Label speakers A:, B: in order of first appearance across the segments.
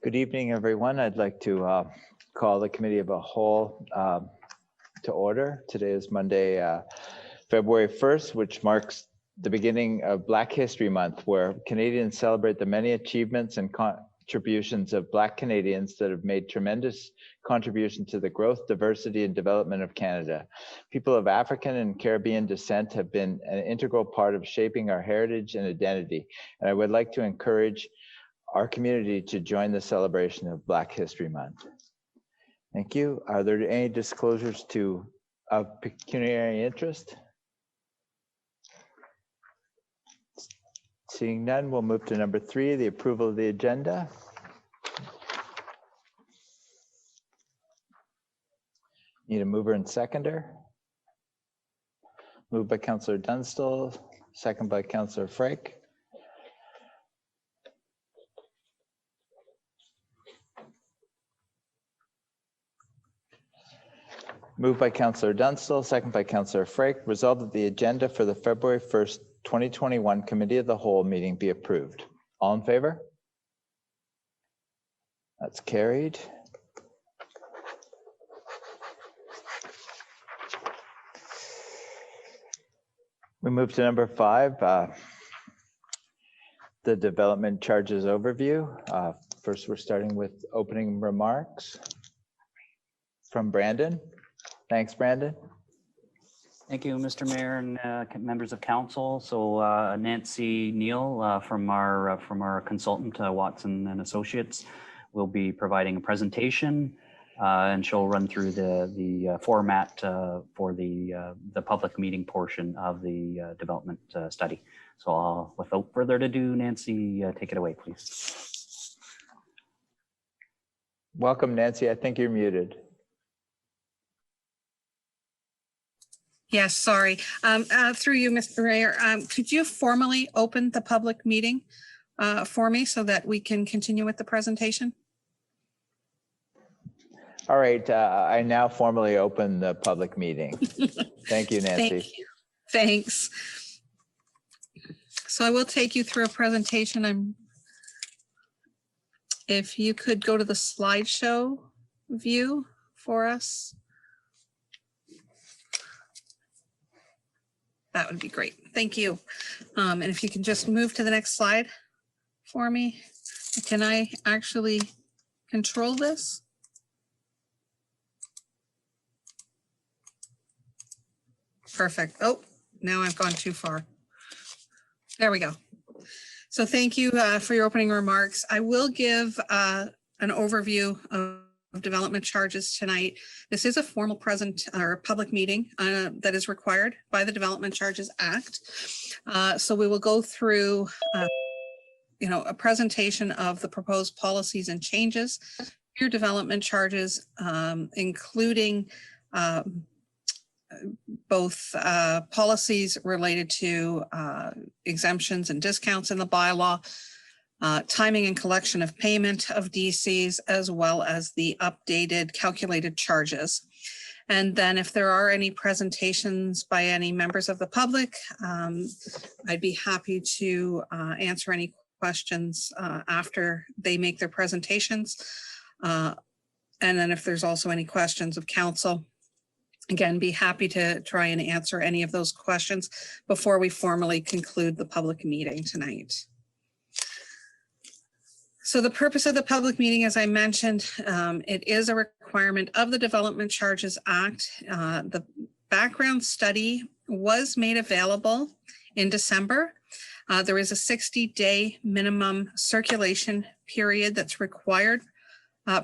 A: Good evening, everyone. I'd like to call the Committee of a Whole to order. Today is Monday, February 1st, which marks the beginning of Black History Month, where Canadians celebrate the many achievements and contributions of Black Canadians that have made tremendous contribution to the growth, diversity, and development of Canada. People of African and Caribbean descent have been an integral part of shaping our heritage and identity, and I would like to encourage our community to join the celebration of Black History Month. Thank you. Are there any disclosures of pecuniary interest? Seeing none, we'll move to number 3, the approval of the agenda. Need a mover and seconder. Moved by Councillor Dunstall, second by Councillor Frake. Moved by Councillor Dunstall, second by Councillor Frake. Resolved that the agenda for the February 1st, 2021 Committee of the Whole meeting be approved. All in favor? That's carried. We move to number 5, the development charges overview. First, we're starting with opening remarks from Brandon. Thanks, Brandon.
B: Thank you, Mr. Mayor and members of council. So Nancy Neal from our consultant, Watson and Associates, will be providing a presentation, and she'll run through the format for the public meeting portion of the development study. So without further ado, Nancy, take it away, please.
A: Welcome, Nancy. I think you're muted.
C: Yes, sorry. Through you, Mr. Mayor, could you formally open the public meeting for me so that we can continue with the presentation?
A: All right, I now formally open the public meeting. Thank you, Nancy.
C: Thank you. Thanks. So I will take you through a presentation. If you could go to the slideshow view for us. That would be great. Thank you. And if you can just move to the next slide for me. Can I actually control this? Perfect. Oh, now I've gone too far. There we go. So thank you for your opening remarks. I will give an overview of development charges tonight. This is a formal public meeting that is required by the Development Charges Act. So we will go through a presentation of the proposed policies and changes, your development charges, including both policies related to exemptions and discounts in the bylaw, timing and collection of payment of DCs, as well as the updated calculated charges. And then if there are any presentations by any members of the public, I'd be happy to answer any questions after they make their presentations. And then if there's also any questions of council, again, be happy to try and answer any of those questions before we formally conclude the public meeting tonight. So the purpose of the public meeting, as I mentioned, it is a requirement of the Development Charges Act. The background study was made available in December. There is a 60-day minimum circulation period that's required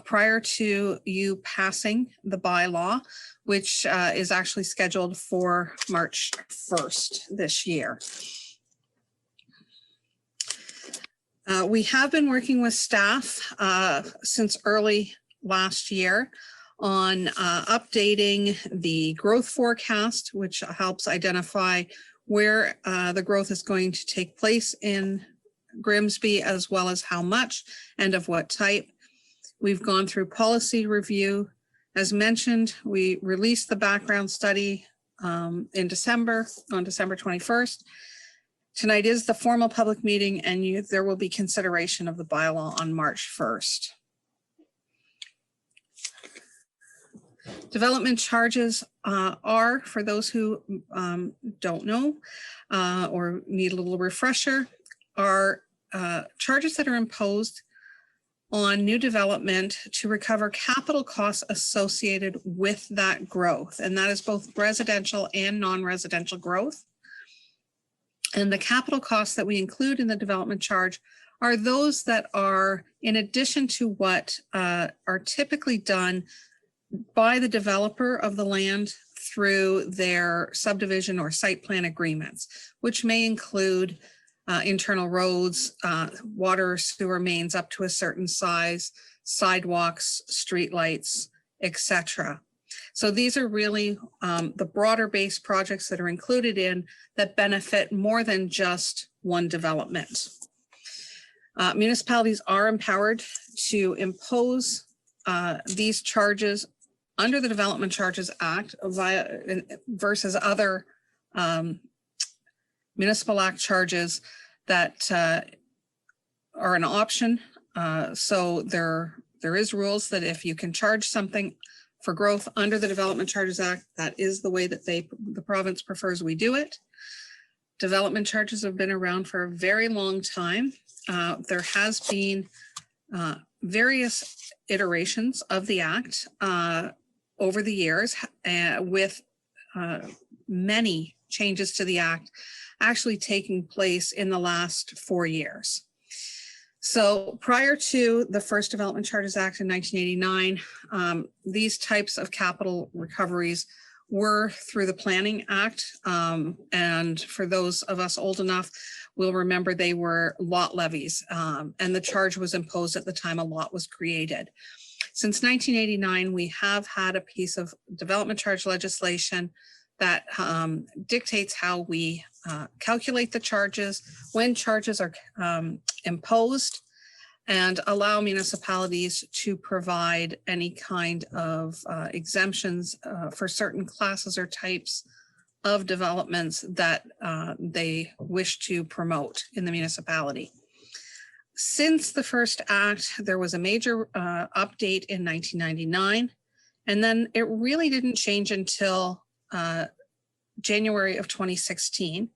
C: prior to you passing the bylaw, which is actually scheduled for March 1st this year. We have been working with staff since early last year on updating the growth forecast, which helps identify where the growth is going to take place in Grimsby, as well as how much and of what type. We've gone through policy review. As mentioned, we released the background study in December, on December 21st. Tonight is the formal public meeting, and there will be consideration of the bylaw on March 1st. Development charges are, for those who don't know or need a little refresher, are charges that are imposed on new development to recover capital costs associated with that growth. And that is both residential and non-residential growth. And the capital costs that we include in the development charge are those that are in addition to what are typically done by the developer of the land through their subdivision or site plan agreements, which may include internal roads, water, sewer mains up to a certain size, sidewalks, streetlights, etc. So these are really the broader based projects that are included in that benefit more than just one development. Municipalities are empowered to impose these charges under the Development Charges Act versus other Municipal Act charges that are an option. So there is rules that if you can charge something for growth under the Development Charges Act, that is the way that the province prefers we do it. Development charges have been around for a very long time. There has been various iterations of the Act over the years with many changes to the Act actually taking place in the last 4 years. So prior to the first Development Charges Act in 1989, these types of capital recoveries were through the Planning Act. And for those of us old enough, we'll remember they were lot levies, and the charge was imposed at the time a lot was created. Since 1989, we have had a piece of development charge legislation that dictates how we calculate the charges, when charges are imposed, and allow municipalities to provide any kind of exemptions for certain classes or types of developments that they wish to promote in the municipality. Since the first act, there was a major update in 1999, and then it really didn't change until January of 2016,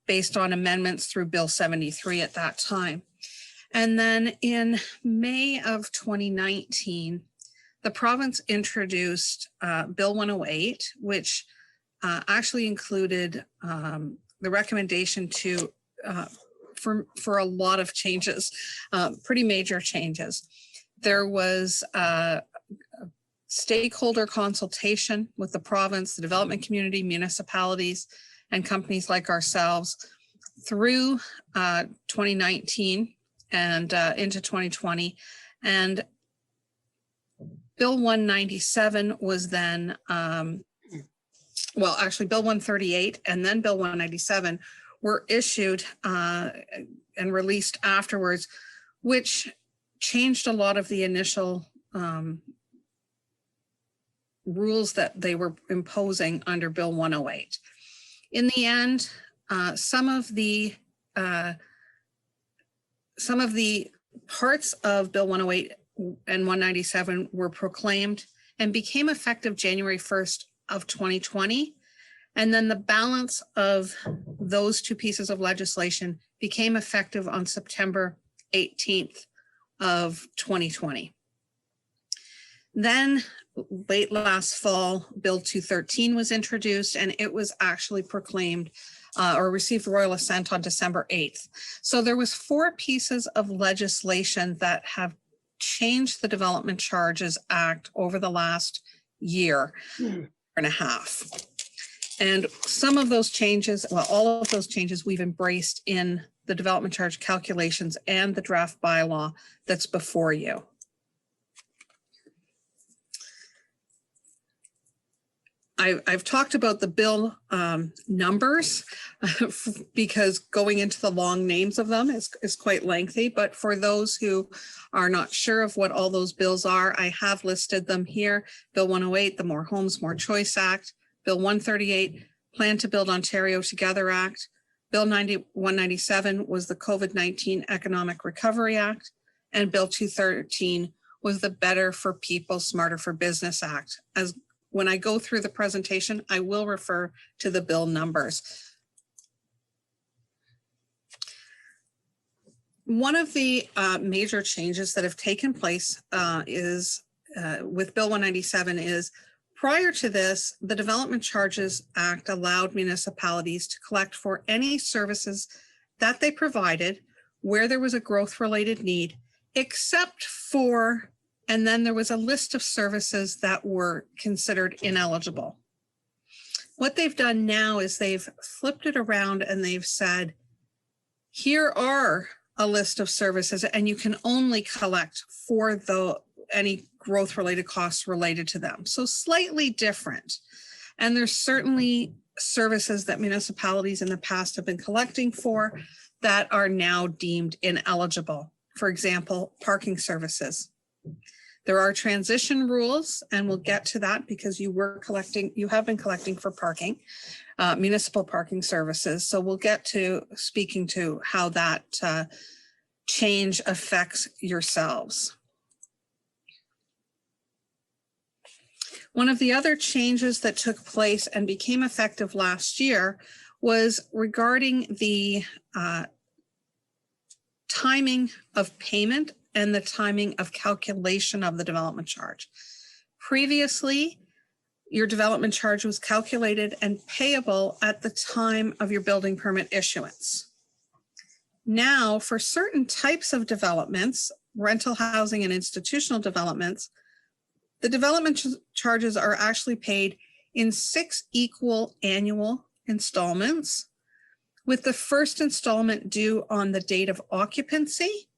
C: based on amendments through Bill 73 at that time. And then in May of 2019, the province introduced Bill 108, which actually included the recommendation to for a lot of changes, pretty major changes. There was stakeholder consultation with the province, the development community, municipalities, and companies like ourselves through 2019 and into 2020. And Bill 197 was then, well, actually Bill 138 and then Bill 197 were issued and released afterwards, which changed a lot of the initial rules that they were imposing under Bill 108. In the end, some of the parts of Bill 108 and 197 were proclaimed and became effective January 1st of 2020. And then the balance of those two pieces of legislation became effective on September 18th of 2020. Then late last fall, Bill 213 was introduced, and it was actually proclaimed or received royal assent on December 8th. So there was 4 pieces of legislation that have changed the Development Charges Act over the last year and a half. And some of those changes, well, all of those changes we've embraced in the development charge calculations and the draft bylaw that's before you. I've talked about the bill numbers because going into the long names of them is quite lengthy, but for those who are not sure of what all those bills are, I have listed them here. Bill 108, the More Homes, More Choice Act. Bill 138, Plan to Build Ontario Together Act. Bill 197 was the COVID-19 Economic Recovery Act. And Bill 213 was the Better for People, Smarter for Business Act. As when I go through the presentation, I will refer to the bill numbers. One of the major changes that have taken place is with Bill 197 is prior to this, the Development Charges Act allowed municipalities to collect for any services that they provided where there was a growth-related need, except for, and then there was a list of services that were considered ineligible. What they've done now is they've flipped it around and they've said, here are a list of services and you can only collect for any growth-related costs related to them. So slightly different. And there's certainly services that municipalities in the past have been collecting for that are now deemed ineligible. For example, parking services. There are transition rules, and we'll get to that because you have been collecting for parking, municipal parking services. So we'll get to speaking to how that change affects yourselves. One of the other changes that took place and became effective last year was regarding the timing of payment and the timing of calculation of the development charge. Previously, your development charge was calculated and payable at the time of your building permit issuance. Now, for certain types of developments, rental housing and institutional developments, the development charges are actually paid in 6 equal annual installments, with the first installment due on the date of occupancy,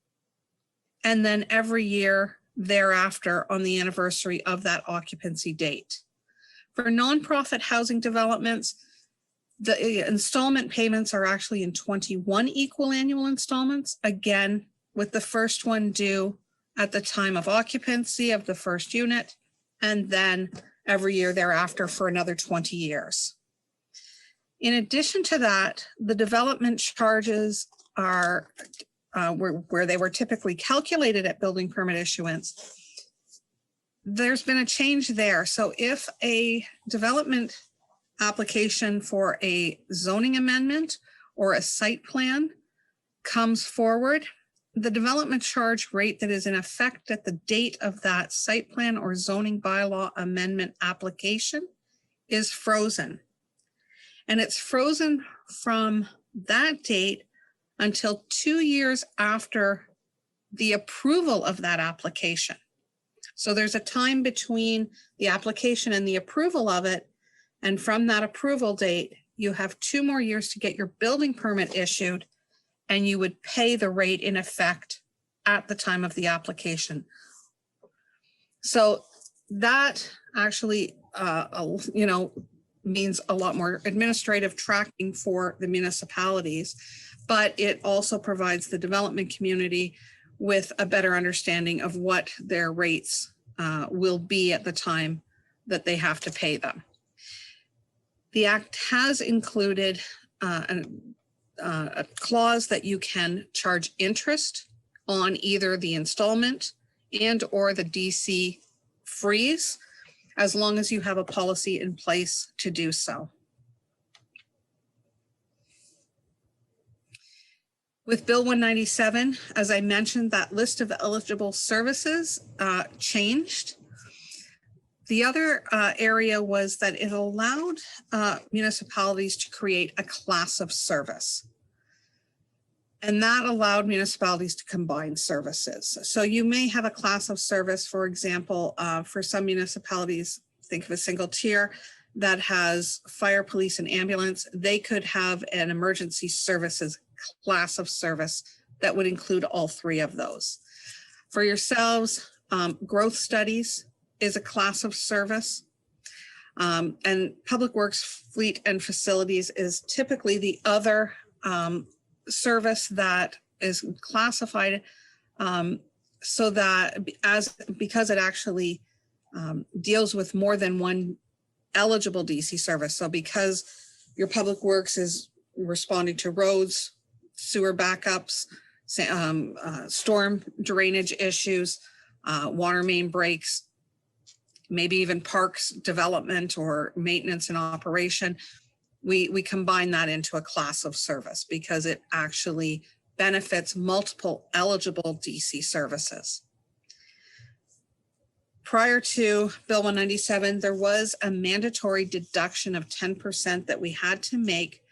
C: and then every year thereafter on the anniversary of that occupancy date. For nonprofit housing developments, the installment payments are actually in 21 equal annual installments, again, with the first one due at the time of occupancy of the first unit, and then every year thereafter for another 20 years. In addition to that, the development charges are where they were typically calculated at building permit issuance. There's been a change there. So if a development application for a zoning amendment or a site plan comes forward, the development charge rate that is in effect at the date of that site plan or zoning bylaw amendment application is frozen. And it's frozen from that date until 2 years after the approval of that application. So there's a time between the application and the approval of it. And from that approval date, you have 2 more years to get your building permit issued, and you would pay the rate in effect at the time of the application. So that actually, means a lot more administrative tracking for the municipalities, but it also provides the development community with a better understanding of what their rates will be at the time that they have to pay them. The Act has included a clause that you can charge interest on either the installment and or the DC freeze, as long as you have a policy in place to do so. With Bill 197, as I mentioned, that list of eligible services changed. The other area was that it allowed municipalities to create a class of service. And that allowed municipalities to combine services. So you may have a class of service, for example, for some municipalities, think of a single tier that has fire, police, and ambulance. They could have an emergency services class of service that would include all 3 of those. For yourselves, growth studies is a class of service. And public works, fleet, and facilities is typically the other service that is classified so that because it actually deals with more than one eligible DC service. So because your public works is responding to roads, sewer backups, storm drainage issues, water main breaks, maybe even parks development or maintenance and operation. We combine that into a class of service because it actually benefits multiple eligible DC services. Prior to Bill 197, there was a mandatory deduction of 10% that we had to make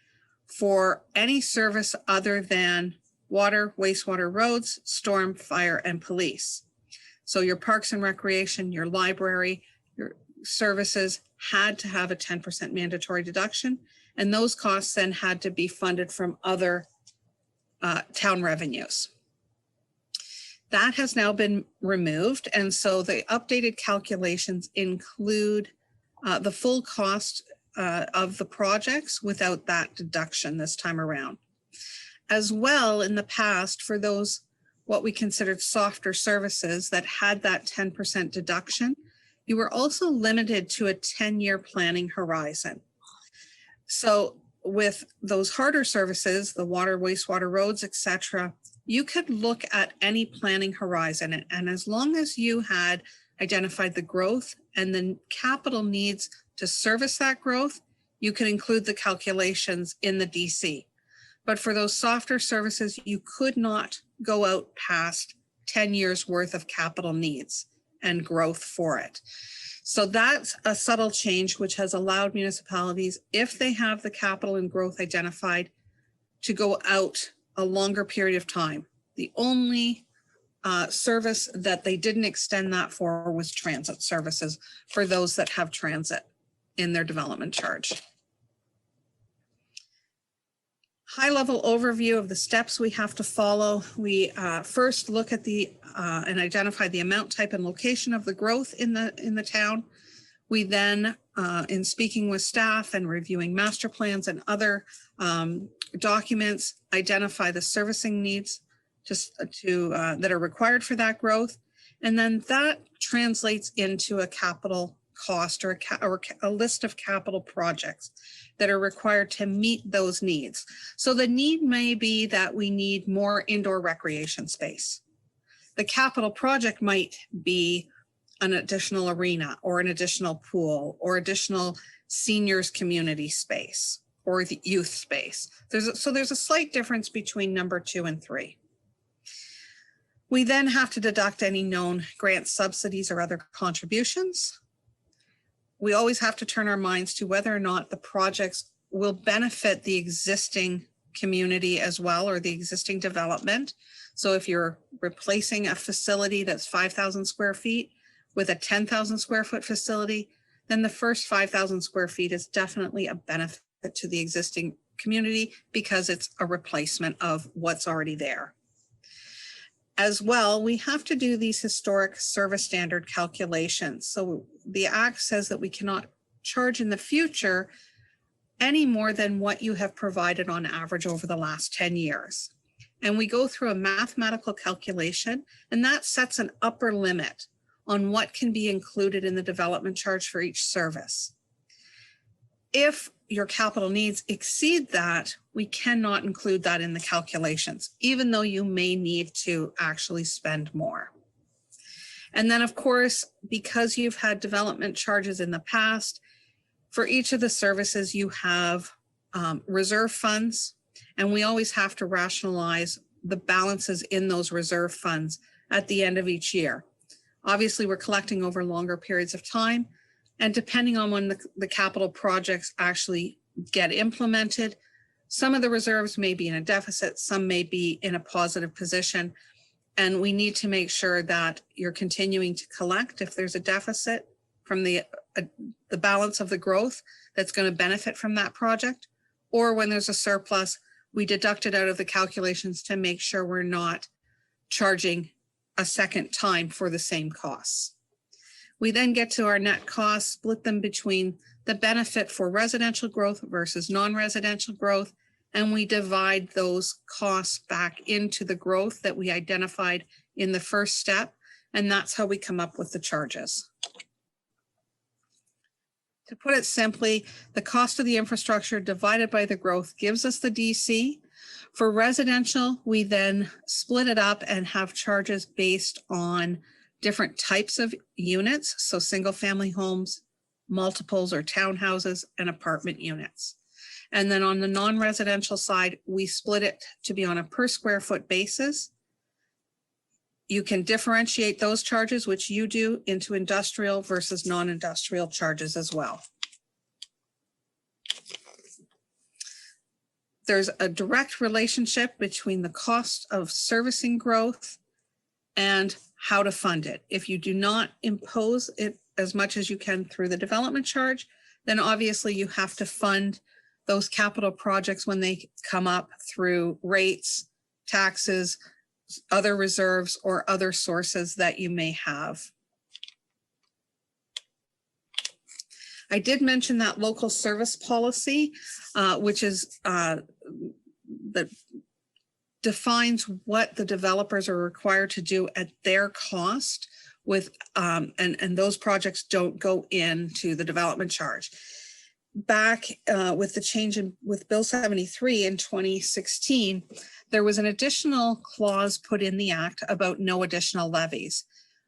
C: for any service other than water, wastewater, roads, storm, fire, and police. So your parks and recreation, your library, your services had to have a 10% mandatory deduction, and those costs then had to be funded from other town revenues. That has now been removed, and so the updated calculations include the full cost of the projects without that deduction this time around. As well, in the past, for those what we considered softer services that had that 10% deduction, you were also limited to a 10-year planning horizon. So with those harder services, the water, wastewater, roads, etc., you could look at any planning horizon. And as long as you had identified the growth and the capital needs to service that growth, you could include the calculations in the DC. But for those softer services, you could not go out past 10 years worth of capital needs and growth for it. So that's a subtle change which has allowed municipalities, if they have the capital and growth identified, to go out a longer period of time. The only service that they didn't extend that for was transit services for those that have transit in their development charge. High-level overview of the steps we have to follow. We first look at the and identify the amount, type, and location of the growth in the town. We then, in speaking with staff and reviewing master plans and other documents, identify the servicing needs that are required for that growth, and then that translates into a capital cost or a list of capital projects that are required to meet those needs. So the need may be that we need more indoor recreation space. The capital project might be an additional arena or an additional pool or additional seniors community space or the youth space. So there's a slight difference between number 2 and 3. We then have to deduct any known grant subsidies or other contributions. We always have to turn our minds to whether or not the projects will benefit the existing community as well, or the existing development. So if you're replacing a facility that's 5,000 square feet with a 10,000 square foot facility, then the first 5,000 square feet is definitely a benefit to the existing community because it's a replacement of what's already there. As well, we have to do these historic service standard calculations. So the Act says that we cannot charge in the future any more than what you have provided on average over the last 10 years. And we go through a mathematical calculation, and that sets an upper limit on what can be included in the development charge for each service. If your capital needs exceed that, we cannot include that in the calculations, even though you may need to actually spend more. And then, of course, because you've had development charges in the past, for each of the services, you have reserve funds, and we always have to rationalize the balances in those reserve funds at the end of each year. Obviously, we're collecting over longer periods of time, and depending on when the capital projects actually get implemented, some of the reserves may be in a deficit, some may be in a positive position, and we need to make sure that you're continuing to collect if there's a deficit from the balance of the growth that's going to benefit from that project, or when there's a surplus, we deduct it out of the calculations to make sure we're not charging a second time for the same costs. We then get to our net costs, split them between the benefit for residential growth versus non-residential growth, and we divide those costs back into the growth that we identified in the first step, and that's how we come up with the charges. To put it simply, the cost of the infrastructure divided by the growth gives us the DC. For residential, we then split it up and have charges based on different types of units, so single-family homes, multiples or townhouses, and apartment units. And then on the non-residential side, we split it to be on a per square foot basis. You can differentiate those charges, which you do, into industrial versus non-industrial charges as well. There's a direct relationship between the cost of servicing growth and how to fund it. If you do not impose it as much as you can through the development charge, then obviously you have to fund those capital projects when they come up through rates, taxes, other reserves, or other sources that you may have. I did mention that local service policy, which is that defines what the developers are required to do at their cost with, and those projects don't go into the development charge. Back with the change with Bill 73 in 2016, there was an additional clause put in the act about no additional levies,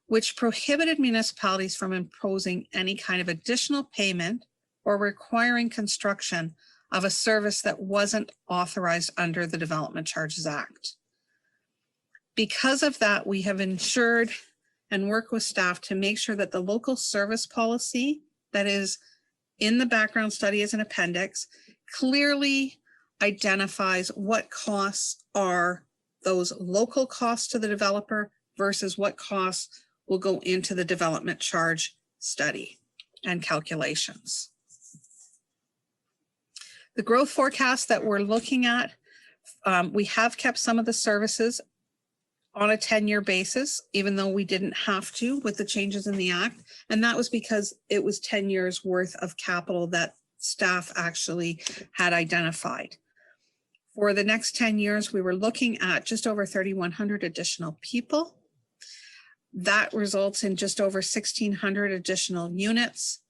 C: which prohibited municipalities from imposing any kind of additional payment or requiring construction of a service that wasn't authorized under the Development Charges Act. Because of that, we have ensured and worked with staff to make sure that the local service policy that is in the background study as an appendix clearly identifies what costs are those local costs to the developer versus what costs will go into the development charge study and calculations. The growth forecast that we're looking at, we have kept some of the services on a 10-year basis, even though we didn't have to with the changes in the act. And that was because it was 10 years worth of capital that staff actually had identified. For the next 10 years, we were looking at just over 3,100 additional people. That results in just over 1,600 additional units.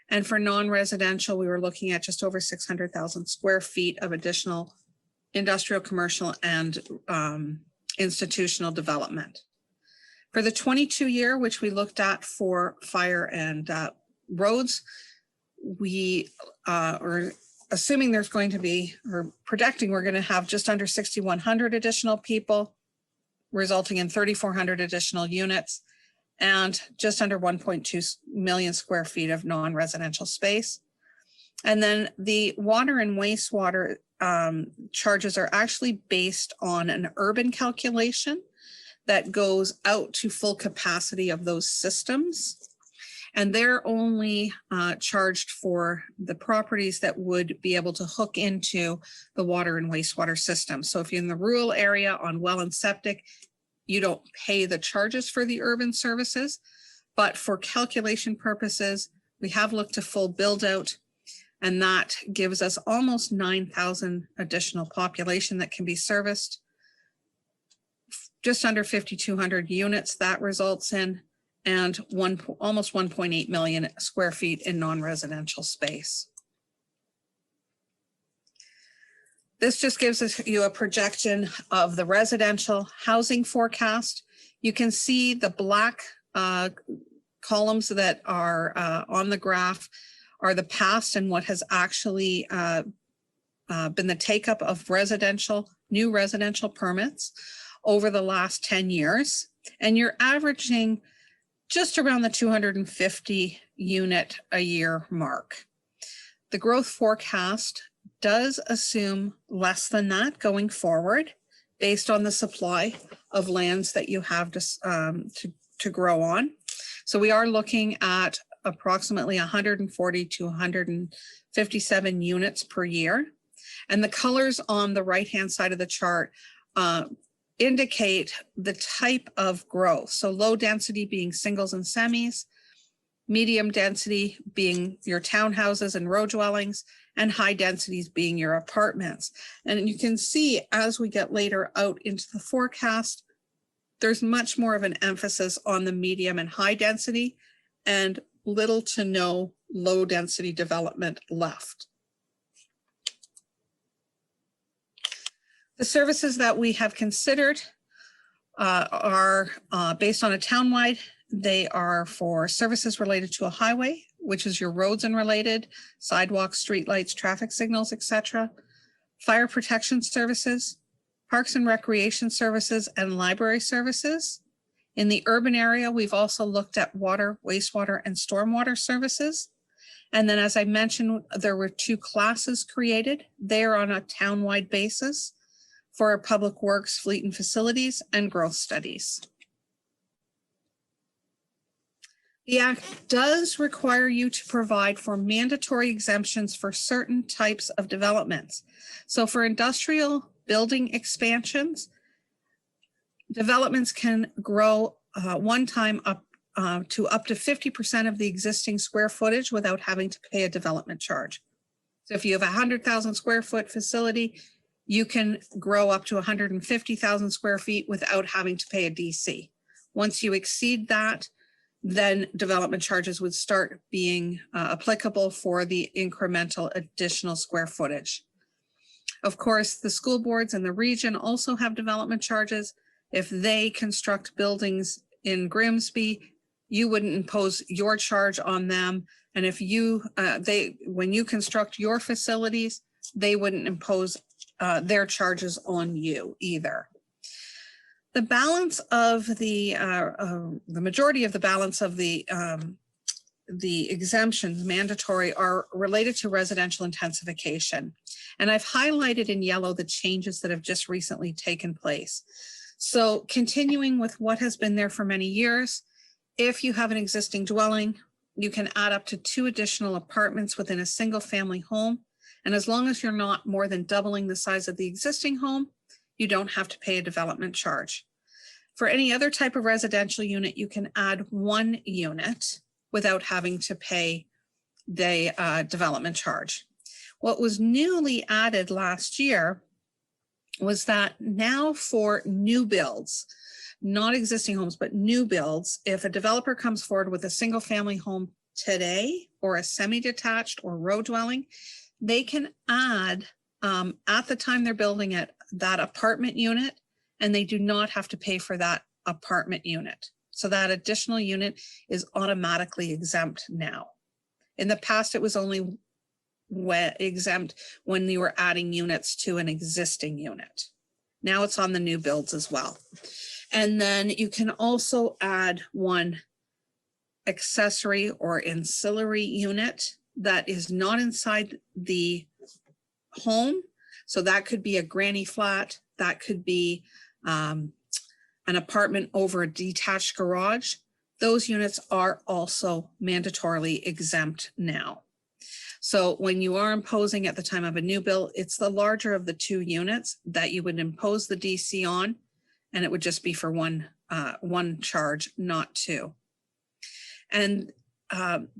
C: And for non-residential, we were looking at just over 600,000 square feet of additional industrial, commercial, and institutional development. For the 22 year, which we looked at for fire and roads, we are assuming there's going to be, or projecting we're going to have just under 6,100 additional people, resulting in 3,400 additional units and just under 1.2 million square feet of non-residential space. And then the water and wastewater charges are actually based on an urban calculation that goes out to full capacity of those systems. And they're only charged for the properties that would be able to hook into the water and wastewater system. So if you're in the rural area on well and septic, you don't pay the charges for the urban services. But for calculation purposes, we have looked to full build out, and that gives us almost 9,000 additional population that can be serviced. Just under 5,200 units that results in, and almost 1.8 million square feet in non-residential space. This just gives you a projection of the residential housing forecast. You can see the black columns that are on the graph are the past and what has actually been the take up of new residential permits over the last 10 years. And you're averaging just around the 250 unit a year mark. The growth forecast does assume less than that going forward based on the supply of lands that you have to grow on. So we are looking at approximately 140 to 157 units per year. And the colors on the right-hand side of the chart indicate the type of growth. So low density being singles and semis, medium density being your townhouses and row dwellings, and high densities being your apartments. And you can see as we get later out into the forecast, there's much more of an emphasis on the medium and high density and little to no low density development left. The services that we have considered are based on a townwide They are for services related to a highway, which is your roads and related, sidewalks, streetlights, traffic signals, etc. Fire protection services, parks and recreation services, and library services. In the urban area, we've also looked at water, wastewater, and stormwater services. And then, as I mentioned, there were 2 classes created. They are on a town-wide basis for public works, fleet and facilities, and growth studies. The Act does require you to provide for mandatory exemptions for certain types of developments. So for industrial building expansions, developments can grow one time up to 50% of the existing square footage without having to pay a development charge. So if you have a 100,000 square foot facility, you can grow up to 150,000 square feet without having to pay a DC. Once you exceed that, then development charges would start being applicable for the incremental additional square footage. Of course, the school boards in the region also have development charges. If they construct buildings in Grimsby, you wouldn't impose your charge on them. And if you, when you construct your facilities, they wouldn't impose their charges on you either. The balance of the majority of the balance of the exemptions mandatory are related to residential intensification. And I've highlighted in yellow the changes that have just recently taken place. So continuing with what has been there for many years, if you have an existing dwelling, you can add up to 2 additional apartments within a single family home. And as long as you're not more than doubling the size of the existing home, you don't have to pay a development charge. For any other type of residential unit, you can add 1 unit without having to pay the development charge. What was newly added last year was that now for new builds, not existing homes, but new builds, if a developer comes forward with a single family home today or a semi-detached or row dwelling, they can add at the time they're building it, that apartment unit, and they do not have to pay for that apartment unit. So that additional unit is automatically exempt now. In the past, it was only exempt when you were adding units to an existing unit. Now it's on the new builds as well. And then you can also add 1 accessory or ancillary unit that is not inside the home. So that could be a granny flat, that could be an apartment over a detached garage. Those units are also mandatorily exempt now. So when you are imposing at the time of a new build, it's the larger of the 2 units that you would impose the DC on, and it would just be for one charge, not 2. And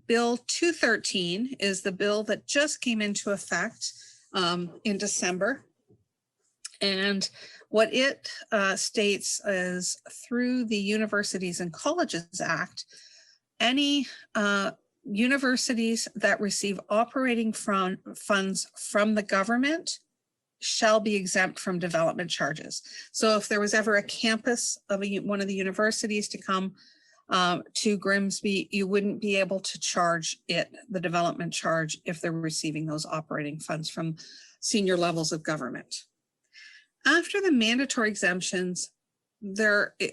C: Bill 213 is the bill that just came into effect in December. And what it states is through the Universities and Colleges Act, any universities that receive operating funds from the government shall be exempt from development charges. So if there was ever a campus of one of the universities to come to Grimsby, you wouldn't be able to charge it the development charge if they're receiving those operating funds from senior levels of government. After the mandatory exemptions,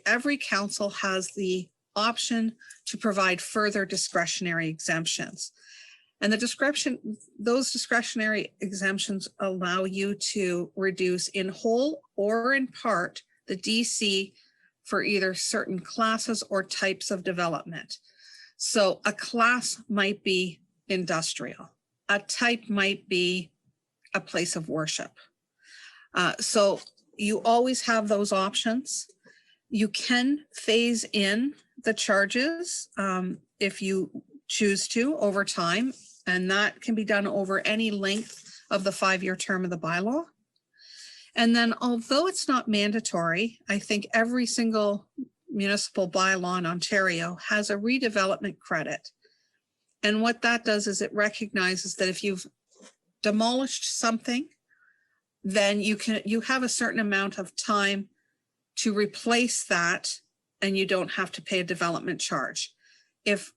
C: every council has the option to provide further discretionary exemptions. And those discretionary exemptions allow you to reduce in whole or in part the DC for either certain classes or types of development. So a class might be industrial, a type might be a place of worship. So you always have those options. You can phase in the charges if you choose to over time, and that can be done over any length of the 5-year term of the bylaw. And then although it's not mandatory, I think every single municipal bylaw in Ontario has a redevelopment credit. And what that does is it recognizes that if you've demolished something, then you have a certain amount of time to replace that and you don't have to pay a development charge. If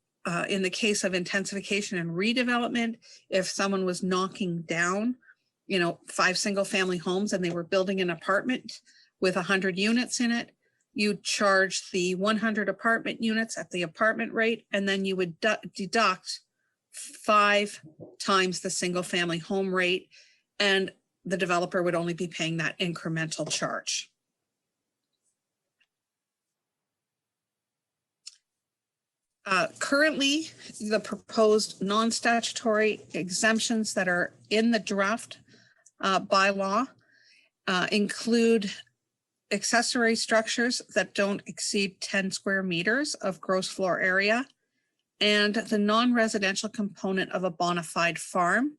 C: in the case of intensification and redevelopment, if someone was knocking down, 5 single-family homes and they were building an apartment with 100 units in it, you charge the 100 apartment units at the apartment rate, and then you would deduct 5 times the single-family home rate, and the developer would only be paying that incremental charge. Currently, the proposed non-statutory exemptions that are in the draft bylaw include accessory structures that don't exceed 10 square meters of gross floor area, and the non-residential component of a bona fide farm,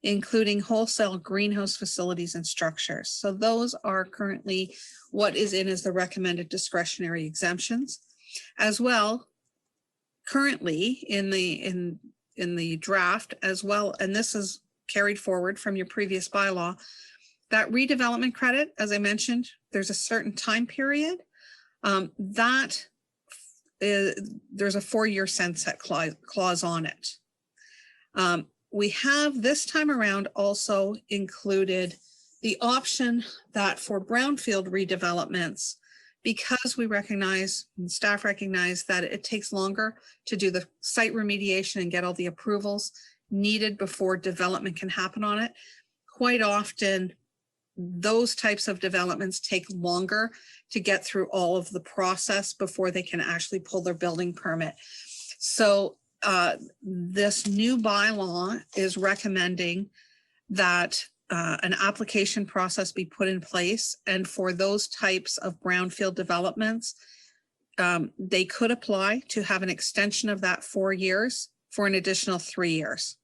C: including wholesale greenhouse facilities and structures. So those are currently what is in as the recommended discretionary exemptions. As well, currently in the draft as well, and this is carried forward from your previous bylaw, that redevelopment credit, as I mentioned, there's a certain time period there's a 4-year sunset clause on it. We have this time around also included the option that for brownfield redevelopments, because we recognize and staff recognize that it takes longer to do the site remediation and get all the approvals needed before development can happen on it. Quite often, those types of developments take longer to get through all of the process before they can actually pull their building permit. So this new bylaw is recommending that an application process be put in place. And for those types of brownfield developments, they could apply to have an extension of that 4 years for an additional 3 years.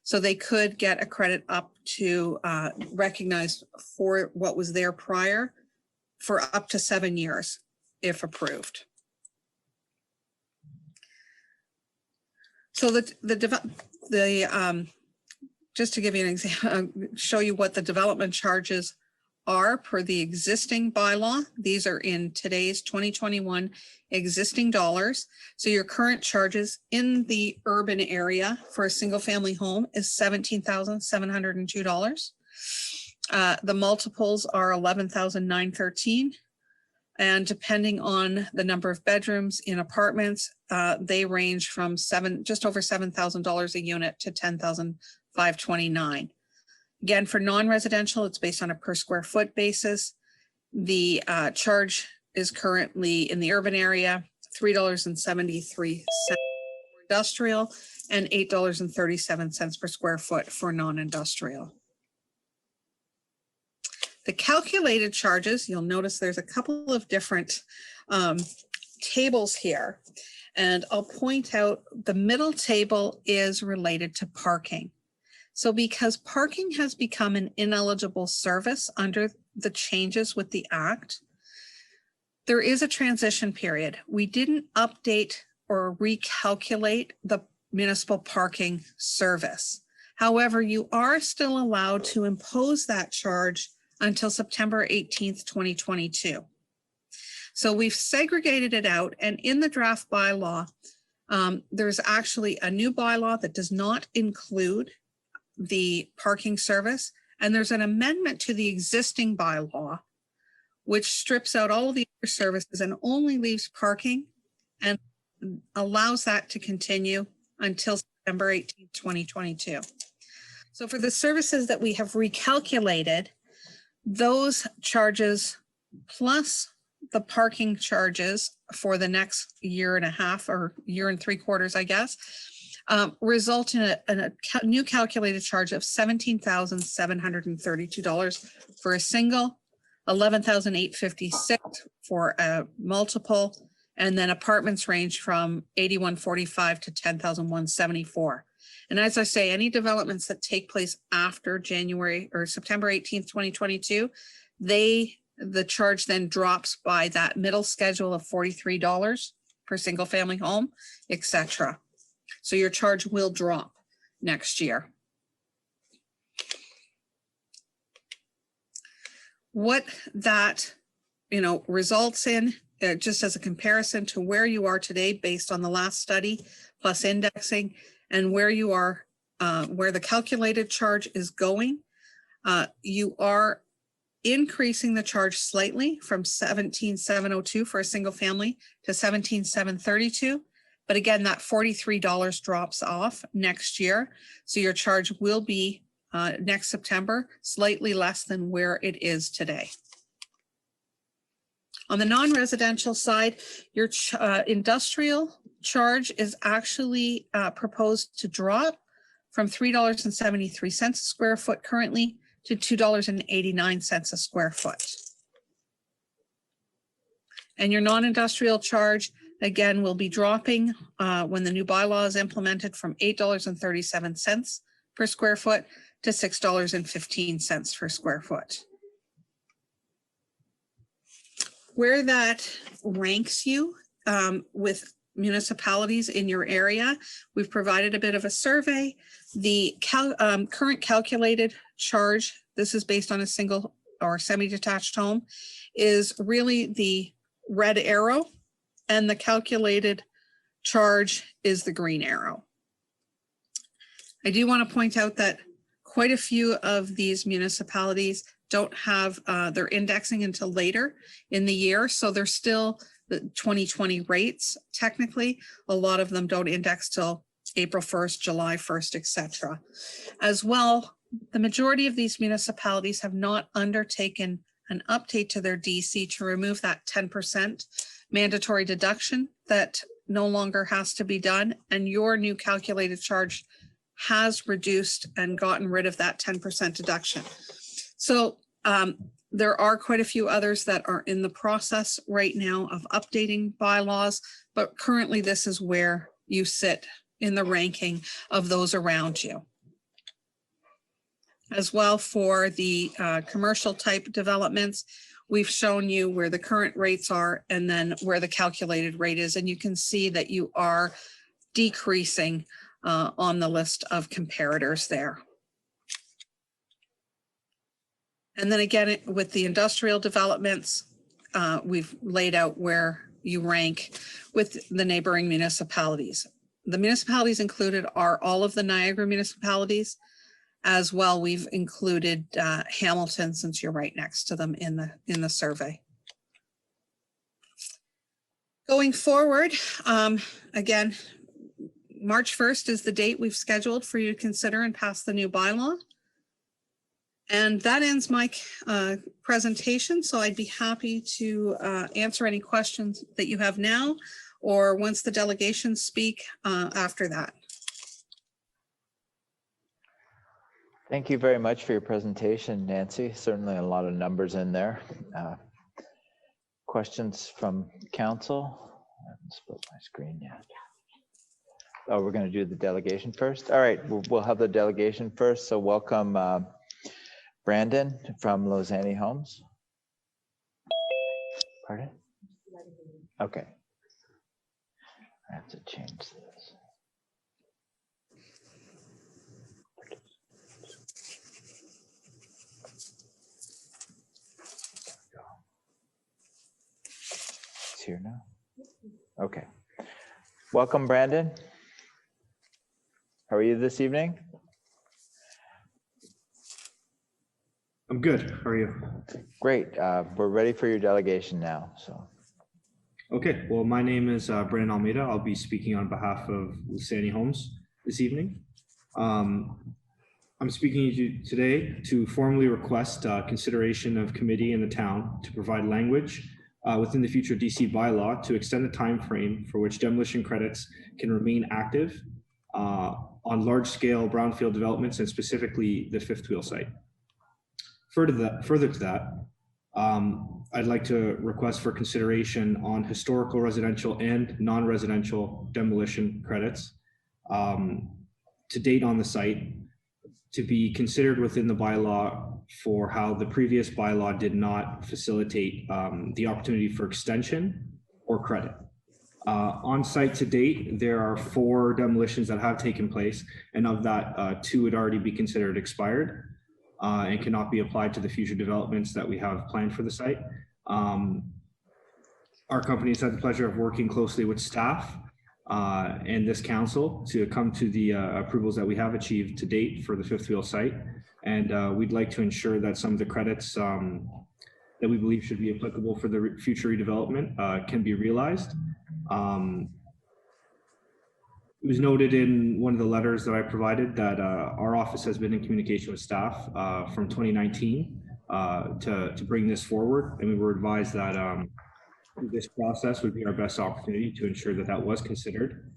C: So they could get a credit up to recognized for what was there prior for up to 7 years if approved. So just to give you an example, show you what the development charges are per the existing bylaw. These are in today's 2021 existing dollars. So your current charges in the urban area for a single family home is $17,702. The multiples are $11,913. And depending on the number of bedrooms in apartments, they range from just over $7,000 a unit to $10,529. Again, for non-residential, it's based on a per square foot basis. The charge is currently in the urban area, $3.73 for industrial and $8.37 per square foot for non-industrial. The calculated charges, you'll notice there's a couple of different tables here. And I'll point out the middle table is related to parking. So because parking has become an ineligible service under the changes with the Act, there is a transition period. We didn't update or recalculate the municipal parking service. However, you are still allowed to impose that charge until September 18th, 2022. So we've segregated it out, and in the draft bylaw, there's actually a new bylaw that does not include the parking service, and there's an amendment to the existing bylaw which strips out all of the other services and only leaves parking and allows that to continue until September 18th, 2022. So for the services that we have recalculated, those charges plus the parking charges for the next year and a half or year and 3 quarters, I guess, result in a new calculated charge of $17,732 for a single, $11,856 for a multiple, and then apartments range from $8,145 to $10,174. And as I say, any developments that take place after January or September 18th, 2022, the charge then drops by that middle schedule of $43 per single family home, etc. So your charge will drop next year. What that results in just as a comparison to where you are today based on the last study plus indexing, and where you are, where the calculated charge is going. You are increasing the charge slightly from 17,702 for a single family to 17,732. But again, that $43 drops off next year. So your charge will be next September, slightly less than where it is today. On the non-residential side, your industrial charge is actually proposed to drop from $3.73 a square foot currently to $2.89 a square foot. And your non-industrial charge, again, will be dropping when the new bylaw is implemented from $8.37 per square foot to $6.15 per square foot. Where that ranks you with municipalities in your area, we've provided a bit of a survey. The current calculated charge, this is based on a single or semi-detached home, is really the red arrow, and the calculated charge is the green arrow. I do want to point out that quite a few of these municipalities don't have their indexing until later in the year, so they're still the 2020 rates. Technically, a lot of them don't index till April 1st, July 1st, etc. As well, the majority of these municipalities have not undertaken an update to their DC to remove that 10% mandatory deduction that no longer has to be done, and your new calculated charge has reduced and gotten rid of that 10% deduction. So there are quite a few others that are in the process right now of updating bylaws, but currently this is where you sit in the ranking of those around you. As well, for the commercial type developments, we've shown you where the current rates are and then where the calculated rate is, and you can see that you are decreasing on the list of comparators there. And then again, with the industrial developments, we've laid out where you rank with the neighboring municipalities. The municipalities included are all of the Niagara municipalities. As well, we've included Hamilton, since you're right next to them in the survey. Going forward, again, March 1st is the date we've scheduled for you to consider and pass the new bylaw. And that ends my presentation. So I'd be happy to answer any questions that you have now, or once the delegations speak after that.
A: Thank you very much for your presentation, Nancy. Certainly a lot of numbers in there. Questions from council? I haven't split my screen yet. Oh, we're going to do the delegation first. All right, we'll have the delegation first. So welcome Brandon from Lausanne Homes. Pardon? Okay. I have to change this. It's here now. Okay. Welcome, Brandon. How are you this evening?
D: I'm good. How are you?
A: Great. We're ready for your delegation now. So.
D: Okay. Well, my name is Brandon Almeida. I'll be speaking on behalf of Lausanne Homes this evening. I'm speaking to you today to formally request consideration of committee in the town to provide language within the future DC bylaw to extend the time frame for which demolition credits can remain active on large-scale brownfield developments, and specifically the fifth wheel site. Further to that, I'd like to request for consideration on historical residential and non-residential demolition credits to date on the site to be considered within the bylaw for how the previous bylaw did not facilitate the opportunity for extension or credit. On site to date, there are 4 demolitions that have taken place, and of that, 2 would already be considered expired and cannot be applied to the future developments that we have planned for the site. Our company has had the pleasure of working closely with staff and this council to come to the approvals that we have achieved to date for the fifth wheel site. And we'd like to ensure that some of the credits that we believe should be applicable for the future redevelopment can be realized. It was noted in one of the letters that I provided that our office has been in communication with staff from 2019 to bring this forward. And we were advised that this process would be our best opportunity to ensure that that was considered.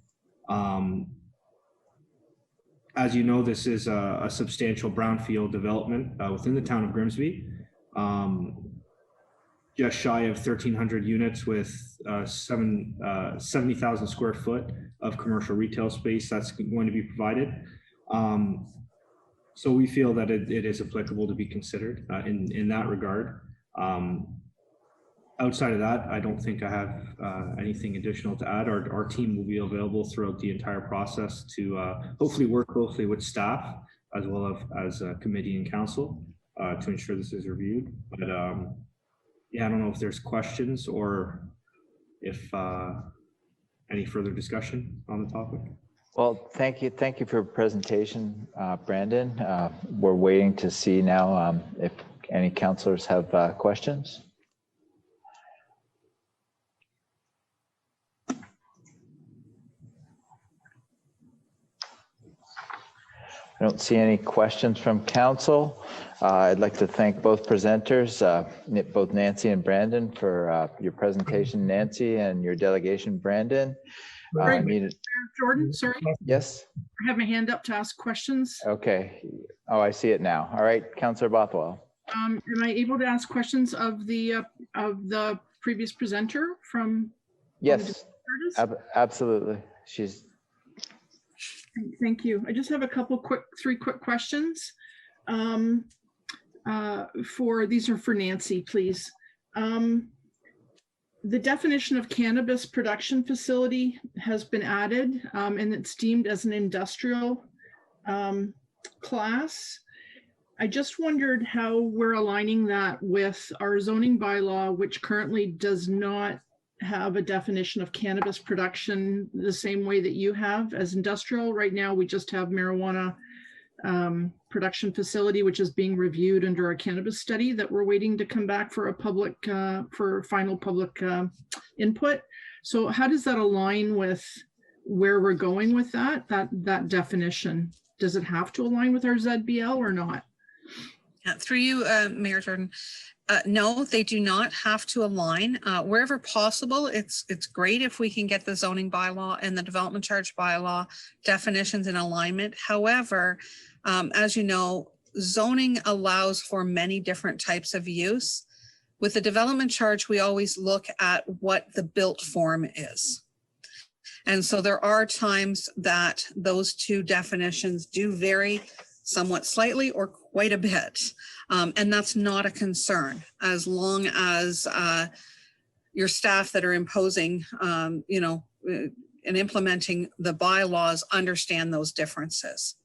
D: As you know, this is a substantial brownfield development within the town of Grimsby. Just shy of 1,300 units with 70,000 square foot of commercial retail space that's going to be provided. So we feel that it is applicable to be considered in that regard. Outside of that, I don't think I have anything additional to add. Our team will be available throughout the entire process to hopefully work closely with staff as well as committee and council to ensure this is reviewed. But yeah, I don't know if there's questions or if any further discussion on the topic.
A: Well, thank you for your presentation, Brandon. We're waiting to see now if any councillors have questions. I don't see any questions from council. I'd like to thank both presenters, both Nancy and Brandon, for your presentation, Nancy, and your delegation, Brandon.
E: Jordan, sorry.
A: Yes.
E: I have my hand up to ask questions.
A: Okay. Oh, I see it now. All right, Councillor Bothwell.
E: Am I able to ask questions of the previous presenter from?
A: Yes, absolutely.
E: Thank you. I just have a couple three quick questions. These are for Nancy, please. The definition of cannabis production facility has been added, and it's deemed as an industrial class. I just wondered how we're aligning that with our zoning bylaw, which currently does not have a definition of cannabis production the same way that you have as industrial. Right now, we just have marijuana production facility, which is being reviewed under a cannabis study that we're waiting to come back for a public, for final public input. So how does that align with where we're going with that definition? Does it have to align with our ZBL or not?
C: Through you, Mayor Jordan. No, they do not have to align. Wherever possible, it's great if we can get the zoning bylaw and the development charge bylaw definitions in alignment. However, as you know, zoning allows for many different types of use. With the development charge, we always look at what the built form is. And so there are times that those two definitions do vary somewhat slightly or quite a bit. And that's not a concern as long as your staff that are imposing, and implementing the bylaws understand those differences.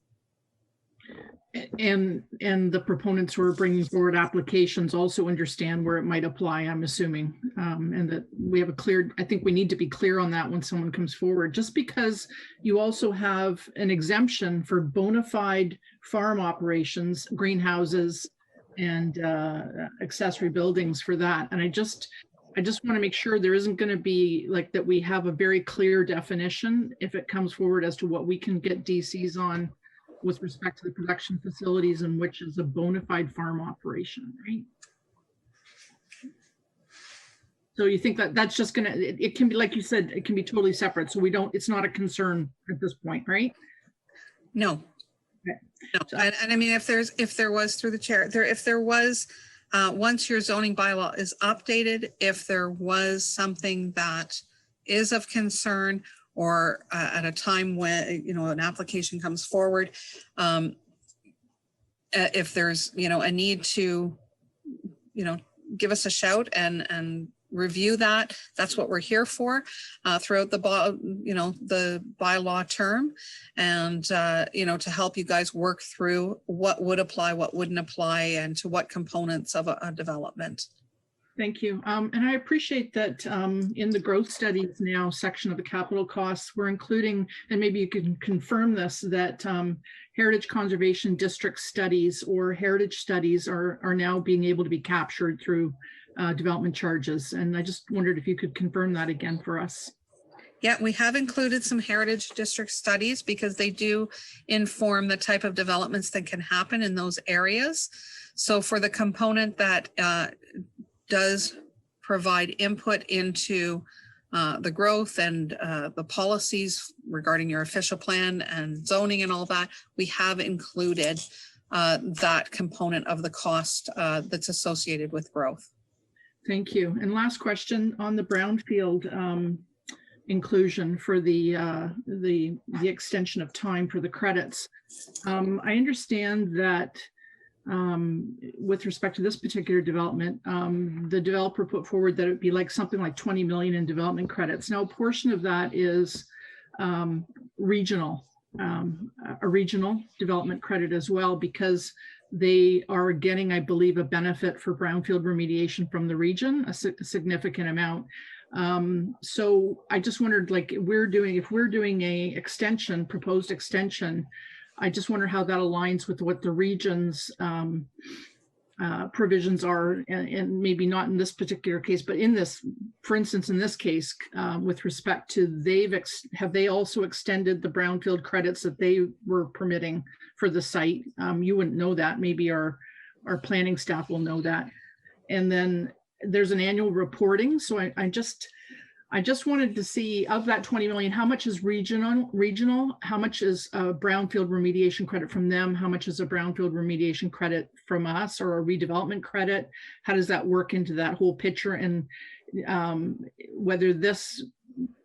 E: And the proponents who are bringing forward applications also understand where it might apply, I'm assuming, and that we have a clear, I think we need to be clear on that when someone comes forward, just because you also have an exemption for bona fide farm operations, greenhouses, and accessory buildings for that. And I just want to make sure there isn't going to be like that we have a very clear definition if it comes forward as to what we can get DCs on with respect to the production facilities and which is a bona fide farm operation, right? So you think that that's just gonna, it can be, like you said, it can be totally separate. So it's not a concern at this point, right?
C: No.
E: Okay.
C: No. And I mean, if there was through the chair, if there was, once your zoning bylaw is updated, if there was something that is of concern, or at a time when, an application comes forward, if there's, a need to, give us a shout and review that. That's what we're here for throughout the bylaw term, and, to help you guys work through what would apply, what wouldn't apply, and to what components of a development.
E: Thank you. And I appreciate that in the growth studies now section of the capital costs, we're including, and maybe you can confirm this, that heritage conservation district studies or heritage studies are now being able to be captured through development charges. And I just wondered if you could confirm that again for us.
C: Yeah, we have included some heritage district studies because they do inform the type of developments that can happen in those areas. So for the component that does provide input into the growth and the policies regarding your official plan and zoning and all that, we have included that component of the cost that's associated with growth.
E: Thank you. And last question on the brownfield inclusion for the extension of time for the credits. I understand that with respect to this particular development, the developer put forward that it would be like something like 20 million in development credits. Now, a portion of that is regional, a regional development credit as well, because they are getting, I believe, a benefit for brownfield remediation from the region, a significant amount. So I just wondered, like, if we're doing a extension, proposed extension, I just wonder how that aligns with what the region's provisions are, and maybe not in this particular case, but in this, for instance, in this case, with respect to have they also extended the brownfield credits that they were permitting for the site? You wouldn't know that. Maybe our planning staff will know that. And then there's an annual reporting. So I just wanted to see, of that 20 million, how much is regional, how much is a brownfield remediation credit from them, how much is a brownfield remediation credit from us, or a redevelopment credit? How does that work into that whole picture? And whether this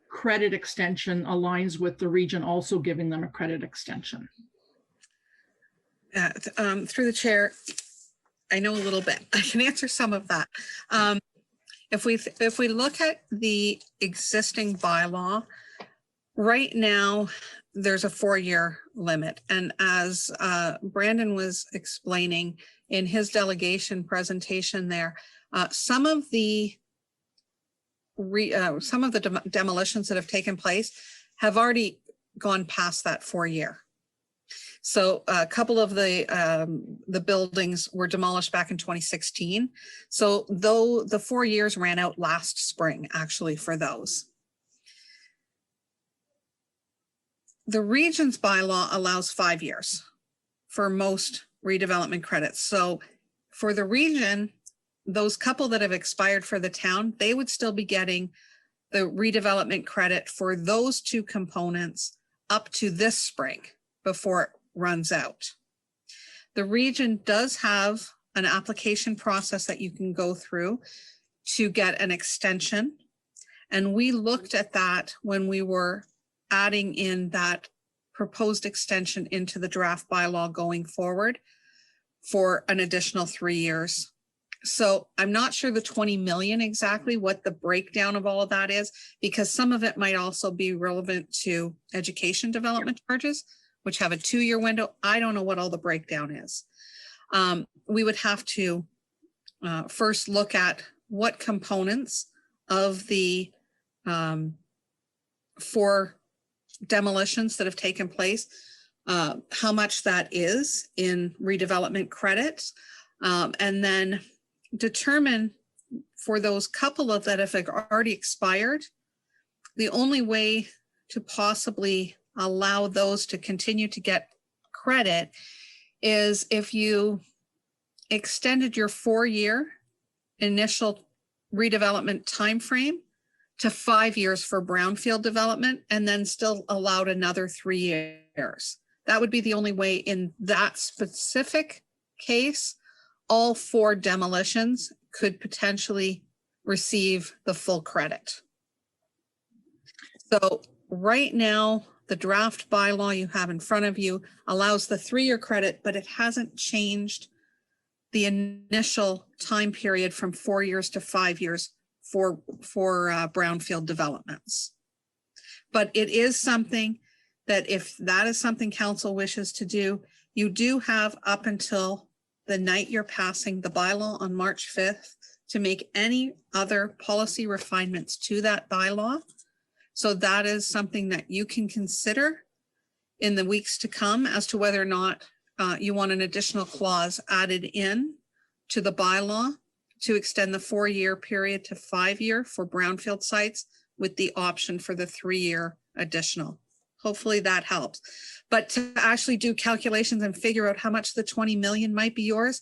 E: credit extension aligns with the region also giving them a credit extension?
C: Through the chair, I know a little bit. I can answer some of that. If we look at the existing bylaw, right now, there's a 4-year limit. And as Brandon was explaining in his delegation presentation there, some of the demolitions that have taken place have already gone past that 4-year. So a couple of the buildings were demolished back in 2016. So though the 4 years ran out last spring, actually, for those. The region's bylaw allows 5 years for most redevelopment credits. So for the region, those couple that have expired for the town, they would still be getting the redevelopment credit for those two components up to this spring before it runs out. The region does have an application process that you can go through to get an extension. And we looked at that when we were adding in that proposed extension into the draft bylaw going forward for an additional 3 years. So I'm not sure the 20 million exactly what the breakdown of all of that is, because some of it might also be relevant to education development charges, which have a 2-year window. I don't know what all the breakdown is. We would have to first look at what components of the 4 demolitions that have taken place, how much that is in redevelopment credits, and then determine for those couple of that have already expired, the only way to possibly allow those to continue to get credit is if you extended your 4-year initial redevelopment timeframe to 5 years for brownfield development, and then still allowed another 3 years. That would be the only way in that specific case. All 4 demolitions could potentially receive the full credit. So right now, the draft bylaw you have in front of you allows the 3-year credit, but it hasn't changed the initial time period from 4 years to 5 years for brownfield developments. But it is something that, if that is something council wishes to do, you do have up until the night you're passing the bylaw on March 5th to make any other policy refinements to that bylaw. So that is something that you can consider in the weeks to come as to whether or not you want an additional clause added in to the bylaw to extend the 4-year period to 5-year for brownfield sites with the option for the 3-year additional. Hopefully that helps. But to actually do calculations and figure out how much the 20 million might be yours,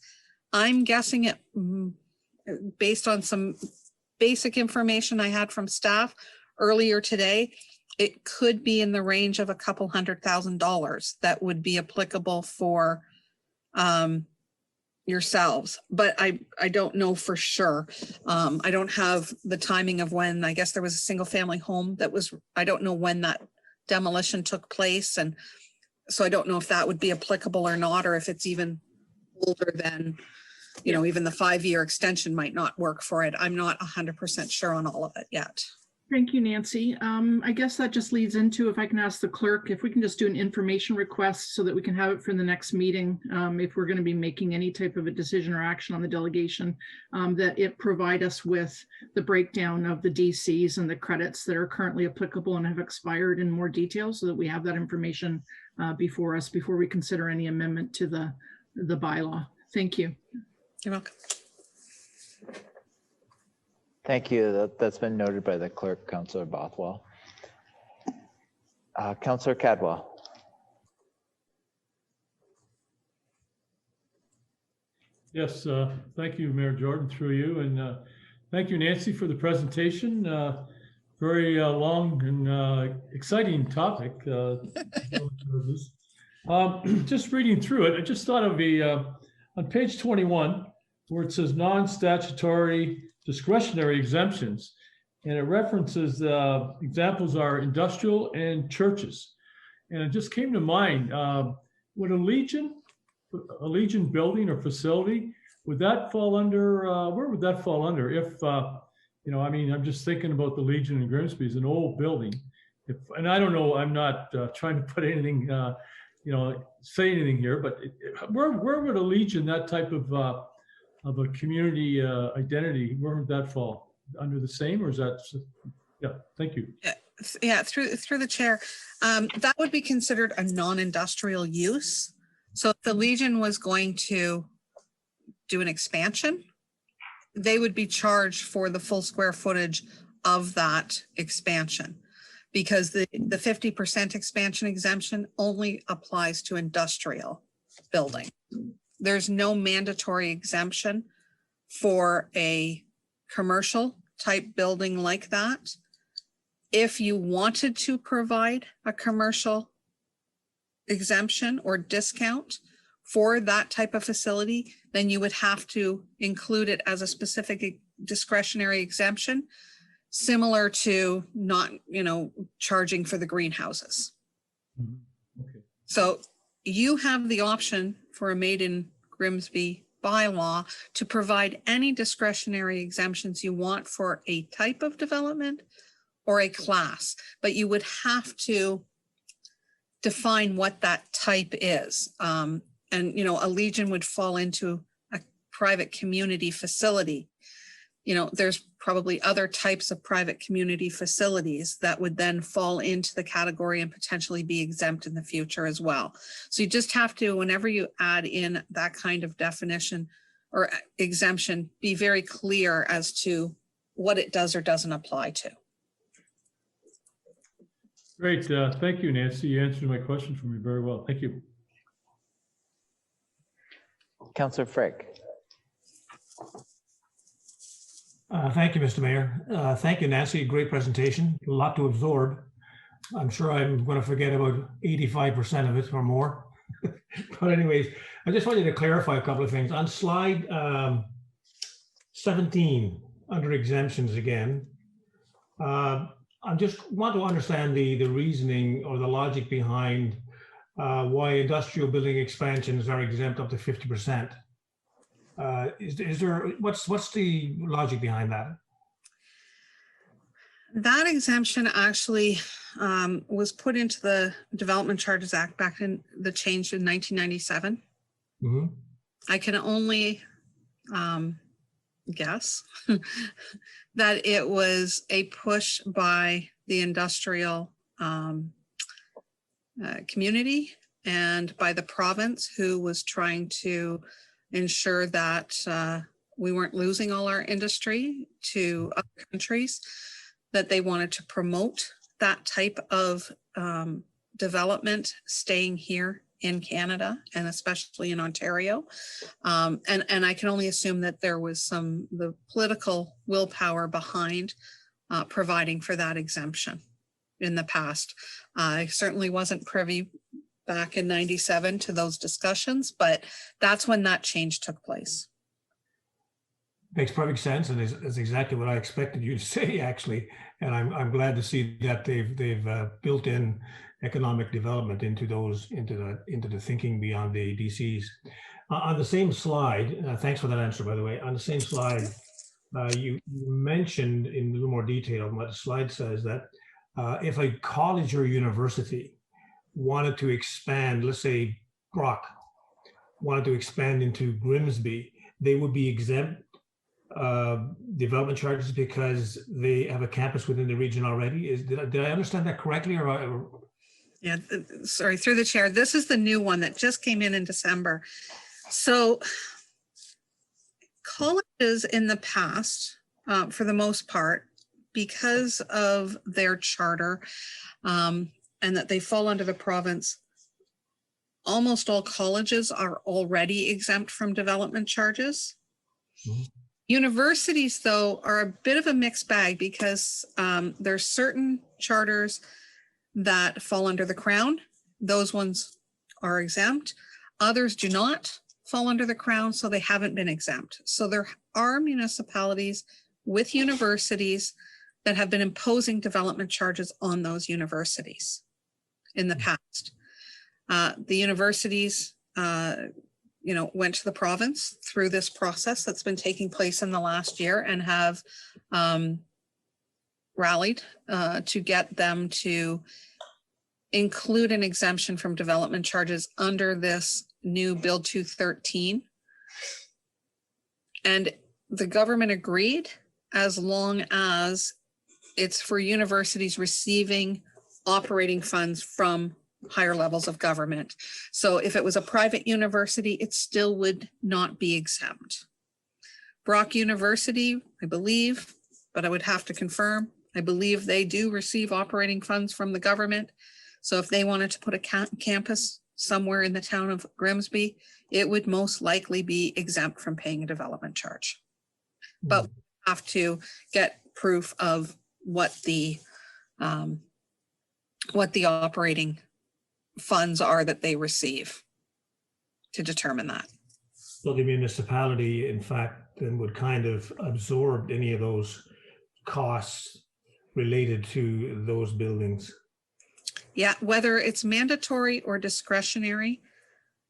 C: I'm guessing it based on some basic information I had from staff earlier today, it could be in the range of a couple $100,000 that would be applicable for yourselves, but I don't know for sure. I don't have the timing of when, I guess there was a single family home that was, I don't know when that demolition took place. And so I don't know if that would be applicable or not, or if it's even older than, you know, even the 5-year extension might not work for it. I'm not 100% sure on all of it yet.
E: Thank you, Nancy. I guess that just leads into, if I can ask the clerk, if we can just do an information request so that we can have it for the next meeting, if we're going to be making any type of a decision or action on the delegation, that it provide us with the breakdown of the DCs and the credits that are currently applicable and have expired in more detail, so that we have that information before us before we consider any amendment to the bylaw. Thank you.
C: You're welcome.
A: Thank you. That's been noted by the clerk, Councillor Bothwell. Councillor Cadwell.
F: Yes, thank you, Mayor Jordan, through you. And thank you, Nancy, for the presentation. Very long and exciting topic. Just reading through it, I just thought of on page 21, where it says non-statutory discretionary exemptions, and it references examples are industrial and churches. And it just came to mind, would a Legion building or facility, would that fall under, where would that fall under? If, you know, I mean, I'm just thinking about the Legion in Grimsby is an old building. And I don't know, I'm not trying to put anything, you know, say anything here, but where would a Legion, that type of a community identity, where would that fall? Under the same, or is that, yeah, thank you.
C: Yeah, through the chair, that would be considered a non-industrial use. So if the Legion was going to do an expansion, they would be charged for the full square footage of that expansion, because the 50% expansion exemption only applies to industrial building. There's no mandatory exemption for a commercial type building like that. If you wanted to provide a commercial exemption or discount for that type of facility, then you would have to include it as a specific discretionary exemption, similar to not, you know, charging for the greenhouses.
F: Okay.
C: So you have the option for a Made in Grimsby bylaw to provide any discretionary exemptions you want for a type of development or a class, but you would have to define what that type is. And, you know, a Legion would fall into a private community facility. You know, there's probably other types of private community facilities that would then fall into the category and potentially be exempt in the future as well. So you just have to, whenever you add in that kind of definition or exemption, be very clear as to what it does or doesn't apply to.
F: Great, thank you, Nancy. You answered my question for me very well. Thank you.
A: Councillor Frick.
G: Thank you, Mr. Mayor. Thank you, Nancy. Great presentation. A lot to absorb. I'm sure I'm going to forget about 85% of it or more. But anyways, I just wanted to clarify a couple of things. On slide 17, under exemptions again, I just want to understand the reasoning or the logic behind why industrial building expansions are exempt up to 50%. Is there, what's the logic behind that?
C: That exemption actually was put into the Development Charges Act back in the change in 1997.
G: Mm-hmm.
C: I can only guess that it was a push by the industrial community and by the province, who was trying to ensure that we weren't losing all our industry to other countries, that they wanted to promote that type of development staying here in Canada and especially in Ontario. And I can only assume that there was the political willpower behind providing for that exemption in the past. I certainly wasn't privy back in 97 to those discussions, but that's when that change took place.
G: Makes perfect sense, and is exactly what I expected you to say, actually. And I'm glad to see that they've built in economic development into the thinking beyond the DCs. On the same slide, thanks for that answer, by the way. On the same slide, you mentioned in a little more detail what the slide says, that if a college or university wanted to expand, let's say Brock wanted to expand into Grimsby, they would be exempt development charges because they have a campus within the region already. Did I understand that correctly?
C: Yeah, sorry, through the chair. This is the new one that just came in December. So colleges in the past, for the most part, because of their charter and that they fall under the province, almost all colleges are already exempt from development charges. Mm-hmm. Universities, though, are a bit of a mixed bag because there's certain charters that fall under the Crown. Those ones are exempt. Others do not fall under the Crown, so they haven't been exempt. So there are municipalities with universities that have been imposing development charges on those universities in the past. The universities, went to the province through this process that's been taking place in the last year and have rallied to get them to include an exemption from development charges under this new Bill 213. And the government agreed, as long as it's for universities receiving operating funds from higher levels of government. So if it was a private university, it still would not be exempt. Brock University, I believe, but I would have to confirm, I believe they do receive operating funds from the government. So if they wanted to put a campus somewhere in the town of Grimsby, it would most likely be exempt from paying a development charge. But we have to get proof of what the operating funds are that they receive to determine that.
G: So the municipality, in fact, then would kind of absorb any of those costs related to those buildings.
C: Yeah, whether it's mandatory or discretionary,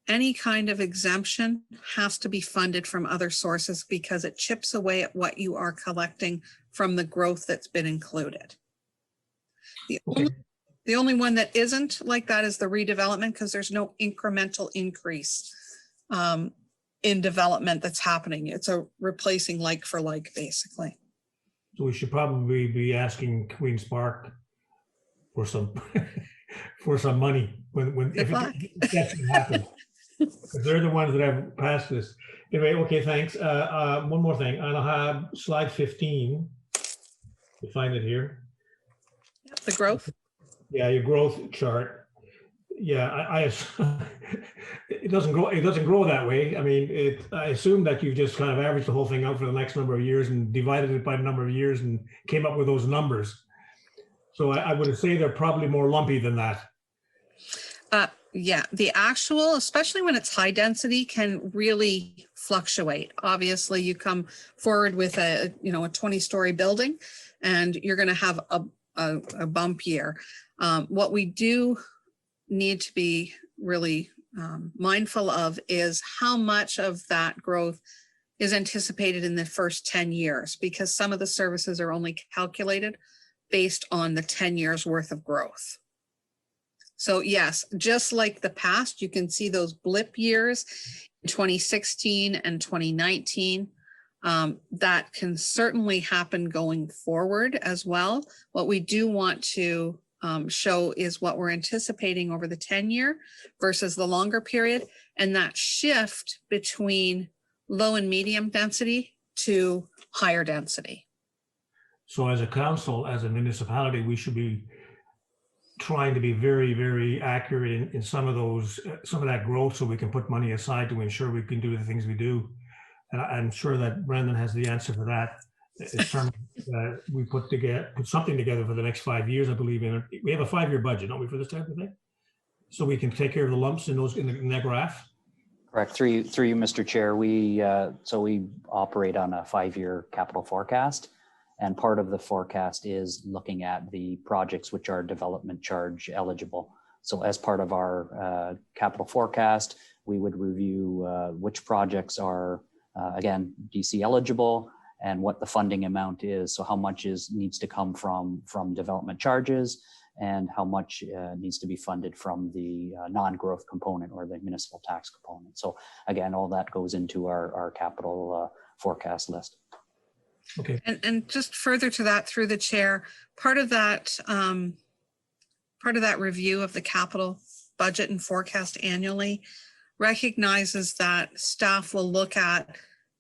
C: any kind of exemption has to be funded from other sources because it chips away at what you are collecting from the growth that's been included. The only one that isn't like that is the redevelopment, because there's no incremental increase in development that's happening. It's a replacing like for like, basically.
G: So we should probably be asking Queen's Park for some for some money if that's what happens. Because they're the ones that have passed this. Anyway, okay, thanks. One more thing. I'll have slide 15. You find it here.
C: The growth.
G: Yeah, your growth chart. Yeah, it doesn't grow. It doesn't grow that way. I mean, I assume that you just kind of averaged the whole thing out for the next number of years and divided it by the number of years and came up with those numbers. So I would say they're probably more lumpy than that.
C: Yeah, the actual, especially when it's high density, can really fluctuate. Obviously, you come forward with a 20-story building, and you're going to have a bump year. What we do need to be really mindful of is how much of that growth is anticipated in the first 10 years, because some of the services are only calculated based on the 10 years worth of growth. So yes, just like the past, you can see those blip years in 2016 and 2019. That can certainly happen going forward as well. What we do want to show is what we're anticipating over the 10-year versus the longer period, and that shift between low and medium density to higher density.
G: So as a council, as a municipality, we should be trying to be very, very accurate in some of those, some of that growth, so we can put money aside to ensure we can do the things we do. And I'm sure that Brendan has the answer for that. In terms of, we put something together for the next 5 years, I believe in it. We have a 5-year budget, don't we, for this type of thing? So we can take care of the lumps in those in that graph.
B: Correct. Through you, Mr. Chair, we operate on a 5-year capital forecast, and part of the forecast is looking at the projects which are development charge eligible. So as part of our capital forecast, we would review which projects are again DC eligible and what the funding amount is. So how much needs to come from development charges, and how much needs to be funded from the non-growth component or the municipal tax component. So again, all that goes into our capital forecast list.
G: Okay.
C: And just further to that, through the chair, part of that review of the capital budget and forecast annually recognizes that staff will look at,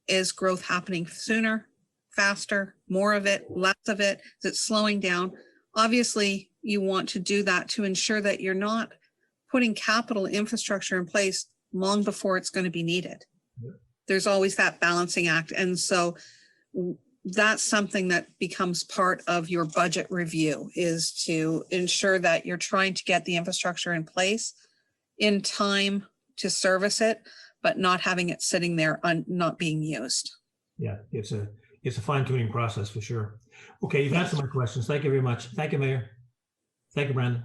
C: is growth happening sooner, faster, more of it, less of it? Is it slowing down? Obviously, you want to do that to ensure that you're not putting capital infrastructure in place long before it's going to be needed.
G: Yep.
C: There's always that balancing act. And so that's something that becomes part of your budget review, is to ensure that you're trying to get the infrastructure in place in time to service it, but not having it sitting there not being used.
G: Yeah, it's a fine-tuning process for sure. Okay, you've answered my questions. Thank you very much. Thank you, Mayor. Thank you, Brandon.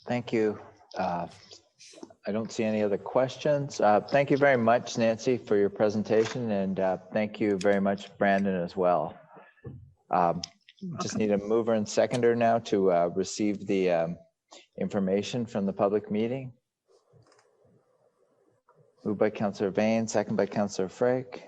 A: Thank you. I don't see any other questions. Thank you very much, Nancy, for your presentation, and thank you very much, Brandon, as well. Just need a mover and seconder now to receive the information from the public meeting. Moved by Councillor Vane, second by Councillor Frake.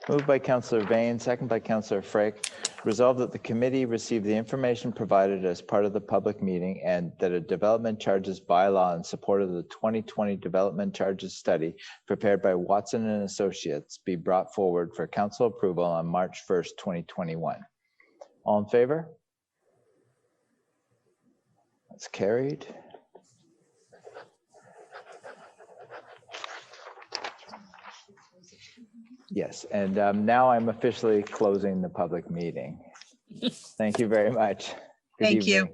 A: Moved by Councillor Vane, second by Councillor Frake. Resolved that the committee receive the information provided as part of the public meeting, and that a development charges bylaw in support of the 2020 development charges study prepared by Watson and Associates be brought forward for council approval on March 1st, 2021. All in favor? That's carried. Yes, and now I'm officially closing the public meeting. Thank you very much. Good
C: Thank you.
A: evening.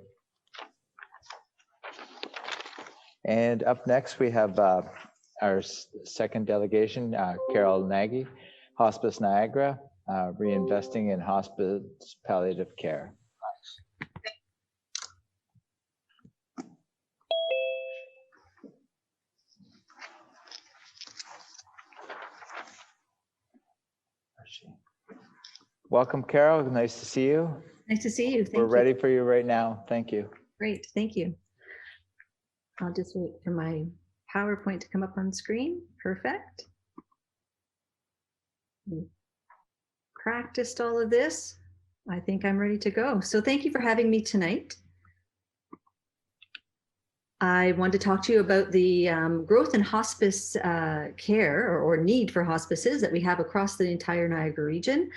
A: And up next, we have our second delegation, Carol Nagy, Hospice Niagara, reinvesting in hospice palliative care. Welcome, Carol. Nice to see you.
H: Nice to see you. Thank
A: We're
H: you.
A: ready for you right now. Thank you.
H: Great. Thank you. I'll just wait for my PowerPoint to come up on screen. Perfect. Practiced all of this. I think I'm ready to go. So thank you for having me tonight. I want to talk to you about the growth in hospice care or need for hospices that we have across the entire Niagara region.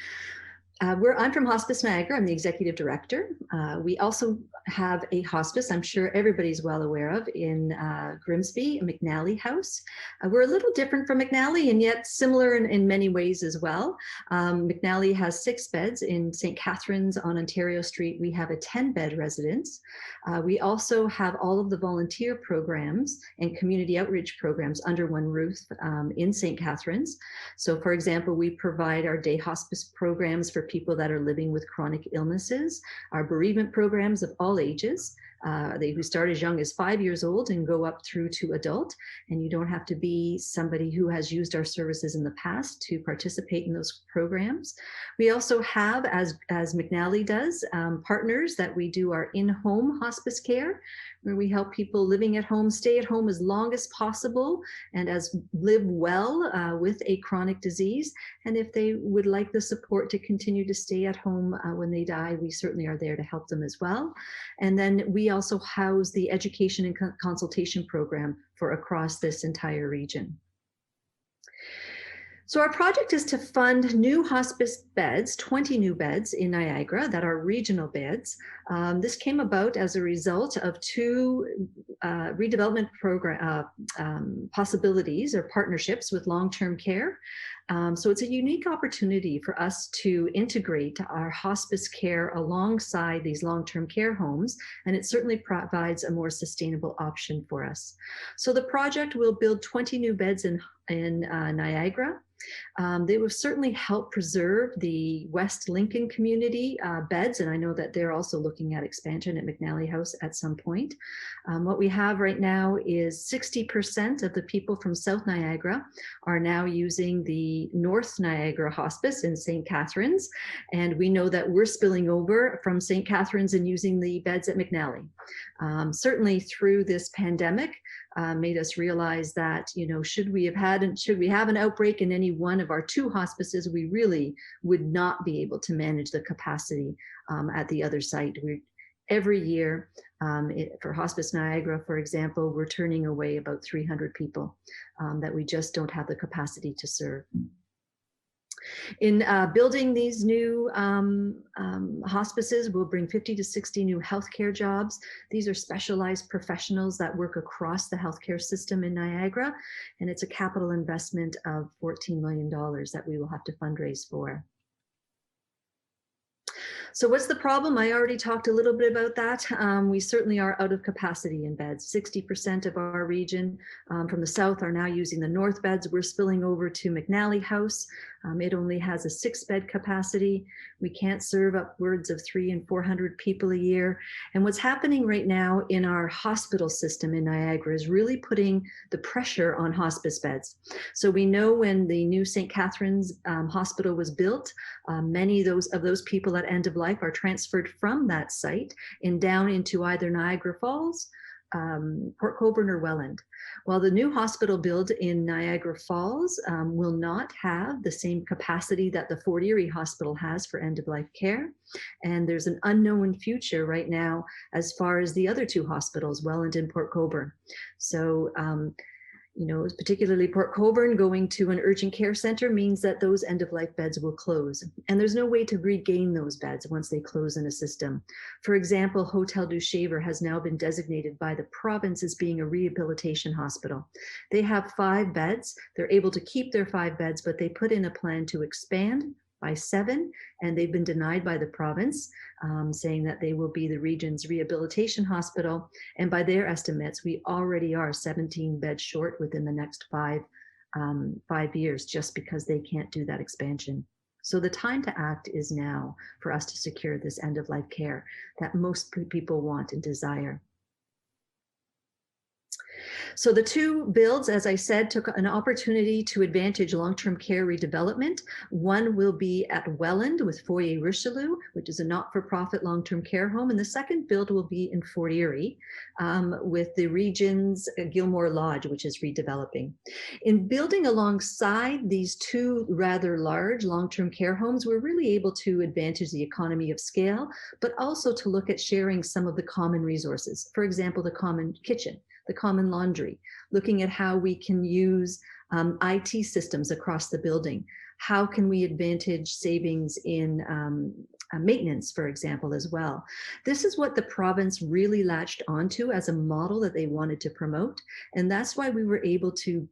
H: I'm from Hospice Niagara. I'm the executive director. We also have a hospice, I'm sure everybody's well aware of, in Grimsby, McNally House. We're a little different from McNally and yet similar in many ways as well. McNally has 6 beds in St. Catharines on Ontario Street. We have a 10-bed residence. We also have all of the volunteer programs and community outreach programs under one roof in St. Catharines. So for example, we provide our day hospice programs for people that are living with chronic illnesses, our bereavement programs of all ages, who start as young as 5 years old and go up through to adult. And you don't have to be somebody who has used our services in the past to participate in those programs. We also have, as McNally does, partners that we do our in-home hospice care, where we help people living at home stay at home as long as possible and live well with a chronic disease. And if they would like the support to continue to stay at home when they die, we certainly are there to help them as well. And then we also house the education and consultation program for across this entire region. So our project is to fund new hospice beds, 20 new beds in Niagara that are regional beds. This came about as a result of two redevelopment program possibilities or partnerships with long-term care. So it's a unique opportunity for us to integrate our hospice care alongside these long-term care homes, and it certainly provides a more sustainable option for us. So the project will build 20 new beds in Niagara. They will certainly help preserve the West Lincoln community beds, and I know that they're also looking at expansion at McNally House at some point. What we have right now is 60% of the people from South Niagara are now using the North Niagara Hospice in St. Catharines, and we know that we're spilling over from St. Catharines and using the beds at McNally. Certainly through this pandemic, made us realize that, you know, should we have an outbreak in any one of our two hospices, we really would not be able to manage the capacity at the other site. Every year, for Hospice Niagara, for example, we're turning away about 300 people that we just don't have the capacity to serve. In building these new hospices, we'll bring 50 to 60 new healthcare jobs. These are specialized professionals that work across the healthcare system in Niagara, and it's a capital investment of $14 million that we will have to fundraise for. So what's the problem? I already talked a little bit about that. We certainly are out of capacity in beds. 60% of our region from the south are now using the north beds. We're spilling over to McNally House. It only has a 6-bed capacity. We can't serve upwards of 300 and 400 people a year. And what's happening right now in our hospital system in Niagara is really putting the pressure on hospice beds. So we know when the new St. Catharines Hospital was built, many of those people at end of life are transferred from that site and down into either Niagara Falls, Port Colborne, or Welland. While the new hospital build in Niagara Falls will not have the same capacity that the Fort Erie Hospital has for end-of-life care. And there's an unknown future right now as far as the other two hospitals, Welland and Port Colborne. So, you know, particularly Port Colborne going to an urgent care center means that those end-of-life beds will close. And there's no way to regain those beds once they close in a system. For example, Hotel du Shaver has now been designated by the province as being a rehabilitation hospital. They have 5 beds. They're able to keep their 5 beds, but they put in a plan to expand by 7, and they've been denied by the province, saying that they will be the region's rehabilitation hospital. And by their estimates, we already are 17 beds short within the next 5 years, just because they can't do that expansion. So the time to act is now for us to secure this end-of-life care that most people want and desire. So the two builds, as I said, took an opportunity to advantage long-term care redevelopment. One will be at Welland with Foyer Richelieu, which is a not-for-profit long-term care home. And the second build will be in Fort Erie with the region's Gilmore Lodge, which is redeveloping. In building alongside these two rather large long-term care homes, we're really able to advantage the economy of scale, but also to look at sharing some of the common resources. For example, the common kitchen, the common laundry, looking at how we can use IT systems across the building. How can we advantage savings in maintenance, for example, as well? This is what the province really latched onto as a model that they wanted to promote. And that's why we were able to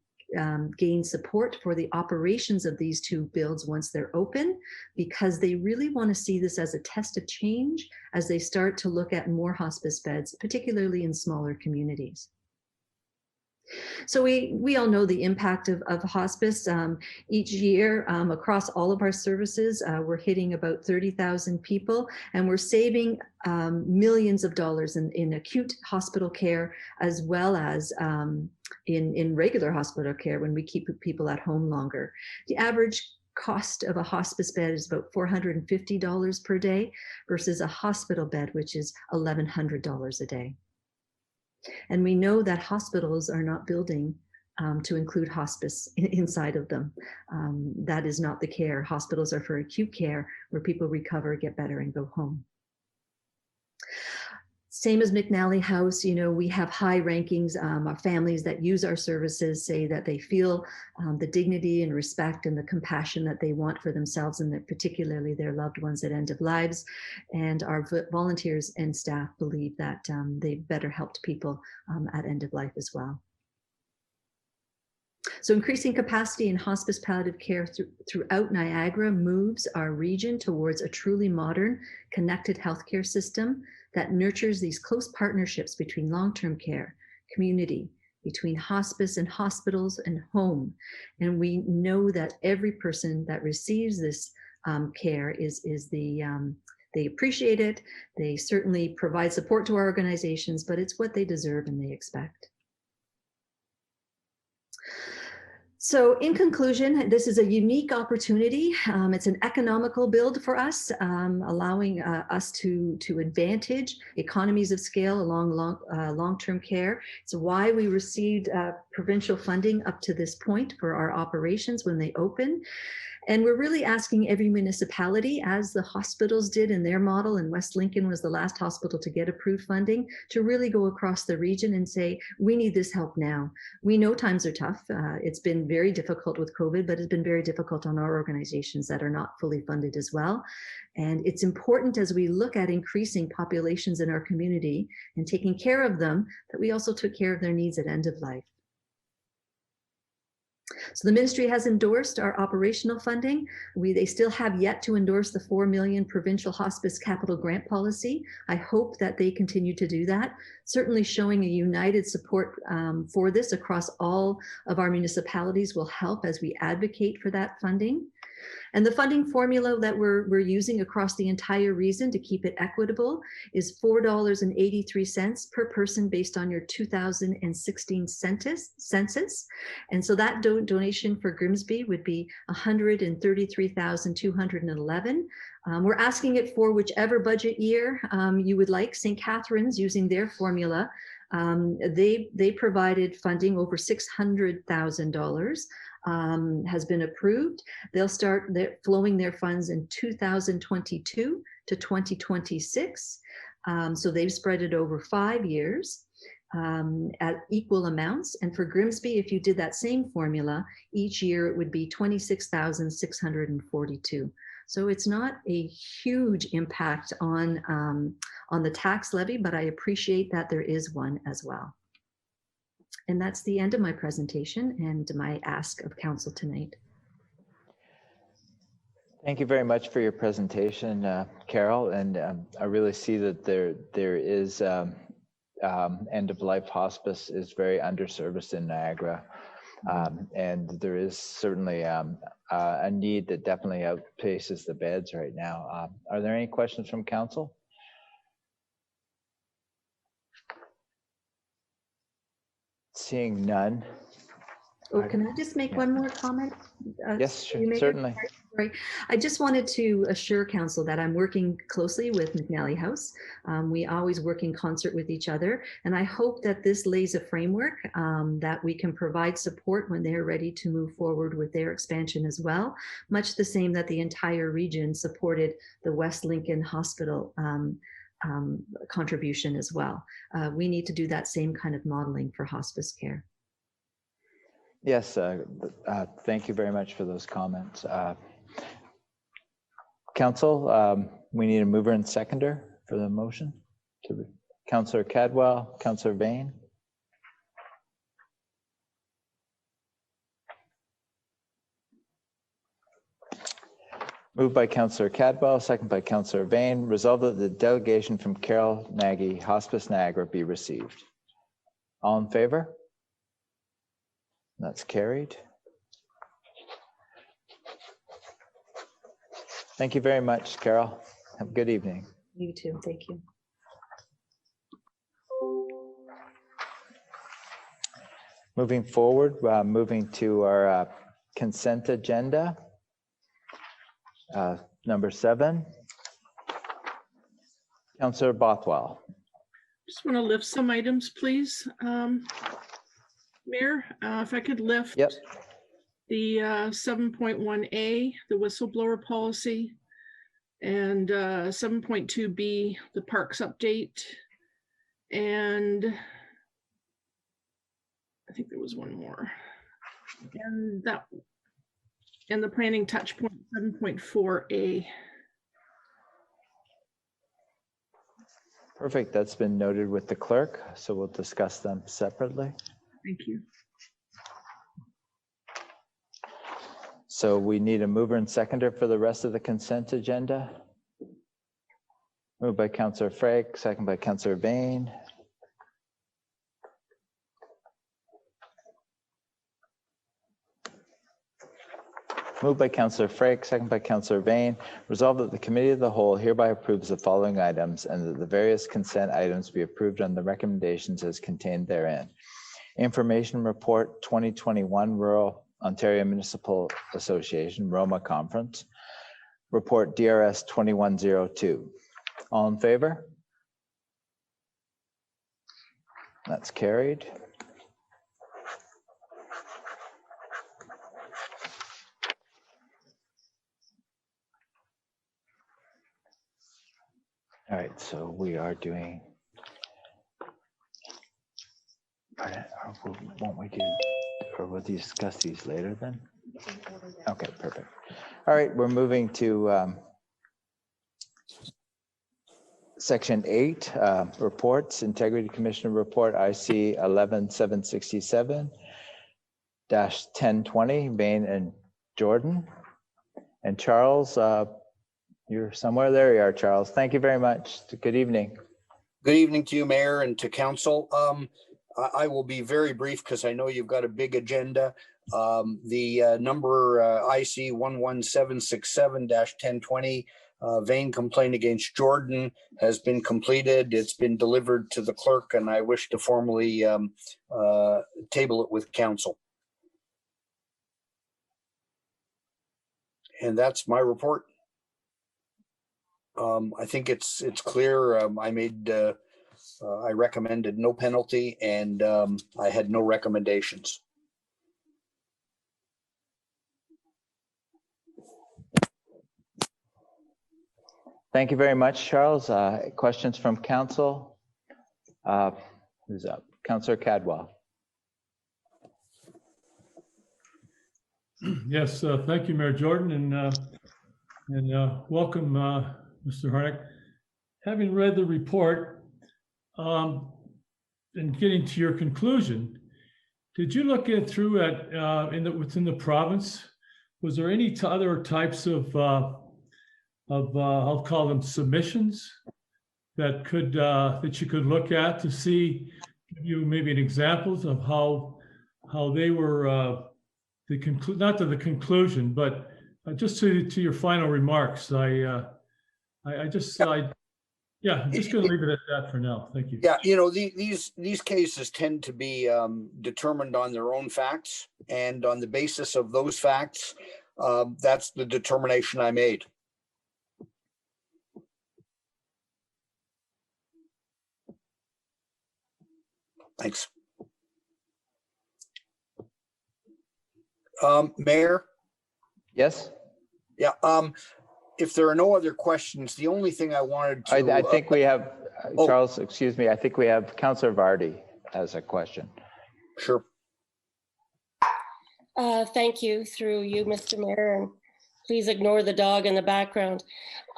H: gain support for the operations of these two builds once they're open, because they really want to see this as a test of change as they start to look at more hospice beds, particularly in smaller communities. So we all know the impact of hospice. Each year across all of our services, we're hitting about 30,000 people, and we're saving millions of dollars in acute hospital care, as well as in regular hospital care when we keep people at home longer. The average cost of a hospice bed is about $450 per day versus a hospital bed, which is $1,100 a day. And we know that hospitals are not building to include hospice inside of them. That is not the care. Hospitals are for acute care where people recover, get better, and go home. Same as McNally House, you know, we have high rankings. Our families that use our services say that they feel the dignity and respect and the compassion that they want for themselves and particularly their loved ones at end of lives. And our volunteers and staff believe that they've better helped people at end of life as well. So increasing capacity in hospice palliative care throughout Niagara moves our region towards a truly modern, connected healthcare system that nurtures these close partnerships between long-term care, community, between hospice and hospitals and home. And we know that every person that receives this care they appreciate it. They certainly provide support to our organizations, but it's what they deserve and they expect. So in conclusion, this is a unique opportunity. It's an economical build for us, allowing us to advantage economies of scale along long-term care. It's why we received provincial funding up to this point for our operations when they open. And we're really asking every municipality, as the hospitals did in their model, and West Lincoln was the last hospital to get approved funding, to really go across the region and say, we need this help now. We know times are tough. It's been very difficult with COVID, but it's been very difficult on our organizations that are not fully funded as well. And it's important as we look at increasing populations in our community and taking care of them, that we also took care of their needs at end of life. So the ministry has endorsed our operational funding. They still have yet to endorse the $4 million provincial hospice capital grant policy. I hope that they continue to do that, certainly showing a united support for this across all of our municipalities will help as we advocate for that funding. And the funding formula that we're using across the entire region to keep it equitable is $4.83 per person based on your 2016 census. And so that donation for Grimsby would be $133,211. We're asking it for whichever budget year you would like. St. Catharines, using their formula, they provided funding over $600,000. Has been approved. They'll start flowing their funds in 2022 to 2026. So they've spread it over 5 years at equal amounts. And for Grimsby, if you did that same formula, each year it would be $26,642. So it's not a huge impact on the tax levy, but I appreciate that there is one as well. And that's the end of my presentation and my ask of council tonight.
A: Thank you very much for your presentation, Carol. And I really see that there is end-of-life hospice is very underserviced in Niagara. And there is certainly a need that definitely outpaces the beds right now. Are there any questions from council? Seeing none.
H: Oh, can I just make one more comment?
A: Yes, sure, certainly.
H: Sorry. I just wanted to assure council that I'm working closely with McNally House. We always work in concert with each other, and I hope that this lays a framework that we can provide support when they're ready to move forward with their expansion as well, much the same that the entire region supported the West Lincoln Hospital contribution as well. We need to do that same kind of modeling for hospice care.
A: Yes, thank you very much for those comments. Council, we need a mover and seconder for the motion. Councillor Cadwell, Councillor Bain. Moved by Councillor Cadwell, second by Councillor Bain. Resolved that the delegation from Carol Nagy, Hospice Niagara, be received. All in favor? That's carried. Thank you very much, Carol. Have a good evening.
H: You too. Thank you.
A: Moving forward, moving to our consent agenda. Number 7. Councillor Bothwell.
E: Just want to lift some items, please. Mayor, if I could lift.
A: Yep.
E: The 7.1A, the whistleblower policy, and 7.2B, the parks update. And I think there was one more. And the planning touch point 7.4A.
A: Perfect. That's been noted with the clerk, so we'll discuss them separately.
E: Thank you.
A: So we need a mover and seconder for the rest of the consent agenda. Moved by Councillor Frake, second by Councillor Bain. Moved by Councillor Frake, second by Councillor Bain. Resolved that the Committee of the Whole hereby approves the following items and that the various consent items be approved on the recommendations as contained therein. Information Report 2021 Rural Ontario Municipal Association Roma Conference. Report DRS 2102. All in favor? That's carried. All right, so we are doing, won't we do, or will we discuss these later then? Okay, perfect. All right, we're moving to Section 8, reports, Integrity Commissioner Report IC 11767-1020, Bain and Jordan. And Charles, you're somewhere. There you are, Charles. Thank you very much. Good evening.
I: Good evening to you, Mayor, and to Council. I will be very brief because I know you've got a big agenda. The number IC 11767-1020, Vane complaint against Jordan has been completed. It's been delivered to the clerk, and I wish to formally table it with Council. And that's my report. I think it's clear. I recommended no penalty, and I had no recommendations.
A: Thank you very much, Charles. Questions from Council? Who's up? Councillor Cadwell.
F: Yes, thank you, Mayor Jordan, and welcome, Mr. Harnick. Having read the report and getting to your conclusion, did you look through within the province? Was there any other types of I'll call them submissions that you could look at to see, give you maybe an examples of how they were not to the conclusion, but just to your final remarks. I'm just going to leave it at that for now. Thank you.
I: Yeah, these cases tend to be determined on their own facts, and on the basis of those facts, that's the determination I made. Thanks. Mayor?
A: Yes?
I: Yeah. If there are no other questions, the only thing I wanted to...
A: I think we have, Charles, excuse me, I think we have Councillor Vardy has a question.
I: Sure.
J: Thank you, through you, Mr. Mayor, and please ignore the dog in the background.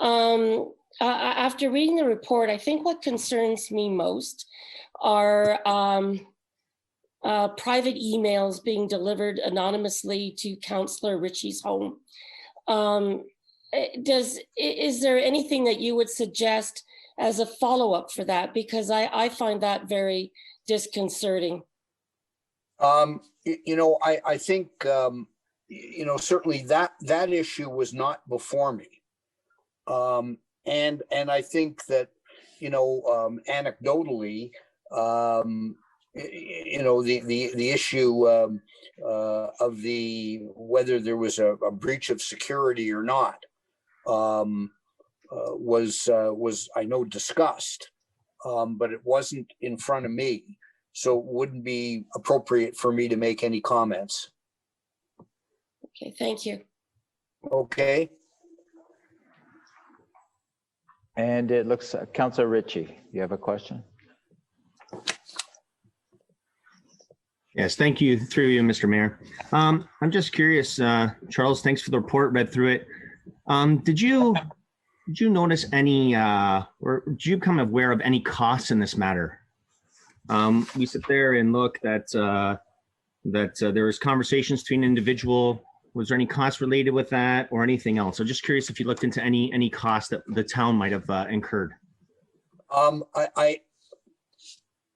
J: After reading the report, I think what concerns me most are private emails being delivered anonymously to Councillor Ritchie's home. Is there anything that you would suggest as a follow-up for that? Because I find that very disconcerting.
I: I think, certainly that issue was not before me. And I think that, anecdotally, the issue of whether there was a breach of security or not was I know discussed, but it wasn't in front of me. So it wouldn't be appropriate for me to make any comments.
J: Okay, thank you.
I: Okay.
A: And it looks, Councilor Ritchie, you have a question?
K: Yes, thank you, through you, Mr. Mayor. I'm just curious, Charles, thanks for the report, read through it. Did you notice any, or did you become aware of any costs in this matter? We sit there and look that there was conversations between individual. Was there any costs related with that or anything else? I'm just curious if you looked into any costs that the town might have incurred.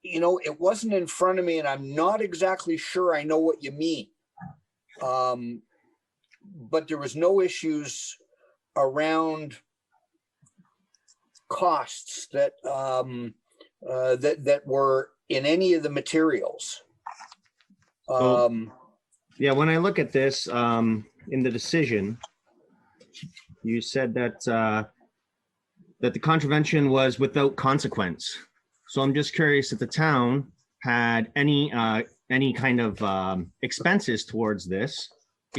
I: It wasn't in front of me, and I'm not exactly sure I know what you mean. But there was no issues around costs that that were in any of the materials.
K: Yeah, when I look at this in the decision, you said that that the contravention was without consequence. So I'm just curious if the town had any kind of expenses towards this.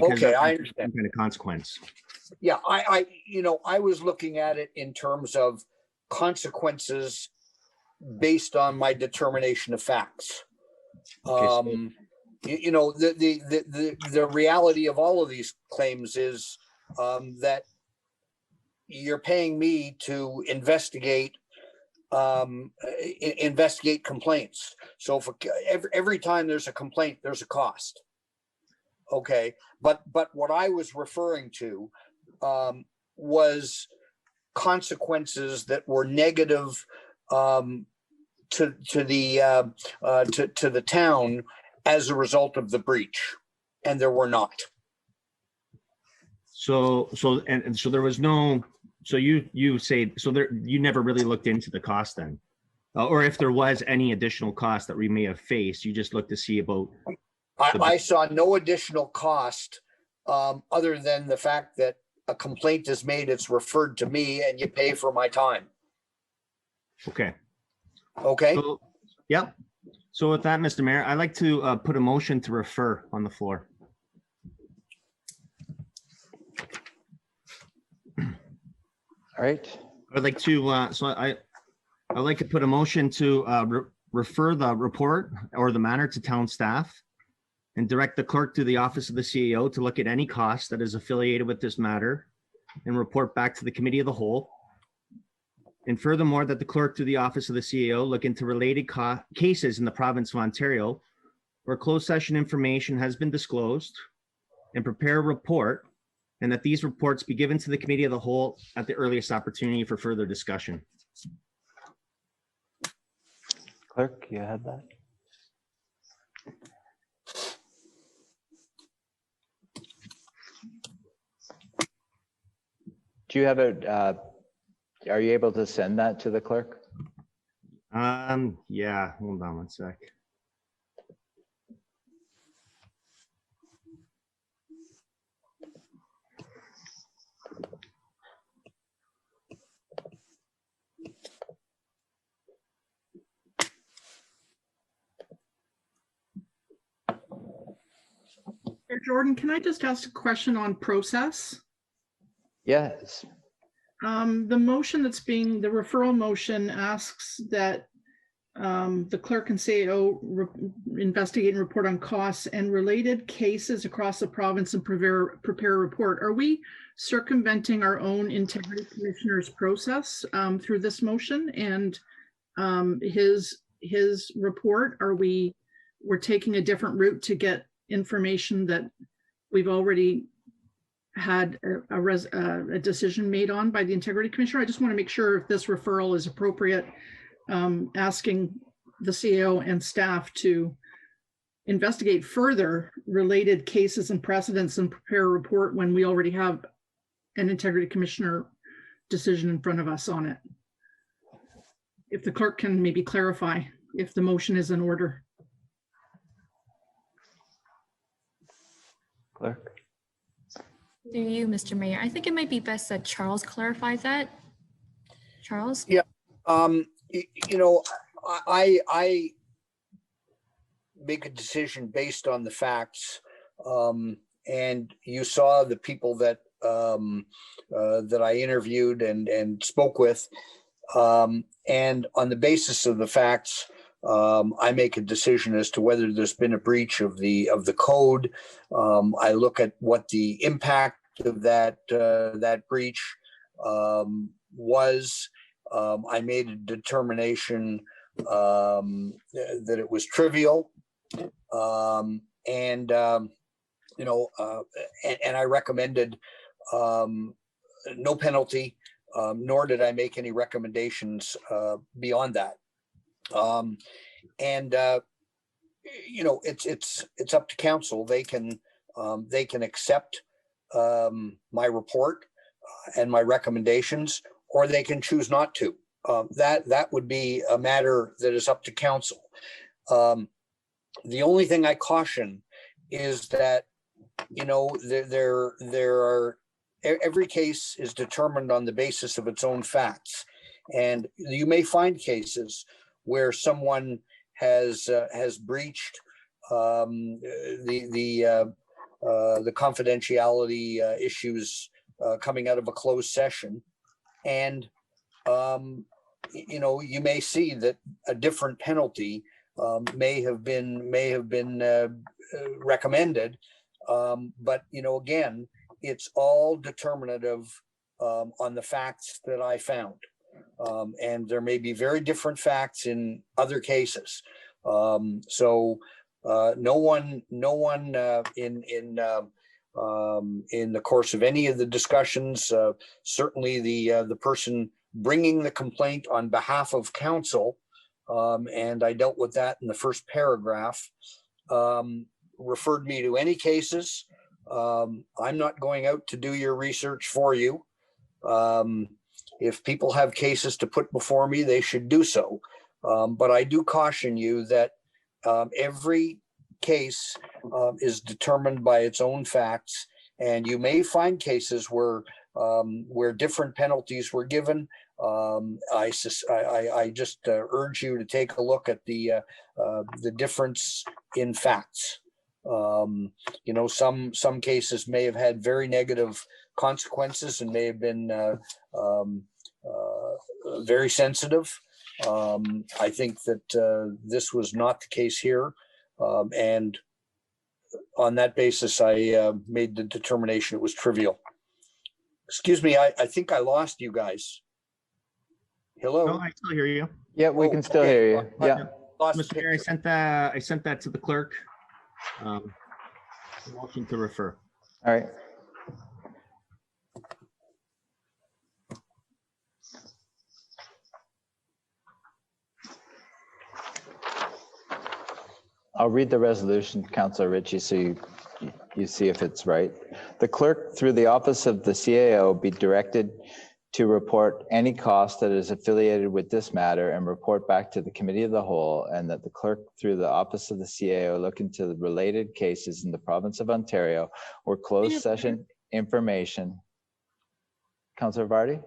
I: Okay, I understand.
K: Kind of consequence.
I: Yeah, I was looking at it in terms of consequences based on my determination of facts.
K: Okay,
I: the reality of all of these claims is that you're paying me to investigate complaints. So for every time there's a complaint, there's a cost. Okay, but what I was referring to was consequences that were negative to the town as a result of the breach, and there were not.
K: So there was no. So you say so there you never really looked into the cost then, or if there was any additional cost that we may have faced, you just looked to see about.
I: I saw no additional cost other than the fact that a complaint is made, it's referred to me, and you pay for my time.
K: Okay.
I: Okay.
K: So, yep. So with that, Mr. Mayor, I'd like to put a motion to refer on the floor.
A: All right.
K: I'd like to, I'd like to put a motion to refer the report or the matter to town staff and direct the clerk to the office of the CEO to look at any cost that is affiliated with this matter and report back to the committee of the whole. And furthermore, that the clerk to the office of the CEO look into related cases in the province of Ontario where closed session information has been disclosed and prepare a report, and that these reports be given to the committee of the whole at the earliest opportunity for further discussion.
A: Clerk, you had that? Do you have a, are you able to send that to the clerk?
K: Yeah, hold on one sec.
E: Jordan, can I just ask a question on process?
A: Yes.
E: The motion that's being, the referral motion asks that the clerk and CEO investigate and report on costs and related cases across the province and prepare a report. Are we circumventing our own integrity commissioner's process through this motion and his report? We're taking a different route to get information that we've already had a decision made on by the integrity commissioner? I just want to make sure if this referral is appropriate, asking the CEO and staff to investigate further related cases and precedents and prepare a report when we already have an integrity commissioner decision in front of us on it. If the clerk can maybe clarify if the motion is in order.
A: Clerk.
L: Through you, Mr. Mayor. I think it might be best that Charles clarifies that. Charles?
I: Yeah. You know, I make a decision based on the facts. And you saw the people that that I interviewed and spoke with. And on the basis of the facts, I make a decision as to whether there's been a breach of the code. I look at what the impact of that breach was. I made a determination that it was trivial, and you know, and I recommended no penalty, nor did I make any recommendations beyond that. And you know, it's up to council. They can accept my report and my recommendations, or they can choose not to. That would be a matter that is up to council. The only thing I caution is that, you know, there are, every case is determined on the basis of its own facts, and you may find cases where someone has breached the confidentiality issues coming out of a closed session, and you know, you may see that a different penalty may have been recommended, but you know, again, it's all determinative on the facts that I found, and there may be very different facts in other cases. So no one in the course of any of the discussions, certainly the person bringing the complaint on behalf of council, and I dealt with that in the first paragraph, referred me to any cases. I'm not going out to do your research for you. If people have cases to put before me, they should do so. But I do caution you that every case is determined by its own facts, and you may find cases where different penalties were given. I just urge you to take a look at the difference in facts. You know, some cases may have had very negative consequences and may have been very sensitive. I think that this was not the case here, and on that basis, I made the determination it was trivial. Excuse me, I think I lost you guys. Hello?
K: No, I still hear you.
A: Yeah, we can still hear you. Yeah.
K: Mr. Mayor, I sent that to the clerk. Motion to refer.
A: All right. I'll read the resolution, Councilor Ritchie, so you see if it's right. The clerk, through the office of the CAO, be directed to report any cost that is affiliated with this matter and report back to the committee of the whole, and that the clerk, through the office of the CAO, look into the related cases in the province of Ontario or closed session information. Councilor Vardy?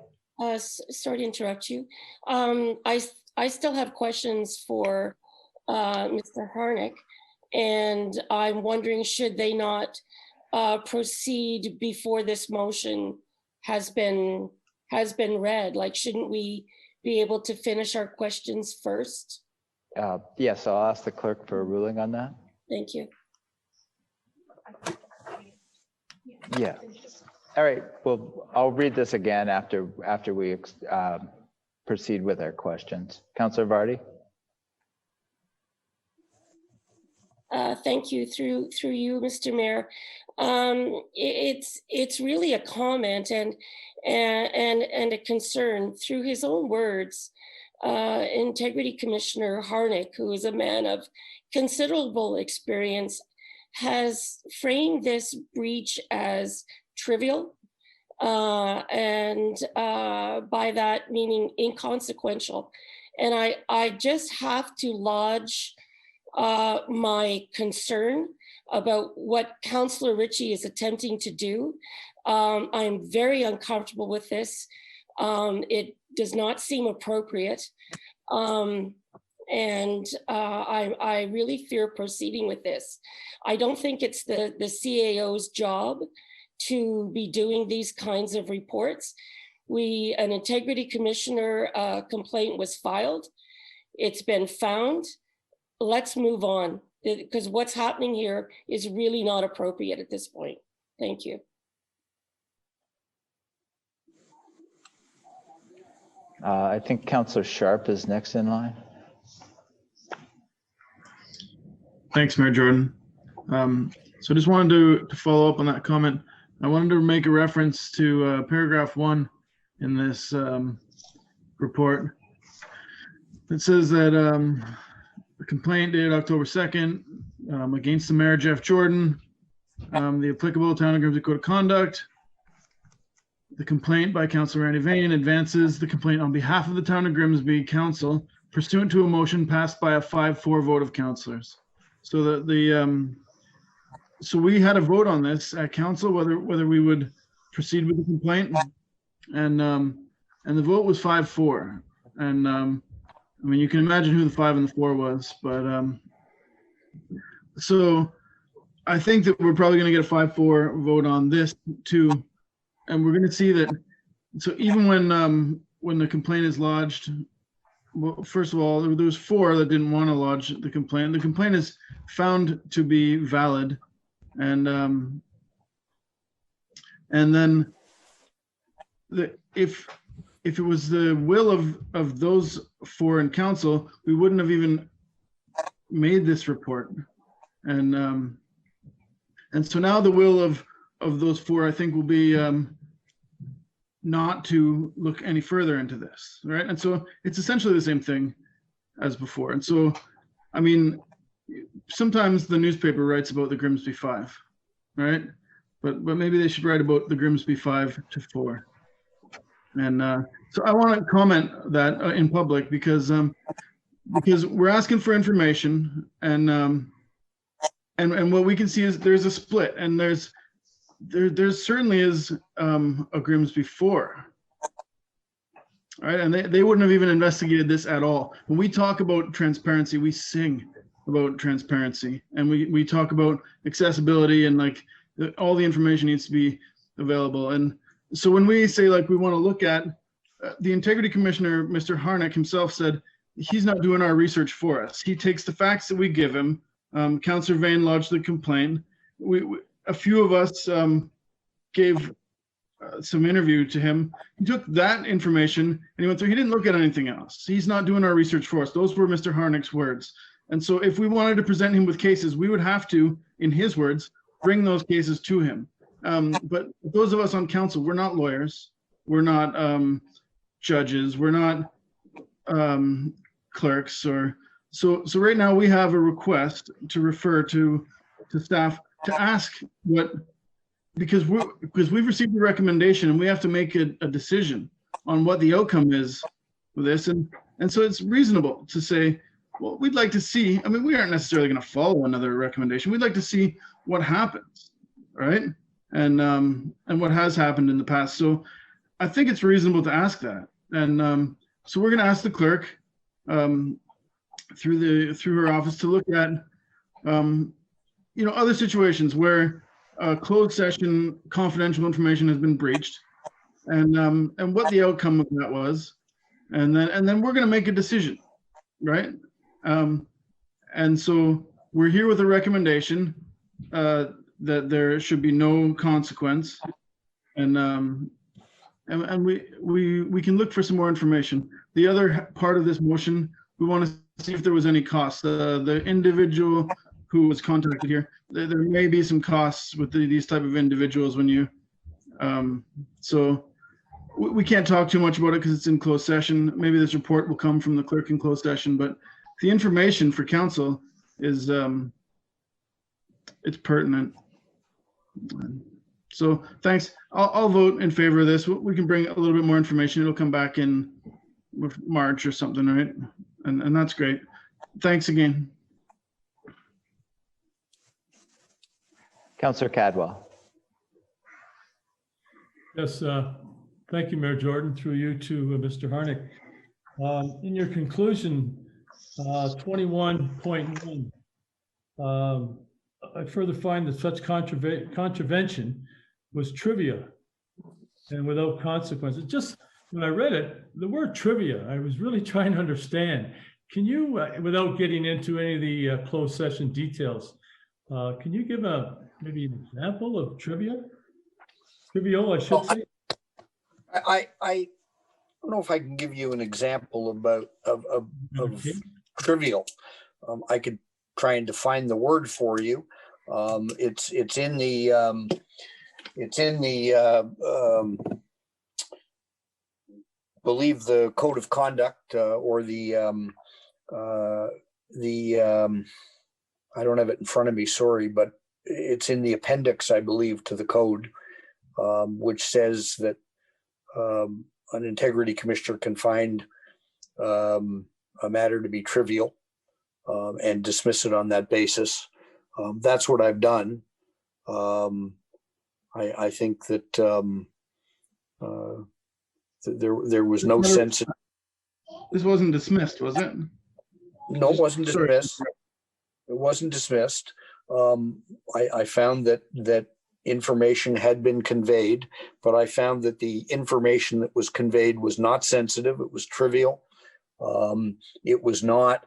J: Sorry to interrupt you. I still have questions for Mr. Harnick, and I'm wondering, should they not proceed before this motion has been read? Like, shouldn't we be able to finish our questions first?
A: Yes, I'll ask the clerk for a ruling on that.
J: Thank you.
A: Yeah. All right. Well, I'll read this again after we proceed with our questions. Councilor Vardy?
J: Thank you. Through you, Mr. Mayor. It's really a comment and a concern. Through his own words, Integrity Commissioner Harnick, who is a man of considerable experience, has framed this breach as trivial, and by that meaning inconsequential. And I just have to lodge my concern about what Councillor Ritchie is attempting to do. I'm very uncomfortable with this. It does not seem appropriate. And I really fear proceeding with this. I don't think it's the CAO's job to be doing these kinds of reports. An integrity commissioner complaint was filed. It's been found. Let's move on, because what's happening here is really not appropriate at this point. Thank you.
A: I think Councillor Sharp is next in line.
M: Thanks, Mayor Jordan. So just wanted to follow up on that comment. I wanted to make a reference to paragraph 1 in this report. It says that the complaint dated October 2nd against the Mayor Jeff Jordan, the applicable Town of Grimsby Code of Conduct. The complaint by Councillor Randy Vane advances the complaint on behalf of the Town of Grimsby Council pursuant to a motion passed by a 5-4 vote of councillors. So so we had a vote on this at council whether we would proceed with the complaint, and the vote was 5-4. And I mean, you can imagine who the 5 and the 4 was, but so I think that we're probably going to get a 5-4 vote on this too, and we're going to see that. So even when the complaint is lodged, well, first of all, there was 4 that didn't want to lodge the complaint. The complaint is found to be valid, and then if it was the will of those 4 in council, we wouldn't have even made this report. And so now the will of those 4, I think, will be not to look any further into this, right? And so it's essentially the same thing as before. And so, I mean, sometimes the newspaper writes about the Grimsby 5, right? But maybe they should write about the Grimsby 5-4. And so I want to comment that in public because we're asking for information, and what we can see is there's a split, and there certainly is a Grimsby 4, right? And they wouldn't have even investigated this at all. When we talk about transparency, we sing about transparency, and we talk about accessibility, and like all the information needs to be available. And so when we say like we want to look at the integrity commissioner, Mr. Harnick himself said he's not doing our research for us. He takes the facts that we give him. Councillor Vane lodged the complaint. A few of us gave some interview to him. He took that information and he went through. He didn't look at anything else. He's not doing our research for us. Those were Mr. Harnick's words. And so if we wanted to present him with cases, we would have to, in his words, bring those cases to him. But those of us on council, we're not lawyers. We're not judges. We're not clerks. So right now we have a request to refer to staff to ask because we've received a recommendation and we have to make a decision on what the outcome is with this. And so it's reasonable to say, well, we'd like to see, I mean, we aren't necessarily going to follow another recommendation. We'd like to see what happens, right? And what has happened in the past. So I think it's reasonable to ask that. And so we're going to ask the clerk through her office to look at other situations where closed session confidential information has been breached, and what the outcome of that was, and then we're going to make a decision, right? And so we're here with a recommendation that there should be no consequence, and we can look for some more information. The other part of this motion, we want to see if there was any cost. The individual who was contacted here, there may be some costs with these type of individuals when you, so we can't talk too much about it because it's in closed session. Maybe this report will come from the clerk in closed session, but the information for council is, it's pertinent. So thanks. I'll vote in favor of this. We can bring a little bit more information. It'll come back in with March or something, right? And that's great. Thanks again.
A: Councillor Cadwell.
F: Yes, thank you, Mayor Jordan, through you to Mr. Harnick. In your conclusion, 21.1, I further find that such contravention was trivia and without consequences. Just when I read it, the word trivia, I was really trying to understand. Can you, without getting into any of the closed session details, can you give maybe an example of trivia? Trivial, I should say.
I: I don't know if I can give you an example of trivial. I could try and define the word for you. It's in the believe the code of conduct or the I don't have it in front of me, sorry, but it's in the appendix, I believe, to the code, which says that an integrity commissioner can find a matter to be trivial and dismiss it on that basis. That's what I've done. I think that there was no sense.
M: This wasn't dismissed, was it?
I: No, it wasn't dismissed. It wasn't dismissed. I found that information had been conveyed, but I found that the information that was conveyed was not sensitive. It was trivial. It was not,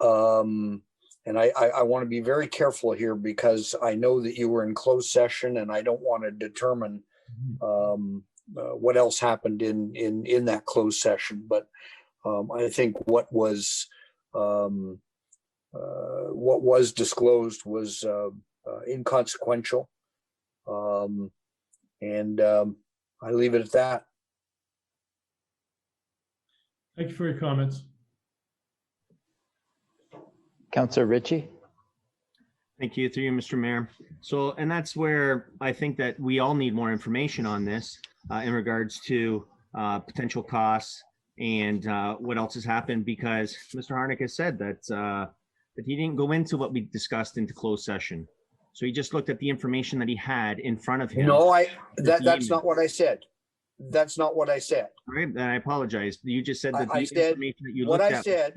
I: and I want to be very careful here because I know that you were in closed session and I don't want to determine what else happened in that closed session. But I think what was disclosed was inconsequential. And I leave it at that.
F: Thank you for your comments.
A: Councillor Ritchie.
K: Thank you, through you, Mr. Mayor. So, and that's where I think that we all need more information on this in regards to potential costs and what else has happened, because Mr. Harnick has said that that he didn't go into what we discussed into closed session. So he just looked at the information that he had in front of him.
I: No, that's not what I said. That's not what I said.
K: All right, then I apologize. You just said that the
I: I said
K: information that you
I: what
K: looked
I: I
K: at.
I: said.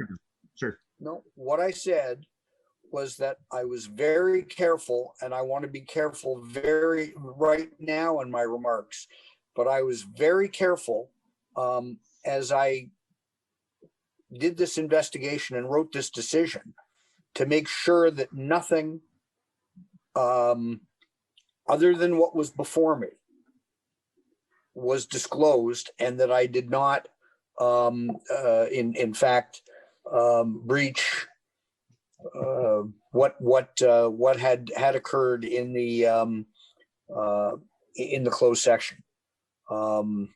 K: Sure.
I: No, what I said was that I was very careful, and I want to be careful very right now in my remarks, but I was very careful as I did this investigation and wrote this decision to make sure that nothing other than what was before me was disclosed, and that I did not in fact breach what had occurred in the closed session. I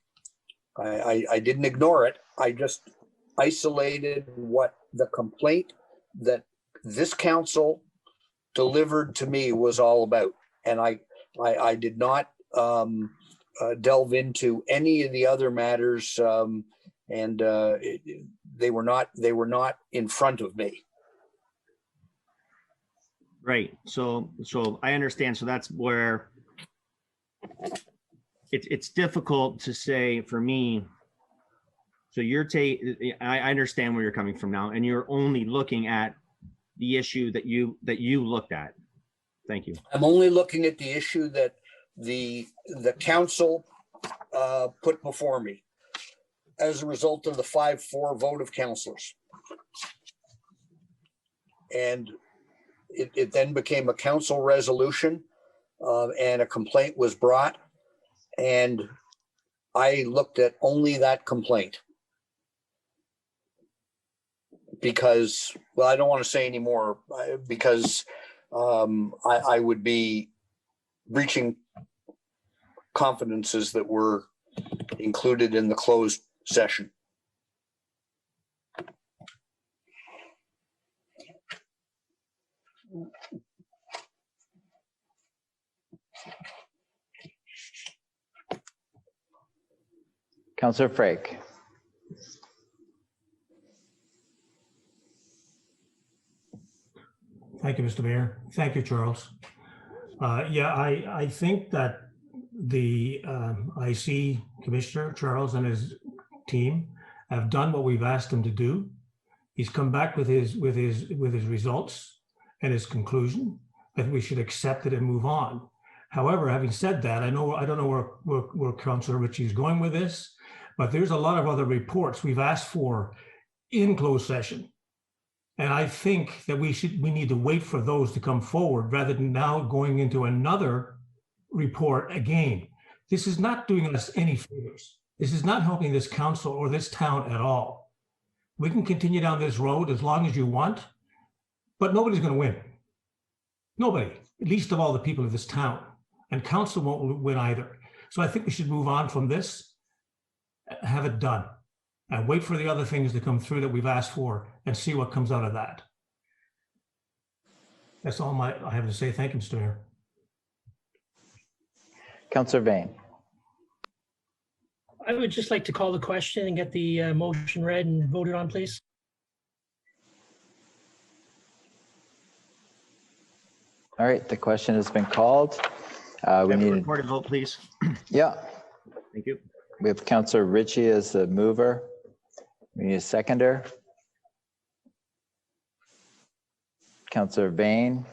I: didn't ignore it. I just isolated what the complaint that this council delivered to me was all about, and I did not delve into any of the other matters, and they were not in front of me.
K: Right. So I understand. So that's where it's difficult to say for me. So I understand where you're coming from now, and you're only looking at the issue that you looked at. Thank you.
I: I'm only looking at the issue that the council put before me as a result of the 5-4 vote of councillors. And it then became a council resolution, and a complaint was brought, and I looked at only that complaint because, well, I don't want to say any more because I would be breaching confidences that were included in the closed session.
A: Councillor Frake.
G: Thank you, Mr. Mayor. Thank you, Charles. Yeah, I think that the IC Commissioner, Charles, and his team have done what we've asked him to do. He's come back with his results and his conclusion that we should accept it and move on. However, having said that, I don't know where Councillor Ritchie is going with this, but there's a lot of other reports we've asked for in closed session. And I think that we need to wait for those to come forward rather than now going into another report again. This is not doing us any favors. This is not helping this council or this town at all. We can continue down this road as long as you want, but nobody's going to win. Nobody, least of all the people of this town. And council won't win either. So I think we should move on from this, have it done, and wait for the other things to come through that we've asked for and see what comes out of that. That's all I have to say. Thank you, Mr. Mayor.
A: Councillor Vane.
N: I would just like to call the question and get the motion read and voted on, please.
A: All right, the question has been called. We need a
K: recorded vote, please.
A: Yeah.
K: Thank you.
A: We have Councillor Ritchie as the mover. We need a seconder. Councillor Vane.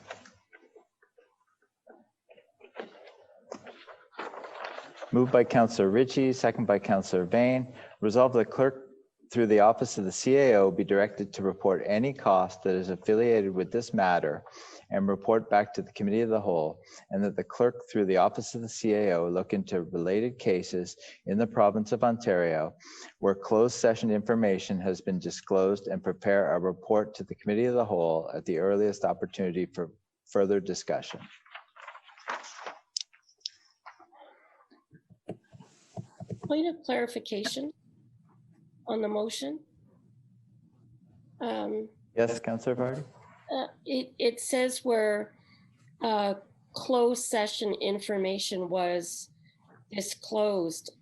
A: Moved by Councillor Ritchie, second by Councillor Vane. Resolve the clerk through the office of the CAO be directed to report any cost that is affiliated with this matter and report back to the committee of the whole, and that the clerk through the office of the CAO look into related cases in the province of Ontario where closed session information has been disclosed and prepare a report to the committee of the whole at the earliest opportunity for further discussion.
J: Point of clarification on the motion.
A: Yes, Councillor Vardy?
J: It says where closed session information was disclosed.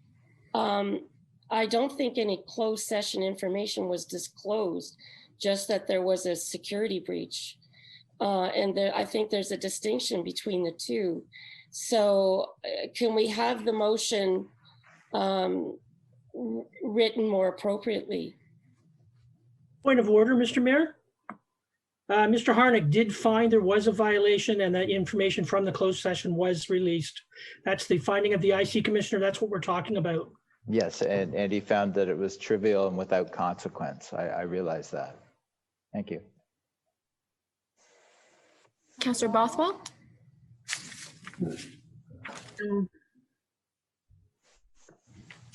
J: I don't think any closed session information was disclosed, just that there was a security breach. And I think there's a distinction between the two. So can we have the motion written more appropriately?
N: Point of order, Mr. Mayor. Mr. Harnick did find there was a violation and that information from the closed session was released. That's the finding of the IC Commissioner. That's what we're talking about.
A: Yes, and he found that it was trivial and without consequence. I realize that. Thank you.
L: Councillor Bothwell?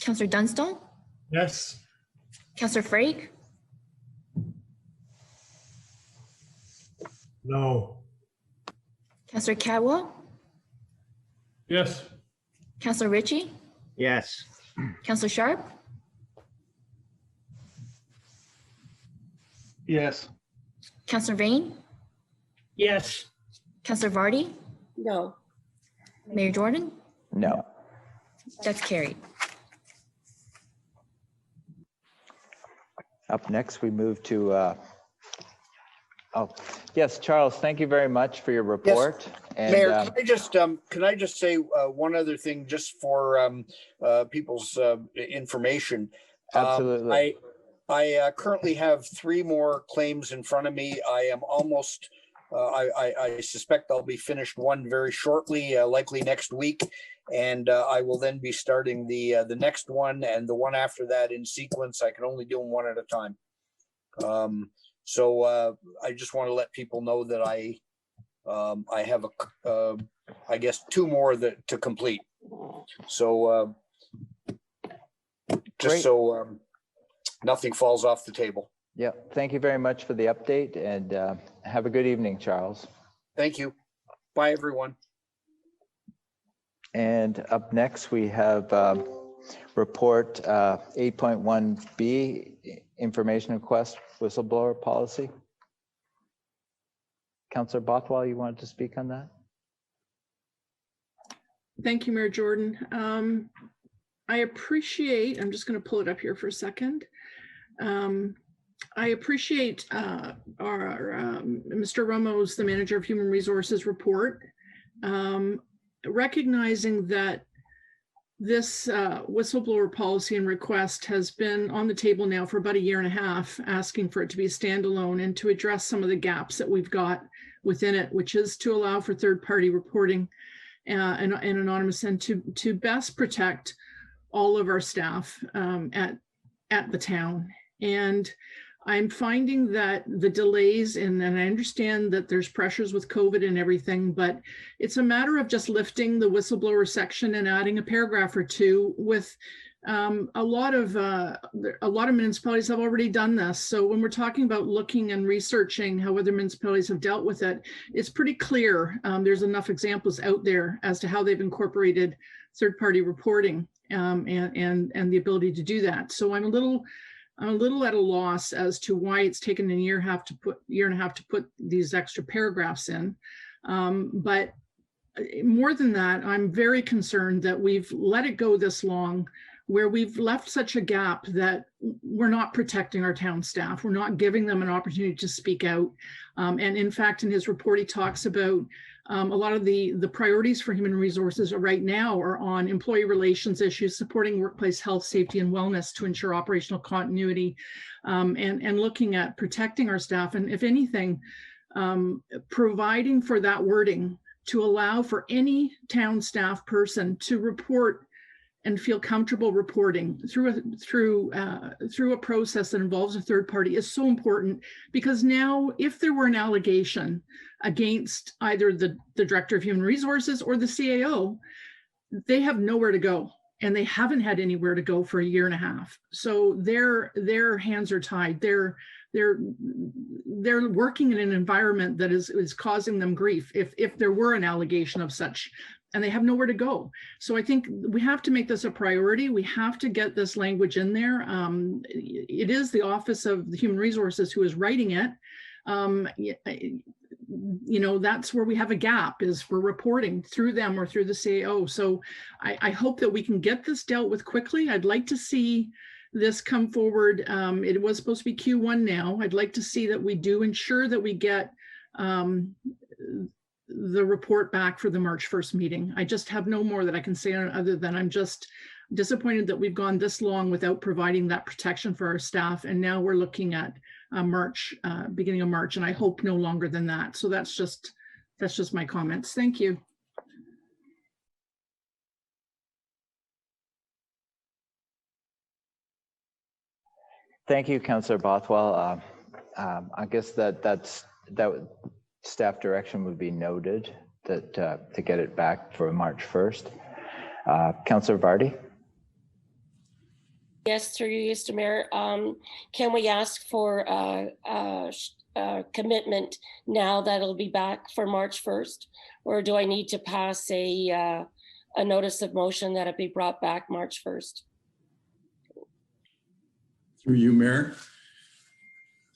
L: Councillor Dunstall?
F: Yes.
L: Councillor Frake?
G: No.
L: Councillor Cadwell?
F: Yes.
L: Councillor Ritchie?
K: Yes.
L: Councillor Sharp?
M: Yes.
L: Councillor Vane?
N: Yes.
L: Councillor Vardy?
J: No.
L: Mayor Jordan?
A: No.
L: That's carried.
A: Up next, we move to, oh, yes, Charles, thank you very much for your report. And,
I: Mayor, can I just say one other thing just for people's information?
A: Absolutely.
I: I currently have 3 more claims in front of me. I am almost, I suspect I'll be finished one very shortly, likely next week. And I will then be starting the next one and the one after that in sequence. I can only do them one at a time. So I just want to let people know that I have I guess 2 more to complete. So just
A: Great.
I: so nothing falls off the table.
A: Yeah, thank you very much for the update, and have a good evening, Charles.
I: Thank you. Bye, everyone.
A: And up next, we have report 8.1B, information request whistleblower policy. Councillor Bothwell, you wanted to speak on that?
E: Thank you, Mayor Jordan. I appreciate, I'm just going to pull it up here for a second. I appreciate our Mr. Ramos, the Manager of Human Resources report, recognizing that this whistleblower policy and request has been on the table now for about 1.5 years, asking for it to be a standalone and to address some of the gaps that we've got within it, which is to allow for third-party reporting and anonymous, and to best protect all of our staff at the town. And I'm finding that the delays, and I understand that there's pressures with COVID and everything, but it's a matter of just lifting the whistleblower section and adding a paragraph or two. With a lot of municipalities have already done this. So when we're talking about looking and researching how other municipalities have dealt with it, it's pretty clear. There's enough examples out there as to how they've incorporated third-party reporting and the ability to do that. So I'm a little at a loss as to why it's taken a year and a half to put these extra paragraphs in. But more than that, I'm very concerned that we've let it go this long, where we've left such a gap that we're not protecting our town staff. We're not giving them an opportunity to speak out. And in fact, in his report, he talks about a lot of the priorities for human resources right now are on employee relations issues, supporting workplace health, safety, and wellness to ensure operational continuity, and looking at protecting our staff. And if anything, providing for that wording to allow for any town staff person to report and feel comfortable reporting through a process that involves a third party is so important. Because now, if there were an allegation against either the Director of Human Resources or the CAO, they have nowhere to go, and they haven't had anywhere to go for 1.5 years. So their hands are tied. They're working in an environment that is causing them grief if there were an allegation of such, and they have nowhere to go. So I think we have to make this a priority. We have to get this language in there. It is the Office of the Human Resources who is writing it. You know, that's where we have a gap, is for reporting through them or through the CAO. So I hope that we can get this dealt with quickly. I'd like to see this come forward. It was supposed to be Q1 now. I'd like to see that we do ensure that we get the report back for the March 1st meeting. I just have no more that I can say other than I'm just disappointed that we've gone this long without providing that protection for our staff. And now we're looking at March, beginning of March, and I hope no longer than that. So that's just my comments. Thank you.
A: Thank you, Councillor Bothwell. I guess that staff direction would be noted, that to get it back for March 1st. Councillor Vardy.
J: Yes, through you, Mr. Mayor. Can we ask for a commitment now that it'll be back for March 1st? Or do I need to pass a notice of motion that it be brought back March 1st?
O: Through you, Mayor.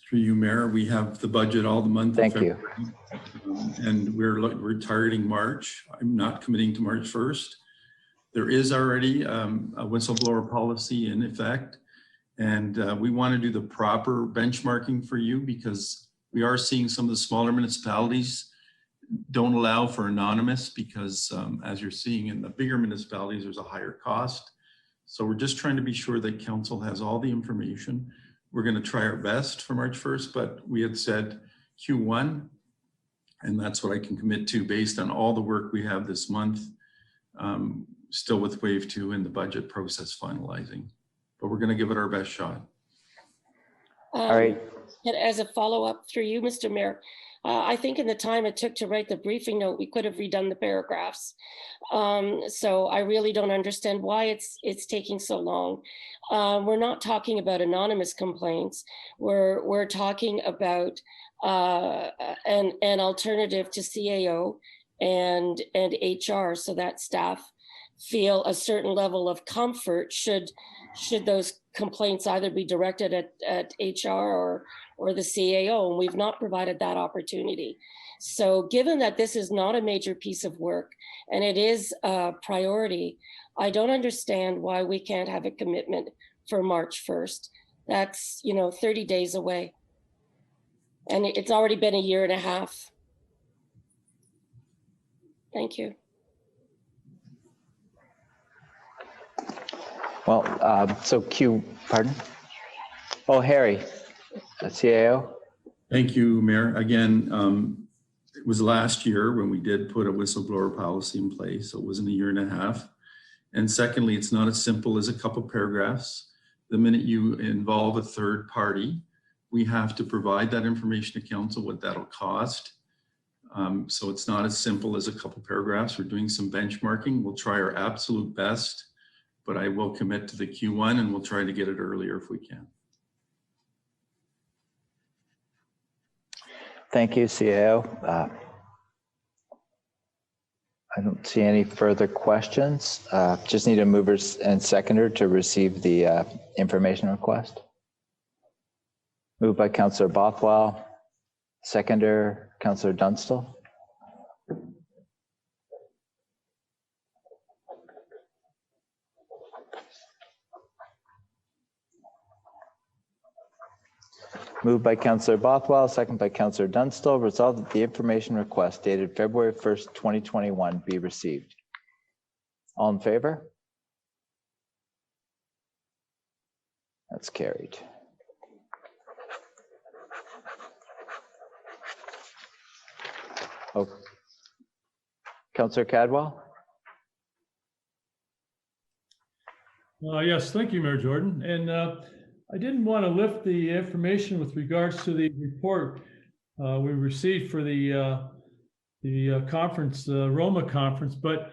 O: Through you, Mayor. We have the budget all the month.
A: Thank you.
O: And we're targeting March. I'm not committing to March 1st. There is already a whistleblower policy in effect, and we want to do the proper benchmarking for you, because we are seeing some of the smaller municipalities don't allow for anonymous, because as you're seeing in the bigger municipalities, there's a higher cost. So we're just trying to be sure that council has all the information. We're going to try our best for March 1st, but we had said Q1, and that's what I can commit to based on all the work we have this month. Still with wave 2 and the budget process finalizing, but we're going to give it our best shot.
A: All right.
J: As a follow-up through you, Mr. Mayor, I think in the time it took to write the briefing note, we could have redone the paragraphs. So I really don't understand why it's taking so long. We're not talking about anonymous complaints. We're talking about an alternative to CAO and HR, so that staff feel a certain level of comfort should those complaints either be directed at HR or the CAO, and we've not provided that opportunity. So given that this is not a major piece of work and it is a priority, I don't understand why we can't have a commitment for March 1st. That's, 30 days away. And it's already been a year and a half. Thank you.
A: Well, pardon? Oh, Harry, CAO.
O: Thank you, Mayor. Again, it was last year when we did put a whistleblower policy in place. So it wasn't a year and a half. And secondly, it's not as simple as a couple paragraphs. The minute you involve a third party, we have to provide that information to council, what that'll cost. So it's not as simple as a couple paragraphs. We're doing some benchmarking. We'll try our absolute best, but I will commit to the Q1 and we'll try to get it earlier if we can.
A: Thank you, CAO. I don't see any further questions. Just need a mover and seconder to receive the information request. Moved by Councillor Bothwell, seconder Councillor Dunstall. Moved by Councillor Bothwell, second by Councillor Dunstall. Resolved that the information request dated February 1st, 2021 be received. All in favor? That's carried. Oh, Councillor Cadwell?
F: Yes, thank you, Mayor Jordan. And I didn't want to lift the information with regards to the report we received for the conference, the Roma conference, but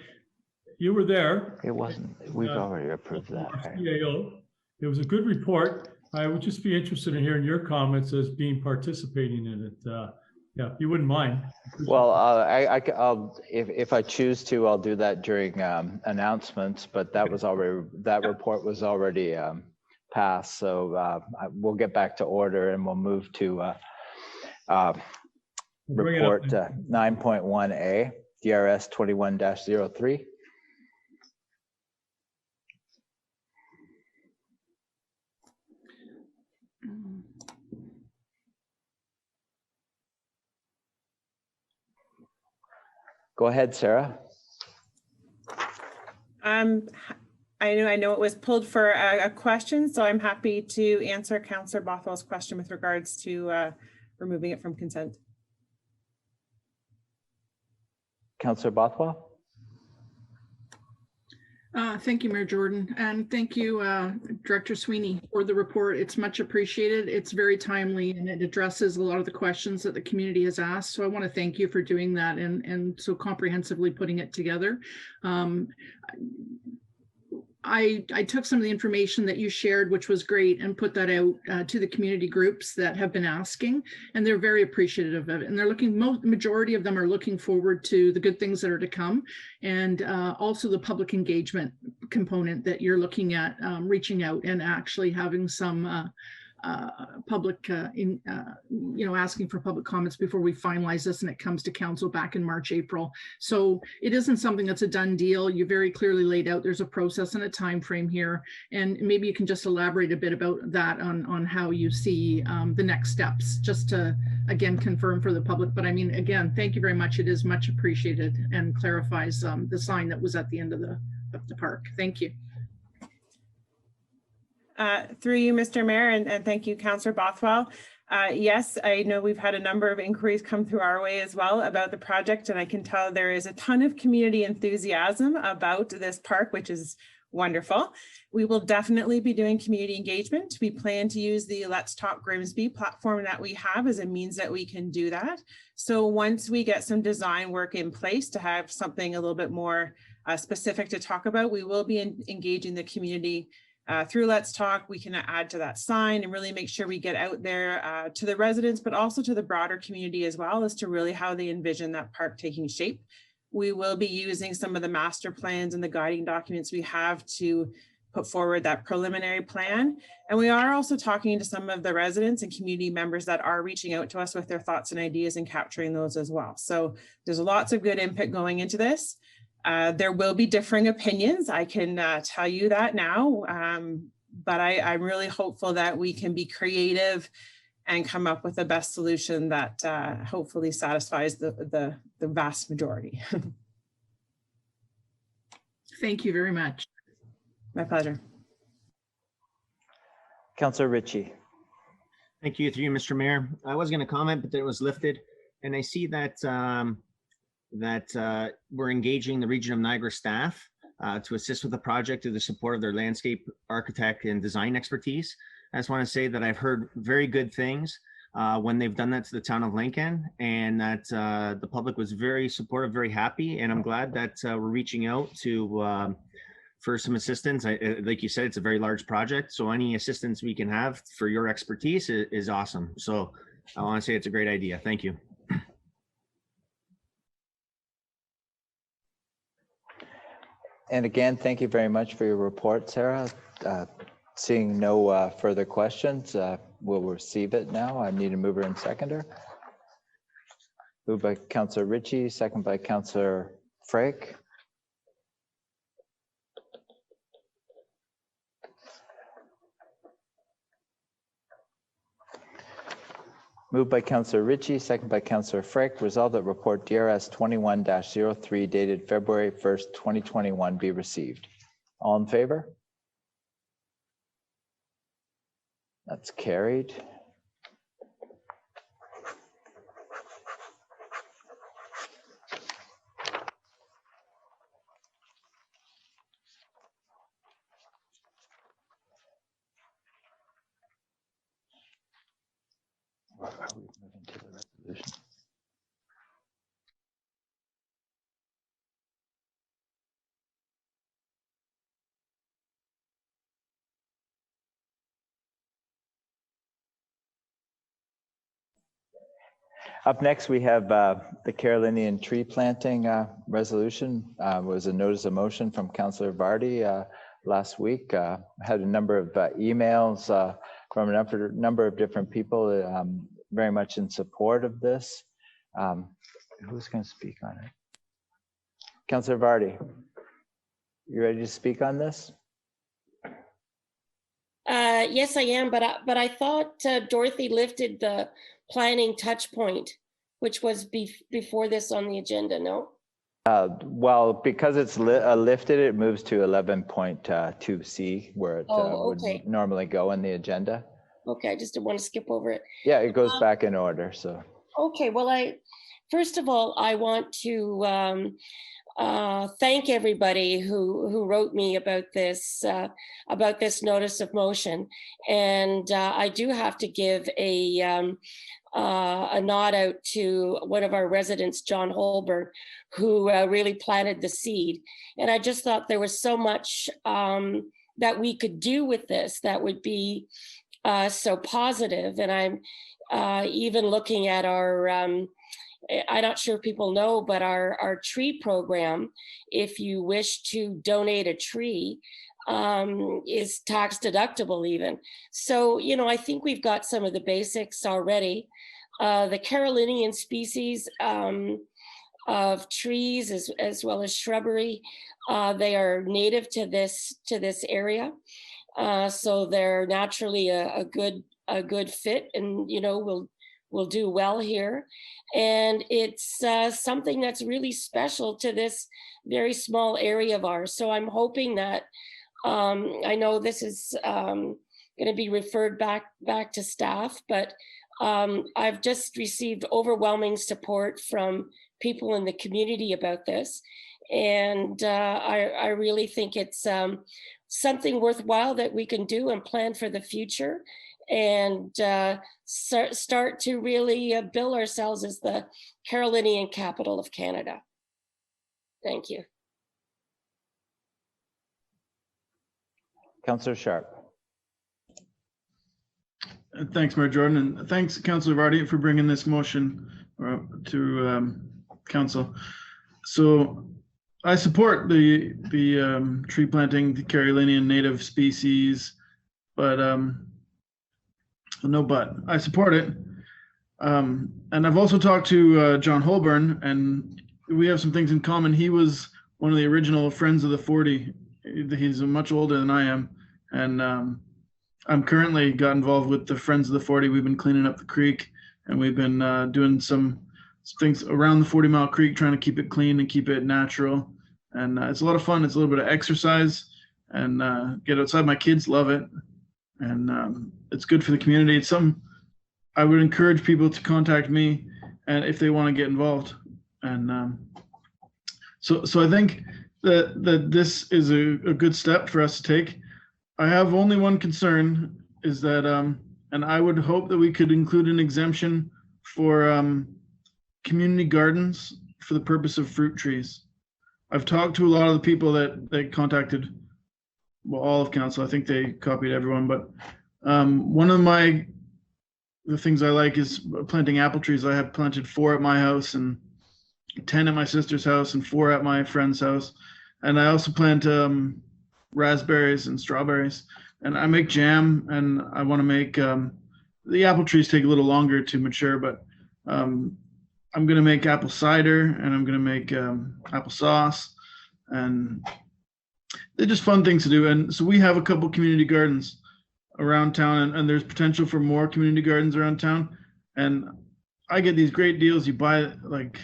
F: you were there.
A: It wasn't. We've already approved that. Right?
F: CAO. It was a good report. I would just be interested in hearing your comments as being participating in it. Yeah, if you wouldn't mind.
A: Well, I'll if I choose to, I'll do that during announcements. But that was already report was already passed. So we'll get back to order and we'll move to report 9.1A, DRS 21-03. Go ahead, Sarah.
P: I know it was pulled for a question, so I'm happy to answer Councillor Bothwell's question with regards to removing it from consent.
A: Councillor Bothwell.
E: Thank you, Mayor Jordan, and thank you, Director Sweeney, for the report. It's much appreciated. It's very timely and it addresses a lot of the questions that the community has asked. So I want to thank you for doing that and so comprehensively putting it together. I took some of the information that you shared, which was great, and put that out to the community groups that have been asking, and they're very appreciative of it. And they're majority of them are looking forward to the good things that are to come, and also the public engagement component that you're looking at, reaching out and actually having some public, asking for public comments before we finalize this and it comes to council back in March, April. So it isn't something that's a done deal. You very clearly laid out there's a process and a time frame here, and maybe you can just elaborate a bit about that on how you see the next steps, just to again confirm for the public. But I mean, again, thank you very much. It is much appreciated and clarifies the sign that was at the end of the park. Thank you.
P: Through you, Mr. Mayor, and thank you, Councillor Bothwell. Yes, I know we've had a number of inquiries come through our way as well about the project, and I can tell there is a ton of community enthusiasm about this park, which is wonderful. We will definitely be doing community engagement. We plan to use the Let's Talk Grimsby platform that we have as a means that we can do that. So once we get some design work in place to have something a little bit more specific to talk about, we will be engaging the community through Let's Talk. We can add to that sign and really make sure we get out there to the residents, but also to the broader community as well, as to really how they envision that park taking shape. we will be using some of the master plans and the guiding documents we have to put forward that preliminary plan. And we are also talking to some of the residents and community members that are reaching out to us with their thoughts and ideas and capturing those as well. So there's lots of good input going into this. There will be differing opinions. I can tell you that now, but I'm really hopeful that we can be creative and come up with the best solution that hopefully satisfies the vast majority.
E: Thank you very much.
P: My pleasure.
A: Councillor Ritchie.
K: Thank you, through you, Mr. Mayor. I was going to comment, but then it was lifted. And I see that we're engaging the Region of Niagara staff to assist with the project through the support of their landscape architect and design expertise. I just want to say that I've heard very good things when they've done that to the town of Lincoln, and that the public was very supportive, very happy. And I'm glad that we're reaching out to for some assistance. Like you said, it's a very large project. So any assistance we can have for your expertise is awesome. So I want to say it's a great idea. Thank you.
A: And again, thank you very much for your report, Sarah. Seeing no further questions, we'll receive it now. I need a mover and seconder. Moved by Councillor Ritchie, second by Councillor Frake. Moved by Councillor Ritchie, second by Councillor Frake. Resolved that report DRS 21-03 dated February 1st, 2021 be received. All in favor? That's carried. Are we moving to the resolution? Up next, we have the Carolinian tree planting resolution. Was a notice of motion from Councillor Vardy last week. Had a number of emails from a number of different people very much in support of this. Who's going to speak on it? Councillor Vardy, you ready to speak on this?
J: Yes, I am, but I thought Dorothy lifted the planning touch point, which was before this on the agenda, no?
A: Well, because it's lifted, it moves to 11.2C, where it would normally go in the agenda.
J: Okay, I just didn't want to skip over it.
A: Yeah, it goes back in order, so.
J: Okay, well, first of all, I want to thank everybody who wrote me about this notice of motion, and I do have to give a nod out to one of our residents, John Holberg, who really planted the seed. And I just thought there was so much that we could do with this that would be so positive. And I'm even looking at our, I'm not sure if people know, but our tree program, if you wish to donate a tree, is tax deductible even. So, you know, I think we've got some of the basics already. The Carolinian species of trees as well as shrubbery, they are native to this area. So they're naturally a good fit, and, you know, will do well here. And it's something that's really special to this very small area of ours. So I'm hoping that, I know this is going to be referred back to staff, but I've just received overwhelming support from people in the community about this. And I really think it's something worthwhile that we can do and plan for the future, and start to really bill ourselves as the Carolinian capital of Canada. Thank you.
A: Councillor Sharp.
M: Thanks, Mayor Jordan, and thanks, Councillor Vardy, for bringing this motion to council. So I support the tree planting, the Carolinian native species, but no but. I support it. And I've also talked to John Holborn, and we have some things in common. He was one of the original Friends of the 40. He's much older than I am, and I'm currently got involved with the Friends of the 40. We've been cleaning up the creek, and we've been doing some things around the 40 Mile Creek, trying to keep it clean and keep it natural. And it's a lot of fun. It's a little bit of exercise, and get outside. My kids love it, and it's good for the community. It's something I would encourage people to contact me, and if they want to get involved. And so I think that this is a good step for us to take. I have only one concern, is that and I would hope that we could include an exemption for community gardens for the purpose of fruit trees. I've talked to a lot of the people that they contacted, well, all of council. I think they copied everyone, but one of the things I like is planting apple trees. I have planted 4 at my house and 10 at my sister's house and 4 at my friend's house. And I also plant raspberries and strawberries, and I make jam, and I want to make the apple trees take a little longer to mature, but I'm going to make apple cider, and I'm going to make apple sauce, and they're just fun things to do. And so we have a couple community gardens around town, and there's potential for more community gardens around town. And I get these great deals. You buy like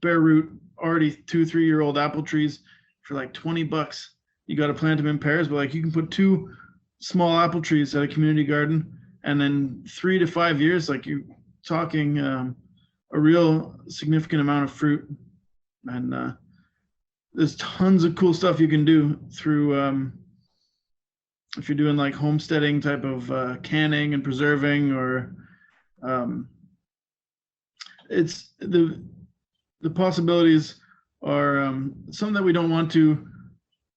M: bare root, already 2-3-year-old apple trees for like $20. You got to plant them in pairs, but like you can put 2 small apple trees at a community garden, and then 3 to 5 years, like you're talking a real significant amount of fruit. And there's tons of cool stuff you can do through if you're doing like homesteading type of canning and preserving, or it's the possibilities are something that we don't want to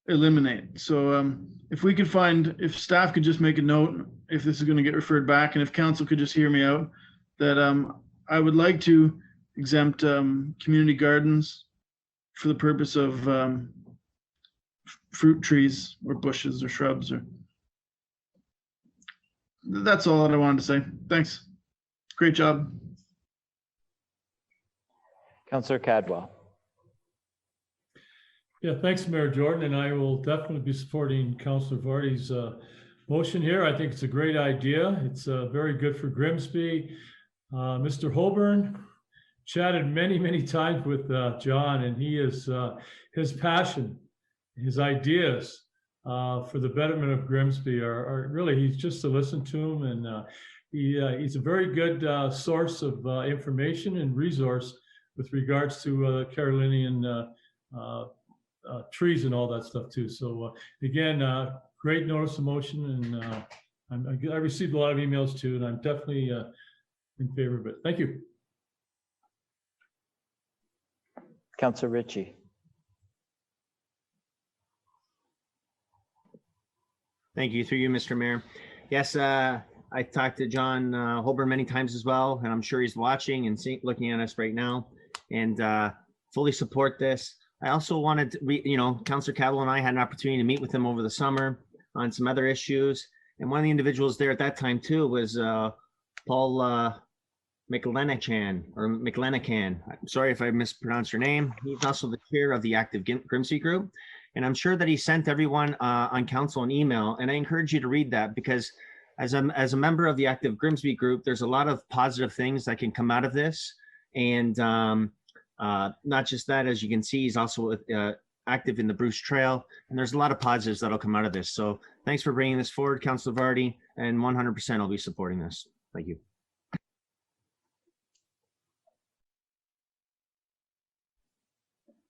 M: eliminate. So if we could if staff could just make a note, if this is going to get referred back, and if council could just hear me out, that I would like to exempt community gardens for the purpose of fruit trees or bushes or shrubs. Or that's all that I wanted to say. Thanks. Great job.
A: Councillor Cadwell.
F: Yeah, thanks, Mayor Jordan, and I will definitely be supporting Councillor Vardy's motion here. I think it's a great idea. It's very good for Grimsby. Mr. Holborn chatted many times with John, and he is his passion, his ideas for the betterment of Grimsby are really, he's just to listen to him, and he's a very good source of information and resource with regards to Carolinian trees and all that stuff too. So again, great notice of motion, and I received a lot of emails too, and I'm definitely in favor of it. Thank you.
A: Councillor Ritchie.
K: Thank you, through you, Mr. Mayor. Yes, I talked to John Holborn many times as well, and I'm sure he's watching and looking at us right now, and fully support this. I also wanted to, Councillor Cadwell and I had an opportunity to meet with him over the summer on some other issues. And one of the individuals there at that time too was Paul McLenachan. I'm sorry if I mispronounced your name. He's also the chair of the Active Grimsby group. And I'm sure that he sent everyone on council an email. And I encourage you to read that, because as a member of the Active Grimsby group, there's a lot of positive things that can come out of this. And not just that, as you can see, he's also active in the Bruce Trail, and there's a lot of positives that'll come out of this. So thanks for bringing this forward, Councillor Vardy, and 100% I'll be supporting this. Thank you.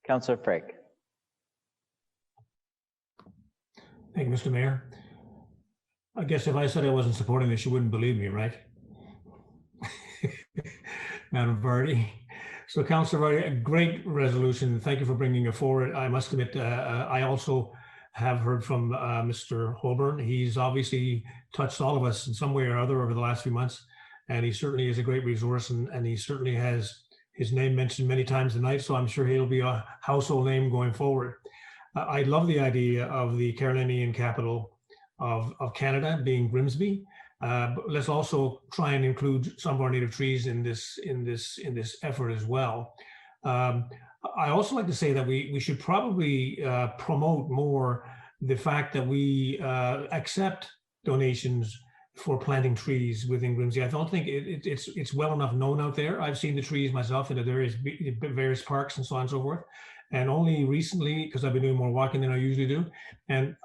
A: Councillor Frake.
G: Thank you, Mr. Mayor. I guess if I said I wasn't supporting this, you wouldn't believe me, right? Madam Vardy. So Councillor Vardy, a great resolution. Thank you for bringing it forward. I must admit, I also have heard from Mr. Holborn. He's obviously touched all of us in some way or other over the last few months, and he certainly is a great resource, and he certainly has his name mentioned many times tonight, so I'm sure he'll be a household name going forward. I love the idea of the Carolinian capital of Canada being Grimsby. But let's also try and include some of our native trees in this effort as well. I also like to say that we should probably promote more the fact that we accept donations for planting trees within Grimsby. I don't think it's well enough known out there. I've seen the trees myself in the various parks and so on and so forth. And only recently, because I've been doing more walking than I usually do, and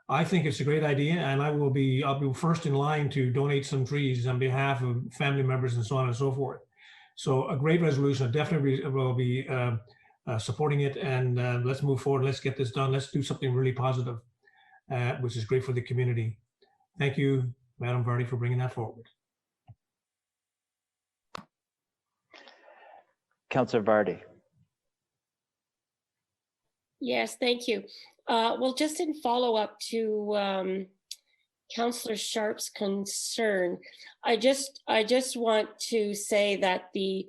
G: I think it's a great idea, and I'll be first in line to donate some trees on behalf of family members and so on and so forth. So a great resolution. I definitely will be supporting it, and let's move forward. Let's get this done. Let's do something really positive, which is great for the community. Thank you, Madam Vardy, for bringing that forward.
A: Councillor Vardy.
J: Yes, thank you. Well, just in follow-up to Councillor Sharp's concern, I just want to say that the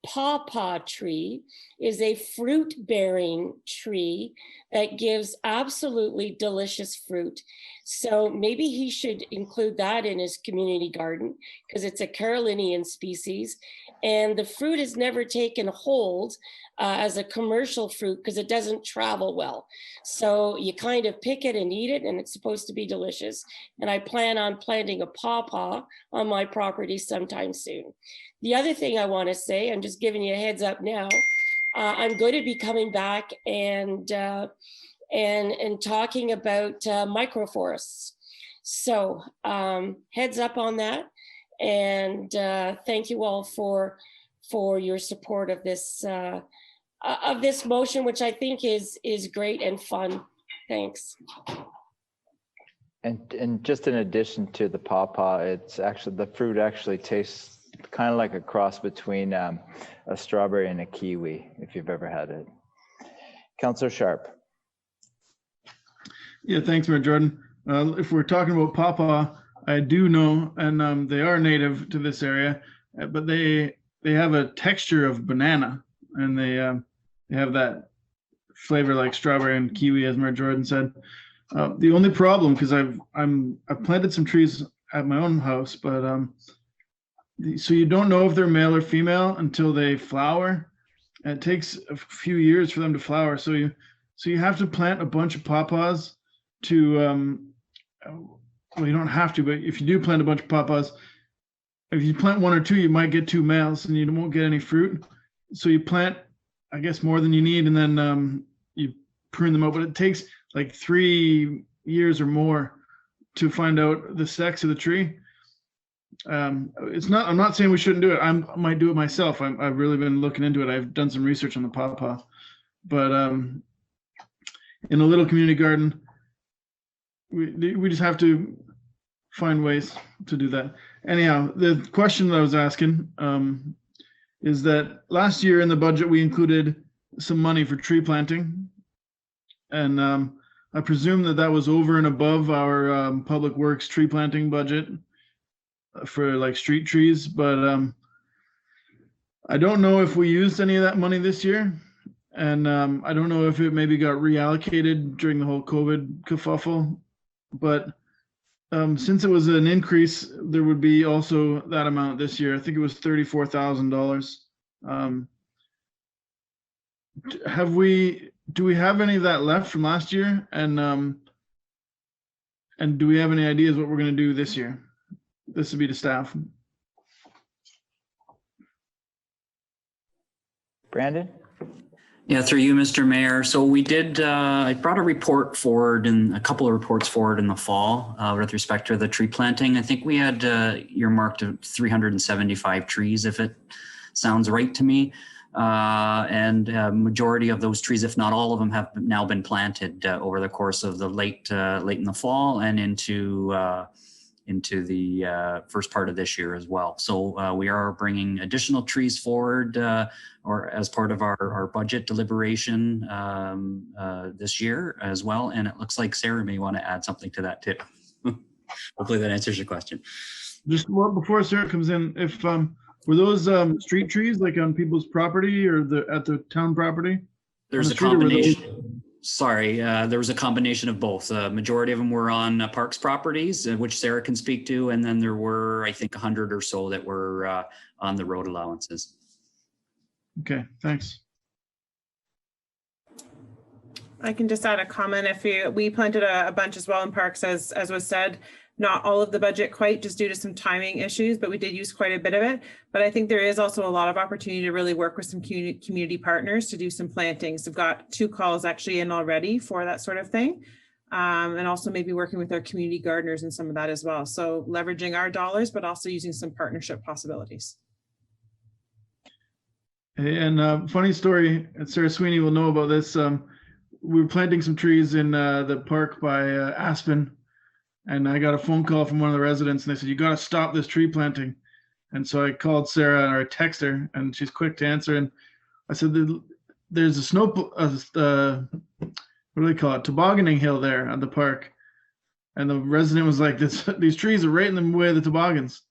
J: pawpaw tree is a fruit-bearing tree that gives absolutely delicious fruit. So maybe he should include that in his community garden because it's a Carolinian species, and the fruit is never taken hold as a commercial fruit because it doesn't travel well. So you kind of pick it and eat it, and it's supposed to be delicious. And I plan on planting a pawpaw on my property sometime soon. The other thing I want to say, I'm just giving you a heads up now, I'm going to be coming back and talking about microforests. So heads up on that, and thank you all for your support of this motion, which I think is great and fun. Thanks.
A: And just in addition to the pawpaw, it's actually, the fruit actually tastes kind of like a cross between a strawberry and a kiwi, if you've ever had it. Councillor Sharp.
M: Yeah, thanks, Mayor Jordan. If we're talking about pawpaw, I do know, and they are native to this area, but they have a texture of banana, and they have that flavor like strawberry and kiwi, as Mayor Jordan said. The only problem, because I've planted some trees at my own house, but so you don't know if they're male or female until they flower. And it takes a few years for them to flower. So you have to plant a bunch of pawpaws to, well, you don't have to, but if you do plant a bunch of pawpaws, if you plant one or two, you might get two males and you won't get any fruit. So you plant, I guess, more than you need, and then you prune them out. But it takes like 3 years or more to find out the sex of the tree. I'm not saying we shouldn't do it. I might do it myself. I've really been looking into it. I've done some research on the pawpaw, but in a little community garden, we just have to find ways to do that. Anyhow, the question that I was asking is that last year in the budget, we included some money for tree planting. And I presume that was over and above our public works tree planting budget for like street trees, but I don't know if we used any of that money this year. And I don't know if it maybe got reallocated during the whole COVID kerfuffle, but since it was an increase, there would be also that amount this year. I think it was $34,000. Do we have any of that left from last year? And do we have any ideas what we're going to do this year? This would be to staff.
A: Brandon?
B: Yeah, through you, Mr. Mayor. So we did, I brought a report forward and a couple of reports forward in the fall with respect to the tree planting. I think we had earmarked 375 trees, if it sounds right to me. And majority of those trees, if not all of them, have now been planted over the course of the late in the fall and into the first part of this year as well. So we are bringing additional trees forward or as part of our budget deliberation this year as well. And it looks like Sarah may want to add something to that too. Hopefully that answers your question.
M: Just before Sarah comes in, if Were those street trees like on people's property or at the town property?
B: There's a combination. Sorry, there was a combination of both. Majority of them were on Parks properties, which Sarah can speak to, and then there were, I think, 100 or so that were on the road allowances.
M: Okay, thanks.
P: I can just add a comment. We planted a bunch as well in parks, as was said. Not all of the budget quite, just due to some timing issues, but we did use quite a bit of it. But I think there is also a lot of opportunity to really work with some community partners to do some plantings. We've got 2 calls actually in already for that sort of thing. And also maybe working with our community gardeners and some of that as well. So leveraging our dollars, but also using some partnership possibilities.
M: And funny story, and Sarah Sweeney will know about this. We were planting some trees in the park by Aspen. And I got a phone call from one of the residents and they said, you got to stop this tree planting. And so I called Sarah or I texted her and she's quick to answer. And I said, there's a what do they call it? Tobogganing hill there at the park. And the resident was like, these trees are right in the way of the toboggans.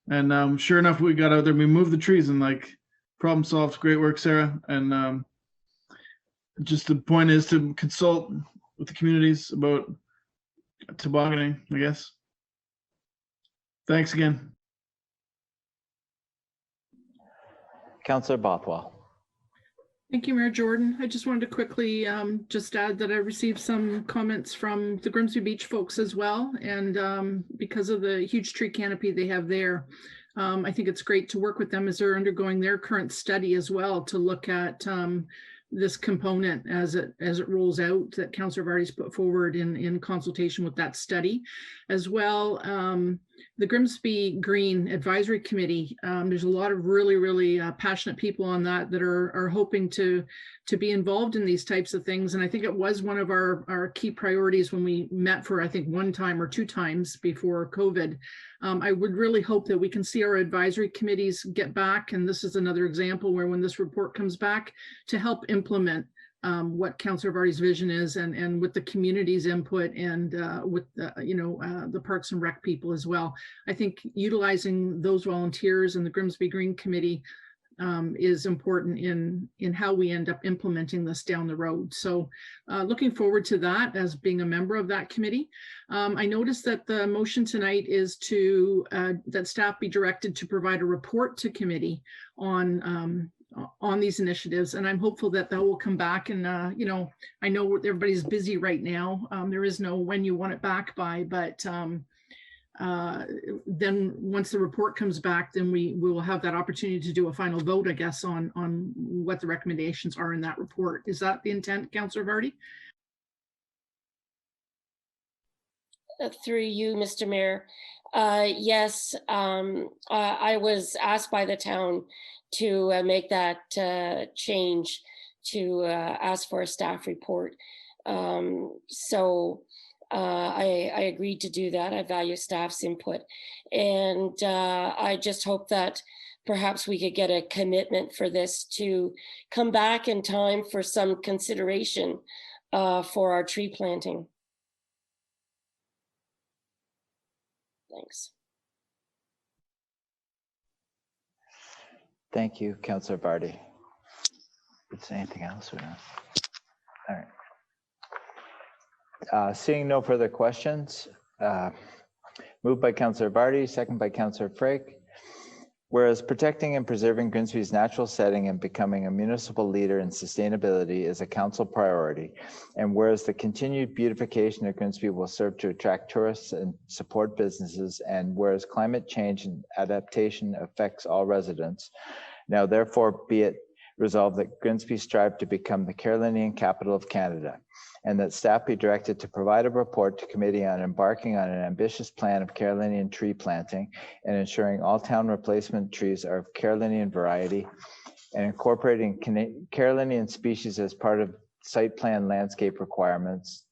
M: And sure enough, we got out there, we moved the trees and like problem solved. Great work, Sarah. And just the point is to consult with the communities about tobogganing, I guess. Thanks again.
A: Councillor Bothwell.
E: Thank you, Mayor Jordan. I just wanted to quickly just add that I received some comments from the Grimsby Beach folks as well. And because of the huge tree canopy they have there, I think it's great to work with them as they're undergoing their current study as well to look at this component as it rolls out that Councillor Vardy's put forward in consultation with that study. As well, the Grimsby Green Advisory Committee, there's a lot of really passionate people on that are hoping to be involved in these types of things. And I think it was one of our key priorities when we met for, I think, 1 time or 2 times before COVID. I would really hope that we can see our advisory committees get back, and this is another example where when this report comes back, to help implement what Councillor Vardy's vision is, and with the community's input and with the Parks and Rec people as well. I think utilizing those volunteers and the Grimsby Green Committee is important in how we end up implementing this down the road. So looking forward to that as being a member of that committee. I noticed that the motion tonight is to that staff be directed to provide a report to committee on these initiatives, and I'm hopeful that will come back. And I know everybody's busy right now. There is no when you want it back by, but then once the report comes back, then we will have that opportunity to do a final vote, I guess, on what the recommendations are in that report. Is that the intent, Councillor Vardy?
J: Through you, Mr. Mayor. Yes, I was asked by the town to make that change to ask for a staff report. So I agreed to do that. I value staff's input. And I just hope that perhaps we could get a commitment for this to come back in time for some consideration for our tree planting. Thanks.
A: Thank you, Councillor Vardy. Is there anything else or not? All right. Seeing no further questions, moved by Councillor Vardy, second by Councillor Frake. Whereas protecting and preserving Grimsby's natural setting and becoming a municipal leader in sustainability is a council priority, and whereas the continued beautification of Grimsby will serve to attract tourists and support businesses, and whereas climate change and adaptation affects all residents, now therefore be it resolved that Grimsby strive to become the Carolinian capital of Canada, and that staff be directed to provide a report to committee on embarking on an ambitious plan of Carolinian tree planting and ensuring all town replacement trees are of Carolinian variety, and incorporating Carolinian species as part of site plan landscape requirements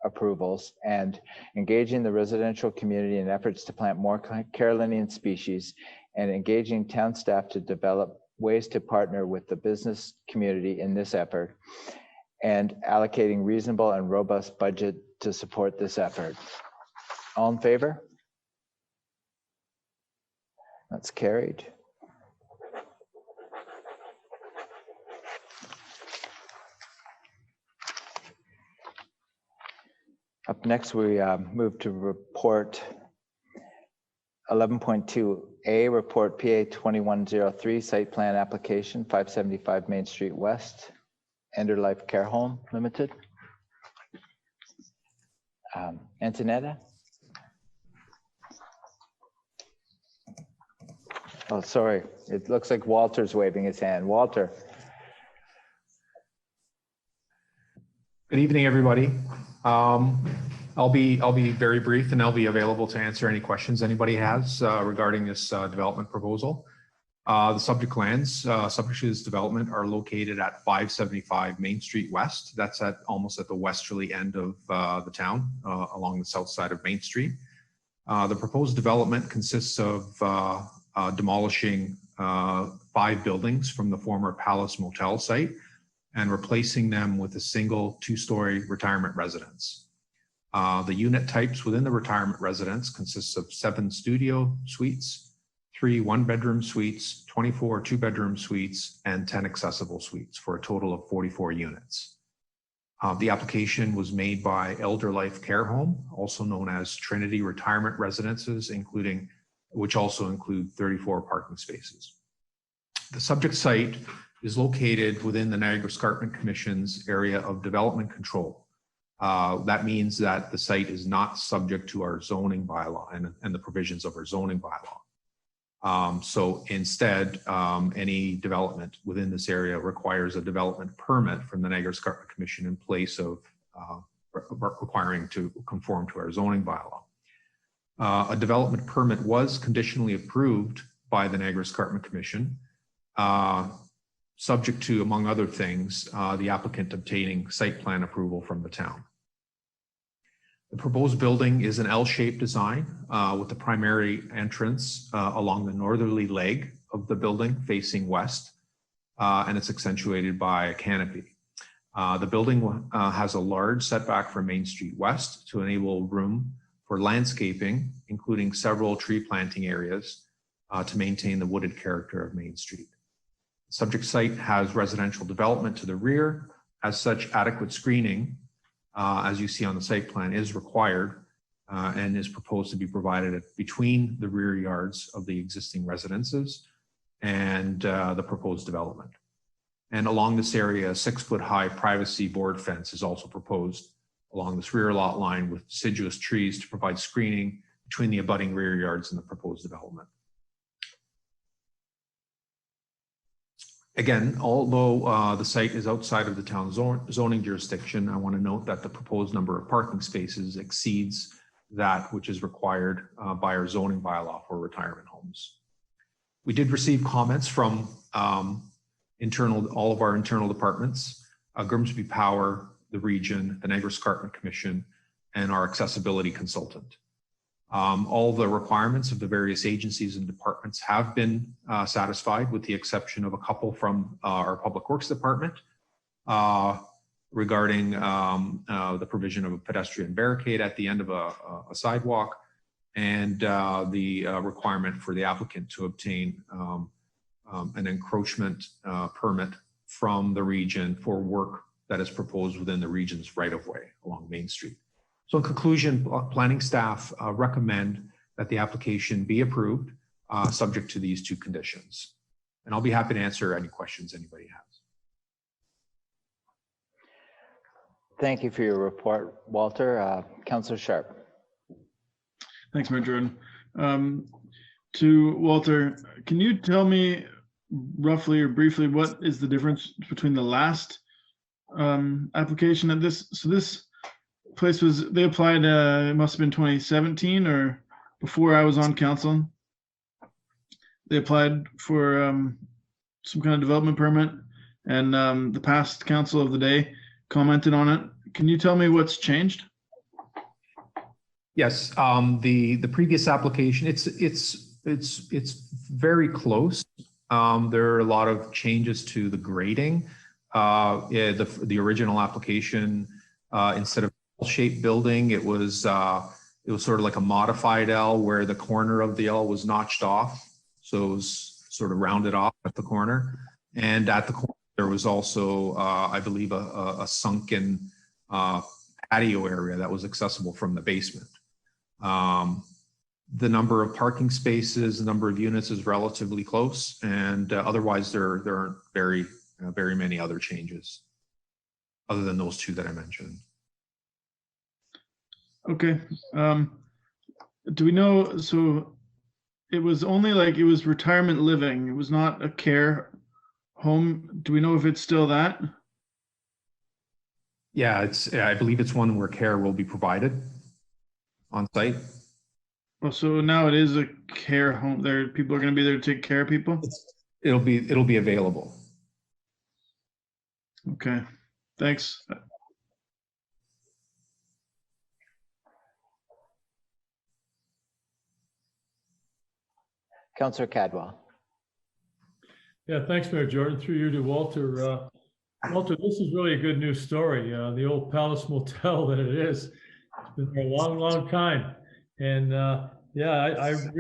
A: approvals, and engaging the residential community in efforts to plant more Carolinian species, and engaging town staff to develop ways to partner with the business community in this effort, and allocating reasonable and robust budget to support this effort. All in favor? That's carried. next we move to report 11.2A, report PA 2103, site plan application, 575 Main Street West, Ender Life Care Home Limited. Antonetta? Oh, sorry. It looks like Walter's waving his hand. Walter.
Q: Good evening, everybody. I'll be very brief, and I'll be available to answer any questions anybody has regarding this development proposal. The subject lands subject to this development are located at 575 Main Street West. That's almost at the westerly end of the town, along the south side of Main Street. The proposed development consists of demolishing 5 buildings from the former Palace Motel site and replacing them with a single 2-story retirement residence. The unit types within the retirement residence consists of 7 studio suites, 3 1-bedroom suites, 24 2-bedroom suites, and 10 accessible suites for a total of 44 units. The application was made by Elder Life Care Home, also known as Trinity Retirement Residences, which also include 34 parking spaces. The subject site is located within the Niagara Escarpment Commission's area of development control. That means that the site is not subject to our zoning bylaw and the provisions of our zoning bylaw. So instead, any development within this area requires a development permit from the Niagara Escarpment Commission in place of requiring to conform to our zoning bylaw. A development permit was conditionally approved by the Niagara Escarpment Commission, subject to, among other things, the applicant obtaining site plan approval from the town. The proposed building is an L-shaped design with the primary entrance along the northerly leg of the building facing west, and it's accentuated by a canopy. The building has a large setback from Main Street West to enable room for landscaping, including several tree planting areas to maintain the wooded character of Main Street. The subject site has residential development to the rear. As such, adequate screening, as you see on the site plan, is required and is proposed to be provided between the rear yards of the existing residences and the proposed development. And along this area, a 6-foot-high privacy board fence is also proposed along this rear lot line with deciduous trees to provide screening between the abutting rear yards and the proposed development. Again, although the site is outside of the town's zoning jurisdiction, I want to note that the proposed number of parking spaces exceeds that which is required by our zoning bylaw for retirement homes. We did receive comments from all of our internal departments, Grimsby Power, the region, the Niagara Escarpment Commission, and our accessibility consultant. All the requirements of the various agencies and departments have been satisfied, with the exception of a couple from our Public Works Department regarding the provision of a pedestrian barricade at the end of a sidewalk, and the requirement for the applicant to obtain an encroachment permit from the region for work that is proposed within the region's right-of-way along Main Street. So in conclusion, planning staff recommend that the application be approved, subject to these 2 conditions. And I'll be happy to answer any questions anybody has.
A: Thank you for your report, Walter. Councillor Sharp.
M: Thanks, Mayor Jordan. To Walter, can you tell me roughly or briefly what is the difference between the last application and this? So this place they applied, it must have been 2017 or before I was on council. They applied for some kind of development permit, and the past council of the day commented on it. Can you tell me what's changed?
Q: Yes, the previous application, it's very close. There are a lot of changes to the grading. The original application, instead of L-shaped building, it was sort of like a modified L, where the corner of the L was notched off, so it was sort of rounded off at the corner. And at the corner there was also, I believe, a sunken patio area that was accessible from the basement. The number of parking spaces, the number of units is relatively close, and otherwise there aren't very many other changes other than those two that I mentioned.
M: Okay. Do we know, so it was only like, it was retirement living, it was not a care home. Do we know if it's still that?
Q: Yeah, I believe it's one where care will be provided on site.
M: Oh, so now it is a care home there. People are going to be there to take care of people?
Q: It'll be available.
M: Okay, thanks.
A: Councillor Cadwell.
F: Yeah, thanks, Mayor Jordan. Through you to Walter. Walter, this is really a good news story. The old Palace Motel that it is. It's been for a long, long time. And yeah, I'm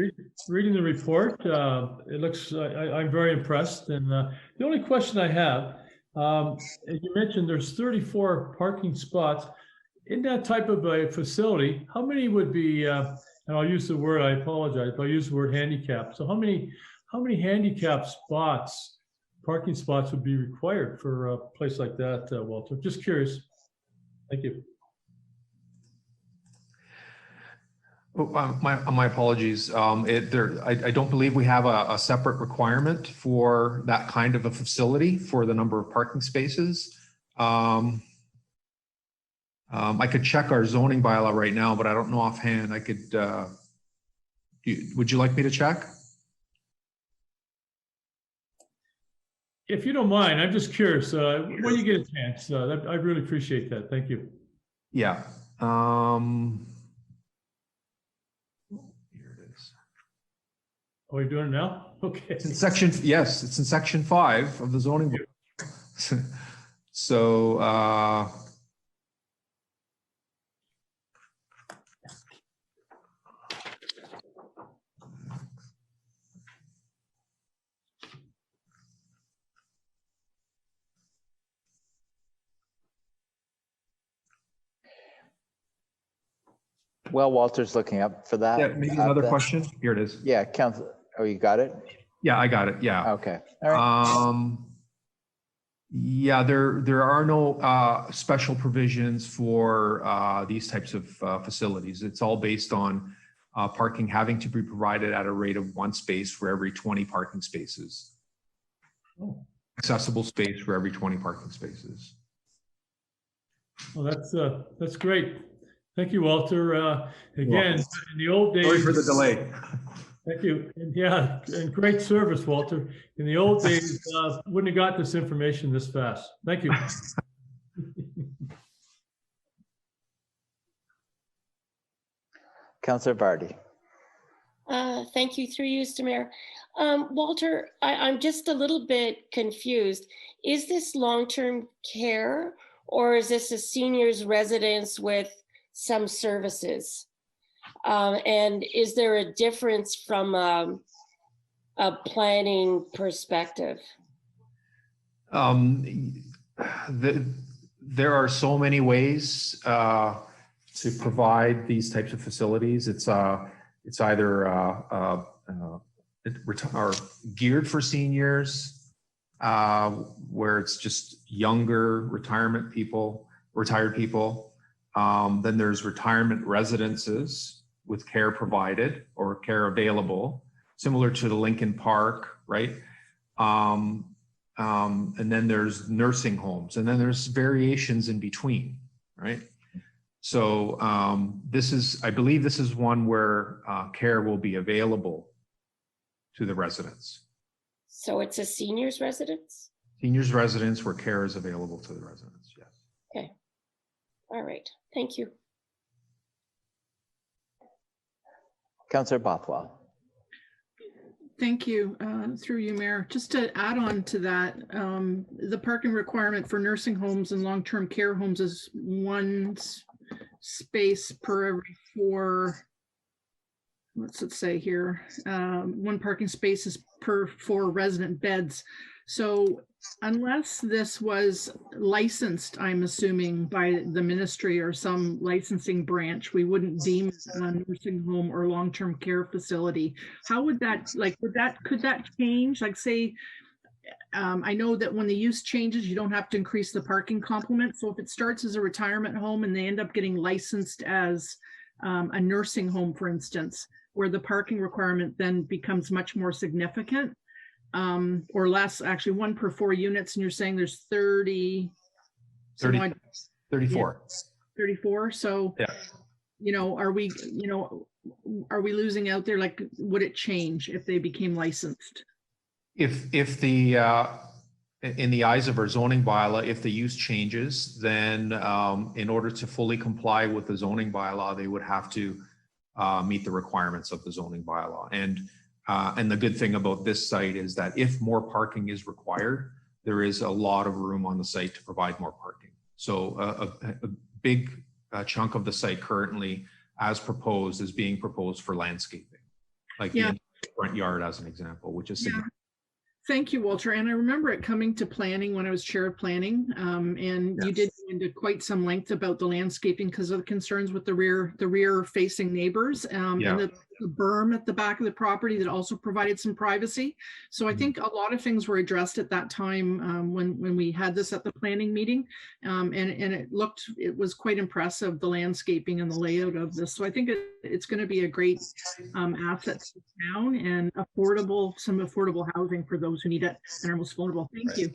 F: reading the report. It looks, I'm very impressed. And the only question I have, as you mentioned, there's 34 parking spots. In that type of a facility, how many would be, and I'll use the word, I apologize, I'll use the word handicap. So how many handicap spots, parking spots would be required for a place like that, Walter? Just curious. Thank you.
Q: Oh, my apologies. I don't believe we have a separate requirement for that kind of a facility for the number of parking spaces. I could check our zoning bylaw right now, but I don't know offhand. I could. Would you like me to check?
F: If you don't mind, I'm just curious. When you get a chance, I really appreciate that. Thank you.
Q: Yeah. Here it is.
F: Oh, you're doing it now? Okay.
Q: It's in section, yes, it's in section 5 of the zoning book. So,
A: Well, Walter's looking up for that.
Q: yeah, maybe another question. Here it is.
A: Yeah, Council. Oh, you got it?
Q: Yeah, I got it. Yeah.
A: Okay. All right.
Q: Yeah, there are no special provisions for these types of facilities. It's all based on parking having to be provided at a rate of 1 space for every 20 parking spaces.
F: Oh.
Q: Accessible space for every 20 parking spaces.
F: Well, that's great. Thank you, Walter. Again, in the old days.
Q: Sorry for the delay.
F: Thank you. And yeah, and great service, Walter. In the old days, wouldn't have got this information this fast. Thank you.
A: Councillor Vardy.
J: Thank you, through you, Mr. Mayor. Walter, I'm just a little bit confused. Is this long-term care or is this a senior's residence with some services? And is there a difference from a planning perspective?
Q: There are so many ways to provide these types of facilities. It's either are geared for seniors, where it's just younger retired people. Then there's retirement residences with care provided or care available, similar to the Lincoln Park, right? And then there's nursing homes, and then there's variations in between, right? So I believe this is one where care will be available to the residents.
J: So it's a senior's residence?
Q: Seniors residence where care is available to the residents, yes.
J: Okay. All right. Thank you.
A: Councillor Bothwell.
E: Thank you, through you, Mayor. Just to add on to that, the parking requirement for nursing homes and long-term care homes is 1 space per every 4, what's it say here? 1 parking space is per 4 resident beds. So unless this was licensed, I'm assuming by the ministry or some licensing branch, we wouldn't deem it a nursing home or long-term care facility. How would that, like, could that change? Like, say, I know that when the use changes, you don't have to increase the parking complement. So if it starts as a retirement home and they end up getting licensed as a nursing home, for instance, where the parking requirement then becomes much more significant, or less, actually 1 per 4 units, and you're saying there's 30,
Q: 34.
E: Yeah, 34. So,
Q: yeah.
E: Are we losing out there? Like, would it change if they became licensed?
Q: If the in the eyes of our zoning bylaw, if the use changes, then in order to fully comply with the zoning bylaw, they would have to meet the requirements of the zoning bylaw. And the good thing about this site is that if more parking is required, there is a lot of room on the site to provide more parking. So a big chunk of the site currently, as proposed, is being proposed for landscaping, like the front yard as an example, which is significant.
E: Thank you, Walter. And I remember it coming to planning when I was chair of planning, and you did go into quite some length about the landscaping because of the concerns with the rear facing neighbors, and the berm at the back of the property that also provided some privacy. So I think a lot of things were addressed at that time when we had this at the planning meeting, and it was quite impressive, the landscaping and the layout of this. So I think it's going to be a great asset to the town and some affordable housing for those who need it and are most vulnerable. Thank you.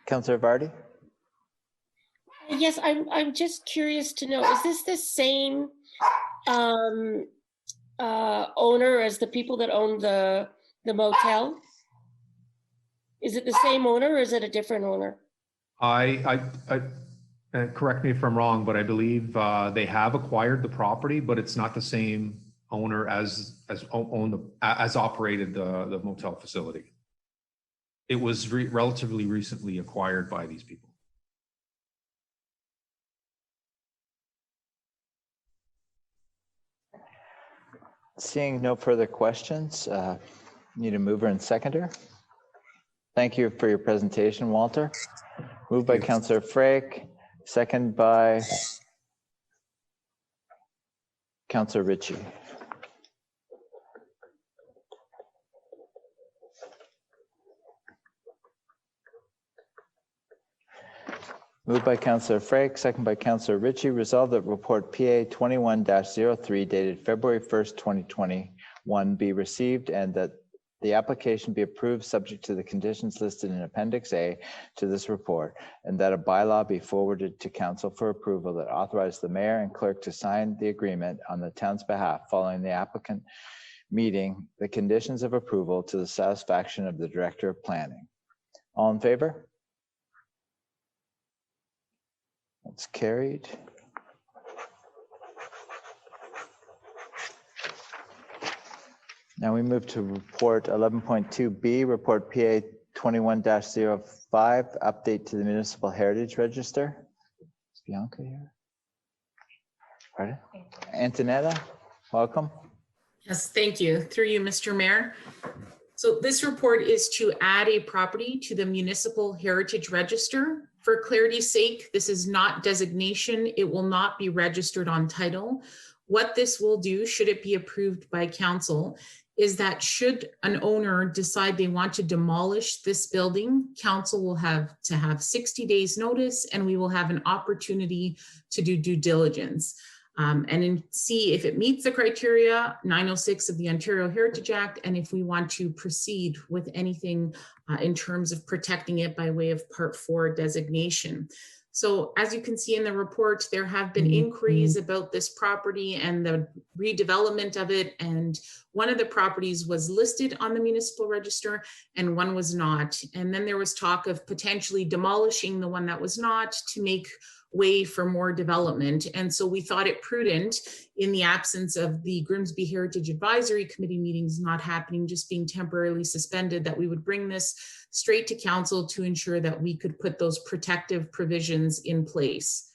A: Councillor Vardy?
J: Yes, I'm just curious to know, is this the same owner as the people that own the motel? Is it the same owner or is it a different owner?
Q: Correct me if I'm wrong, but I believe they have acquired the property, but it's not the same owner as operated the motel facility. It was relatively recently acquired by these people.
A: Seeing no further questions, need a mover and seconder. Thank you for your presentation, Walter. Moved by Councillor Frake, second by Councillor Ritchie. Moved by Councillor Frake, second by Councillor Ritchie. Resolved that report PA 21-03 dated February 1st, 2021 be received and that the application be approved subject to the conditions listed in Appendix A to this report, and that a bylaw be forwarded to council for approval that authorized the mayor and clerk to sign the agreement on the town's behalf following the applicant meeting the conditions of approval to the satisfaction of the Director of Planning. All in favor? That's carried. Now we move to report 11.2B, report PA 21-05, update to the Municipal Heritage Register. Is Bianca here? Pardon? Antonetta, welcome.
R: Yes, thank you. Through you, Mr. Mayor. So this report is to add a property to the Municipal Heritage Register. For clarity's sake, this is not designation. It will not be registered on title. What this will do, should it be approved by council, is that should an owner decide they want to demolish this building, council will have to have 60 days notice, and we will have an opportunity to do due diligence. And see if it meets the criteria 906 of the Ontario Heritage Act, and if we want to proceed with anything in terms of protecting it by way of Part 4 designation. So as you can see in the report, there have been inquiries about this property and the redevelopment of it. And one of the properties was listed on the municipal register and one was not. And then there was talk of potentially demolishing the one that was not to make way for more development. And so we thought it prudent, in the absence of the Grimsby Heritage Advisory Committee meetings not happening, just being temporarily suspended, that we would bring this straight to council to ensure that we could put those protective provisions in place.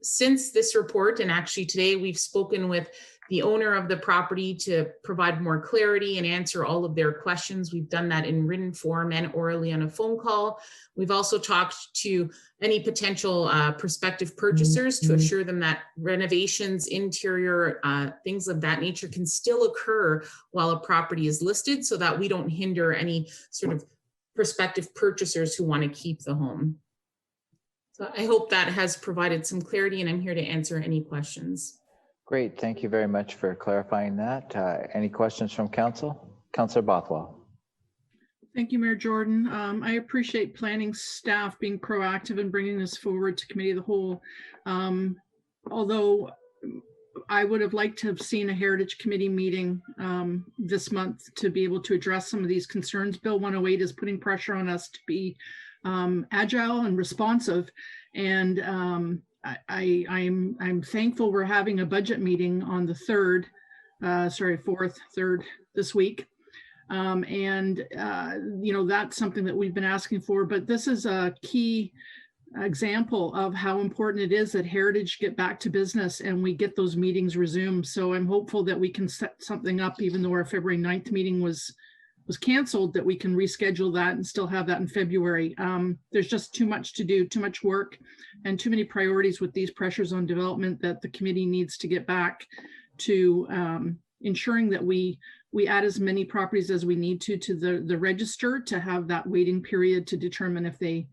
R: Since this report, and actually today we've spoken with the owner of the property to provide more clarity and answer all of their questions. We've done that in written form and orally on a phone call. We've also talked to any potential prospective purchasers to assure them that renovations, interior, things of that nature can still occur while a property is listed, so that we don't hinder any sort of prospective purchasers who want to keep the home. So I hope that has provided some clarity, and I'm here to answer any questions.
A: Great, thank you very much for clarifying that. Any questions from council? Councillor Bothwell.
E: Thank you, Mayor Jordan. I appreciate planning staff being proactive in bringing this forward to Committee of the Whole. Although I would have liked to have seen a Heritage Committee meeting this month to be able to address some of these concerns. Bill 108 is putting pressure on us to be agile and responsive, and I'm thankful we're having a budget meeting on the 3rd this week. You know, that's something that we've been asking for, but this is a key example of how important it is that Heritage get back to business and we get those meetings resumed. So I'm hopeful that we can set something up, even though our February 9th meeting was canceled, that we can reschedule that and still have that in February. There's just too much to do, too much work, and too many priorities with these pressures on development that the committee needs to get back to ensuring that we add as many properties as we need to the register, to have that waiting period to determine if they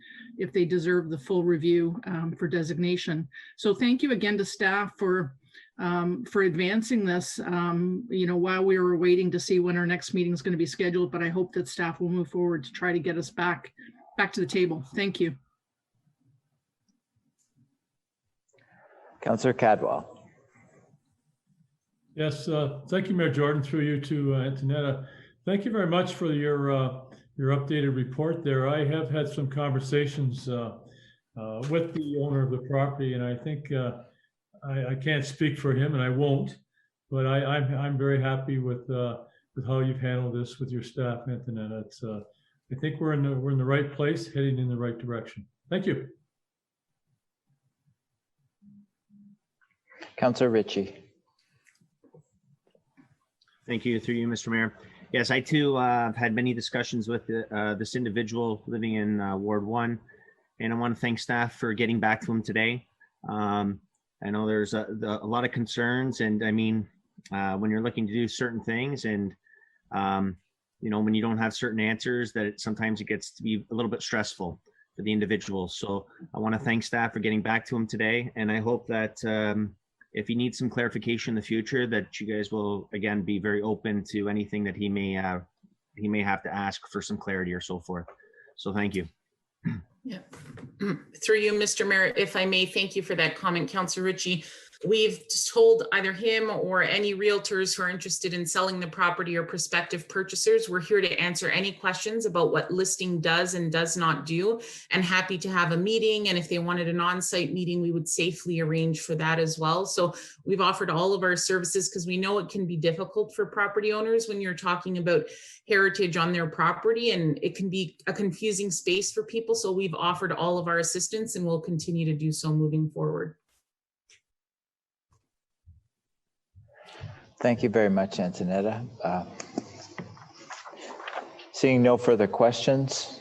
E: deserve the full review for designation. So thank you again to staff for advancing this, you know, while we were waiting to see when our next meeting is going to be scheduled. But I hope that staff will move forward to try to get us back to the table. Thank you.
A: Councillor Cadwell.
F: Yes, thank you, Mayor Jordan, through you to Antonetta. Thank you very much for your updated report there. I have had some conversations with the owner of the property, and I think I can't speak for him, and I won't, but I'm very happy with how you've handled this with your staff, Antonetta. It's I think we're in the right place, heading in the right direction. Thank you.
A: Councillor Ritchie.
K: Thank you, through you, Mr. Mayor. Yes, I too have had many discussions with this individual living in Ward 1, and I want to thank staff for getting back to him today. I know there's a lot of concerns, and I mean, when you're looking to do certain things, and you know, when you don't have certain answers, that sometimes it gets to be a little bit stressful for the individual. So I want to thank staff for getting back to him today, and I hope that if he needs some clarification in the future, that you guys will again be very open to anything that he may have to ask for some clarity or so forth. So thank you.
R: Yeah. Through you, Mr. Mayor, if I may, thank you for that comment, Councillor Ritchie. We've told either him or any realtors who are interested in selling the property or prospective purchasers, we're here to answer any questions about what listing does and does not do, and happy to have a meeting. And if they wanted an on-site meeting, we would safely arrange for that as well. So we've offered all of our services because we know it can be difficult for property owners when you're talking about heritage on their property, and it can be a confusing space for people. So we've offered all of our assistance, and we'll continue to do so moving forward.
A: Thank you very much, Antonetta. Seeing no further questions,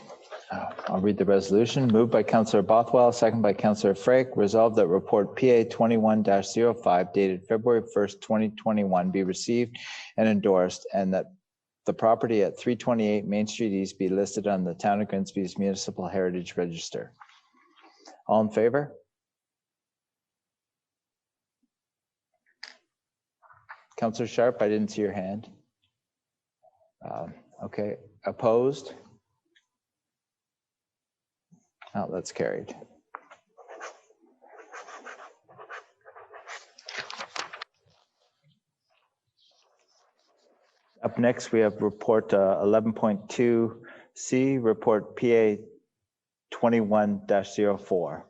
A: I'll read the resolution. Moved by Councillor Bothwell, second by Councillor Frake. Resolved that report PA 21-05 dated February 1st, 2021 be received and endorsed, and that the property at 328 Main Street East be listed on the Town of Grimsby's Municipal Heritage Register. All in favor? Councillor Sharp, I didn't see your hand. Okay, opposed? Oh, that's carried. Up next, we have report 11.2C, report PA 21-04. All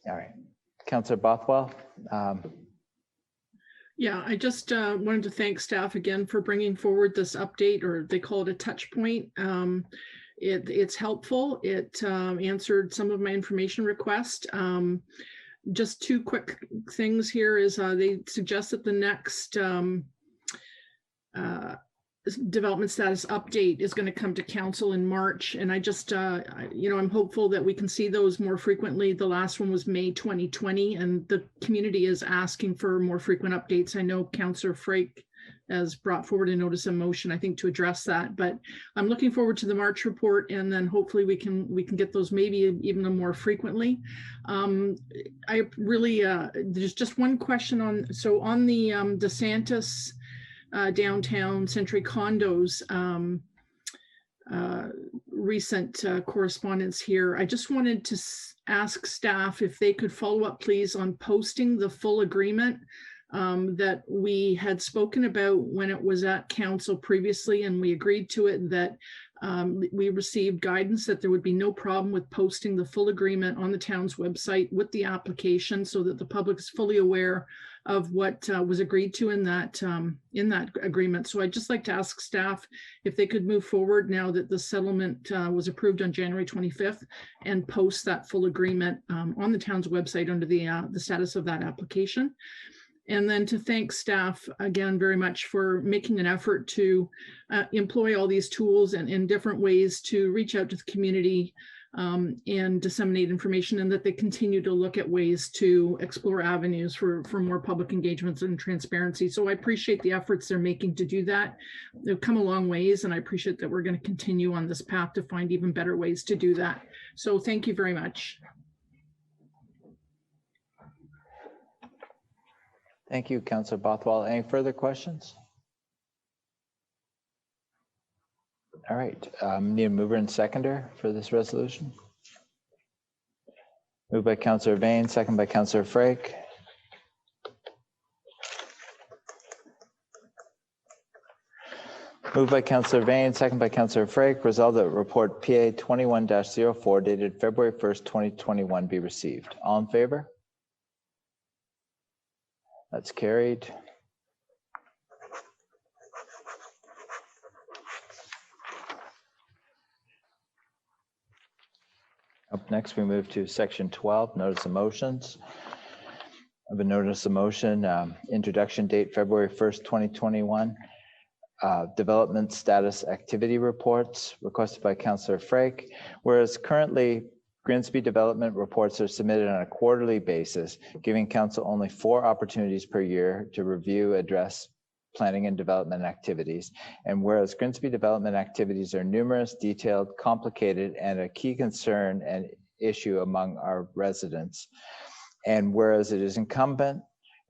A: right. Councillor Bothwell.
E: Yeah, I just wanted to thank staff again for bringing forward this update, or they call it a touch point. It's helpful. It answered some of my information requests. Just two quick things here is they suggest that the next development status update is going to come to council in March. And I just, I'm hopeful that we can see those more frequently. The last one was May 2020, and the community is asking for more frequent updates. I know Councillor Frake has brought forward a notice of motion, I think, to address that. But I'm looking forward to the March report, and then hopefully we can get those maybe even more frequently. I really, there's just one question on the DeSantis downtown Century condos recent correspondence here. I just wanted to ask staff if they could follow up, please, on posting the full agreement that we had spoken about when it was at council previously, and we agreed to it, that we received guidance that there would be no problem with posting the full agreement on the town's website with the application, so that the public is fully aware of what was agreed to in that agreement. So I'd just like to ask staff if they could move forward now that the settlement was approved on January 25th and post that full agreement on the town's website under the status of that application. And then to thank staff again very much for making an effort to employ all these tools and in different ways to reach out to the community and disseminate information, and that they continue to look at ways to explore avenues for more public engagements and transparency. So I appreciate the efforts they're making to do that. They've come a long ways, and I appreciate that we're going to continue on this path to find even better ways to do that. So thank you very much.
A: Thank you, Councillor Bothwell. Any further questions? All right, need a mover and seconder for this resolution. Moved by Councillor Vane, second by Councillor Frake. Moved by Councillor Vane, second by Councillor Frake. Resolved that report PA 21-04 dated February 1st, 2021 be received. All in favor? That's carried. Up next, we move to section 12, notice of motions. I have a notice of motion, introduction date February 1st, 2021. Development status activity reports requested by Councillor Frake. Whereas currently Grimsby development reports are submitted on a quarterly basis, giving council only 4 opportunities per year to review, address planning and development activities. And whereas Grimsby development activities are numerous, detailed, complicated, and a key concern and issue among our residents. And whereas it is incumbent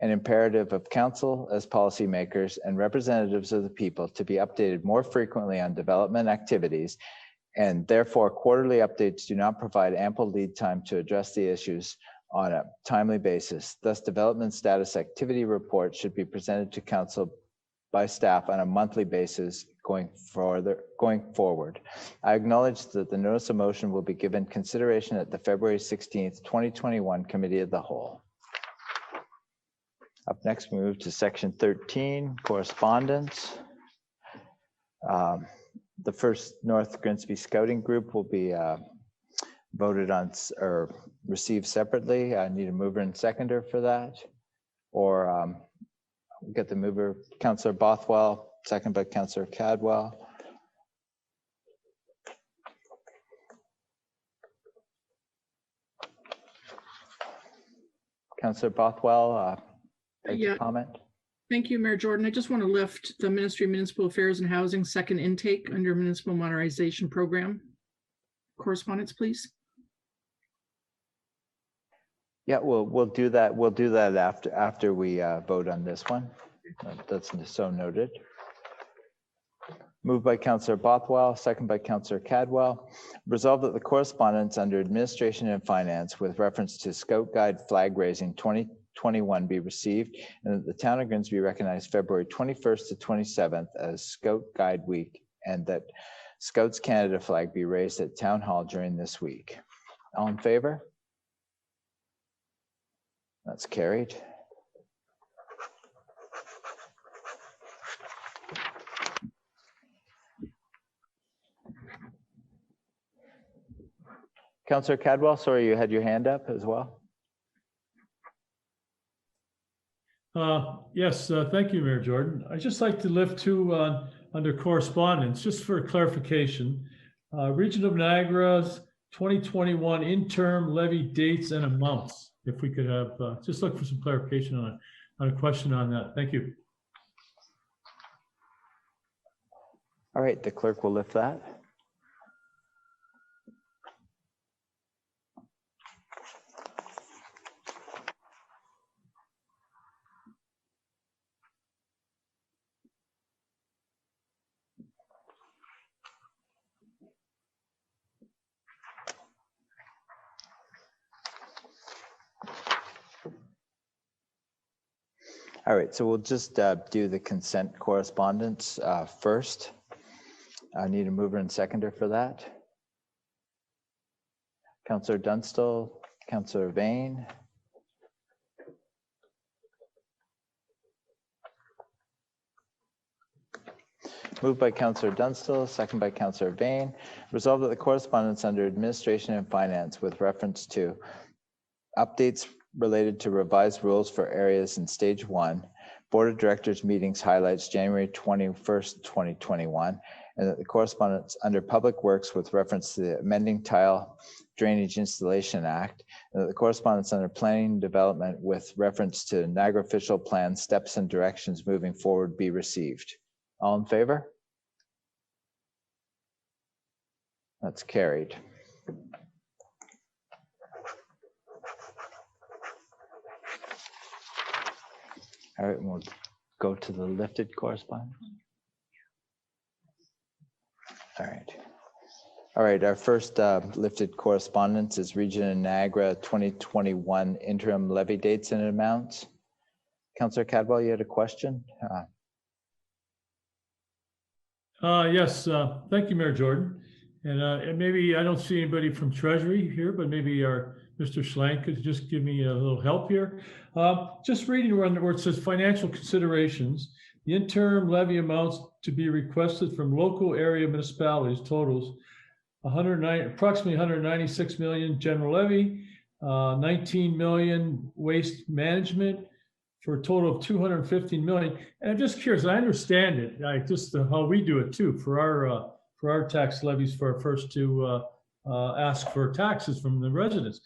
A: and imperative of council as policymakers and representatives of the people to be updated more frequently on development activities, and therefore quarterly updates do not provide ample lead time to address the issues on a timely basis. Thus, development status activity reports should be presented to council by staff on a monthly basis going forward. I acknowledge that the notice of motion will be given consideration at the February 16th, 2021 Committee of the Whole. Up next, we move to section 13, correspondence. The first North Grimsby Scouting Group will be voted on or received separately. I need a mover and seconder for that. Or we'll get the mover, Councillor Bothwell, second by Councillor Cadwell. Councillor Bothwell, comment?
E: Thank you, Mayor Jordan. I just want to lift the Ministry of Municipal Affairs and Housing second intake under Municipal Modernization Program. Correspondence, please.
A: Yeah, we'll do that. We'll do that after we vote on this one. That's so noted. Moved by Councillor Bothwell, second by Councillor Cadwell. Resolved that the correspondence under Administration and Finance with reference to Scout Guide flag raising 2021 be received, and that the town of Grimsby recognize February 21st to 27th as Scout Guide Week, and that Scouts Canada flag be raised at Town Hall during this week. All in favor? That's carried. Councillor Cadwell, sorry, you had your hand up as well.
F: Yes, thank you, Mayor Jordan. I'd just like to lift two under correspondence, just for clarification. Region of Niagara's 2021 interim levy dates and amounts. If we could have, just look for some clarification on a question on that. Thank you.
A: All right, the clerk will lift that. All right, so we'll just do the consent correspondence first. I need a mover and seconder for that. Councillor Dunstall, Councillor Vane. Moved by Councillor Dunstall, second by Councillor Vane. Resolved that the correspondence under Administration and Finance with reference to updates related to revised rules for areas in Stage 1, Board of Directors meetings highlights January 21st, 2021, and that the correspondence under Public Works with reference to the amending Tile Drainage Installation Act, and that the correspondence under Planning and Development with reference to Niagara official plan steps and directions moving forward be received. All in favor? That's carried. All right, we'll go to the lifted correspondence. All right. All right, our first lifted correspondence is Region of Niagara 2021 interim levy dates and amounts. Councillor Cadwell, you had a question?
F: Yes, thank you, Mayor Jordan. And maybe I don't see anybody from Treasury here, but maybe our Mr. Schlank could just give me a little help here. Just reading where it says financial considerations, the interim levy amounts to be requested from local area municipalities totals approximately 196 million general levy, 19 million waste management, for a total of 215 million. And I'm just curious, I understand it, like just how we do it too, for our tax levies for our first to ask for taxes from the residents.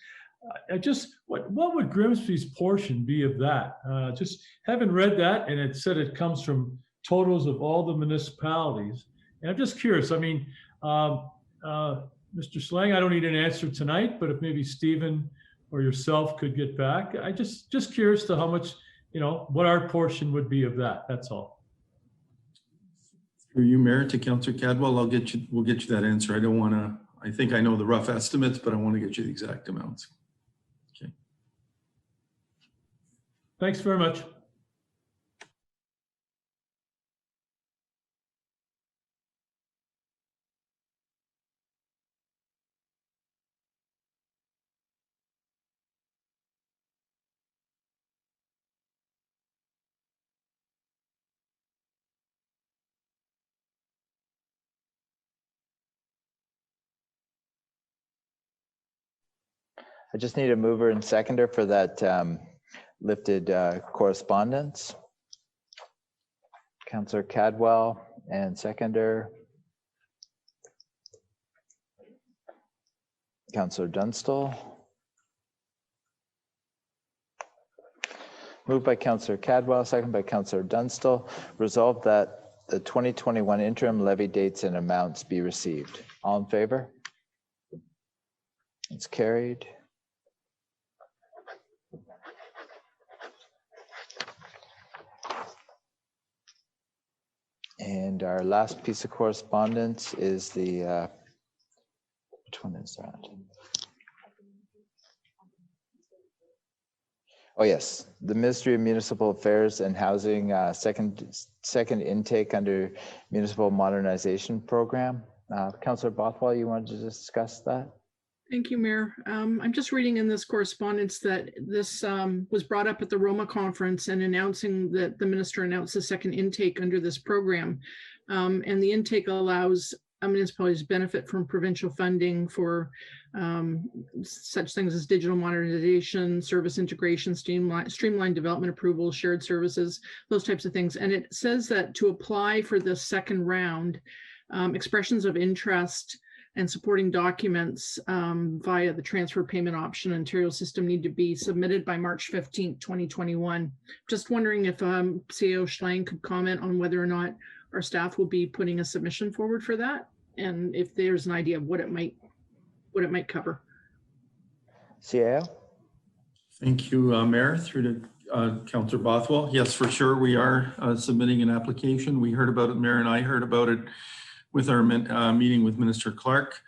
F: I just, what would Grimsby's portion be of that? Just haven't read that, and it said it comes from totals of all the municipalities. And I'm just curious, I mean, Mr. Slang, I don't need an answer tonight, but if maybe Stephen or yourself could get back, I just curious to how much, you know, what our portion would be of that. That's all.
O: Through you, Mayor, to Councillor Cadwell, we'll get you that answer. I don't want to, I think I know the rough estimates, but I want to get you the exact amounts. Okay.
F: Thanks very much.
A: I just need a mover and seconder for that lifted correspondence. Councillor Cadwell and seconder. Councillor Dunstall. Moved by Councillor Cadwell, second by Councillor Dunstall. Resolved that the 2021 interim levy dates and amounts be received. All in favor? It's carried. And our last piece of correspondence is the, which one is that? Oh yes, the Ministry of Municipal Affairs and Housing second intake under Municipal Modernization Program. Councillor Bothwell, you wanted to discuss that?
E: Thank you, Mayor. I'm just reading in this correspondence that this was brought up at the Roma conference and announcing that the minister announced the second intake under this program. And the intake allows municipalities benefit from provincial funding for such things as digital modernization, service integration, streamlined development approval, shared services, those types of things. And it says that to apply for the second round, expressions of interest and supporting documents via the transfer payment option Ontario system need to be submitted by March 15th, 2021. Just wondering if CAO Schlang could comment on whether or not our staff will be putting a submission forward for that, and if there's an idea of what it might cover.
A: CAO?
O: Thank you, Mayor, through to Councillor Bothwell. Yes, for sure, we are submitting an application. We heard about it, Mayor and I heard about it with our meeting with Minister Clark.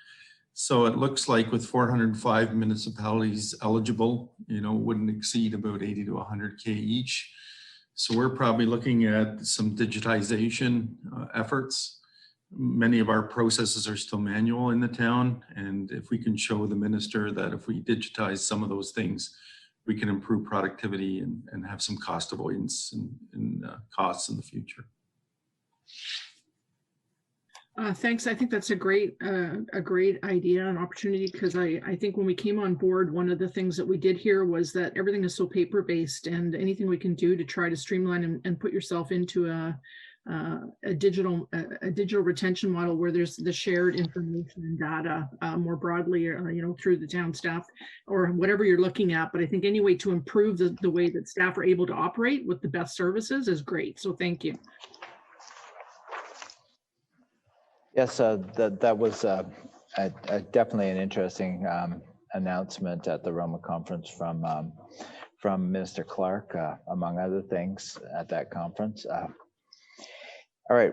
O: So it looks like with 405 municipalities eligible, wouldn't exceed about 80 to 100K each. So we're probably looking at some digitization efforts. Many of our processes are still manual in the town. And if we can show the minister that if we digitize some of those things, we can improve productivity and have some cost avoidance and costs in the future.
E: Thanks. I think that's a great idea and opportunity, because I think when we came on board, one of the things that we did here was that everything is so paper based, and anything we can do to try to streamline and put yourself into a digital retention model where there's the shared information and data more broadly, through the town staff or whatever you're looking at. But I think any way to improve the way that staff are able to operate with the best services is great. So thank you.
A: Yes, that was definitely an interesting announcement at the Roma conference from Minister Clark, among other things at that conference. All right,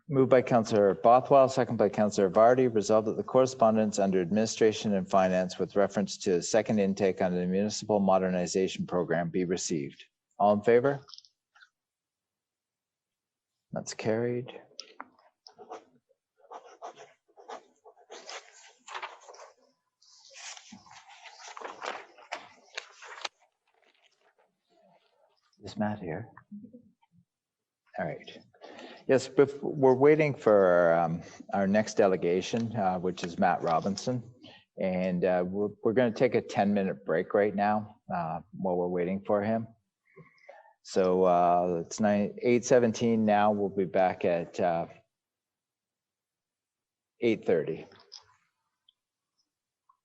A: moved by Councillor Bothwell, second by Councillor Vardy. Resolved that the correspondence under administration and finance with reference to second intake on the municipal modernization program be received. All in favor? That's carried. Is Matt here? All right. Yes, we're waiting for our next delegation, which is Matt Robinson. And we're going to take a 10-minute break right now while we're waiting for him. So it's 8:17 now. We'll be back at 8:30.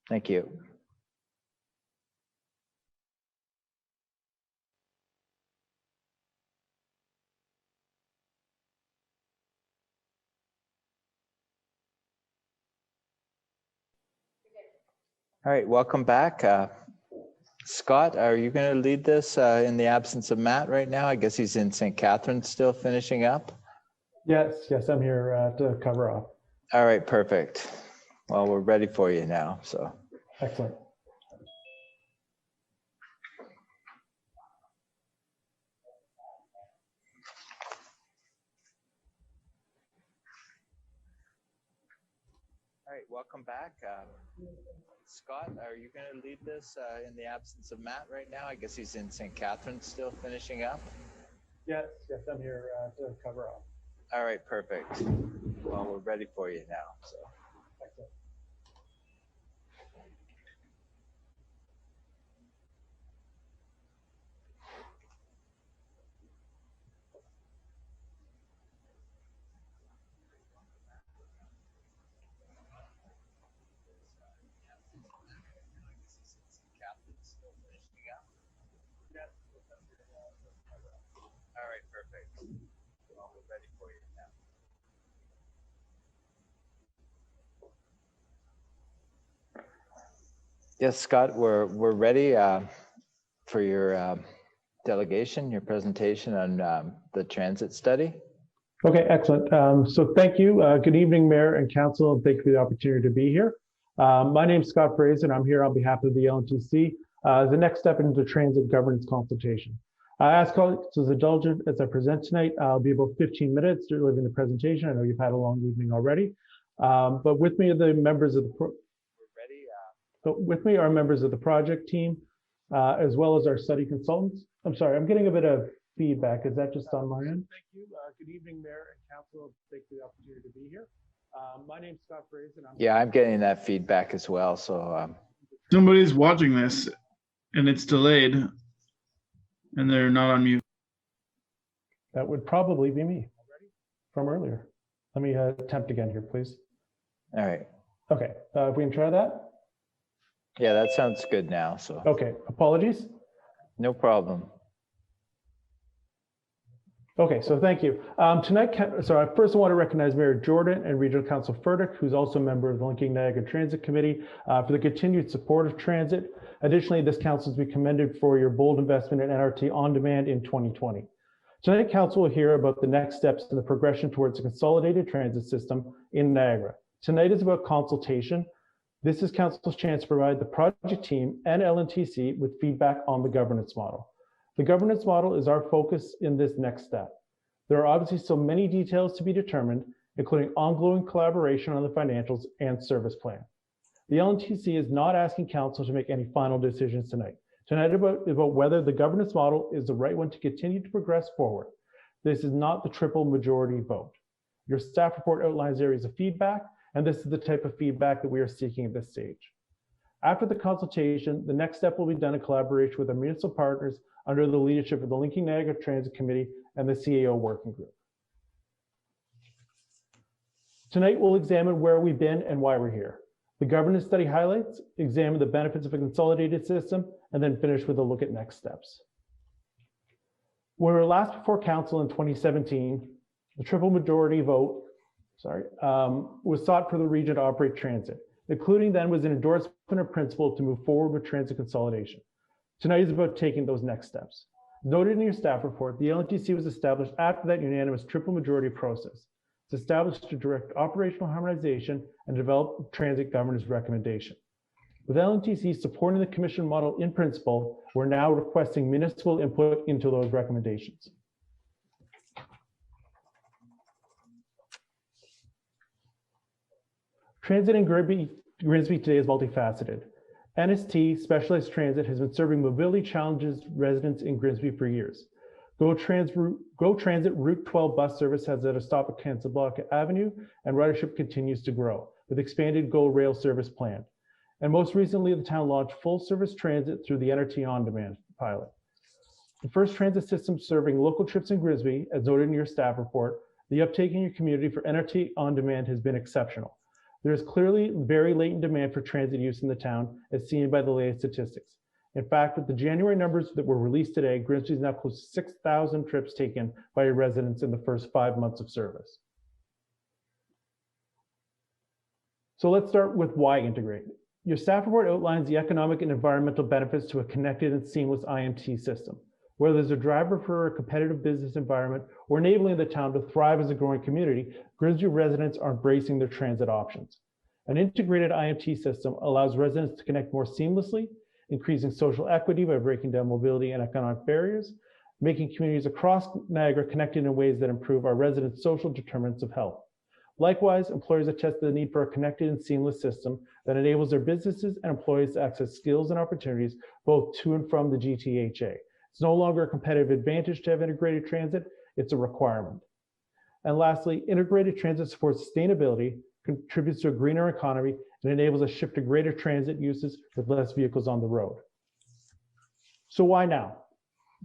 A: Thank you. All right, welcome back. Scott, are you going to lead this in the absence of Matt right now? I guess he's in St. Catharines still finishing up.
S: Yes, I'm here to cover off.
A: All right, perfect. Well, we're ready for you now, so.
S: Excellent.
A: All right, welcome back. Scott, are you going to lead this in the absence of Matt right now? I guess he's in St. Catharines still finishing up.
S: Yes, I'm here to cover off.
A: All right, perfect. Well, we're ready for you now, so.
S: Excellent.
A: All right, perfect. Well, we're ready for you now. Yes, Scott, we're ready for your delegation, your presentation on the transit study.
S: Okay, excellent. So thank you. Good evening, Mayor and Council, and thank you for the opportunity to be here. My name is Scott Fraser, and I'm here on behalf of the LNTC as the next step into transit governance consultation. I ask colleagues to indulge as I present tonight. I'll be about 15 minutes delivering the presentation. I know you've had a long evening already, but with me are the members of the are members of the project team, as well as our study consultants. I'm sorry, I'm getting a bit of feedback. Is that just on my end? Thank you. Good evening, Mayor and Council. Thank you for the opportunity to be here. My name's Scott Fraser. And
A: Yeah, I'm getting that feedback as well. So
M: Somebody's watching this and it's delayed and they're not on mute.
S: That would probably be me from earlier. Let me attempt again here, please.
A: all right.
S: Okay, if we can try that.
A: Yeah, that sounds good now. So
S: Okay, apologies.
A: no problem.
S: Okay, so thank you. Tonight, so I first want to recognize Mayor Jordan and Regional Council Furtick, who's also a member of the Linking Niagara Transit Committee, for the continued support of transit. Additionally, this council has been commended for your bold investment in NRT on demand in 2020. Tonight, council will hear about the next steps in the progression towards a consolidated transit system in Niagara. Tonight is about consultation. This is council's chance to provide the project team and LNTC with feedback on the governance model. The governance model is our focus in this next step. There are obviously so many details to be determined, including ongoing collaboration on the financials and service plan. The LNTC is not asking council to make any final decisions tonight. Tonight about whether the governance model is the right one to continue to progress forward. This is not the triple majority vote. Your staff report outlines areas of feedback, and this is the type of feedback that we are seeking at this stage. After the consultation, the next step will be done in collaboration with our municipal partners under the leadership of the Linking Niagara Transit Committee and the CAO Working Group. Tonight, we'll examine where we've been and why we're here. The governance study highlights, examine the benefits of a consolidated system, and then finish with a look at next steps. When we were last before council in 2017, the triple majority vote, was sought for the region to operate transit. Including then was an endorsement of principle to move forward with transit consolidation. Tonight is about taking those next steps. Noted in your staff report, the LNTC was established after that unanimous triple majority process. It's established to direct operational harmonization and develop transit governance recommendation. With LNTC supporting the commission model in principle, we're now requesting municipal input into those recommendations. Transit in Grimsby today is multifaceted. NST, Specialized Transit, has been serving mobility challenges residents in Grimsby for years. Go Transit Route 12 bus service has at a stop at Cancelblock Avenue, and ridership continues to grow, with expanded GO rail service planned. And most recently, the town launched full service transit through the NRT On Demand pilot. The first transit system serving local trips in Grimsby, as noted in your staff report, the uptake in your community for NRT On Demand has been exceptional. There is clearly very latent demand for transit use in the town, as seen by the latest statistics. In fact, with the January numbers that were released today, Grimsby is now close to 6,000 trips taken by your residents in the first 5 months of service. So let's start with why integrate. Your staff report outlines the economic and environmental benefits to a connected and seamless IMT system. Whether there's a driver for a competitive business environment or enabling the town to thrive as a growing community, Grimsby residents are embracing their transit options. An integrated IMT system allows residents to connect more seamlessly, increasing social equity by breaking down mobility and economic barriers, making communities across Niagara connected in ways that improve our residents' social determinants of health. Likewise, employers attest to the need for a connected and seamless system that enables their businesses and employees to access skills and opportunities both to and from the GTHA. It's no longer a competitive advantage to have integrated transit, it's a requirement. And lastly, integrated transit supports sustainability, contributes to a greener economy, and enables a shift to greater transit uses with less vehicles on the road. So why now?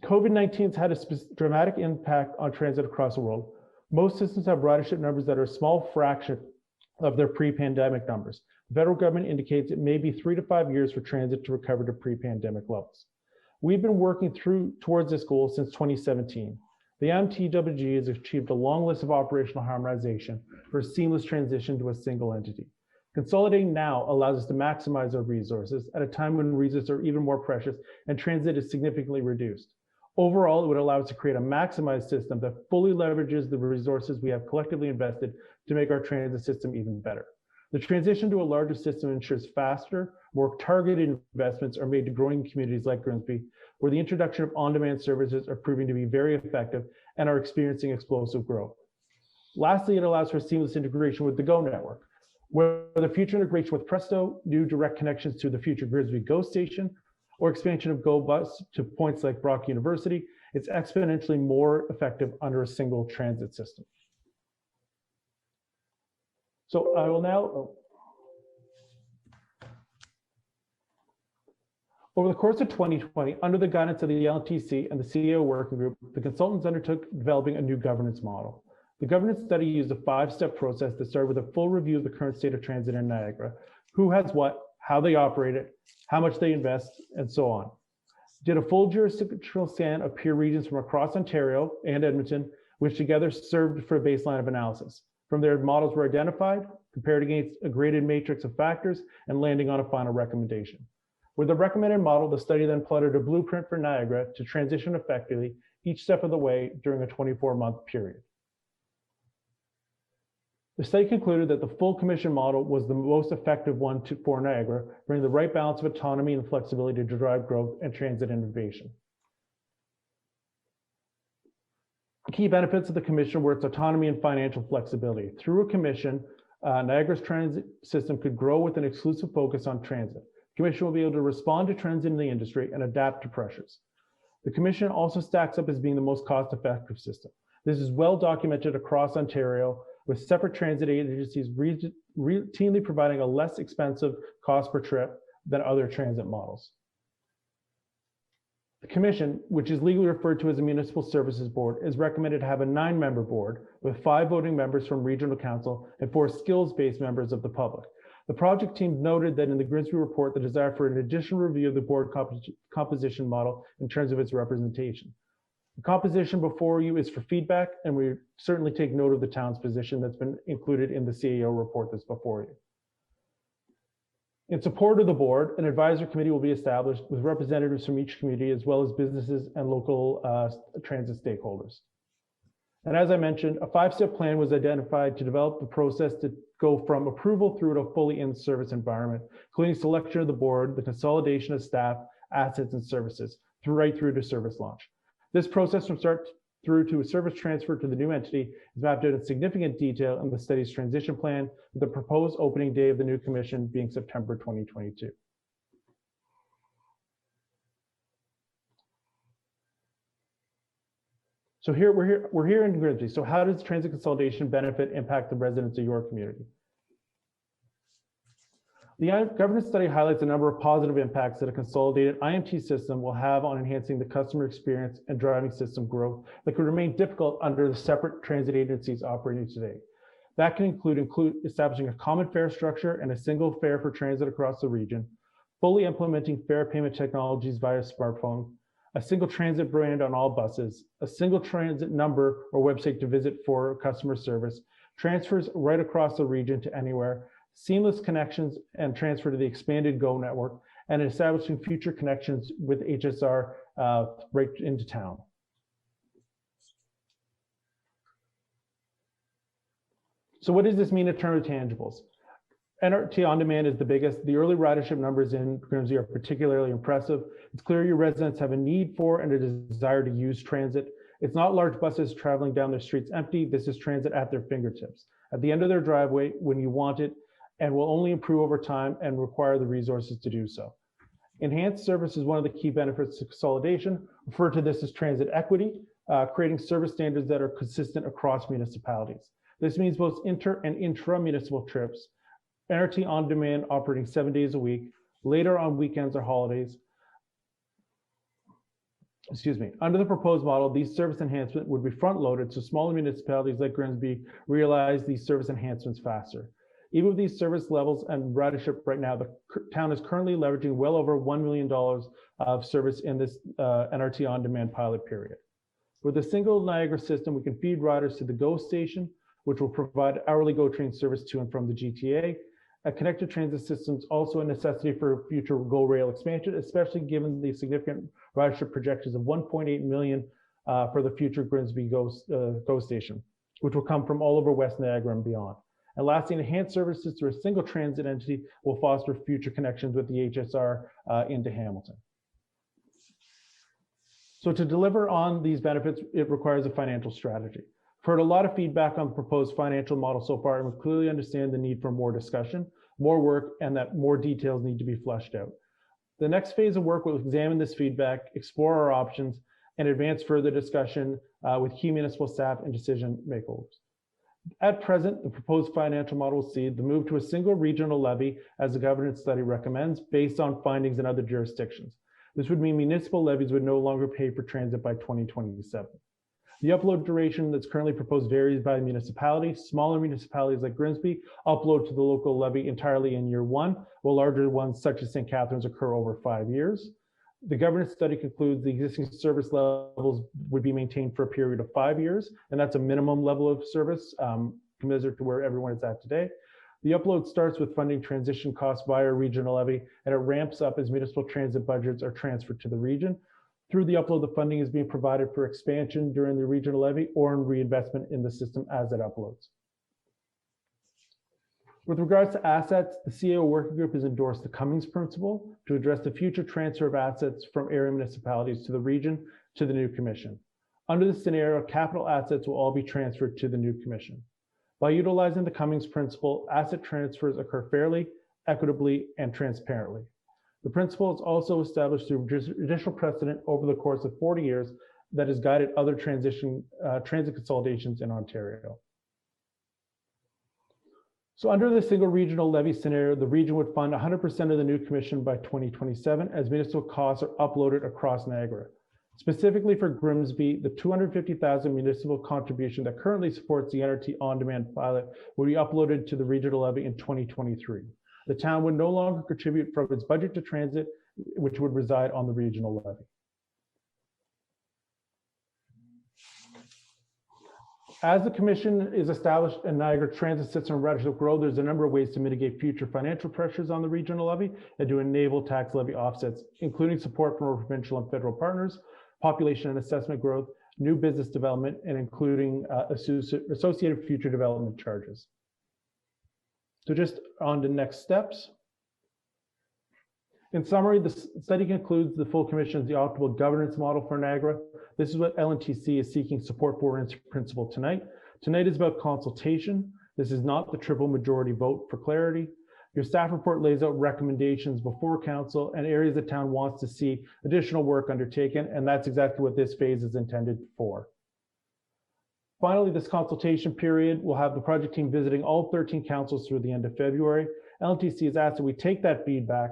S: COVID-19 has had a dramatic impact on transit across the world. Most systems have ridership numbers that are a small fraction of their pre-pandemic numbers. The federal government indicates it may be 3 to 5 years for transit to recover to pre-pandemic levels. We've been working towards this goal since 2017. The MTWG has achieved a long list of operational harmonization for a seamless transition to a single entity. Consolidating now allows us to maximize our resources at a time when resources are even more precious and transit is significantly reduced. Overall, it would allow us to create a maximized system that fully leverages the resources we have collectively invested to make our transit system even better. The transition to a larger system ensures faster, more targeted investments are made to growing communities like Grimsby, where the introduction of on-demand services are proving to be very effective and are experiencing explosive growth. Lastly, it allows for seamless integration with the GO network, where the future integration with Presto, new direct connections to the future Grimsby GO station, or expansion of GO bus to points like Brock University, it's exponentially more effective under a single transit system. So I will now, over the course of 2020, under the guidance of the LTC and the CEO working group, the consultants undertook developing a new governance model. The governance study used a 5-step process that started with a full review of the current state of transit in Niagara, who has what, how they operate it, how much they invest, and so on. Did a full jurisdictional scan of peer regions from across Ontario and Edmonton, which together served for a baseline of analysis. From there, models were identified, compared against a graded matrix of factors, and landing on a final recommendation. With the recommended model, the study then plotted a blueprint for Niagara to transition effectively each step of the way during a 24-month period. The study concluded that the full commission model was the most effective one for Niagara, bringing the right balance of autonomy and flexibility to drive growth and transit innovation. Key benefits of the commission were its autonomy and financial flexibility. Through a commission, Niagara's transit system could grow with an exclusive focus on transit. The commission will be able to respond to trends in the industry and adapt to pressures. The commission also stacks up as being the most cost-effective system. This is well documented across Ontario, with separate transit agencies routinely providing a less expensive cost per trip than other transit models. The commission, which is legally referred to as a municipal services board, is recommended to have a 9-member board with 5 voting members from regional council and 4 skills-based members of the public. The project team noted that in the Grimsby report, the desire for an additional review of the board composition model in terms of its representation. The composition before you is for feedback, and we certainly take note of the town's position that's been included in the CEO report that's before you. In support of the board, an advisory committee will be established with representatives from each community, as well as businesses and local transit stakeholders. And as I mentioned, a 5-step plan was identified to develop the process to go from approval through to a fully in-service environment, including selection of the board, the consolidation of staff, assets, and services, right through to service launch. This process from start through to a service transfer to the new entity is mapped out in significant detail in the study's transition plan, with the proposed opening day of the new commission being September 2022. So we're here in Grimsby. So how does transit consolidation benefit impact the residents of your community? The governance study highlights a number of positive impacts that a consolidated IMT system will have on enhancing the customer experience and driving system growth that could remain difficult under the separate transit agencies operating today. That can include establishing a common fare structure and a single fare for transit across the region, fully implementing fare payment technologies via smartphone, a single transit brand on all buses, a single transit number or website to visit for customer service, transfers right across the region to anywhere, seamless connections and transfer to the expanded GO network, and establishing future connections with HSR right into town. So what does this mean in terms of tangibles? NRT on demand is the biggest. The early ridership numbers in Grimsby are particularly impressive. It's clear your residents have a need for and a desire to use transit. It's not large buses traveling down their streets empty. This is transit at their fingertips, at the end of their driveway when you want it, and will only improve over time and require the resources to do so. Enhanced service is one of the key benefits to consolidation. Refer to this as transit equity, creating service standards that are consistent across municipalities. This means both inter and intra-municipal trips, NRT on demand operating 7 days a week, later on weekends or holidays. Under the proposed model, these service enhancements would be front-loaded so smaller municipalities like Grimsby realize these service enhancements faster. Even with these service levels and ridership right now, the town is currently leveraging well over $1 million of service in this NRT on-demand pilot period. With a single Niagara system, we can feed riders to the GO station, which will provide hourly GO train service to and from the GTA. A connected transit system is also a necessity for future GO rail expansion, especially given the significant ridership projections of 1.8 million for the future Grimsby GO station, which will come from all over West Niagara and beyond. And lastly, enhanced services through a single transit entity will foster future connections with the HSR into Hamilton. So to deliver on these benefits, it requires a financial strategy. I've heard a lot of feedback on the proposed financial model so far, and we clearly understand the need for more discussion, more work, and that more details need to be fleshed out. The next phase of work will examine this feedback, explore our options, and advance further discussion with key municipal staff and decision makers. At present, the proposed financial model will see the move to a single regional levy as the governance study recommends based on findings in other jurisdictions. This would mean municipal levies would no longer pay for transit by 2027. The upload duration that's currently proposed varies by municipality. Smaller municipalities like Grimsby upload to the local levy entirely in year 1, while larger ones such as St. Catharines occur over 5 years. The governance study concludes the existing service levels would be maintained for a period of 5 years, and that's a minimum level of service commensurate to where everyone is at today. The upload starts with funding transition costs via regional levy, and it ramps up as municipal transit budgets are transferred to the region. Through the upload, the funding is being provided for expansion during the regional levy or in reinvestment in the system as it uploads. With regards to assets, the CAO working group has endorsed the Cummings principle to address the future transfer of assets from area municipalities to the region to the new commission. Under this scenario, capital assets will all be transferred to the new commission. By utilizing the Cummings principle, asset transfers occur fairly, equitably, and transparently. The principle is also established through judicial precedent over the course of 40 years that has guided other transit consolidations in Ontario. So under the single regional levy scenario, the region would fund 100% of the new commission by 2027 as municipal costs are uploaded across Niagara. Specifically for Grimsby, the $250,000 municipal contribution that currently supports the NRT on-demand pilot will be uploaded to the regional levy in 2023. The town would no longer contribute from its budget to transit, which would reside on the regional levy. As the commission is established and Niagara transit system ready to grow, there's a number of ways to mitigate future financial pressures on the regional levy and to enable tax levy offsets, including support from our provincial and federal partners, population and assessment growth, new business development, and including associated future development charges. So just on to next steps. In summary, the study concludes the full commission is the optimal governance model for Niagara. This is what LNTC is seeking support for in its principle tonight. Tonight is about consultation. This is not the triple majority vote for clarity. Your staff report lays out recommendations before council and areas the town wants to see additional work undertaken, and that's exactly what this phase is intended for. Finally, this consultation period will have the project team visiting all 13 councils through the end of February. LNTC has asked that we take that feedback,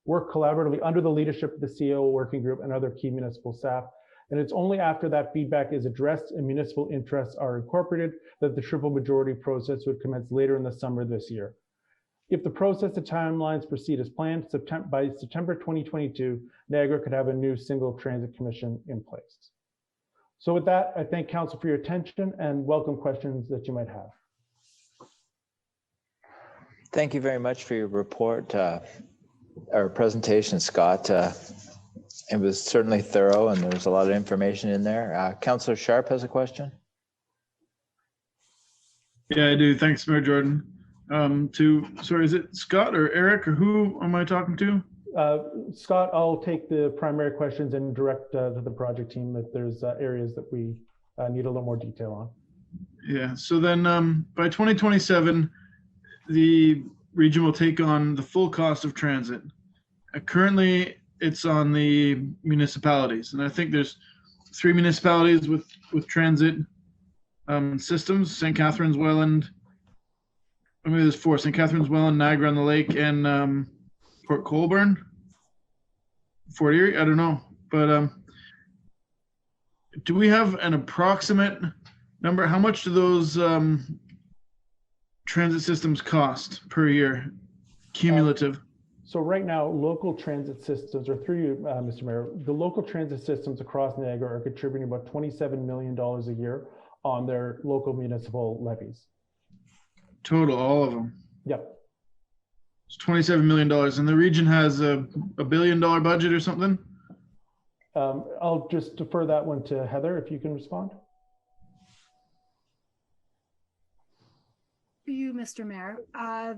S: work collaboratively under the leadership of the CAO working group and other key municipal staff. And it's only after that feedback is addressed and municipal interests are incorporated that the triple majority process would commence later in the summer this year. If the process and timelines proceed as planned, by September 2022, Niagara could have a new single transit commission in place. So with that, I thank council for your attention and welcome questions that you might have.
A: Thank you very much for your report or presentation, Scott. It was certainly thorough and there was a lot of information in there. Councillor Sharp has a question.
M: Yeah, I do. Thanks, Mayor Jordan. Sorry, is it Scott or Eric or who am I talking to?
S: Scott, I'll take the primary questions and direct to the project team if there's areas that we need a little more detail on.
M: Yeah, so then by 2027, the region will take on the full cost of transit. Currently, it's on the municipalities, and I think there's 3 municipalities with transit systems: St. Catharines, Welland. Maybe there's 4: St. Catharines, Welland, Niagara on the Lake, and Port Colborne, Fort Erie. I don't know, but do we have an approximate number? How much do those transit systems cost per year, cumulative?
S: So right now, local transit systems, or through you, Mr. Mayor, the local transit systems across Niagara are contributing about $27 million a year on their local municipal levies.
M: Total, all of them?
S: Yep.
M: It's $27 million, and the region has a $1 billion budget or something?
S: I'll just defer that one to Heather, if you can respond.
T: You, Mr. Mayor.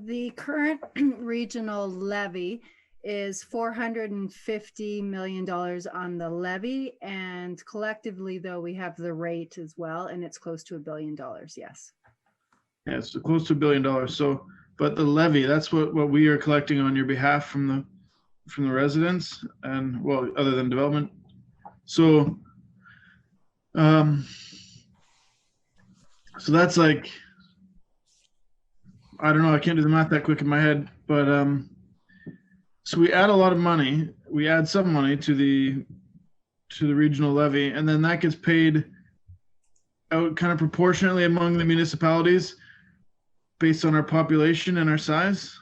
T: The current regional levy is $450 million on the levy, and collectively, though, we have the rate as well, and it's close to $1 billion. Yes.
M: Yeah, it's close to $1 billion. So, but the levy, that's what we are collecting on your behalf from the residents, and well, other than development. So, so that's like I don't know, I can't do the math that quick in my head, but so we add a lot of money. We add some money to the regional levy, and then that gets paid out kind of proportionately among the municipalities based on our population and our size.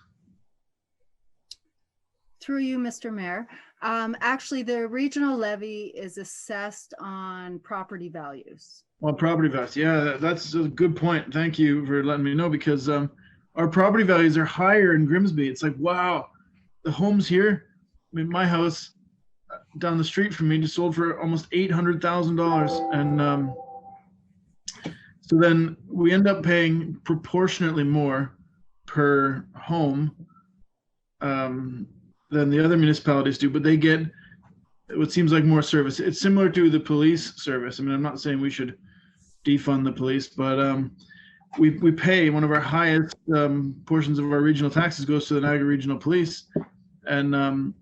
T: Through you, Mr. Mayor. Actually, the regional levy is assessed on property values.
M: Well, property values, yeah, that's a good point. Thank you for letting me know, because our property values are higher in Grimsby. It's like, wow, the homes here, I mean, my house down the street from me just sold for almost $800,000. And so then we end up paying proportionately more per home than the other municipalities do, but they get what seems like more service. It's similar to the police service. I mean, I'm not saying we should defund the police, but we pay one of our highest portions of our regional taxes goes to the Niagara Regional Police, and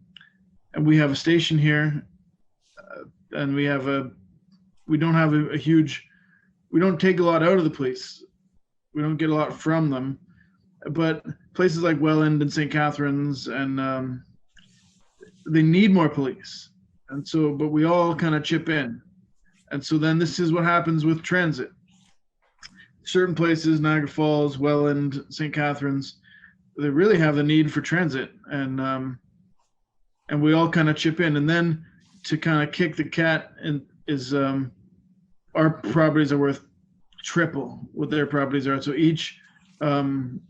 M: we have a station here, and we don't have a huge, we don't take a lot out of the police. We don't get a lot from them, but places like Welland and St. Catharines, and they need more police. And so, but we all kind of chip in. And so then this is what happens with transit. Certain places, Niagara Falls, Welland, St. Catharines, they really have the need for transit, and we all kind of chip in. And then to kind of kick the cat is our properties are worth triple what their properties are. So each home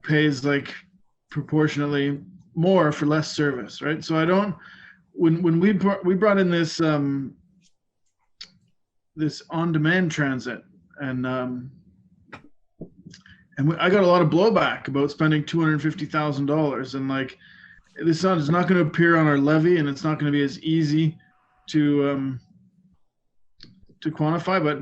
M: pays like proportionately more for less service, right? So I don't, when we brought in this this on-demand transit, and I got a lot of blowback about spending $250,000, and like this is not going to appear on our levy, and it's not going to be as easy to quantify, but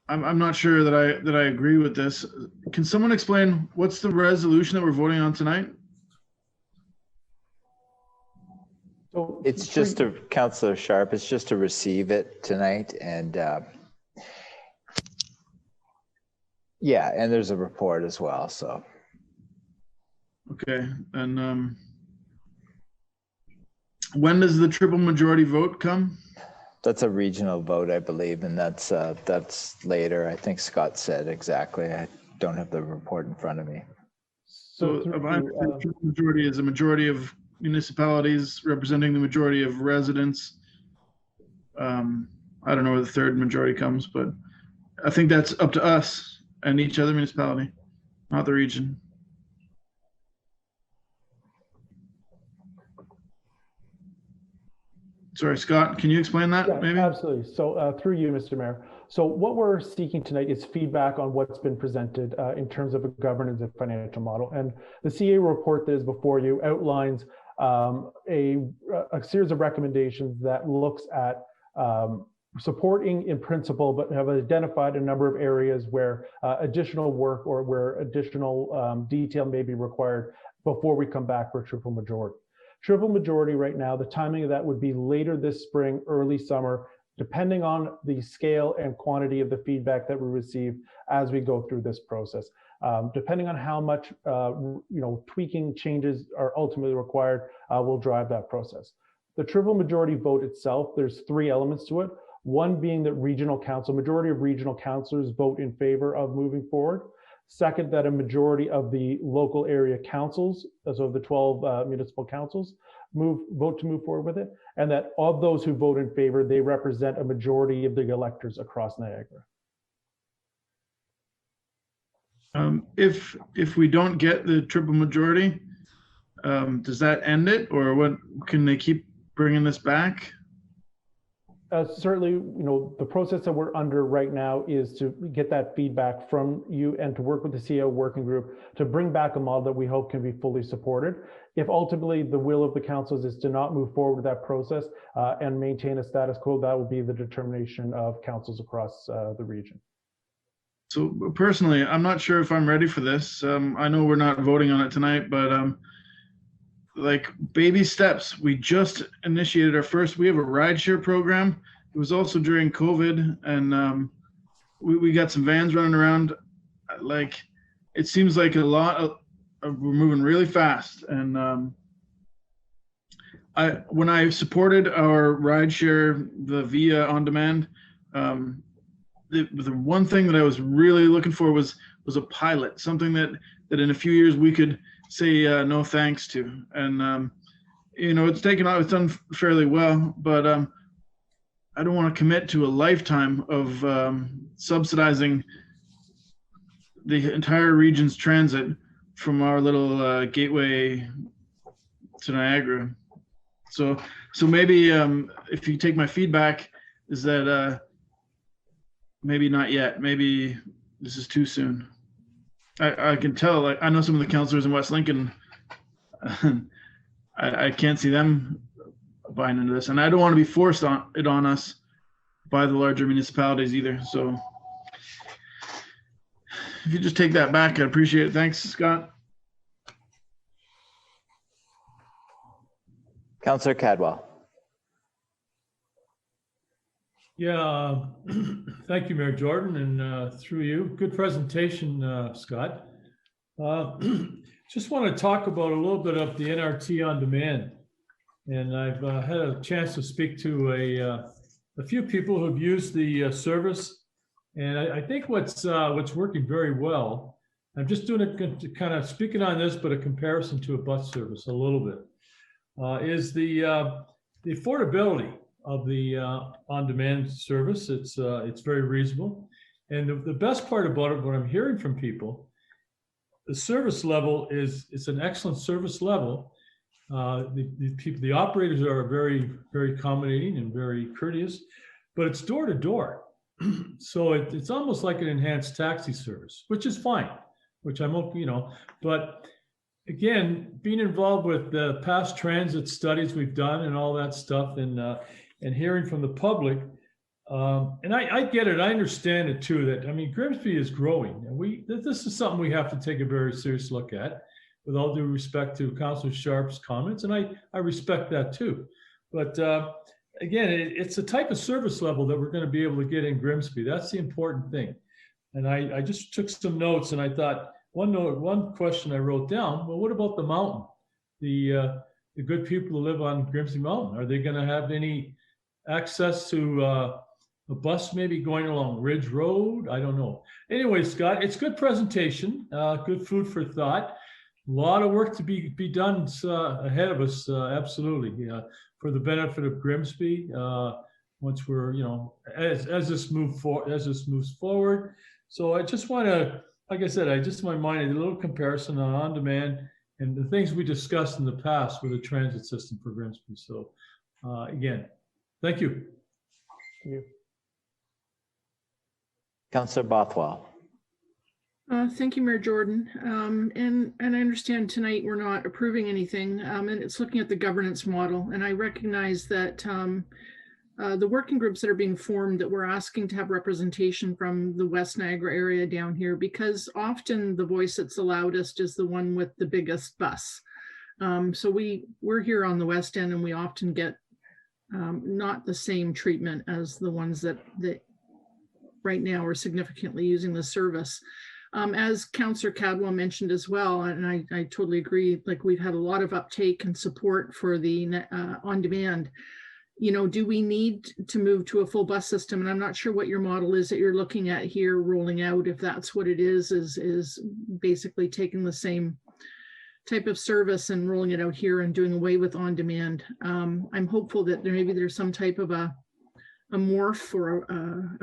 M: I'm not sure that I agree with this. Can someone explain what's the resolution that we're voting on tonight?
S: So
A: it's just to, Councillor Sharp, it's just to receive it tonight, and yeah, and there's a report as well, so.
M: Okay, and when does the triple majority vote come?
A: That's a regional vote, I believe, and that's later. I think Scott said exactly. I don't have the report in front of me.
M: So the triple majority is a majority of municipalities representing the majority of residents. I don't know where the third majority comes, but I think that's up to us and each other municipality, not the region. Sorry, Scott, can you explain that?
S: Yeah,
M: maybe?
S: Absolutely. So through you, Mr. Mayor. So what we're seeking tonight is feedback on what's been presented in terms of a governance and financial model. And the CA report that is before you outlines a series of recommendations that looks at supporting in principle, but have identified a number of areas where additional work or where additional detail may be required before we come back for a triple majority. Triple majority right now, the timing of that would be later this spring, early summer, depending on the scale and quantity of the feedback that we receive as we go through this process. Depending on how much tweaking changes are ultimately required, will drive that process. The triple majority vote itself, there's three elements to it. One being that regional council, majority of regional councillors vote in favor of moving forward. Second, that a majority of the local area councils, so of the 12 municipal councils, vote to move forward with it. And that of those who vote in favor, they represent a majority of the electors across Niagara.
M: If we don't get the triple majority, does that end it, or what? Can they keep bringing this back?
S: Certainly, the process that we're under right now is to get that feedback from you and to work with the CEO working group to bring back a model that we hope can be fully supported. If ultimately the will of the councils is to not move forward with that process and maintain a status quo, that will be the determination of councils across the region.
M: So personally, I'm not sure if I'm ready for this. I know we're not voting on it tonight, but like baby steps. We just initiated our first, we have a rideshare program. It was also during COVID, and we got some vans running around. Like, it seems like a lot of, we're moving really fast. And when I supported our rideshare, the Via on demand, the one thing that I was really looking for was a pilot, something that in a few years we could say no thanks to. And you know, it's taken off, it's done fairly well, but I don't want to commit to a lifetime of subsidizing the entire region's transit from our little gateway to Niagara. So maybe if you take my feedback, is that maybe not yet. Maybe this is too soon. I can tell. Like, I know some of the councillors in West Lincoln. I can't see them buying into this, and I don't want to be forced on us by the larger municipalities either. So if you just take that back, I'd appreciate it. Thanks, Scott.
A: Councillor Cadwell.
F: Yeah, thank you, Mayor Jordan, and through you. Good presentation, Scott. Just want to talk about a little bit of the NRT on demand. And I've had a chance to speak to a few people who've used the service. And I think what's working very well, I'm just doing a kind of speaking on this, but a comparison to a bus service a little bit, is the affordability of the on-demand service. It's very reasonable. And the best part about it, what I'm hearing from people, the service level it's an excellent service level. The operators are very, very accommodating and very courteous, but it's door to door. So it's almost like an enhanced taxi service, which is fine, which I'm okay, you know, but again, being involved with the past transit studies we've done and all that stuff, and hearing from the public, and I get it, I understand it too, that, I mean, Grimsby is growing, and this is something we have to take a very serious look at, with all due respect to Councillor Sharp's comments, and I respect that too. But again, it's a type of service level that we're going to be able to get in Grimsby. That's the important thing. And I just took some notes, and I thought, one question I wrote down, well, what about the mountain? The good people who live on Grimsby Mountain, are they going to have any access to a bus maybe going along Ridge Road? I don't know. Anyway, Scott, it's good presentation, good food for thought. A lot of work to be done ahead of us, absolutely, for the benefit of Grimsby. Once we're, you know, as this moves forward. So I just want to, like I said, in my mind, a little comparison on demand and the things we discussed in the past with the transit system for Grimsby. So again, thank you.
S: Thank you.
A: Councillor Bothwell.
E: Thank you, Mayor Jordan. And I understand tonight we're not approving anything, and it's looking at the governance model. And I recognize that the working groups that are being formed, that we're asking to have representation from the West Niagara area down here, because often the voice that's the loudest is the one with the biggest bus. So we're here on the West End, and we often get not the same treatment as the ones that right now are significantly using the service. As Councillor Cadwell mentioned as well, and I totally agree, like, we've had a lot of uptake and support for the on-demand. You know, do we need to move to a full bus system? And I'm not sure what your model is that you're looking at here rolling out, if that's what it is basically taking the same type of service and rolling it out here and doing away with on-demand. I'm hopeful that there's some type of a morph or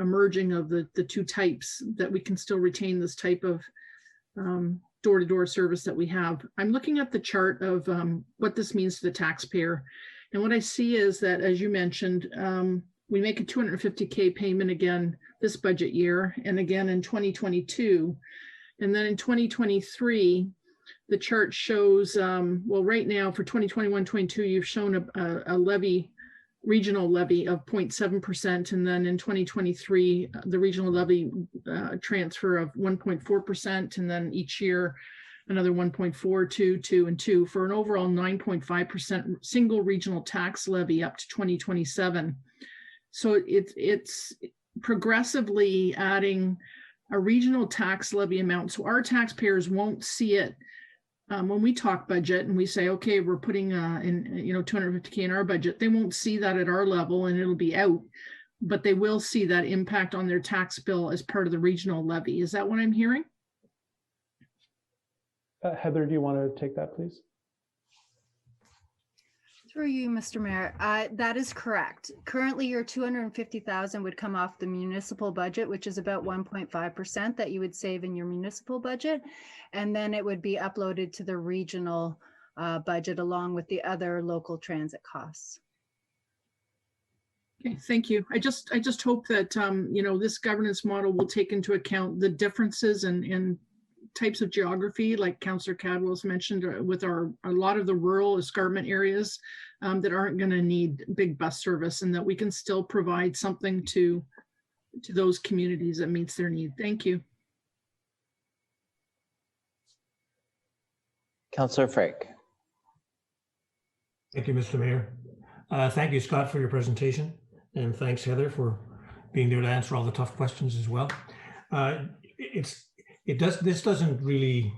E: a merging of the two types, that we can still retain this type of door-to-door service that we have. I'm looking at the chart of what this means to the taxpayer. And what I see is that, as you mentioned, we make a $250K payment again this budget year, and again in 2022. And then in 2023, the chart shows, well, right now for 2021-22, you've shown a levy, regional levy of 0.7%. And then in 2023, the regional levy transfer of 1.4%. And then each year, another 1.4, 2, 2, and 2, for an overall 9.5% single regional tax levy up to 2027. So it's progressively adding a regional tax levy amount. So our taxpayers won't see it when we talk budget and we say, okay, we're putting in, you know, 250K in our budget. They won't see that at our level and it'll be out, but they will see that impact on their tax bill as part of the regional levy. Is that what I'm hearing?
S: Heather, do you want to take that, please?
T: Through you, Mr. Mayor, that is correct. Currently, your 250,000 would come off the municipal budget, which is about 1.5% that you would save in your municipal budget, and then it would be uploaded to the regional budget along with the other local transit costs.
E: Okay, thank you. I just hope that you know, this governance model will take into account the differences in types of geography, like Councillor Cadwell's mentioned, with a lot of the rural escarpment areas that aren't going to need big bus service, and that we can still provide something to those communities that meets their need. Thank you.
A: Councillor Frank.
G: Thank you, Mr. Mayor. Thank you, Scott, for your presentation, and thanks, Heather, for being there to answer all the tough questions as well. This doesn't really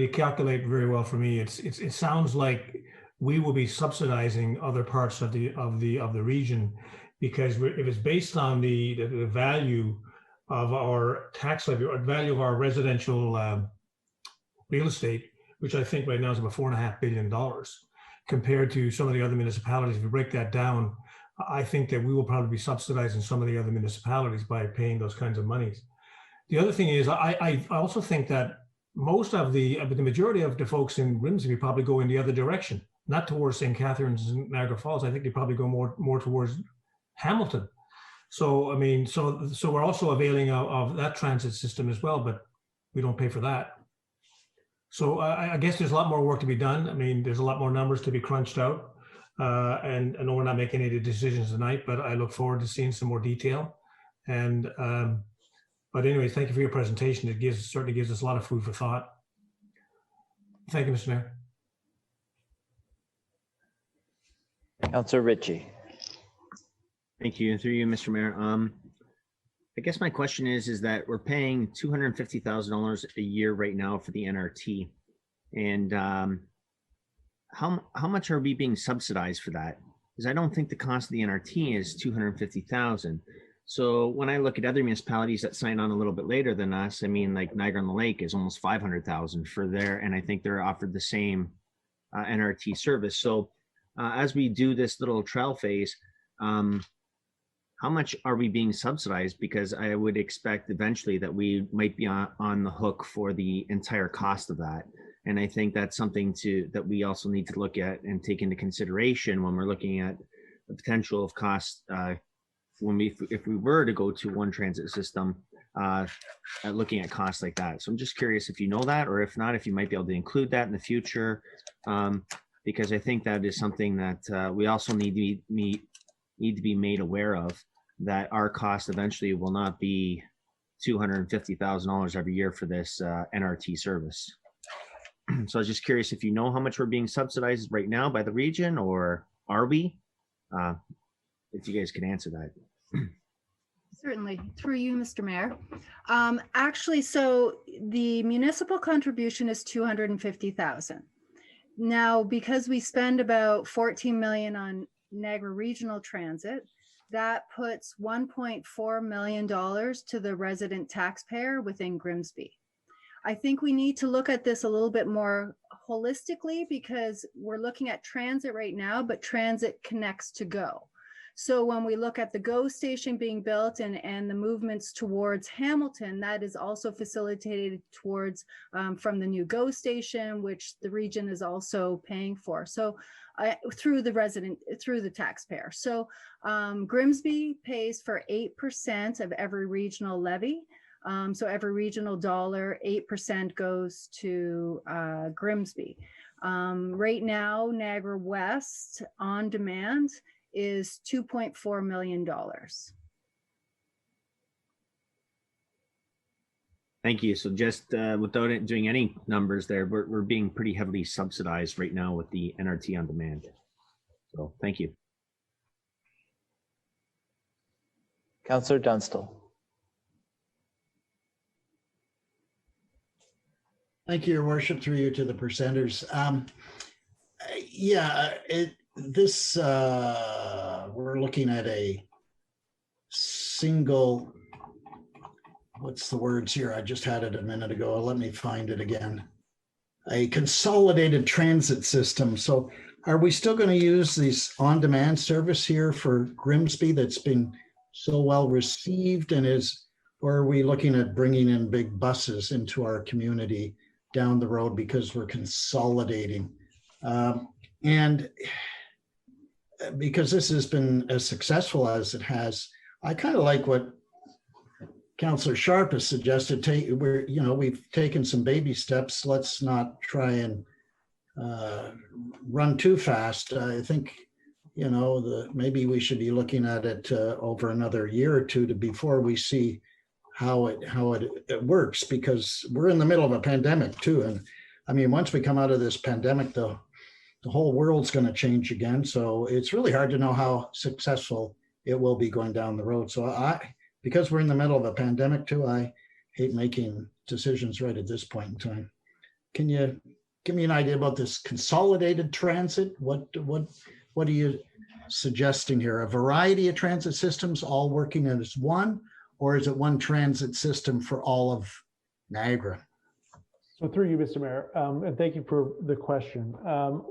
G: calculate very well for me. It sounds like we will be subsidizing other parts of the region, because if it's based on the value of our tax levy or value of our residential real estate, which I think right now is about $4.5 billion, compared to some of the other municipalities. If we break that down, I think that we will probably be subsidizing some of the other municipalities by paying those kinds of monies. The other thing is, I also think that most of the majority of the folks in Grimsby probably go in the other direction, not towards St. Catharines and Niagara Falls. I think they probably go more towards Hamilton. So I mean, so we're also availing of that transit system as well, but we don't pay for that. So I guess there's a lot more work to be done. I mean, there's a lot more numbers to be crunched out, and I know we're not making any decisions tonight, but I look forward to seeing some more detail. And but anyway, thank you for your presentation. It certainly gives us a lot of food for thought. Thank you, Mr. Mayor.
A: Councillor Ritchie.
K: Thank you. Through you, Mr. Mayor. I guess my question is that we're paying $250,000 a year right now for the NRT, and how much are we being subsidized for that? Because I don't think the cost of the NRT is $250,000. So when I look at other municipalities that sign on a little bit later than us, I mean, like Niagara-on-the-Lake is almost $500,000 for there, and I think they're offered the same NRT service. So as we do this little trial phase, how much are we being subsidized? Because I would expect eventually that we might be on the hook for the entire cost of that. And I think that's something that we also need to look at and take into consideration when we're looking at the potential of cost if we were to go to one transit system, looking at costs like that. So I'm just curious if you know that, or if not, if you might be able to include that in the future, because I think that is something that we also need to be made aware of, that our cost eventually will not be $250,000 every year for this NRT service. So I was just curious if you know how much we're being subsidized right now by the region, or are we? If you guys can answer that.
T: Certainly, through you, Mr. Mayor. Actually, so the municipal contribution is $250,000. Now, because we spend about $14 million on Niagara Regional Transit, that puts $1.4 million to the resident taxpayer within Grimsby. I think we need to look at this a little bit more holistically, because we're looking at transit right now, but transit connects to GO. So when we look at the GO station being built and the movements towards Hamilton, that is also facilitated towards from the new GO station, which the region is also paying for. So through the taxpayer. So Grimsby pays for 8% of every regional levy. So every regional dollar, 8% goes to Grimsby. Right now, Niagara West on demand is $2.4 million.
K: Thank you. So just without doing any numbers there, we're being pretty heavily subsidized right now with the NRT on demand. So thank you.
A: Councillor Dunstall.
U: Thank you, Your Worship, through you to the presenters. We're looking at a single, what's the words here? I just had it a minute ago. Let me find it again. A consolidated transit system. So are we still going to use this on-demand service here for Grimsby that's been so well received, or are we looking at bringing in big buses into our community down the road because we're consolidating? And because this has been as successful as it has, I kind of like what Councillor Sharp has suggested. We've taken some baby steps. Let's not try and run too fast. I think, maybe we should be looking at it over another year or two before we see how it works, because we're in the middle of a pandemic too. And I mean, once we come out of this pandemic, the whole world's going to change again. So it's really hard to know how successful it will be going down the road. So because we're in the middle of a pandemic too, I hate making decisions right at this point in time. Can you give me an idea about this consolidated transit? What are you suggesting here? A variety of transit systems all working as one, or is it one transit system for all of Niagara?
S: So through you, Mr. Mayor, and thank you for the question.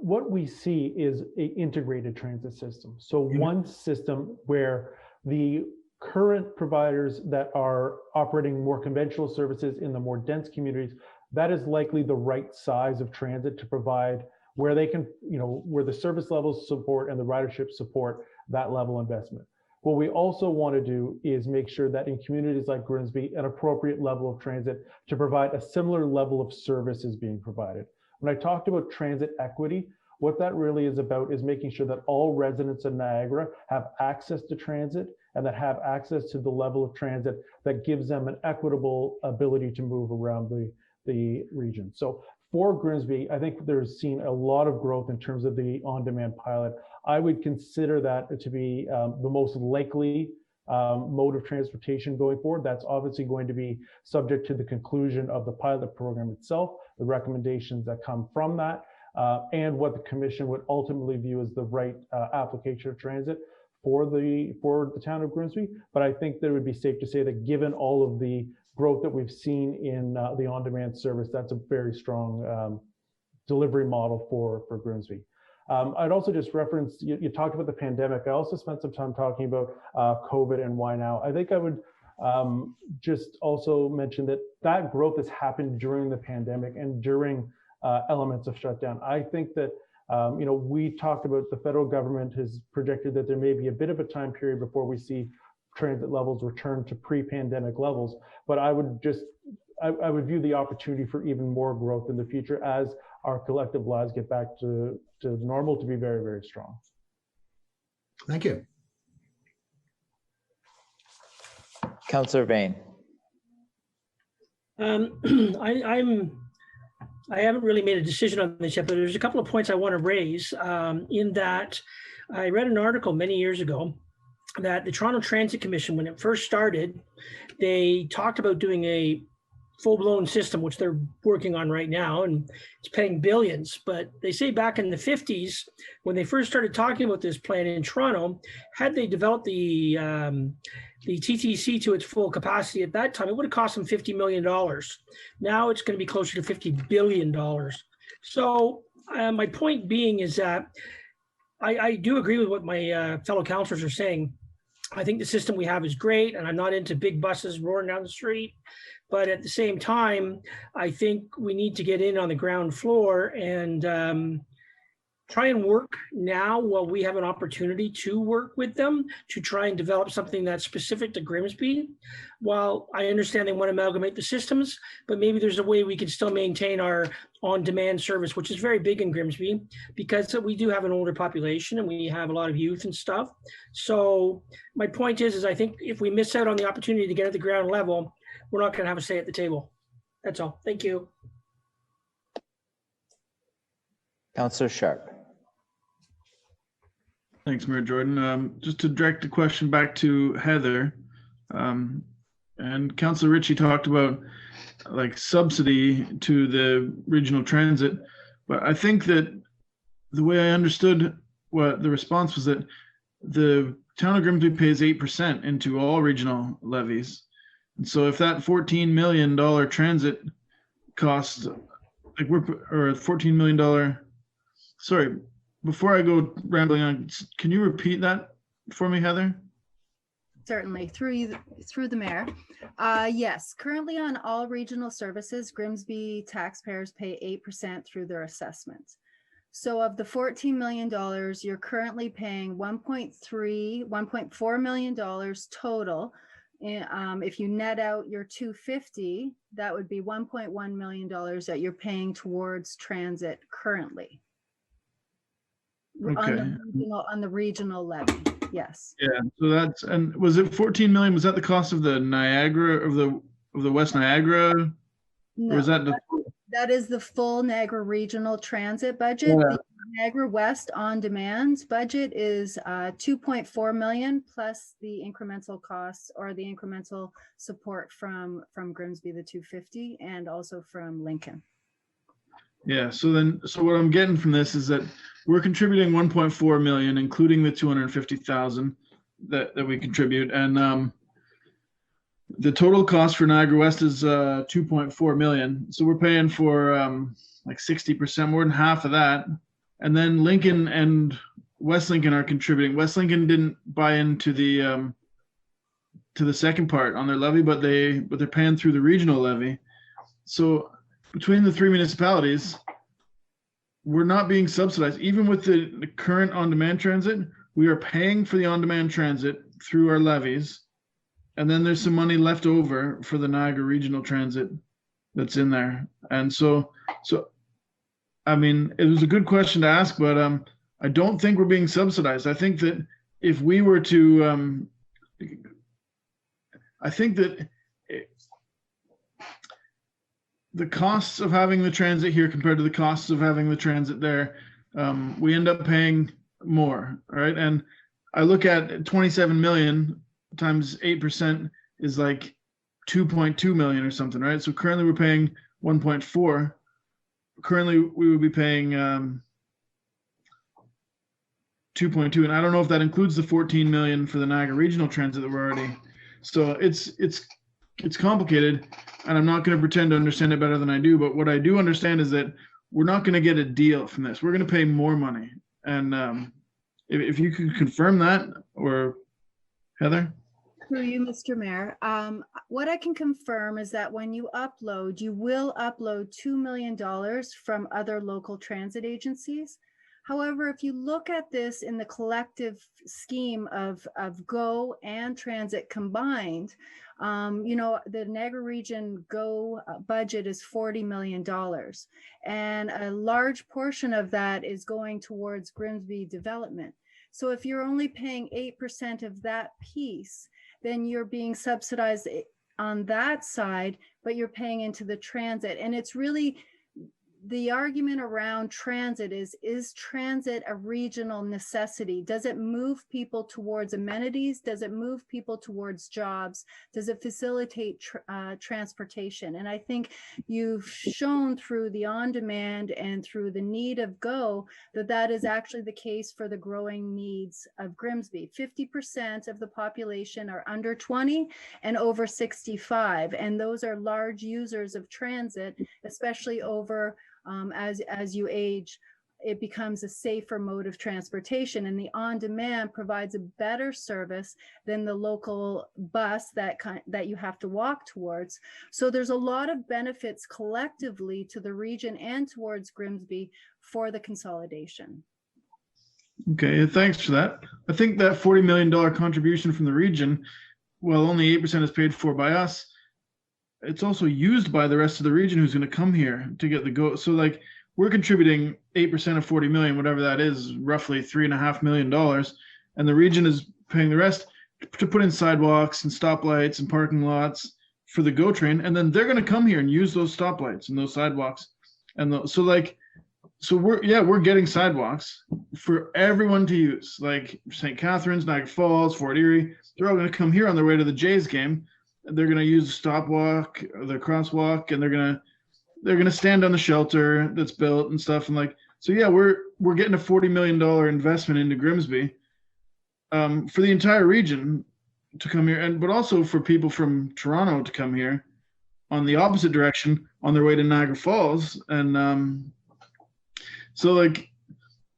S: What we see is an integrated transit system. So one system where the current providers that are operating more conventional services in the more dense communities, that is likely the right size of transit to provide where they can, where the service levels support and the ridership support that level of investment. What we also want to do is make sure that in communities like Grimsby, an appropriate level of transit to provide a similar level of service is being provided. When I talked about transit equity, what that really is about is making sure that all residents of Niagara have access to transit and that have access to the level of transit that gives them an equitable ability to move around the region. So for Grimsby, I think there's seen a lot of growth in terms of the on-demand pilot. I would consider that to be the most likely mode of transportation going forward. That's obviously going to be subject to the conclusion of the pilot program itself, the recommendations that come from that, and what the commission would ultimately view as the right application of transit for the town of Grimsby. But I think that it would be safe to say that given all of the growth that we've seen in the on-demand service, that's a very strong delivery model for Grimsby. I'd also just reference, you talked about the pandemic. I also spent some time talking about COVID and why now. I think I would just also mention that growth has happened during the pandemic and during elements of shutdown. I think that, we talked about the federal government has projected that there may be a bit of a time period before we see transit levels return to pre-pandemic levels, but I would view the opportunity for even more growth in the future as our collective lives get back to normal to be very, very strong.
U: Thank you.
A: Councillor Vane.
N: I haven't really made a decision on this yet, but there's a couple of points I want to raise in that I read an article many years ago that the Toronto Transit Commission, when it first started, they talked about doing a full-blown system, which they're working on right now, and it's paying billions. But they say back in the 50s, when they first started talking about this plan in Toronto, had they developed the TTC to its full capacity at that time, it would have cost them $50 million. Now it's going to be closer to $50 billion. So my point being is that I do agree with what my fellow councillors are saying. I think the system we have is great, and I'm not into big buses roaring down the street. But at the same time, I think we need to get in on the ground floor and try and work now while we have an opportunity to work with them to try and develop something that's specific to Grimsby. While I understand they want to amalgamate the systems, but maybe there's a way we can still maintain our on-demand service, which is very big in Grimsby because we do have an older population and we have a lot of youth and stuff. So my point is I think if we miss out on the opportunity to get at the ground level, we're not going to have a say at the table. That's all. Thank you.
A: Councillor Sharp.
M: Thanks, Mayor Jordan. Just to direct the question back to Heather, And Councillor Ritchie talked about like subsidy to the regional transit, but I think that the way I understood what the response was that the town of Grimsby pays 8% into all regional levies. And so if that $14 million transit cost, like or $14 million, sorry, before I go rambling on, can you repeat that for me, Heather?
T: Certainly, through the mayor. Yes, currently on all regional services, Grimsby taxpayers pay 8% through their assessments. So of the $14 million, you're currently paying $1.4 million total. If you net out your $250, that would be $1.1 million that you're paying towards transit currently.
M: Okay.
T: On the regional levy, yes.
M: Yeah, so that's, and was it 14 million? Was that the cost of the Niagara, of the West Niagara?
T: No,
M: or is that the,
T: that is the full Niagara Regional Transit budget.
M: Yeah.
T: The Niagara West On Demand budget is 2.4 million plus the incremental costs or the incremental support from Grimsby, the 250, and also from Lincoln.
M: yeah, so what I'm getting from this is that we're contributing 1.4 million, including the 250,000 that we contribute. And the total cost for Niagara West is 2.4 million. So we're paying for like 60%, more than half of that. And then Lincoln and West Lincoln are contributing. West Lincoln didn't buy into the second part on their levy, but they're paying through the regional levy. So between the three municipalities, we're not being subsidized. Even with the current on-demand transit, we are paying for the on-demand transit through our levies. And then there's some money left over for the Niagara Regional Transit that's in there. And so I mean, it was a good question to ask, but I don't think we're being subsidized. I think that if we were to, I think that the costs of having the transit here compared to the costs of having the transit there, we end up paying more, right? And I look at 27 million times 8% is like 2.2 million or something, right? So currently we're paying 1.4. Currently we would be paying 2.2, and I don't know if that includes the 14 million for the Niagara Regional Transit that we're already. So it's complicated, and I'm not going to pretend to understand it better than I do. But what I do understand is that we're not going to get a deal from this. We're going to pay more money, and if you could confirm that, or Heather.
T: Through you, Mr. Mayor. What I can confirm is that when you upload, you will upload $2 million from other local transit agencies. However, if you look at this in the collective scheme of GO and transit combined, you know, the Niagara Region GO budget is $40 million. And a large portion of that is going towards Grimsby development. So if you're only paying 8% of that piece, then you're being subsidized on that side, but you're paying into the transit. And it's really the argument around transit is transit a regional necessity? Does it move people towards amenities? Does it move people towards jobs? Does it facilitate transportation? And I think you've shown through the on-demand and through the need of GO that that is actually the case for the growing needs of Grimsby. 50% of the population are under 20 and over 65. And those are large users of transit, especially over as you age, it becomes a safer mode of transportation, and the on-demand provides a better service than the local bus that you have to walk towards. So there's a lot of benefits collectively to the region and towards Grimsby for the consolidation.
M: Okay, thanks for that. I think that $40 million contribution from the region, well, only 8% is paid for by us. It's also used by the rest of the region who's going to come here to get the GO. So like we're contributing 8% of 40 million, whatever that is, roughly $3.5 million. And the region is paying the rest to put in sidewalks and stoplights and parking lots for the GO train. And then they're going to come here and use those stoplights and those sidewalks. And so we're getting sidewalks for everyone to use, like St. Catharines, Niagara Falls, Fort Erie. they're all going to come here on their way to the Jays game. They're going to use the stop walk, or the crosswalk, and they're going to stand on the shelter that's built and stuff. And like, so yeah, we're getting a $40 million investment into Grimsby for the entire region to come here, but also for people from Toronto to come here on the opposite direction on their way to Niagara Falls. And so like,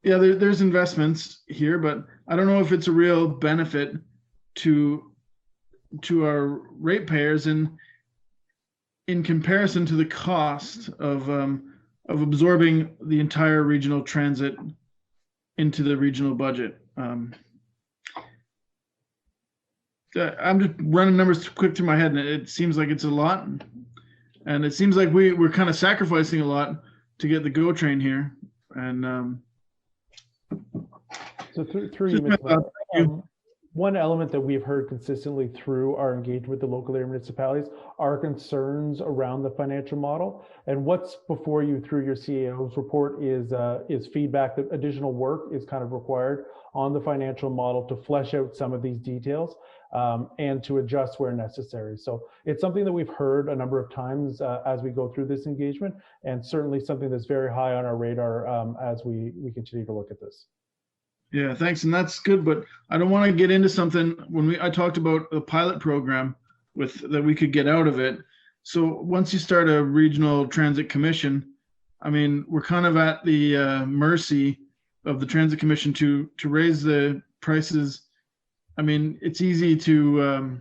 M: yeah, there's investments here, but I don't know if it's a real benefit to our ratepayers in comparison to the cost of absorbing the entire regional transit into the regional budget. I'm just running numbers quick through my head, and it seems like it's a lot, and it seems like we're kind of sacrificing a lot to get the GO train here. And
S: so through you, Mr. Mayor, one element that we've heard consistently through our engagement with the local area municipalities are concerns around the financial model. And what's before you through your CAO's report is feedback that additional work is kind of required on the financial model to flesh out some of these details and to adjust where necessary. So it's something that we've heard a number of times as we go through this engagement, and certainly something that's very high on our radar as we continue to look at this.
M: Yeah, thanks. And that's good, but I don't want to get into something I talked about the pilot program that we could get out of it. So once you start a regional transit commission, I mean, we're kind of at the mercy of the transit commission to raise the prices. I mean, it's easy to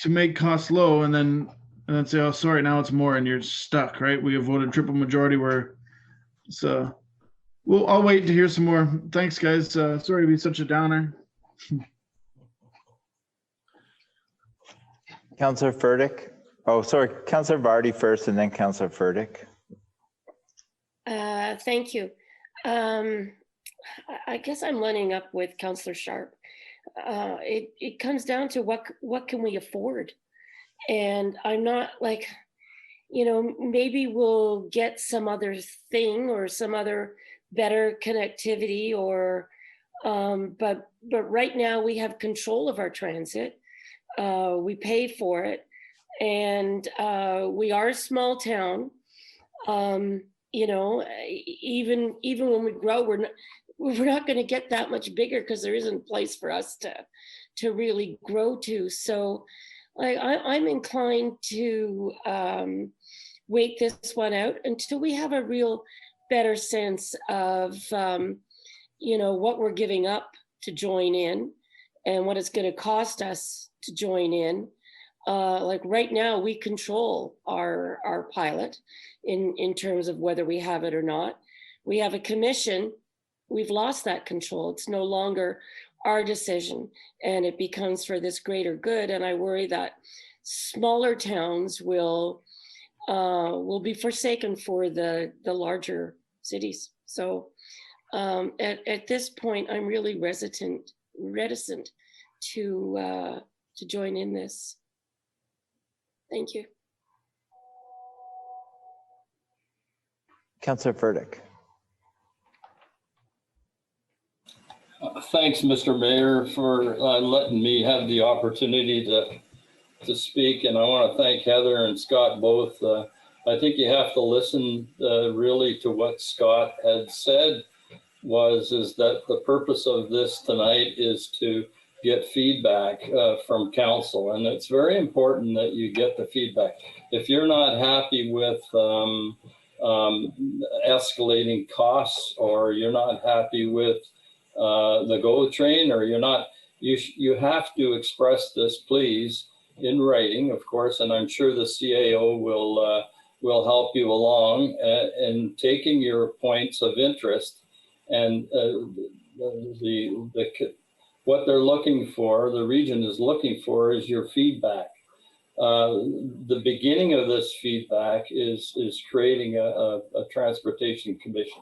M: make costs low and then say, oh, sorry, now it's more, and you're stuck, right? We have voted triple majority so. Well, I'll wait to hear some more. Thanks, guys. Sorry to be such a downer.
A: Councillor Furtick. Oh, sorry, Councillor Vardy first, and then Councillor Furtick.
J: Thank you. I guess I'm lining up with Councillor Sharp. It comes down to what can we afford? And I'm not like, maybe we'll get some other thing or some other better connectivity but right now we have control of our transit. We pay for it, and we are a small town. Even when we grow, we're not going to get that much bigger because there isn't a place for us to really grow to. So like I'm inclined to wait this one out until we have a real better sense of what we're giving up to join in and what it's going to cost us to join in. Like right now we control our pilot in terms of whether we have it or not. We have a commission. We've lost that control. It's no longer our decision, and it becomes for this greater good. And I worry that smaller towns will be forsaken for the larger cities. So at this point, I'm really reticent to join in this. Thank you.
A: Councillor Furtick.
D: Thanks, Mr. Mayor, for letting me have the opportunity to speak. And I want to thank Heather and Scott both. I think you have to listen really to what Scott had said is that the purpose of this tonight is to get feedback from council. And it's very important that you get the feedback. If you're not happy with escalating costs, or you're not happy with the GO train, or you have to express this, please, in writing, of course, and I'm sure the CAO will help you along in taking your points of interest, and what they're looking for, the region is looking for, is your feedback. The beginning of this feedback is creating a transportation commission.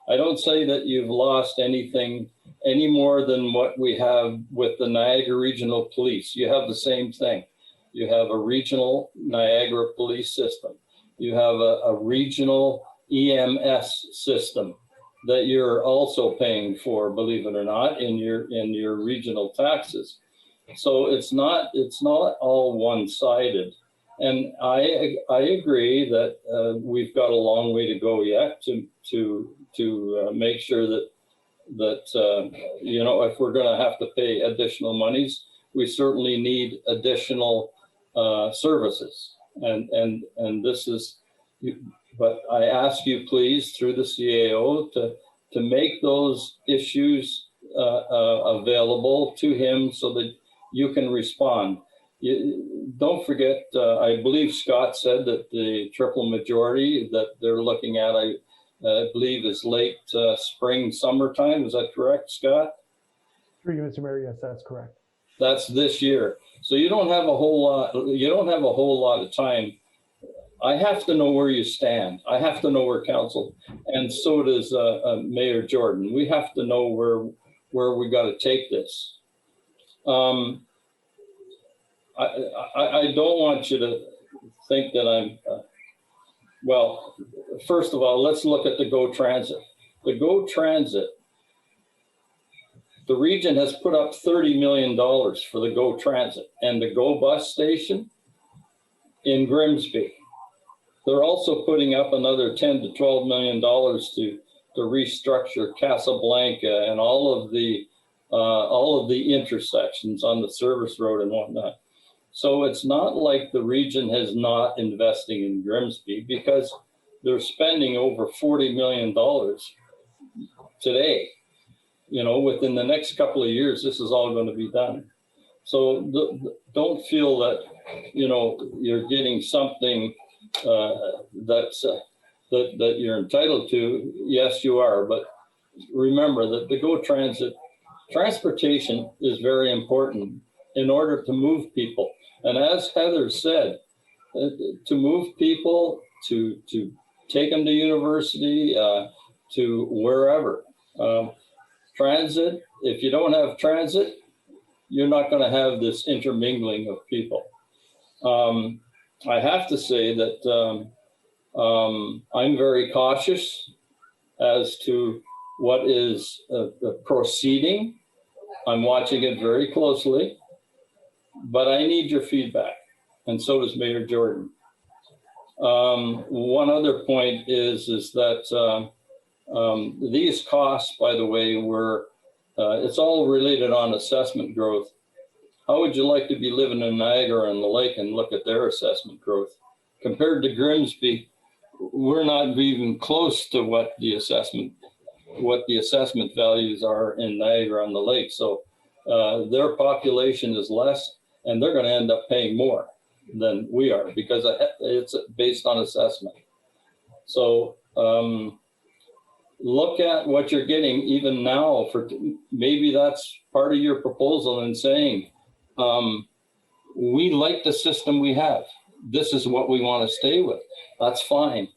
D: I don't say that you've lost anything any more than what we have with the Niagara Regional Police. You have the same thing. You have a regional Niagara police system. You have a regional EMS system. that you're also paying for, believe it or not, in your regional taxes. So it's not all one-sided. And I agree that we've got a long way to go yet to make sure that you know, if we're going to have to pay additional monies, we certainly need additional services. And this is, but I ask you please through the CAO to make those issues available to him so that you can respond. Don't forget, I believe Scott said that the triple majority that they're looking at, I believe is late spring, summertime. Is that correct, Scott?
S: Through you, Mr. Mayor, yes, that's correct.
D: That's this year. So you don't have a whole lot, of time. I have to know where you stand. I have to know where council, and so does Mayor Jordan. We have to know where we got to take this. I don't want you to think that I'm, well, first of all, let's look at the GO Transit. The GO Transit, the region has put up $30 million for the GO Transit and the GO Bus station in Grimsby. They're also putting up another $10 to $12 million to restructure Casablanca and all of the intersections on the service road and whatnot. So it's not like the region has not investing in Grimsby, because they're spending over $40 million today. You know, within the next couple of years, this is all going to be done. So don't feel that, you know, you're getting something that you're entitled to. Yes, you are. But remember that the GO Transit, transportation is very important in order to move people. And as Heather said, to move people, to take them to university, to wherever. Transit, if you don't have transit, you're not going to have this intermingling of people. I have to say that I'm very cautious as to what is proceeding. I'm watching it very closely, but I need your feedback, and so does Mayor Jordan. One other point is that these costs, by the way, were, it's all related on assessment growth. How would you like to be living in Niagara and the Lake and look at their assessment growth? Compared to Grimsby, we're not even close to what the assessment values are in Niagara on the Lake. So their population is less, and they're going to end up paying more than we are because it's based on assessment. So look at what you're getting even now. For maybe that's part of your proposal in saying, we like the system we have. This is what we want to stay with. That's fine.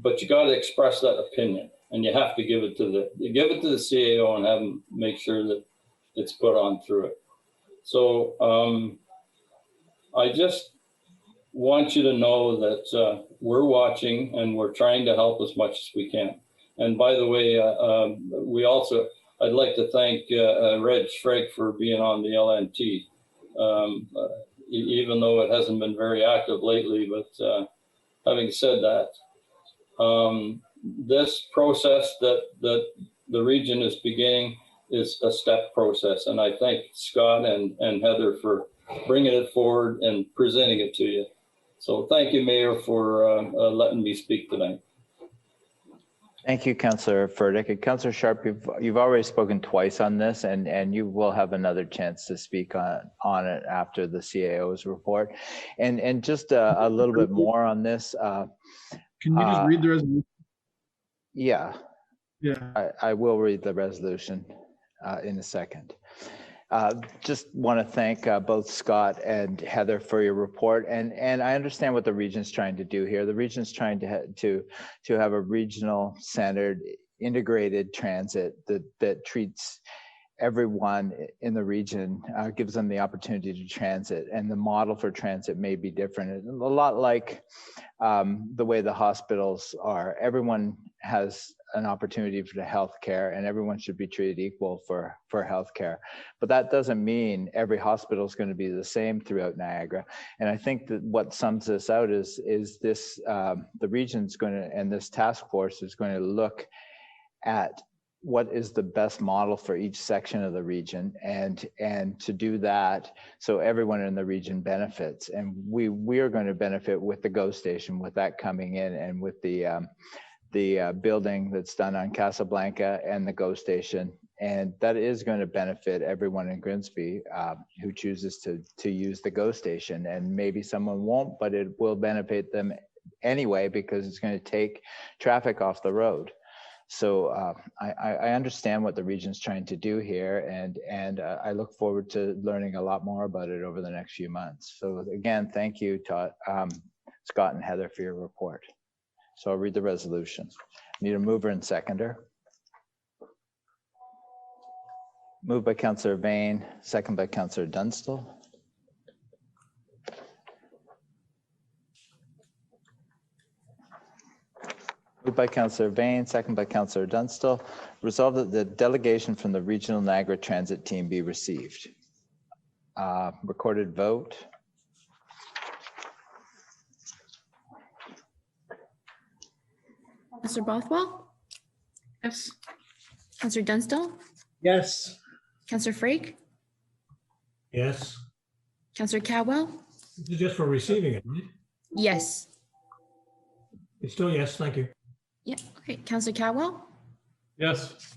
D: But you got to express that opinion, and you have to give it to the CAO and have them make sure that it's put on through it. So I just want you to know that we're watching and we're trying to help as much as we can. And by the way, I'd like to thank Reg Freg for being on the LNT, even though it hasn't been very active lately. But having said that, this process that the region is beginning is a step process. And I thank Scott and Heather for bringing it forward and presenting it to you. So thank you, Mayor, for letting me speak tonight.
A: Thank you, Councillor Furtick. And Councillor Sharp, you've already spoken twice on this, and you will have another chance to speak on it after the CAO's report. And just a little bit more on this.
M: Can you just read the resolution?
A: Yeah.
M: Yeah.
A: I will read the resolution in a second. Just want to thank both Scott and Heather for your report, and I understand what the region's trying to do here. The region's trying to have a regional centered integrated transit that treats everyone in the region, gives them the opportunity to transit, and the model for transit may be different. A lot like the way the hospitals are. Everyone has an opportunity for the healthcare, and everyone should be treated equal for healthcare. But that doesn't mean every hospital is going to be the same throughout Niagara. And I think that what sums this out is this: the region's going to, and this task force is going to look at what is the best model for each section of the region, and to do that so everyone in the region benefits. And we are going to benefit with the GO station, with that coming in, and with the building that's done on Casablanca and the GO station. And that is going to benefit everyone in Grimsby who chooses to use the GO station. And maybe someone won't, but it will benefit them anyway, because it's going to take traffic off the road. So I understand what the region's trying to do here, and I look forward to learning a lot more about it over the next few months. So again, thank you, Todd, Scott and Heather, for your report. So I'll read the resolution. Need a mover and seconder. Moved by Councillor Vane, second by Councillor Dunstall. Moved by Councillor Vane, second by Councillor Dunstall. Resolved that the delegation from the Regional Niagara Transit Team be received. Recorded vote.
L: Councillor Bothwell?
E: Yes.
L: Councillor Dunstall?
G: Yes.
L: Councillor Frake?
G: Yes.
L: Councillor Cadwell?
G: This is just for receiving it, right?
L: Yes.
G: It's still yes, thank you.
L: Yeah, okay. Councillor Cadwell?
F: Yes.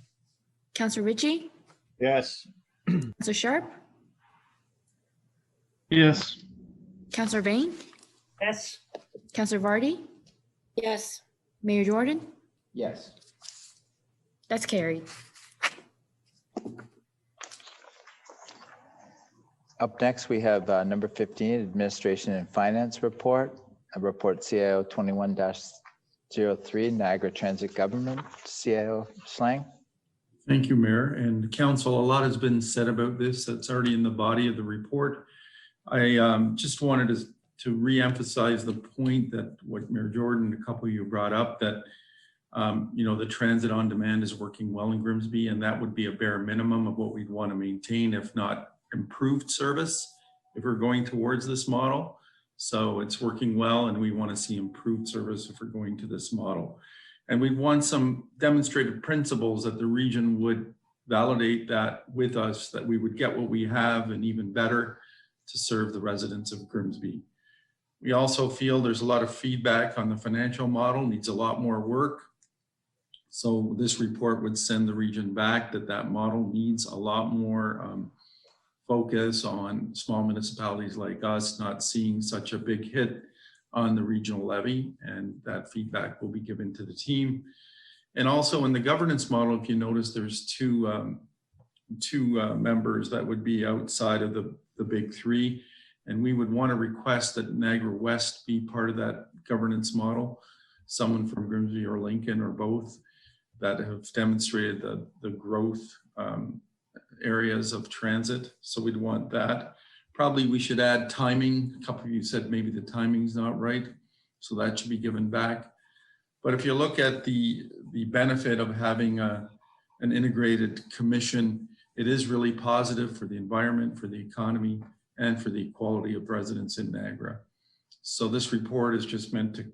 L: Councillor Ritchie?
G: Yes.
L: Councillor Sharp?
M: Yes.
L: Councillor Vane?
N: Yes.
L: Councillor Vardy?
J: Yes.
L: Mayor Jordan?
A: Yes.
L: That's carried.
A: Up next, we have number 15, Administration and Finance Report, a report CIO 21-03, Niagara Transit Government. CIO Schlang.
O: Thank you, Mayor and Council. A lot has been said about this. That's already in the body of the report. I just wanted to re-emphasize the point that what Mayor Jordan, a couple of you brought up, that the transit on demand is working well in Grimsby, and that would be a bare minimum of what we'd want to maintain, if not improved service, if we're going towards this model. So it's working well, and we want to see improved service if we're going to this model. And we want some demonstrated principles that the region would validate that with us, that we would get what we have and even better to serve the residents of Grimsby. We also feel there's a lot of feedback on the financial model, needs a lot more work. So this report would send the region back that model needs a lot more focus on small municipalities like us not seeing such a big hit on the regional levy, and that feedback will be given to the team. And also in the governance model, if you notice, there's two members that would be outside of the big three, and we would want to request that Niagara West be part of that governance model, someone from Grimsby or Lincoln or both that have demonstrated the growth areas of transit. So we'd want that. Probably we should add timing. A couple of you said maybe the timing's not right, so that should be given back. But if you look at the benefit of having an integrated commission, it is really positive for the environment, for the economy, and for the quality of residents in Niagara. So this report is just meant to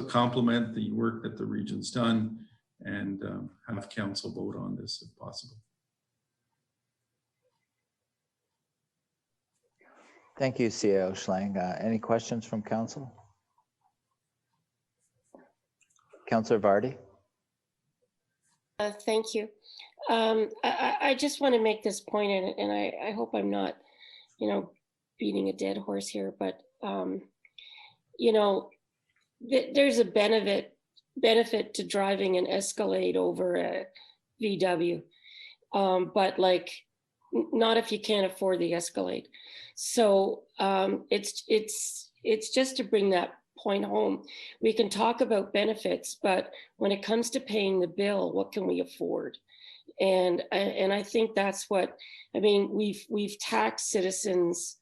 O: complement the work that the region's done, and have council vote on this if possible.
A: Thank you, CIO Schlang. Any questions from council? Councillor Vardy.
J: Thank you. I just want to make this point, and I hope I'm not, beating a dead horse here, but there's a benefit to driving an Escalade over a VW, but not if you can't afford the Escalade. So it's just to bring that point home. We can talk about benefits, but when it comes to paying the bill, what can we afford? And I think that's what, I mean, we've taxed citizens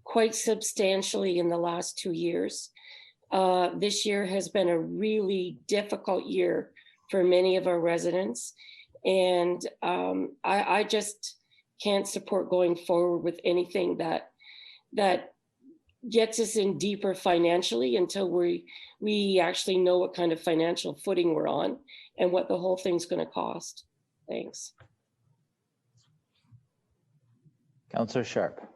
J: quite substantially in the last 2 years. This year has been a really difficult year for many of our residents. And I just can't support going forward with anything that gets us in deeper financially until we actually know what kind of financial footing we're on and what the whole thing's going to cost. Thanks.
A: Councillor Sharp.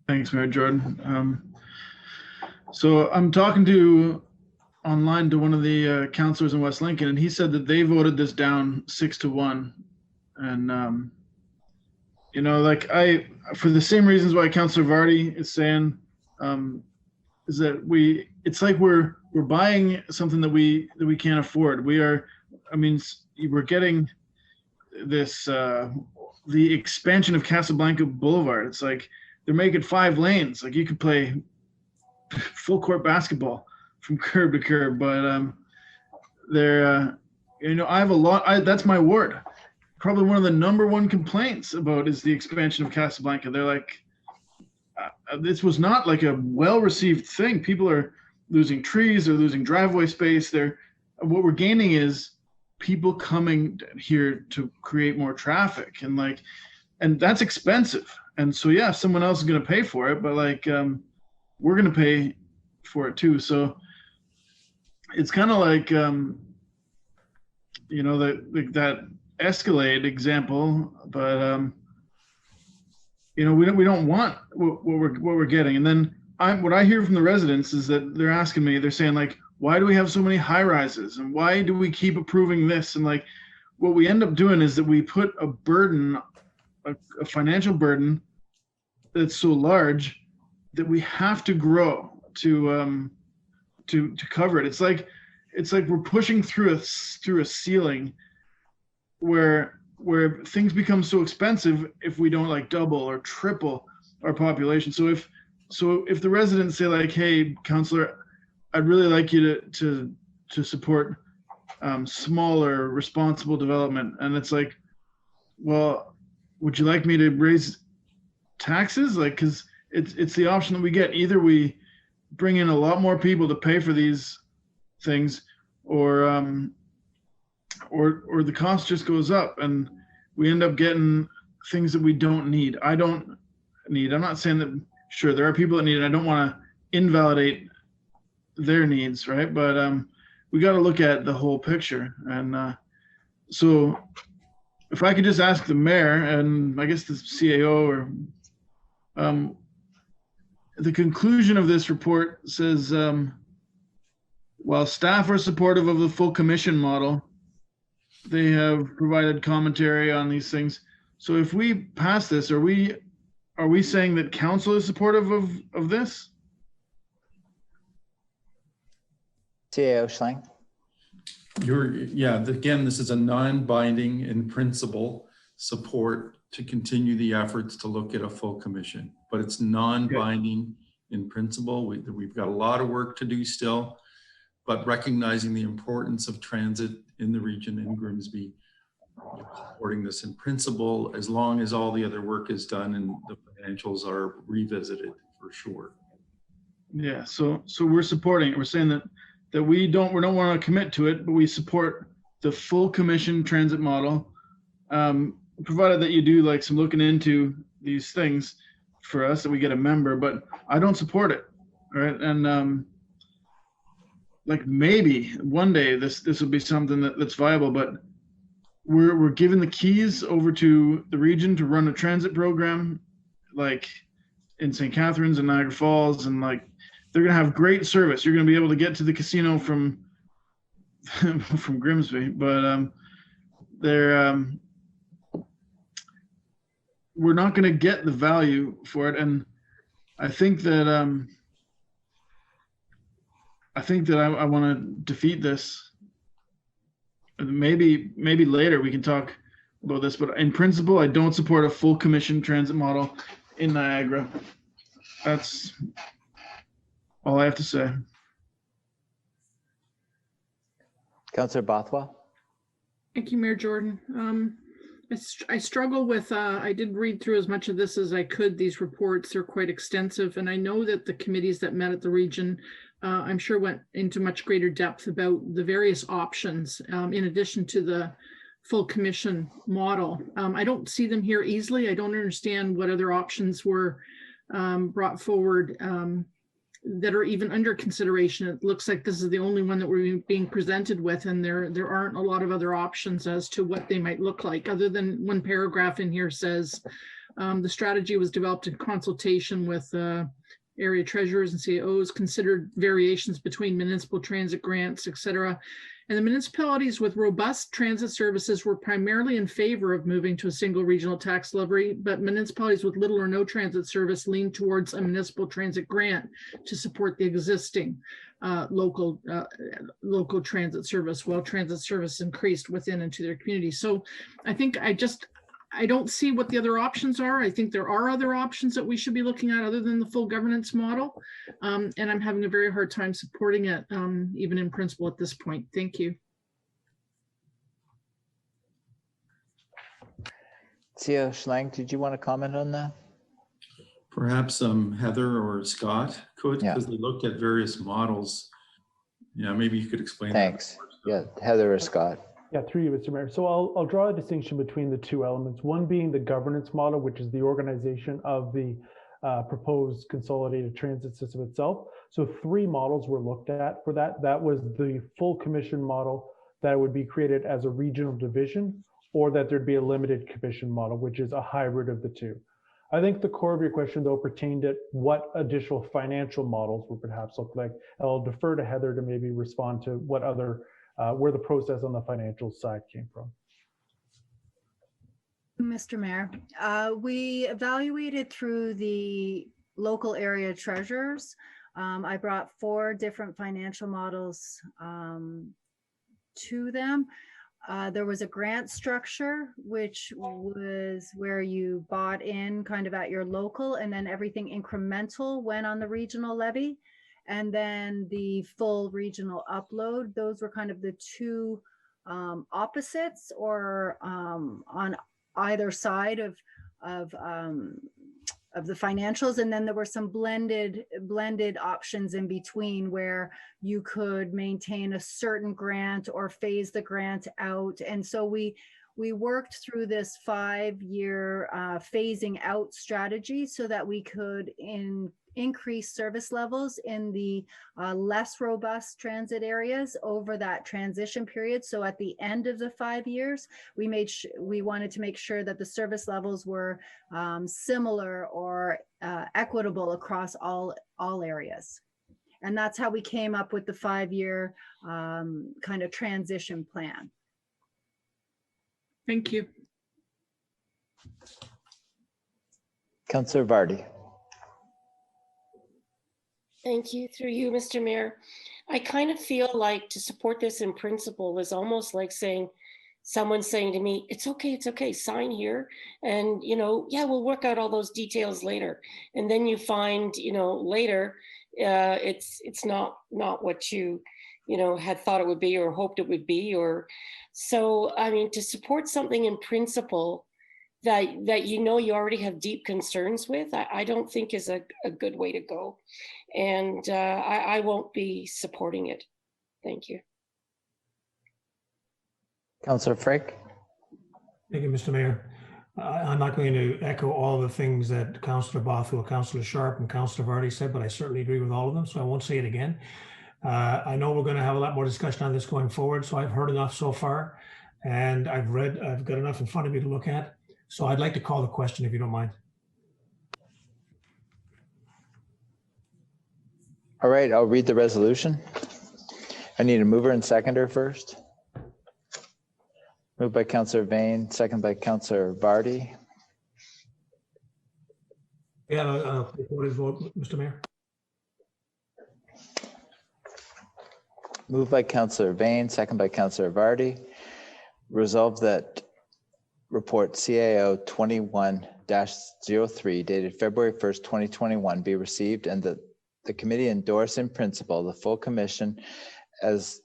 M: Thanks, Mayor Jordan. So I'm talking online to one of the councillors in West Lincoln, and he said that they voted this down 6-1. And, you know, like for the same reasons why Councillor Vardy is saying, is that it's like we're buying something that we can't afford. We're getting this, the expansion of Casablanca Boulevard. It's like they're making 5 lanes. Like you could play full court basketball from curb to curb, but they're, you know, I have that's my ward. Probably one of the #1 complaints about is the expansion of Casablanca. They're like, this was not like a well-received thing. People are losing trees, they're losing driveway space. What we're gaining is people coming here to create more traffic, and that's expensive. And so, yeah, someone else is going to pay for it, but like, we're going to pay for it too. So it's kind of like, you know, that Escalade example, but you know, we don't want what we're getting. And then what I hear from the residents is that they're asking me, they're saying like, why do we have so many high rises, and why do we keep approving this? And like, what we end up doing is that we put a burden, a financial burden that's so large that we have to grow to cover it. It's like we're pushing through a ceiling where things become so expensive if we don't like double or triple our population. So if the residents say like, hey, councillor, I'd really like you to support smaller, responsible development, and it's like, well, would you like me to raise taxes? Like, because it's the option that we get. Either we bring in a lot more people to pay for these things, or the cost just goes up, and we end up getting things that we don't need. I don't need. I'm not saying that. Sure, there are people that need it. I don't want to invalidate their needs, right? But we got to look at the whole picture. And so, if I could just ask the mayor and I guess the CAO, or the conclusion of this report says, while staff are supportive of the full commission model, they have provided commentary on these things. So if we pass this, are we saying that council is supportive of this?
A: CAO Schlang.
O: Again, this is a non-binding in principle support to continue the efforts to look at a full commission, but it's non-binding in principle. We've got a lot of work to do still, but recognizing the importance of transit in the region in Grimsby, supporting this in principle, as long as all the other work is done and the financials are revisited for sure.
M: Yeah, so we're supporting it. We're saying that we don't want to commit to it, but we support the full commission transit model, provided that you do like some looking into these things for us, that we get a member. But I don't support it, right? And like maybe one day this will be something that's viable, but we're giving the keys over to the region to run a transit program, like in St. Catharines and Niagara Falls, and like they're gonna have great service. You're gonna be able to get to the casino from Grimsby, but we're not gonna get the value for it. And I think that I want to defeat this. Maybe later we can talk about this, but in principle, I don't support a full commission transit model in Niagara. That's all I have to say.
A: Councillor Bothwell.
E: Thank you, Mayor Jordan. I struggle with, I did read through as much of this as I could. These reports are quite extensive, and I know that the committees that met at the region, I'm sure went into much greater depth about the various options in addition to the full commission model. I don't see them here easily. I don't understand what other options were brought forward that are even under consideration. It looks like this is the only one that we're being presented with, and there aren't a lot of other options as to what they might look like, other than one paragraph in here says the strategy was developed in consultation with area treasurers and CAOs, considered variations between municipal transit grants, etc. And the municipalities with robust transit services were primarily in favor of moving to a single regional tax levy, but municipalities with little or no transit service leaned towards a municipal transit grant to support the existing local transit service, while transit service increased within and to their community. So I think I don't see what the other options are. I think there are other options that we should be looking at other than the full governance model. And I'm having a very hard time supporting it, even in principle at this point. Thank you.
A: Tia Schlang, did you want to comment on that?
O: Perhaps Heather or Scott could, because they looked at various models. Yeah, maybe you could explain.
A: Thanks. Yeah, Heather or Scott.
S: Yeah, through you, Mr. Mayor. So I'll draw a distinction between the two elements, one being the governance model, which is the organization of the proposed consolidated transit system itself. So 3 models were looked at for that. That was the full commission model that would be created as a regional division, or that there'd be a limited commission model, which is a hybrid of the two. I think the core of your question, though, pertained at what additional financial models would perhaps look like. I'll defer to Heather to maybe respond to what other where the process on the financial side came from.
T: Mr. Mayor, we evaluated through the local area treasurers. I brought 4 different financial models to them. There was a grant structure, which was where you bought in kind of at your local, and then everything incremental went on the regional levy. And then the full regional upload. Those were kind of the 2 opposites, or on either side of the financials. And then there were some blended options in between, where you could maintain a certain grant or phase the grant out. And so we worked through this 5-year phasing out strategy so that we could increase service levels in the less robust transit areas over that transition period. So at the end of the 5 years, we wanted to make sure that the service levels were similar or equitable across all areas. And that's how we came up with the 5-year kind of transition plan.
E: Thank you.
A: Councillor Vardy.
J: Thank you. Through you, Mr. Mayor. I kind of feel like to support this in principle is almost like someone saying to me, it's okay, sign here. And, yeah, we'll work out all those details later. And then you find, later, it's not what you had thought it would be or hoped it would be. Or so, I mean, to support something in principle that you already have deep concerns with, I don't think is a good way to go. And I won't be supporting it. Thank you.
A: Councillor Frick.
G: Thank you, Mr. Mayor. I'm not going to echo all the things that Councillor Bothwell, Councillor Sharp, and Councillor Vardy said, but I certainly agree with all of them, so I won't say it again. I know we're going to have a lot more discussion on this going forward, so I've heard enough so far, and I've got enough in front of me to look at. So I'd like to call the question, if you don't mind.
A: All right, I'll read the resolution. I need a mover and seconder first. Moved by Councillor Vane, second by Councillor Vardy.
G: Yeah, what is vote, Mr. Mayor?
A: Moved by Councillor Vane, second by Councillor Vardy. Resolved that report CAO 21-03 dated February 1st, 2021 be received, and that the committee endorse in principle the full commission as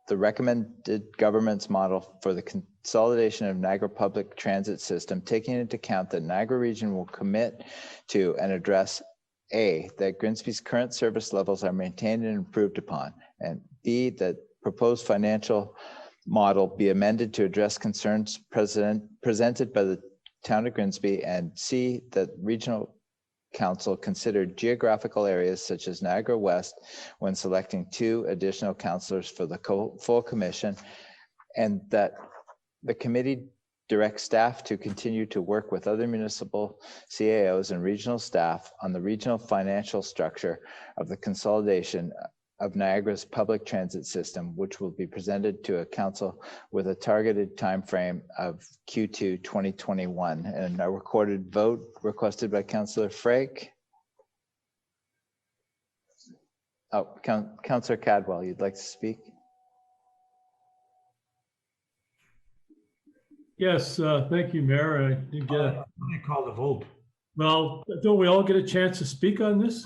A: the recommended governance model for the consolidation of Niagara public transit system, taking into account that Niagara region will commit to and address A, that Grimsby's current service levels are maintained and improved upon, and B, that proposed financial model be amended to address concerns presented by the town of Grimsby, and C, that regional council considered geographical areas such as Niagara West when selecting 2 additional councillors for the full commission, and that the committee directs staff to continue to work with other municipal CAOs and regional staff on the regional financial structure of the consolidation of Niagara's public transit system, which will be presented to a council with a targeted timeframe of Q2 2021. And a recorded vote requested by Councillor Frake. Oh, Councillor Cadwell, you'd like to speak?
F: Yes, thank you, Mayor. I did get it.
G: I call the vote.
F: Well, don't we all get a chance to speak on this?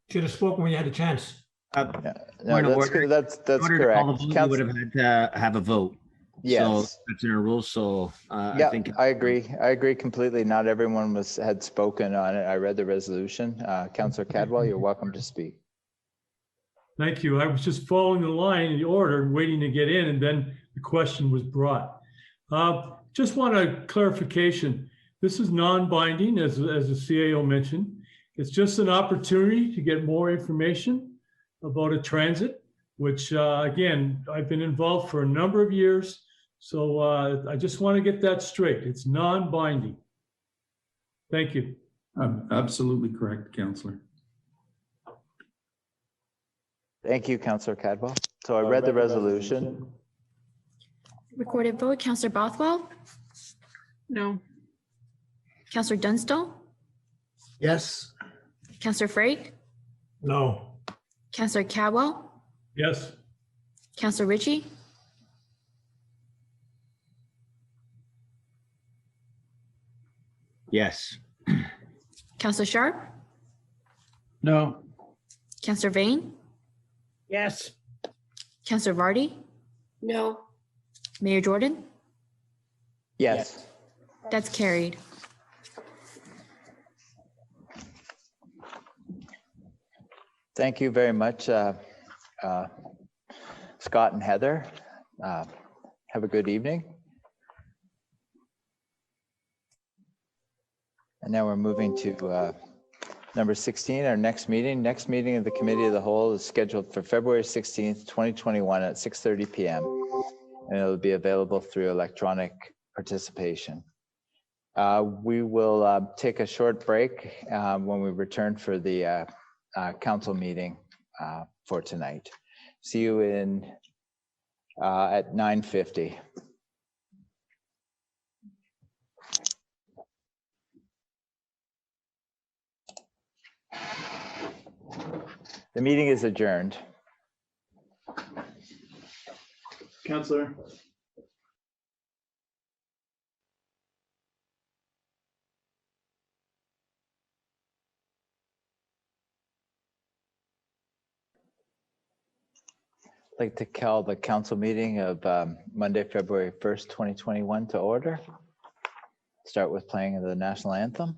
G: Should have spoken when you had a chance.
A: No,
K: Point of
A: that's
K: order.
A: that's
K: In order to
A: correct.
K: call the vote, you would have had to have a vote.
A: Yes.
K: So that's in our rules. So
A: Yeah,
K: I think
A: I agree. I agree completely. Not everyone had spoken on it. I read the resolution. Councillor Cadwell, you're welcome to speak.
F: Thank you. I was just following the line in the order and waiting to get in, and then the question was brought. Just want a clarification. This is non-binding, as the CAO mentioned. It's just an opportunity to get more information about a transit, which again, I've been involved for a number of years. So I just want to get that straight. It's non-binding. Thank you.
O: Absolutely correct, Councillor.
A: Thank you, Councillor Cadwell. So I read the resolution.
L: Recorded vote, Councillor Bothwell,
E: No.
L: Councillor Dunstall,
U: Yes.
L: Councillor Frake,
G: No.
L: Councillor Cadwell,
F: Yes.
L: Councillor Ritchie,
K: yes.
L: Councillor Sharp,
M: No.
L: Councillor Vane,
N: Yes.
L: Councillor Vardy,
J: No.
L: Mayor Jordan.
A: Yes.
L: That's carried.
A: Thank you very much, Scott and Heather. Have a good evening. And now we're moving to number 16, our next meeting. Next meeting of the Committee of the Whole is scheduled for February 16th, 2021 at 6:30 p.m. And it'll be available through electronic participation. We will take a short break when we return for the council meeting for tonight. See you in at 9:50. The meeting is adjourned.
M: Councillor.
A: I'd like to call the council meeting of Monday, February 1st, 2021 to order. Start with playing of the national anthem.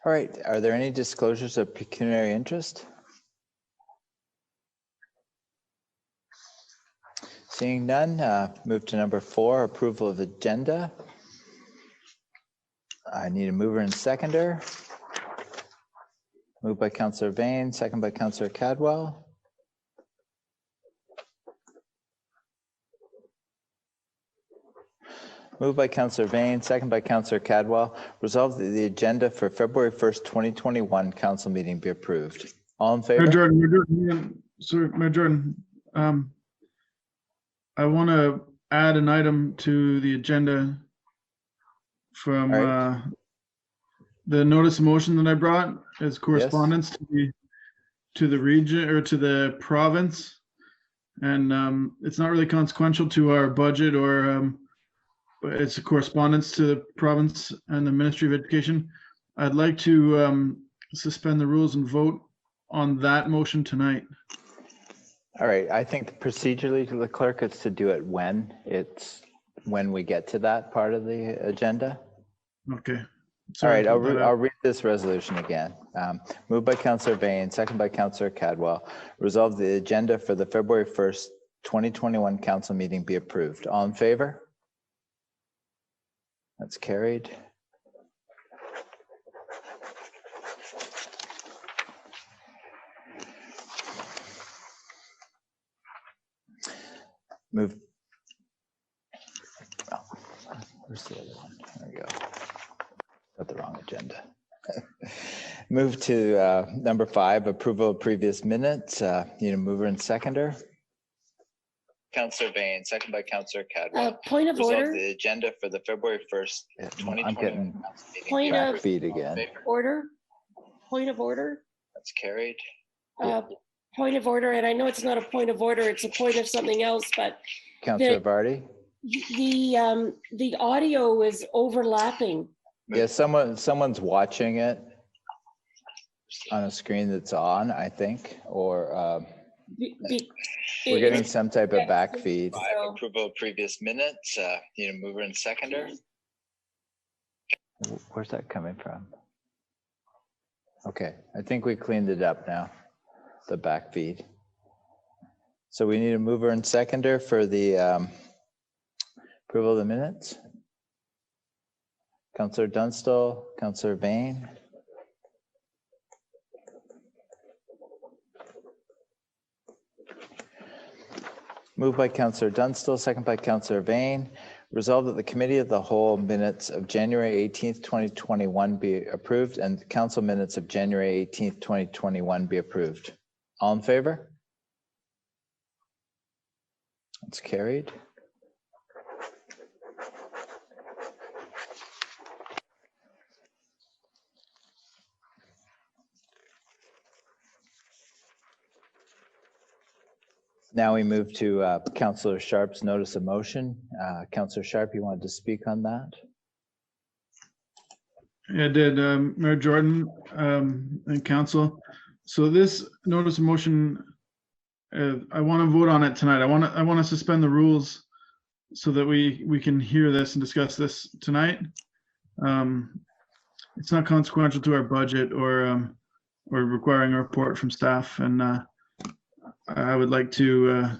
A: All right, are there any disclosures of pecuniary interest? Seeing none, move to number 4, approval of agenda. I need a mover and seconder. Moved by Councillor Vane, second by Councillor Cadwell. Moved by Councillor Vane, second by Councillor Cadwell. Resolved that the agenda for February 1st, 2021 council meeting be approved. All in favor?
M: Mayor Jordan, I want to add an item to the agenda from the notice of motion that I brought as correspondence to the region or to the province. And it's not really consequential to our budget but it's a correspondence to the province and the Ministry of Education. I'd like to suspend the rules and vote on that motion tonight.
A: All right, I think procedurally to the clerk, it's to do it when we get to that part of the agenda.
M: Okay.
A: All right, I'll read this resolution again. Moved by Councillor Vane, second by Councillor Cadwell. Resolve the agenda for the February 1st, 2021 council meeting be approved. All in favor? That's carried. Move. Oh, where's the other one? There we go. Got the wrong agenda. Move to number 5, approval of previous minutes. Need a mover and seconder. Councillor Vane, second by Councillor Cadwell.
J: Point of order.
A: The agenda for the February 1st, 2020. I'm getting
J: point of
A: feed again.
J: Order. Point of order.
A: That's carried.
J: Point of order, and I know it's not a point of order; it's a point of something else. But
A: Councillor Vardy.
J: The audio is overlapping.
A: Yeah, someone's watching it on a screen that's on, I think, or. We're getting some type of back feed. Approval of previous minutes. Need a mover and seconder. Where's that coming from? Okay, I think we cleaned it up now, the back feed. So we need a mover and seconder for the approval of the minutes. Councillor Dunstall, Councillor Vane. Moved by Councillor Dunstall, second by Councillor Vane. Resolved that the Committee of the Whole minutes of January 18th, 2021 be approved and the Council minutes of January 18th, 2021 be approved. All in favor? That's carried. Now we move to Councillor Sharp's notice of motion. Councillor Sharp, you wanted to speak on that?
M: Yeah, I did, Mayor Jordan and Council. So this notice of motion, I want to vote on it tonight. I want to suspend the rules so that we can hear this and discuss this tonight. It's not consequential to our budget or requiring a report from staff, and I would like to,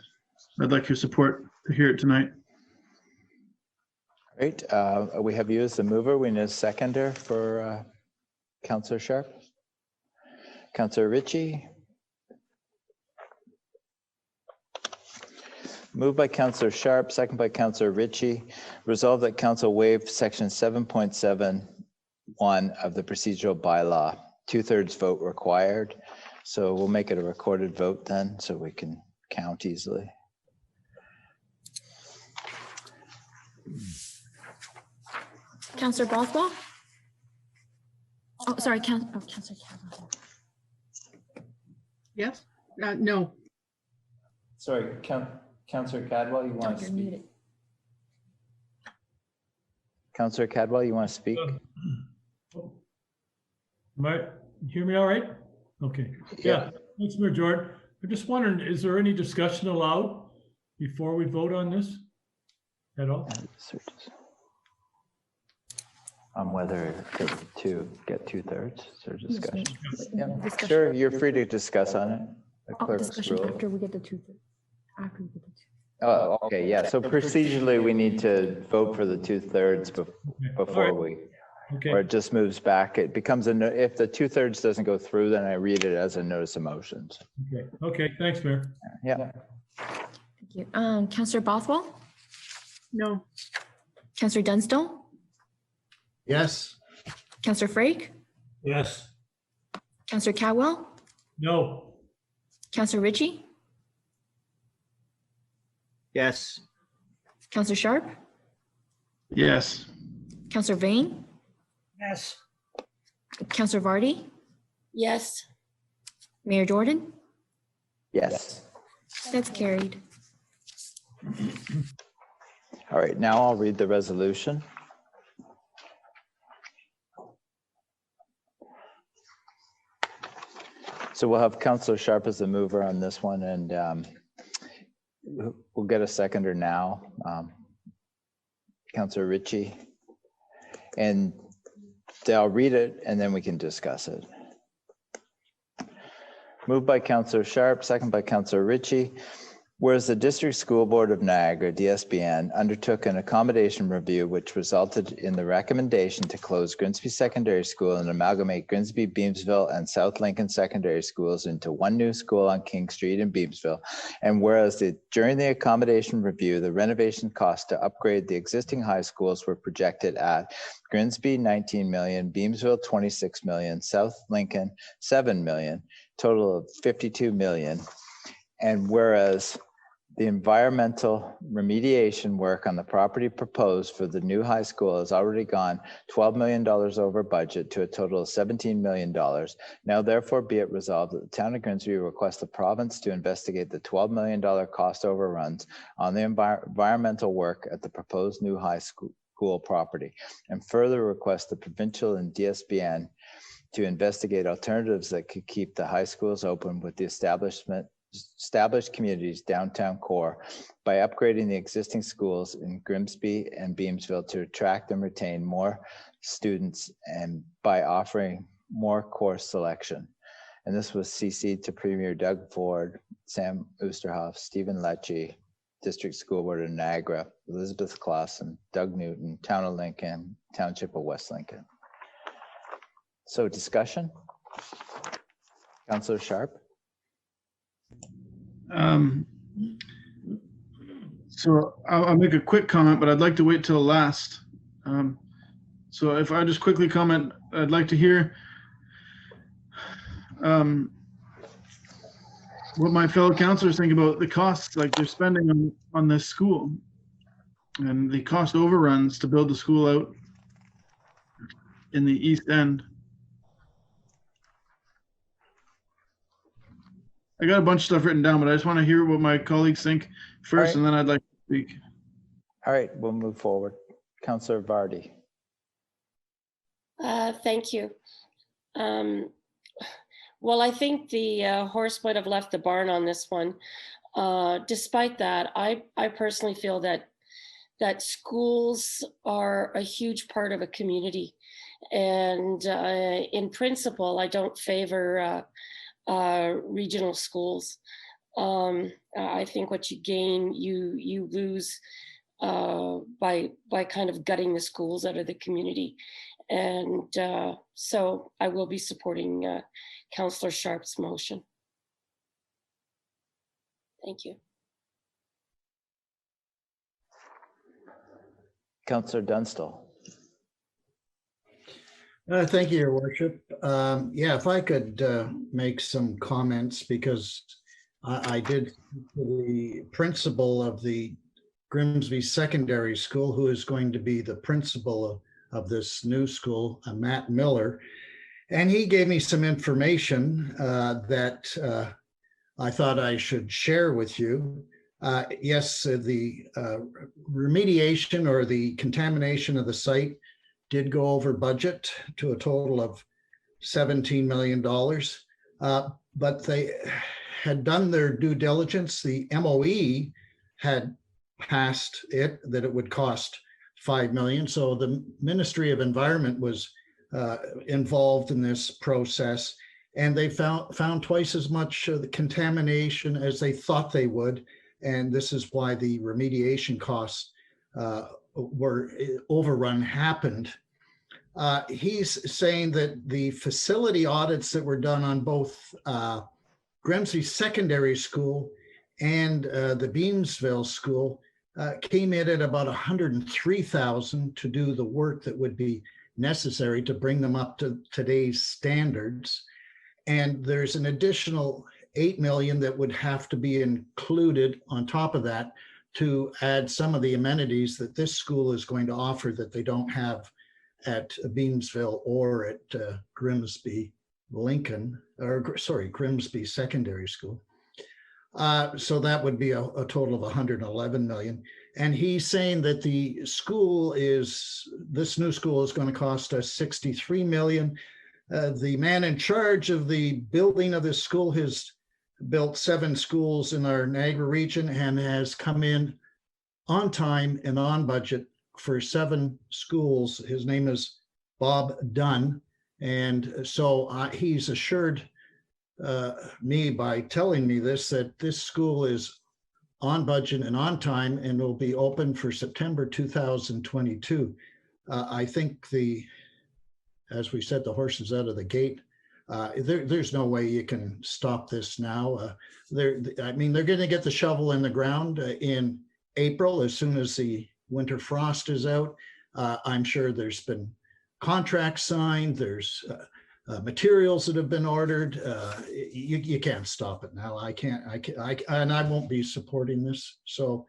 M: I'd like your support to hear it tonight.
A: Great. We have you as the mover. We need a seconder for Councillor Sharp. Councillor Ritchie. Moved by Councillor Sharp, second by Councillor Ritchie. Resolved that Council waive section 7.71 of the procedural bylaw. 2/3 vote required. So we'll make it a recorded vote then, so we can count easily.
L: Councillor Bothwell? Oh, sorry, Councillor Cadwell.
E: Yes? No.
A: Sorry, Councillor Cadwell, you want to speak? Councillor Cadwell, you want to speak?
F: Might you hear me all right? Okay. Yeah. Thanks, Mayor Jordan. I'm just wondering, is there any discussion allowed before we vote on this at all?
A: on whether to get 2/3 or discussion. Yeah,
L: Discussion.
A: sure, you're free to discuss on it. The
L: Oh,
A: clerk's
L: discussion
A: rule.
L: after we get the 2/3. After we get the 2/3.
A: Oh, okay, yeah, so procedurally, we need to vote for the 2/3 before we,
F: Okay.
A: or it just moves back. It becomes if the 2/3 doesn't go through, then I read it as a notice of motions.
F: Okay. Okay. Thanks, Mayor.
A: Yeah.
L: Thank you. Councillor Bothwell?
E: No.
L: Councillor Dunstall?
U: Yes.
L: Councillor Frake?
G: Yes.
L: Councillor Catwell?
F: No.
L: Councillor Ritchie?
K: Yes.
L: Councillor Sharp?
M: Yes.
L: Councillor Vane?
N: Yes.
L: Councillor Vardy?
J: Yes.
L: Mayor Jordan?
A: Yes.
L: That's carried.
A: All right, now I'll read the resolution. So we'll have Councillor Sharp as the mover on this one, and we'll get a seconder now. Councillor Ritchie. And I'll read it and then we can discuss it. Moved by Councillor Sharp, second by Councillor Ritchie. Whereas the District School Board of Niagara, DSBN, undertook an accommodation review which resulted in the recommendation to close Grimsby Secondary School and amalgamate Grimsby, Beamsville, and South Lincoln Secondary Schools into one new school on King Street in Beamsville. And whereas during the accommodation review, the renovation costs to upgrade the existing high schools were projected at Grimsby 19 million, Beamsville 26 million, South Lincoln 7 million, total of 52 million. And whereas the environmental remediation work on the property proposed for the new high school has already gone $12 million over budget to a total of $17 million. Now therefore be it resolved that the town of Grimsby requests the province to investigate the $12 million cost overruns on the environmental work at the proposed new high school property, and further request the Provincial and DSBN to investigate alternatives that could keep the high schools open with the established communities downtown core by upgrading the existing schools in Grimsby and Beamsville to attract and retain more students and by offering more course selection. And this was CC'd to Premier Doug Ford, Sam Oosterhoff, Stephen Lecce, District School Board of Niagara, Elizabeth Clausen, Doug Newton, Town of Lincoln, Township of West Lincoln. So discussion? Councillor Sharp?
M: So I'll make a quick comment, but I'd like to wait till last. So if I just quickly comment, I'd like to hear what my fellow councilors think about the costs, like they're spending on this school and the cost overruns to build the school out in the East End. I got a bunch of stuff written down, but I just want to hear what my colleagues think first, and then I'd like to speak.
A: All right, we'll move forward. Councillor Vardy.
J: Thank you. Well, I think the horse might have left the barn on this one. Despite that, I personally feel that schools are a huge part of a community. And in principle, I don't favor regional schools. I think what you gain, you lose by kind of gutting the schools out of the community. And so I will be supporting Councillor Sharp's motion. Thank you.
A: Councillor Dunstall.
U: Thank you, Your Worship. Yeah, if I could make some comments, because I did the principal of the Grimsby Secondary School, who is going to be the principal of this new school, Matt Miller. And he gave me some information that I thought I should share with you. Yes, the remediation or the contamination of the site did go over budget to a total of $17 million, but they had done their due diligence. The MOE had passed it that it would cost 5 million. So the Ministry of Environment was involved in this process, and they found twice as much contamination as they thought they would. And this is why the remediation costs were overrun happened. He's saying that the facility audits that were done on both Grimsby Secondary School and the Beamsville School came in at about 103,000 to do the work that would be necessary to bring them up to today's standards. And there's an additional 8 million that would have to be included on top of that to add some of the amenities that this school is going to offer that they don't have at Beamsville or at Grimsby Grimsby Secondary School. So that would be a total of 111 million. And he's saying that this new school is going to cost us 63 million. The man in charge of the building of this school has built 7 schools in our Niagara region and has come in on time and on budget for 7 schools. His name is Bob Dunn. And so he's assured me by telling me this, that this school is on budget and on time and will be open for September 2022. I think as we said, the horse is out of the gate. There's no way you can stop this now. They're going to get the shovel in the ground in April as soon as the winter frost is out. I'm sure there's been contracts signed. There's materials that have been ordered. You can't stop it now. I can't, and I won't be supporting this. So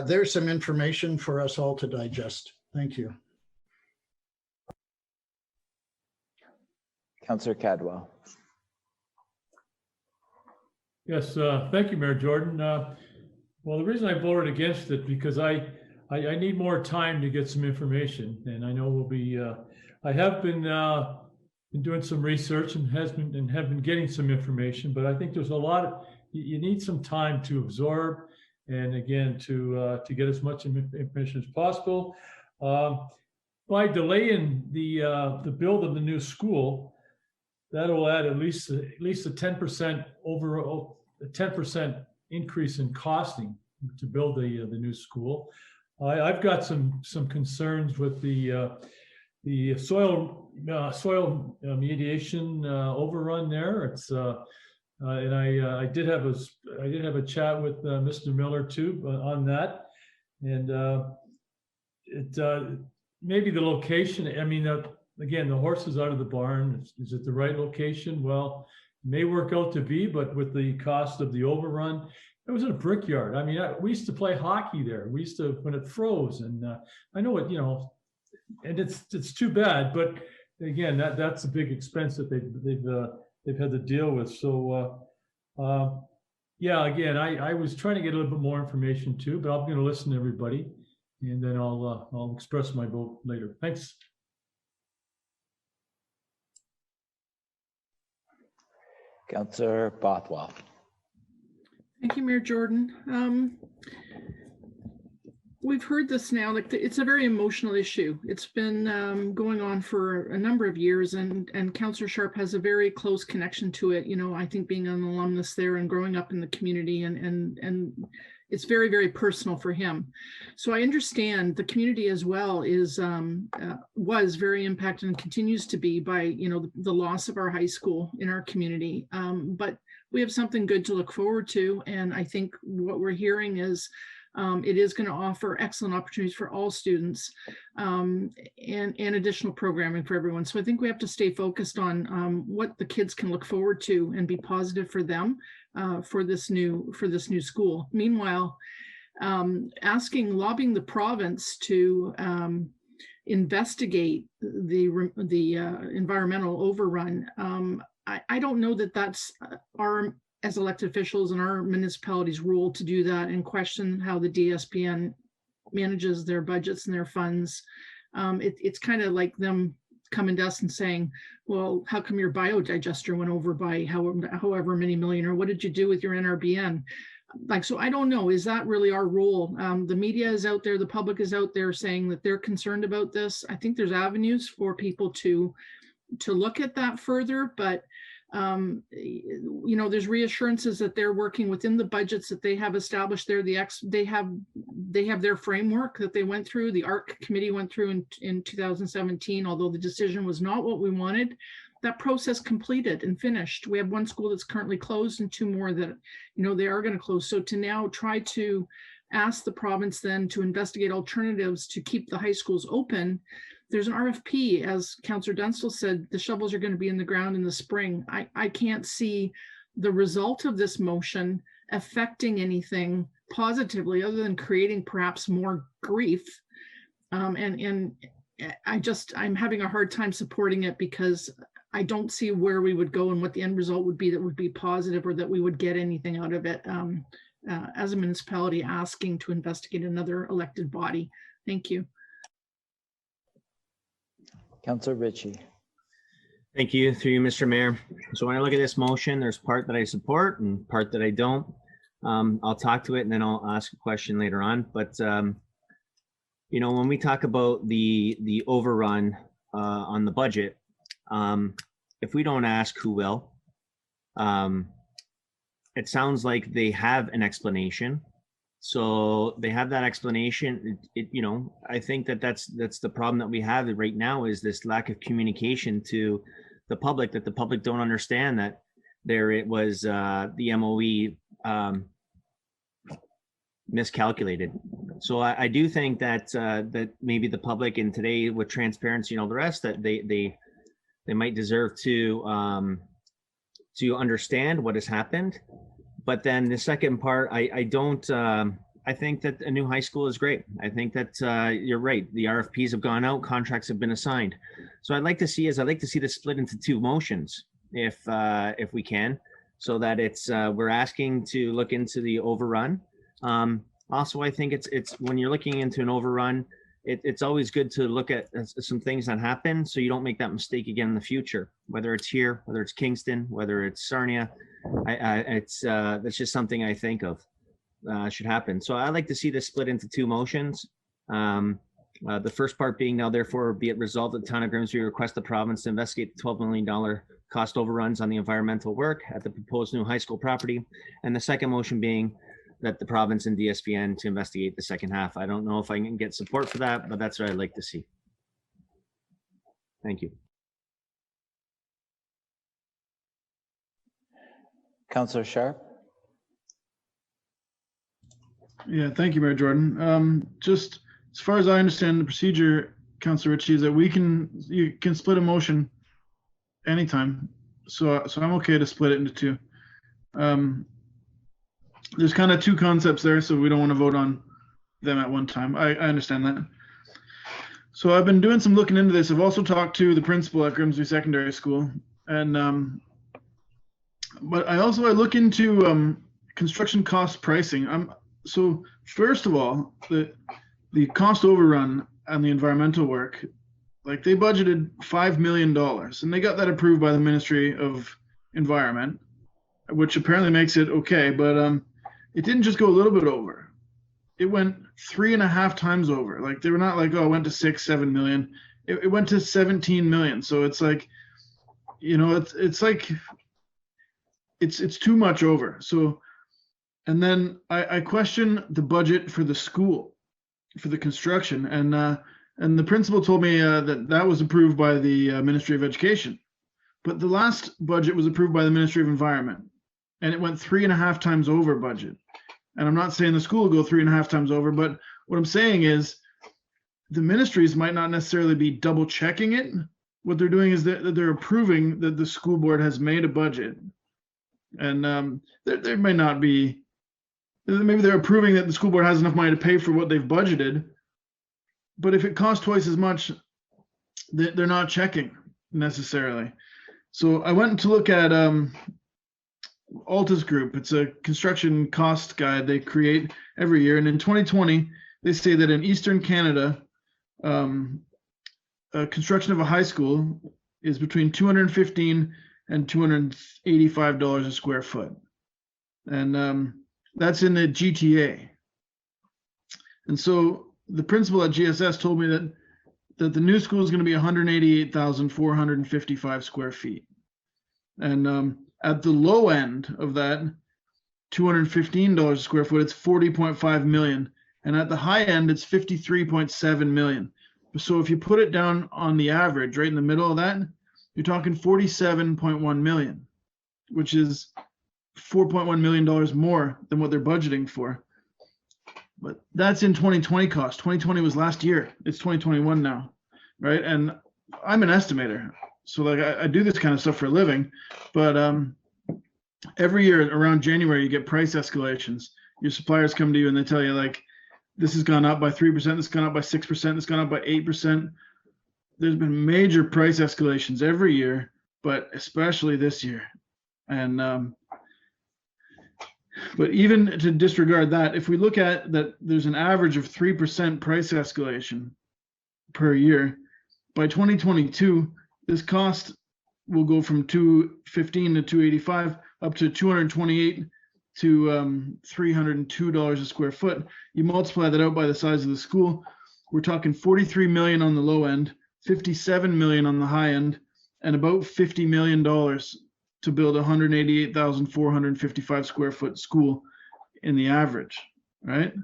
U: there's some information for us all to digest. Thank you.
A: Councillor Cadwell.
F: Yes, thank you, Mayor Jordan. Well, the reason I voted against it because I need more time to get some information, and I know we'll be. I have been doing some research and have been getting some information, but I think there's a lot. You need some time to absorb, and again to get as much information as possible. By delaying the build of the new school, that'll add at least a 10% overall, a 10% increase in costing to build the new school. I've got some concerns with the soil mediation overrun there. It's and I did have a chat with Mr. Miller too on that, and maybe the location. I mean, again, the horse is out of the barn. Is it the right location? Well, it may work out to be, but with the cost of the overrun, it was in a brickyard. I mean, we used to play hockey there. We used to when it froze, and I know it, and it's too bad. But again, that's a big expense that they've had to deal with. So yeah, again, I was trying to get a little bit more information too, but I'm going to listen to everybody, and then I'll express my vote later. Thanks.
A: Councillor Bothwell.
E: Thank you, Mayor Jordan. We've heard this now, like it's a very emotional issue. It's been going on for a number of years, and Councillor Sharp has a very close connection to it. I think being an alumnus there and growing up in the community, and it's very, very personal for him. So I understand the community as well was very impacted and continues to be by the loss of our high school in our community. But we have something good to look forward to, and I think what we're hearing is it is going to offer excellent opportunities for all students and additional programming for everyone. So I think we have to stay focused on what the kids can look forward to and be positive for them for this new school. Meanwhile, lobbying the province to investigate the environmental overrun. I don't know that that's our, as elected officials in our municipality's role to do that and question how the DSPN manages their budgets and their funds. It's kind of like them coming to us and saying, well, how come your biodigester went over by however many million, or what did you do with your NRBN? like, so I don't know, is that really our role? The media is out there, the public is out there saying that they're concerned about this. I think there's avenues for people to look at that further, but there's reassurances that they're working within the budgets that they have established there. They have their framework that they went through. The ARC committee went through in 2017, although the decision was not what we wanted. That process completed and finished. We have one school that's currently closed and two more that, they are going to close. So to now try to ask the province then to investigate alternatives to keep the high schools open, there's an RFP, as Councillor Dunstall said, the shovels are going to be in the ground in the spring. I can't see the result of this motion affecting anything positively other than creating perhaps more grief. And I'm having a hard time supporting it because I don't see where we would go and what the end result would be that would be positive or that we would get anything out of it as a municipality asking to investigate another elected body. Thank you.
A: Councillor Ritchie.
K: Thank you, through you, Mr. Mayor. So when I look at this motion, there's part that I support and part that I don't. I'll talk to it and then I'll ask a question later on. But when we talk about the overrun on the budget, if we don't ask, who will? It sounds like they have an explanation. So they have that explanation. I think that's the problem that we have right now, is this lack of communication to the public, that the public don't understand that it was the MOE miscalculated. So I do think that that maybe the public, and today with transparency and all the rest, that they might deserve to understand what has happened. But then the second part, I don't. I think that a new high school is great. I think that you're right. The RFPs have gone out, contracts have been assigned. So I'd like to see this split into two motions, if we can, so that we're asking to look into the overrun. Also, I think it's when you're looking into an overrun, it's always good to look at some things that happen, so you don't make that mistake again in the future. Whether it's here, whether it's Kingston, whether it's Sarnia, that's just something I think of should happen. So I'd like to see this split into two motions. The first part being, now therefore be it resolved that the town of Grimsby request the province to investigate the $12 million cost overruns on the environmental work at the proposed new high school property. And the second motion being that the province and DSPN to investigate the second half. I don't know if I can get support for that, but that's what I'd like to see. Thank you.
A: Councillor Sharp.
M: Yeah, thank you, Mayor Jordan. Just as far as I understand the procedure, Councillor Ritchie, is that you can split a motion anytime. So I'm okay to split it into two. There's kind of two concepts there, so we don't want to vote on them at one time. I understand that. So I've been doing some looking into this. I've also talked to the principal at Grimsby Secondary School, and but I look into construction cost pricing. So first of all, the cost overrun on the environmental work, like they budgeted $5 million, and they got that approved by the Ministry of Environment, which apparently makes it okay. But it didn't just go a little bit over. It went 3.5 times over. Like, they were not like, oh, it went to 6-7 million. It went to 17 million. So it's like, it's like, it's too much over. So, and then I question the budget for the school, for the construction. And the principal told me that was approved by the Ministry of Education. But the last budget was approved by the Ministry of Environment, and it went 3.5 times over budget. And I'm not saying the school will go 3.5 times over, but what I'm saying is the ministries might not necessarily be double checking it. What they're doing is that they're approving that the school board has made a budget. And there may not be, maybe they're approving that the school board has enough money to pay for what they've budgeted. But if it costs twice as much, they're not checking necessarily. So I went to look at Altus Group. It's a construction cost guide they create every year. And in 2020, they say that in Eastern Canada, construction of a high school is between $215 and $285 a square foot. And That's in the GTA. And so the principal at GSS told me that the new school is going to be 188,455 square feet. And at the low end of that, $215 a square foot, it's 40.5 million. And at the high end, it's 53.7 million. So if you put it down on the average, right in the middle of that, you're talking 47.1 million, which is $4.1 million more than what they're budgeting for. But that's in 2020 cost. 2020 was last year. It's 2021 now, right? And I'm an estimator. So like I do this kind of stuff for a living, but every year around January, you get price escalations. Your suppliers come to you and they tell you like, this has gone up by 3%, this has gone up by 6%, this has gone up by 8%. There's been major price escalations every year, but especially this year. And but even to disregard that, if we look at that, there's an average of 3% price escalation per year. By 2022, this cost will go from $215 to $285 up to $228 to $302 a square foot. You multiply that out by the size of the school, we're talking 43 million on the low end, 57 million on the high end, and about $50 million to build a 188,455 square foot school in the average, right?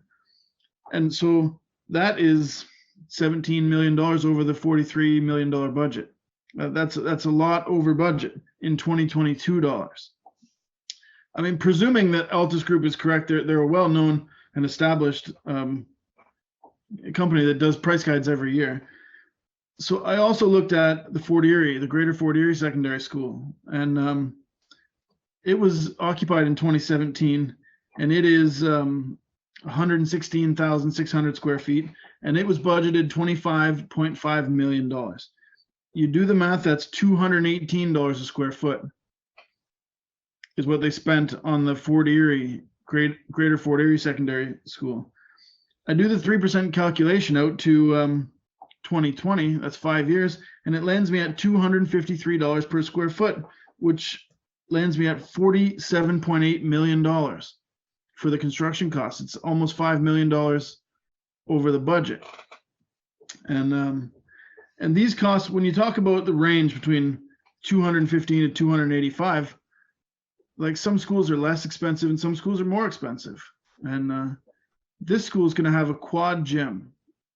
M: And so that is $17 million over the $43 million budget. That's a lot over budget in 2022 dollars. I mean, presuming that Altus Group is correct, they're a well-known and established company that does price guides every year. So I also looked at the Fort Erie, the Greater Fort Erie Secondary School, and it was occupied in 2017, and it is 116,600 square feet, and it was budgeted $25.5 million. You do the math, that's $218 a square foot is what they spent on the Fort Erie, Greater Fort Erie Secondary School. I do the 3% calculation out to 2020, that's 5 years, and it lands me at $253 per square foot, which lands me at $47.8 million for the construction costs. It's almost $5 million over the budget. And these costs, when you talk about the range between 215 to 285, like some schools are less expensive and some schools are more expensive. And this school is going to have a quad gym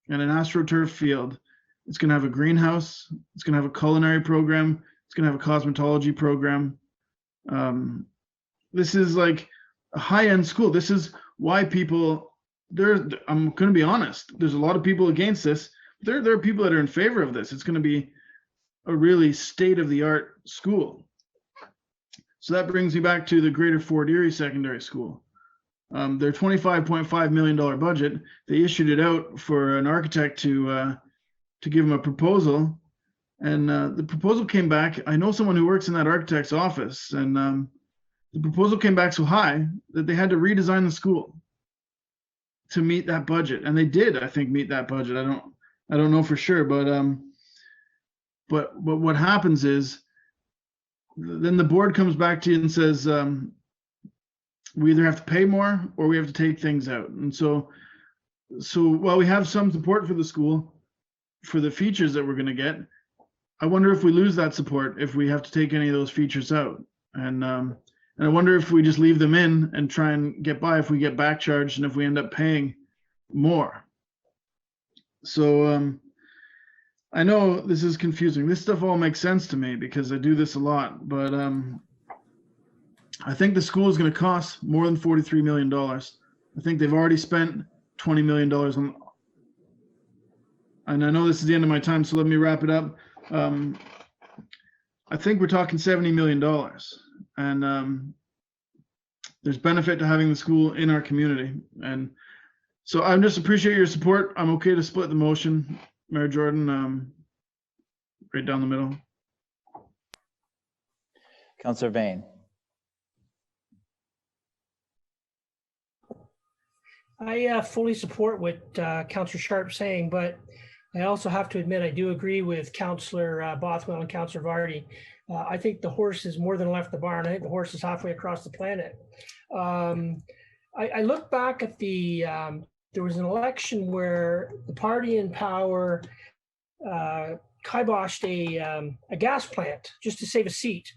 M: and an AstroTurf field. It's going to have a greenhouse. It's going to have a culinary program. It's going to have a cosmetology program. This is like a high-end school. This is why people, I'm going to be honest, there's a lot of people against this. There are people that are in favor of this. It's going to be a really state-of-the-art school. So that brings me back to the Greater Fort Erie Secondary School. Their $25.5 million budget, they issued it out for an architect to give them a proposal. And the proposal came back. I know someone who works in that architect's office, and the proposal came back so high that they had to redesign the school to meet that budget. And they did, I think, meet that budget. I don't know for sure, but what happens is then the board comes back to you and says, we either have to pay more or we have to take things out. And so while we have some support for the school, for the features that we're going to get, I wonder if we lose that support if we have to take any of those features out. And I wonder if we just leave them in and try and get by if we get back charged and if we end up paying more. So I know this is confusing. This stuff all makes sense to me because I do this a lot, but I think the school is going to cost more than $43 million. I think they've already spent $20 million on, and I know this is the end of my time, so let me wrap it up. I think we're talking $70 million, and there's benefit to having the school in our community. And so I just appreciate your support. I'm okay to split the motion, Mayor Jordan, right down the middle.
A: Councillor Vane.
N: I fully support what Councillor Sharp's saying, but I also have to admit I do agree with Councillor Bothwell and Councillor Vardy. I think the horse has more than left the barn. I think the horse is halfway across the planet. I look back at there was an election where the party in power kiboshed a gas plant just to save a seat.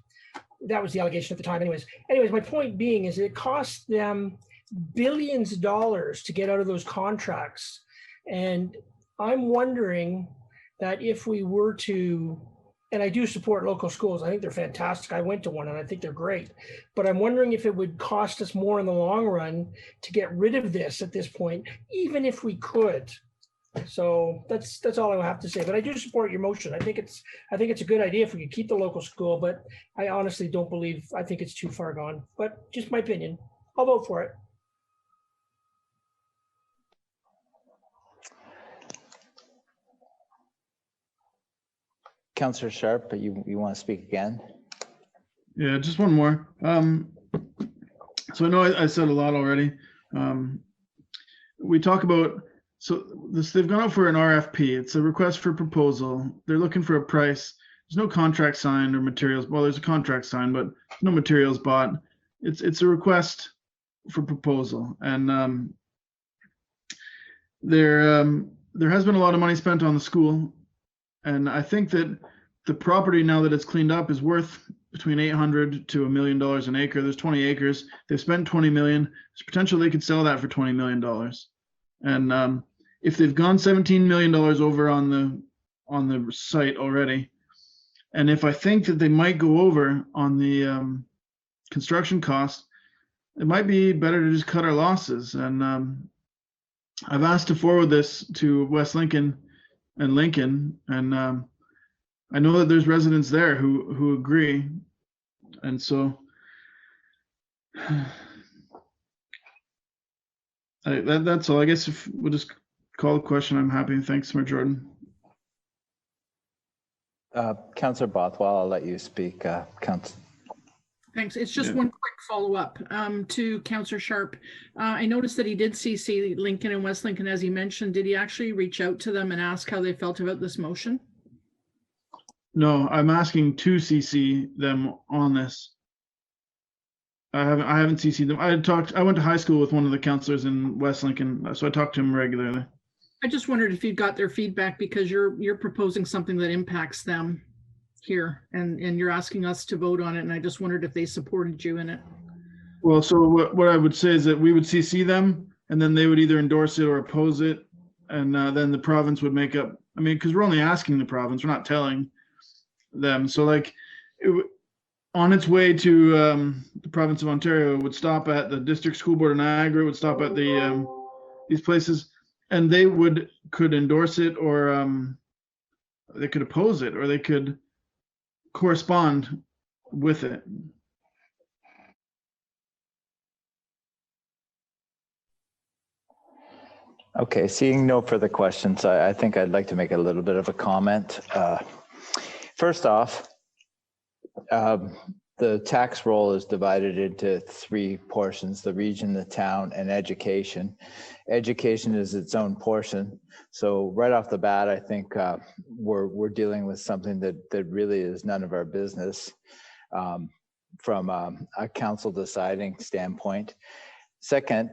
N: That was the allegation at the time. Anyways, my point being is it cost them billions of dollars to get out of those contracts. And I'm wondering that if we were to, and I do support local schools, I think they're fantastic. I went to one and I think they're great. But I'm wondering if it would cost us more in the long run to get rid of this at this point, even if we could. So that's all I have to say. But I do support your motion. I think it's a good idea if we could keep the local school, but I honestly don't believe, I think it's too far gone. But just my opinion. I'll vote for it.
A: Councillor Sharp, but you want to speak again?
M: Yeah, just one more. So I know I said a lot already. We talk about, so they've gone out for an RFP. It's a request for proposal. They're looking for a price. There's no contract signed or materials. Well, there's a contract signed, but no materials bought. It's a request for proposal, and there has been a lot of money spent on the school, and I think that the property, now that it's cleaned up, is worth between $800,000 to $1 million an acre. There's 20 acres. They've spent 20 million. There's potential they could sell that for $20 million. And if they've gone $17 million over on the site already, and if I think that they might go over on the construction cost, it might be better to just cut our losses. And I've asked to forward this to West Lincoln and Lincoln, and I know that there's residents there who agree, and so that's all. I guess if we'll just call the question, I'm happy. Thanks, Mayor Jordan.
A: Councillor Bothwell, I'll let you speak.
E: Thanks. It's just one quick follow-up to Councillor Sharp. I noticed that he did CC Lincoln and West Lincoln, as he mentioned. Did he actually reach out to them and ask how they felt about this motion?
M: No, I'm asking to CC them on this. I haven't CC'd them. I went to high school with one of the counselors in West Lincoln, so I talked to him regularly.
E: I just wondered if you got their feedback, because you're proposing something that impacts them here, and you're asking us to vote on it, and I just wondered if they supported you in it.
M: Well, so what I would say is that we would CC them, and then they would either endorse it or oppose it, and then the province would make up. I mean, because we're only asking the province, we're not telling them. So like, on its way to the province of Ontario, it would stop at the District School Board of Niagara, would stop at the these places, and they could endorse it, or they could oppose it, or they could correspond with it.
A: Okay, seeing no further questions, I think I'd like to make a little bit of a comment. First off, the tax roll is divided into three portions: the region, the town, and education. Education is its own portion. So right off the bat, I think we're dealing with something that really is none of our business from a council deciding standpoint. Second,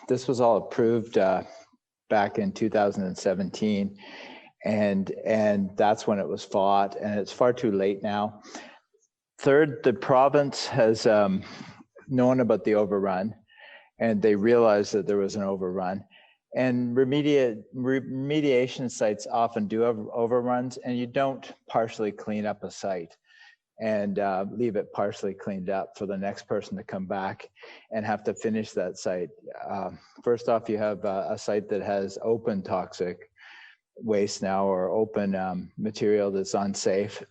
A: this was all approved back in 2017, and that's when it was fought, and it's far too late now. Third, the province has known about the overrun, and they realized that there was an overrun. And remediation sites often do have overruns, and you don't partially clean up a site and leave it partially cleaned up for the next person to come back and have to finish that site. First off, you have a site that has open toxic waste now, or open material that's unsafe.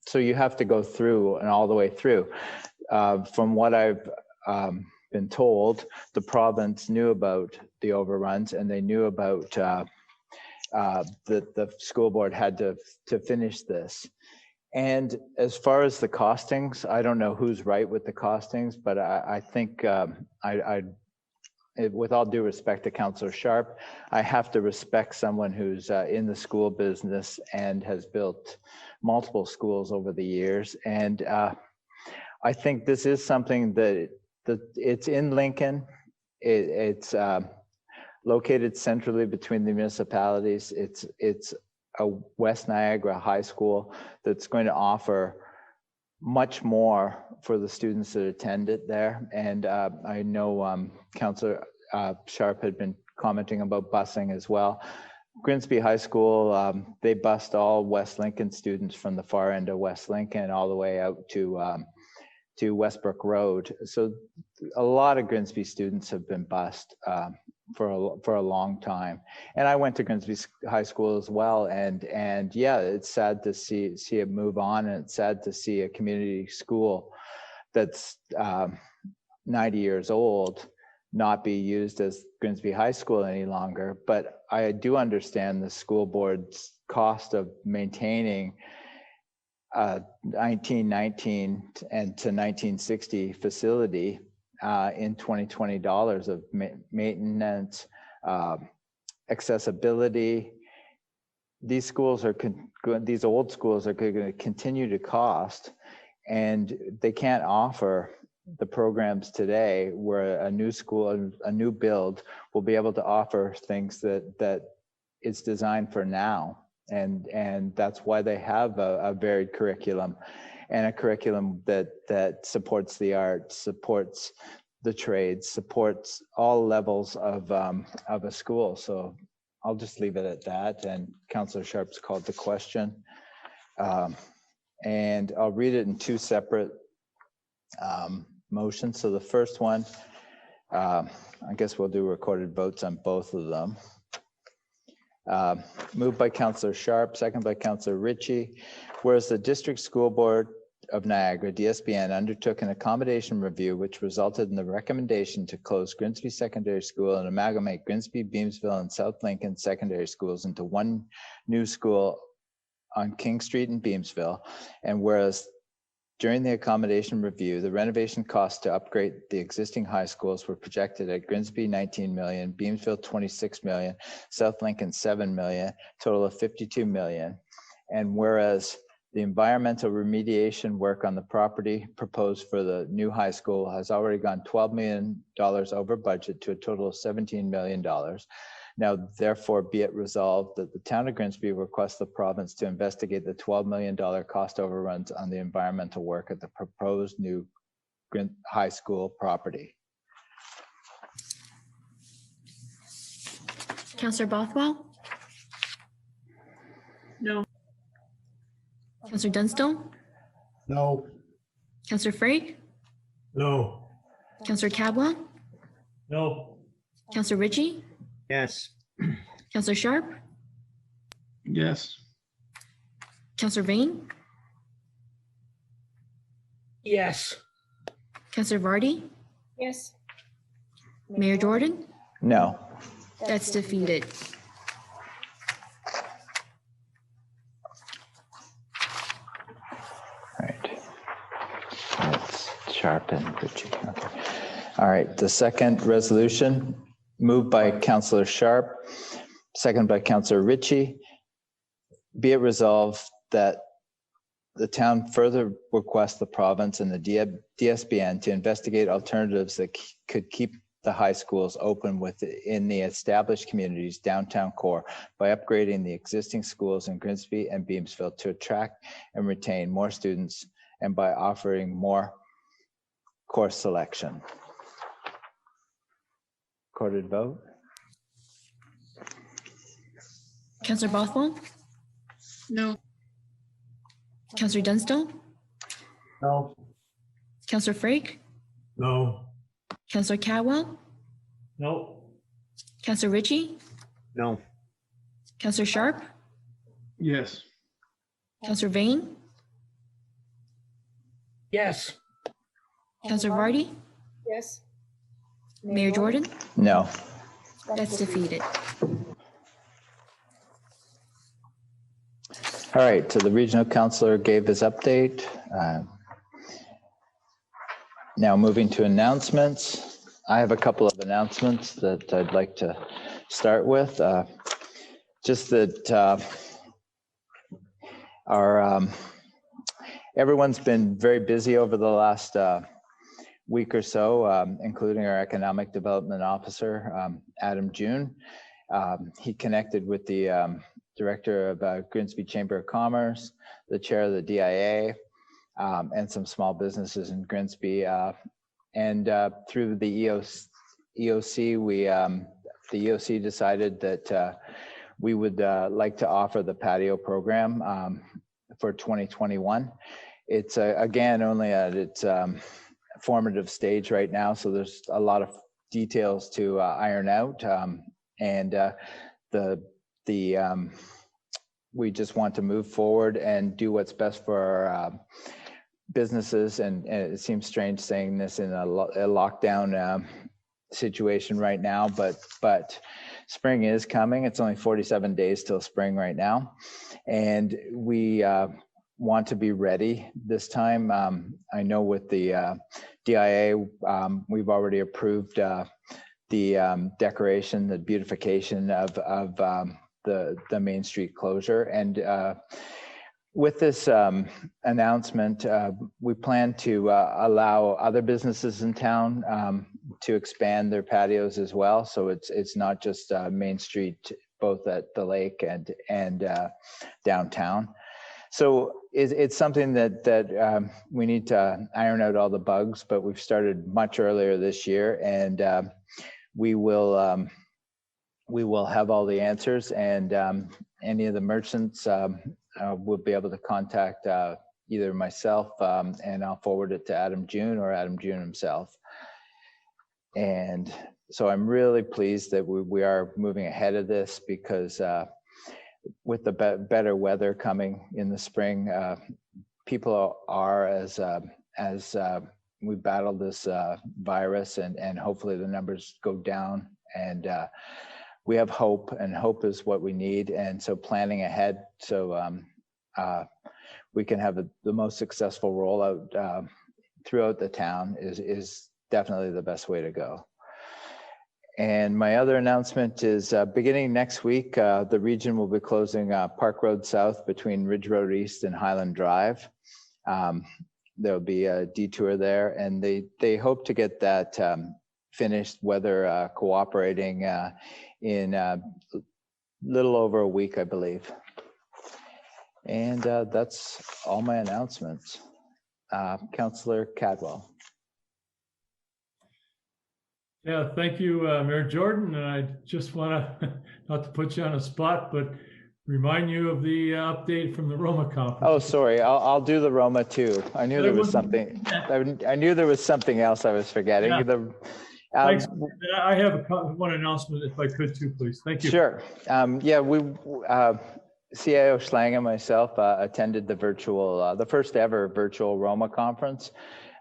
A: So you have to go through and all the way through. From what I've been told, the province knew about the overruns, and they knew about the school board had to finish this. And as far as the costings, I don't know who's right with the costings, but I think with all due respect to Councillor Sharp, I have to respect someone who's in the school business and has built multiple schools over the years. And I think this is something that it's in Lincoln, It's located centrally between the municipalities. It's a West Niagara high school that's going to offer much more for the students that attend it there. And I know Councillor Sharp had been commenting about busing as well. Grimsby High School, they bust all West Lincoln students from the far end of West Lincoln all the way out to Westbrook Road. So a lot of Grimsby students have been bused for a long time. And I went to Grimsby High School as well. And yeah, it's sad to see it move on, and it's sad to see a community school that's 90 years old not be used as Grimsby High School any longer. But I do understand the school board's cost of maintaining 1919 and to 1960 facility in $2020 of maintenance, accessibility. These schools are these old schools are going to continue to cost, and they can't offer the programs today where a new school, a new build will be able to offer things that it's designed for now. And that's why they have a varied curriculum, and a curriculum that supports the arts, supports the trades, supports all levels of a school. So I'll just leave it at that. And Councillor Sharp's called the question. And I'll read it in two separate motions. So the first one, I guess we'll do recorded votes on both of them. Moved by Councillor Sharp, second by Councillor Ritchie. Whereas the District School Board of Niagara, DSBN, undertook an accommodation review which resulted in the recommendation to close Grimsby Secondary School and amalgamate Grimsby, Beamsville, and South Lincoln secondary schools into one new school on King Street in Beamsville. And whereas during the accommodation review, the renovation costs to upgrade the existing high schools were projected at Grimsby 19 million, Beamsville 26 million, South Lincoln 7 million, total of 52 million. And whereas the environmental remediation work on the property proposed for the new high school has already gone $12 million over budget to a total of $17 million. Now, therefore, be it resolved that the town of Grimsby requests the province to investigate the $12 million cost overruns on the environmental work at the proposed new high school property.
L: Councillor Bothwell?
N: No.
L: Councillor Dunstone?
U: No.
L: Councillor Frake?
G: No.
L: Councillor Cadwell?
F: No.
L: Councillor Ritchie?
K: Yes.
L: Councillor Sharp?
M: Yes.
L: Councillor Vane?
N: Yes.
L: Councillor Vardy?
J: Yes.
L: Mayor Jordan?
A: No.
L: That's defeated.
A: That's Sharp and Ritchie. Okay. All right, the second resolution, moved by Councillor Sharp, second by Councillor Ritchie. Be it resolved that the town further requests the province and the DSBN to investigate alternatives that could keep the high schools open within the established communities downtown core by upgrading the existing schools in Grimsby and Beamsville to attract and retain more students, and by offering more course selection. Recorded vote.
L: Councillor Bothwell?
E: No.
L: Councillor Dunstone?
U: No.
L: Councillor Frake?
G: No.
L: Councillor Cadwell?
F: No.
L: Councillor Ritchie?
K: No.
L: Councillor Sharp?
M: Yes.
L: Councillor Vane?
N: Yes.
L: Councillor Vardy?
J: Yes.
L: Mayor Jordan?
A: No.
L: That's defeated.
A: All right, so the regional councillor gave his update. Now moving to announcements. I have a couple of announcements that I'd like to start with. Just that everyone's been very busy over the last week or so, including our economic development officer, Adam June. He connected with the director of Grimsby Chamber of Commerce, the chair of the DIA, and some small businesses in Grimsby. And through the EOC, the EOC decided that we would like to offer the patio program for 2021. It's again only at its formative stage right now, so there's a lot of details to iron out, and we just want to move forward and do what's best for our businesses. And it seems strange saying this in a lockdown situation right now, but spring is coming. It's only 47 days till spring right now, and we want to be ready this time. I know with the DIA, we've already approved the decoration, the beautification of the Main Street closure. And with this announcement, we plan to allow other businesses in town to expand their patios as well. So it's not just Main Street, both at the lake and downtown. So it's something that we need to iron out all the bugs, but we've started much earlier this year, and we will have all the answers, and any of the merchants will be able to contact either myself, and I'll forward it to Adam June or Adam June himself. And so I'm really pleased that we are moving ahead of this, because with the better weather coming in the spring, people are, as we battle this virus, and hopefully the numbers go down, and we have hope, and hope is what we need. And so planning ahead so we can have the most successful rollout throughout the town is definitely the best way to go. And my other announcement is beginning next week, the region will be closing Park Road South between Ridge Road East and Highland Drive. There'll be a detour there, and they hope to get that finished, weather cooperating, in a little over a week, I believe. And that's all my announcements. Councillor Cadwell.
F: Yeah, thank you, Mayor Jordan. And I just want to, not to put you on a spot, but remind you of the update from the Roma conference.
A: Oh, sorry, I'll do the Roma too. I knew there was something. I knew there was something else I was forgetting.
F: Yeah. Thanks. I have one announcement, if I could too, please. Thank you.
A: Sure. Yeah, we CIO Schlang and myself attended the virtual, the first ever virtual Roma conference.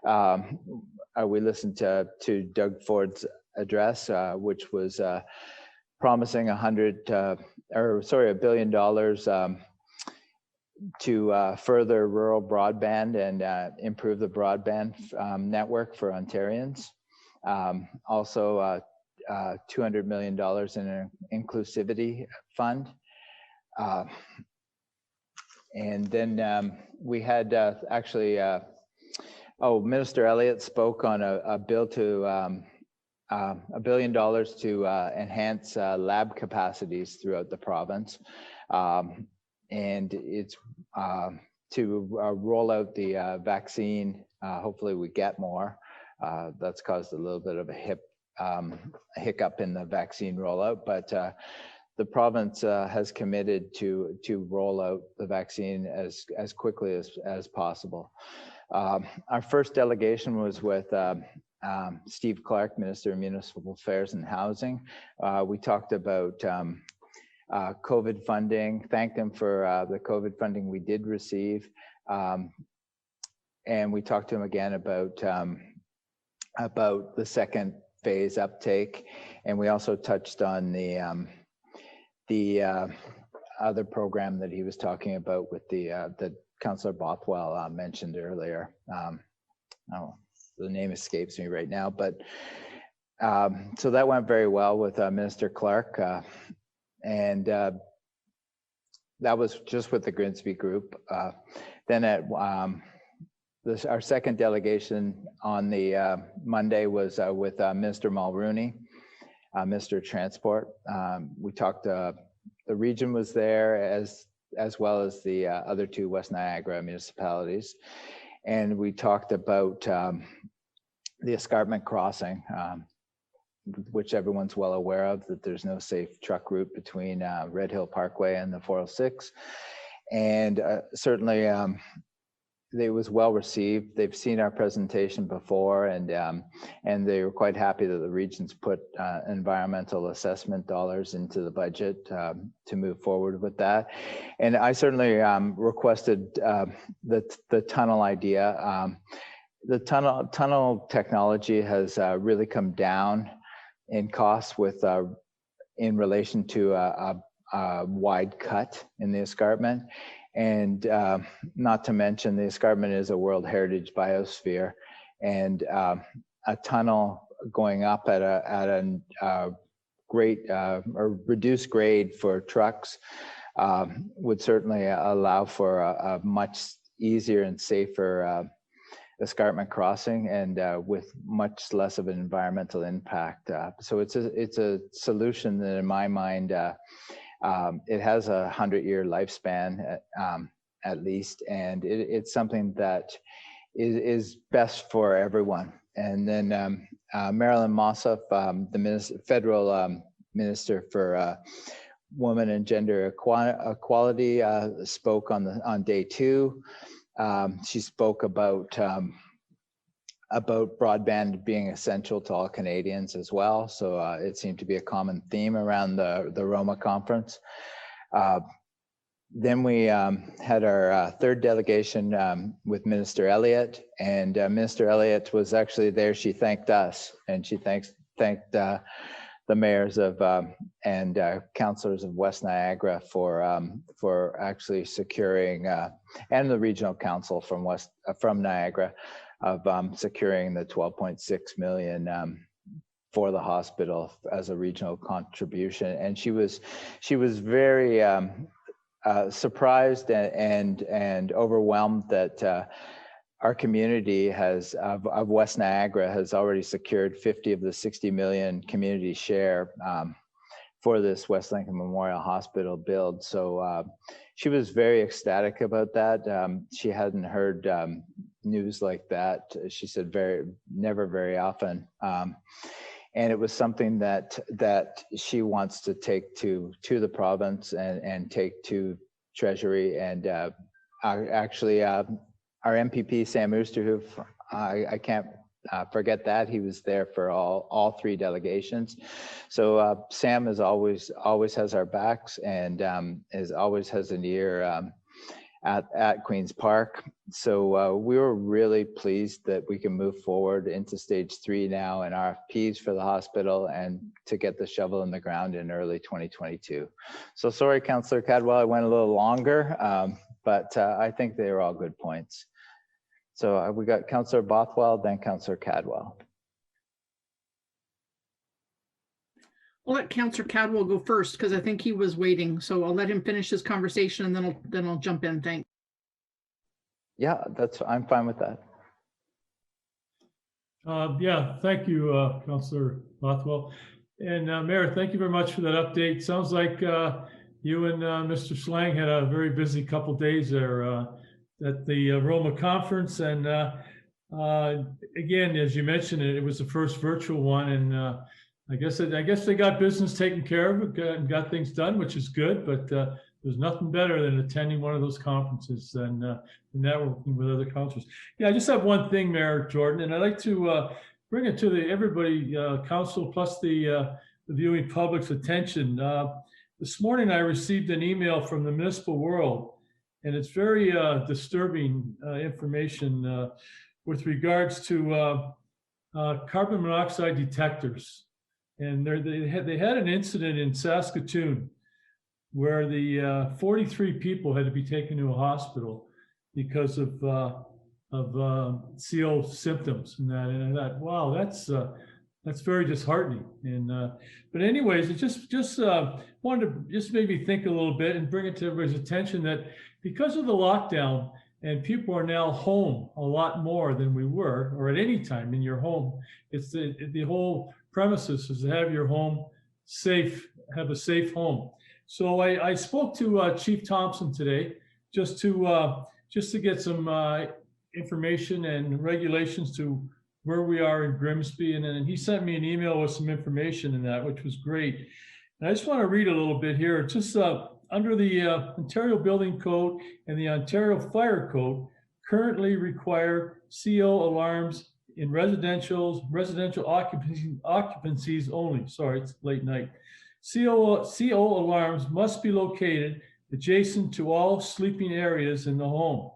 A: We listened to Doug Ford's address, which was promising $1 billion to further rural broadband and improve the broadband network for Ontarians. Also, $200 million in an inclusivity fund. And then we had actually, Minister Elliott spoke on a bill to $1 billion to enhance lab capacities throughout the province. And it's to roll out the vaccine. Hopefully we get more. That's caused a little bit of a hiccup in the vaccine rollout, but the province has committed to roll out the vaccine as quickly as possible. Our first delegation was with Steve Clark, Minister of Municipal Affairs and Housing. We talked about COVID funding, thanked him for the COVID funding we did receive. And we talked to him again about the second phase uptake. And we also touched on the other program that he was talking about with the Councillor Bothwell mentioned earlier. The name escapes me right now, but so that went very well with Minister Clark. And that was just with the Grimsby group. Then at our second delegation on the Monday was with Minister Mulrooney, Minister of Transport. We talked, the region was there as well as the other two West Niagara municipalities. And we talked about the escarpment crossing, which everyone's well aware of, that there's no safe truck route between Red Hill Parkway and the 406. And certainly it was well received. They've seen our presentation before, and they were quite happy that the region's put environmental assessment dollars into the budget to move forward with that. And I certainly requested the tunnel idea. The tunnel technology has really come down in cost with in relation to a wide cut in the escarpment. And not to mention, the escarpment is a World Heritage Biosphere, and a tunnel going up at a great or reduced grade for trucks would certainly allow for a much easier and safer escarpment crossing, and with much less of an environmental impact. So it's a solution that, in my mind, it has a 100-year lifespan at least, and it's something that is best for everyone. And then Marilyn Mossoff, the federal minister for Women and Gender Equality, spoke on day 2. She spoke about broadband being essential to all Canadians as well. So it seemed to be a common theme around the Roma conference. Then we had our third delegation with Minister Elliott, and Minister Elliott was actually there. She thanked us, and she thanked the mayors of and councillors of West Niagara for actually securing, and the regional council from Niagara, of securing the 12.6 million for the hospital as a regional contribution. And she was very surprised and overwhelmed that our community of West Niagara has already secured 50 of the 60 million community share for this West Lincoln Memorial Hospital build. So she was very ecstatic about that. She hadn't heard news like that. She said never very often. And it was something that she wants to take to the province and take to Treasury. And actually, our MPP, Sam Oosterhoef, I can't forget that. He was there for all 3 delegations. So Sam always has our backs, and always has an ear at Queen's Park. So we were really pleased that we can move forward into stage 3 now and RFPs for the hospital, and to get the shovel in the ground in early 2022. So sorry, Councillor Cadwell, I went a little longer, but I think they were all good points. So we got Councillor Bothwell, then Councillor Cadwell.
E: I'll let Councillor Cadwell go first because I think he was waiting. So I'll let him finish his conversation, and then I'll jump in. Thanks.
A: Yeah, I'm fine with that.
F: Yeah, thank you, Councillor Bothwell. And Mayor, thank you very much for that update. Sounds like you and Mr. Slang had a very busy couple days there at the Roma conference. And again, as you mentioned, it was the first virtual one, and I guess they got business taken care of and got things done, which is good. But there's nothing better than attending one of those conferences and networking with other councillors. Yeah, I just have one thing, Mayor Jordan, and I'd like to bring it to everybody, council plus the viewing public's attention. This morning, I received an email from the municipal world, and it's very disturbing information with regards to carbon monoxide detectors. And they had an incident in Saskatoon where the 43 people had to be taken to a hospital because of CO symptoms. And I thought, wow, that's very disheartening. And but anyways, it just wanted to just maybe think a little bit and bring it to everybody's attention that because of the lockdown, And people are now home a lot more than we were, or at any time in your home. It's the whole premises is to have your home safe, have a safe home. So I spoke to Chief Thompson today just to get some information and regulations to where we are in Grimsby. And then he sent me an email with some information in that, which was great. And I just want to read a little bit here. It's just under the Ontario Building Code and the Ontario Fire Code currently require CO alarms in residential occupancies only. Sorry, it's late night. CO alarms must be located adjacent to all sleeping areas in the home.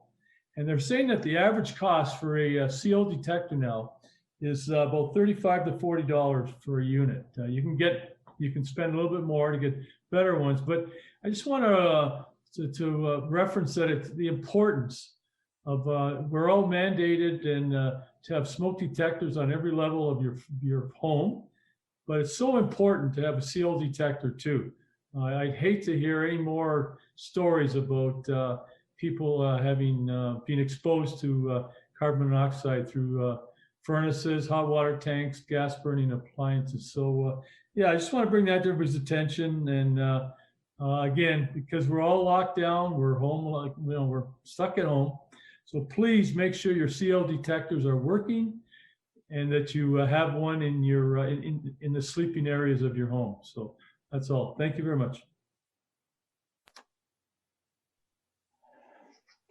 F: And they're saying that the average cost for a CO detector now is about $35 to $40 for a unit. You can spend a little bit more to get better ones, but I just want to reference that it's the importance of we're all mandated and to have smoke detectors on every level of your home, but it's so important to have a CO detector too. I'd hate to hear any more stories about people being exposed to carbon monoxide through furnaces, hot water tanks, gas burning appliances. So yeah, I just want to bring that to everybody's attention. And again, because we're all locked down, we're home, we're stuck at home. So please make sure your CO detectors are working and that you have one in your in the sleeping areas of your home. So that's all. Thank you very much.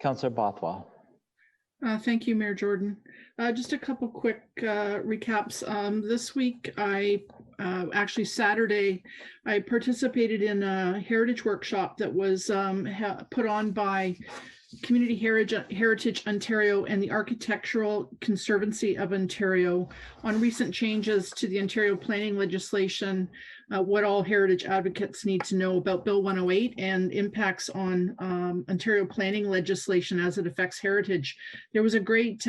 A: Councillor Bothwell.
E: Thank you, Mayor Jordan. Just a couple quick recaps. This week, actually Saturday, I participated in a heritage workshop that was put on by Community Heritage Ontario and the Architectural Conservancy of Ontario on recent changes to the Ontario planning legislation, what all heritage advocates need to know about Bill 108 and impacts on Ontario planning legislation as it affects heritage. There was a great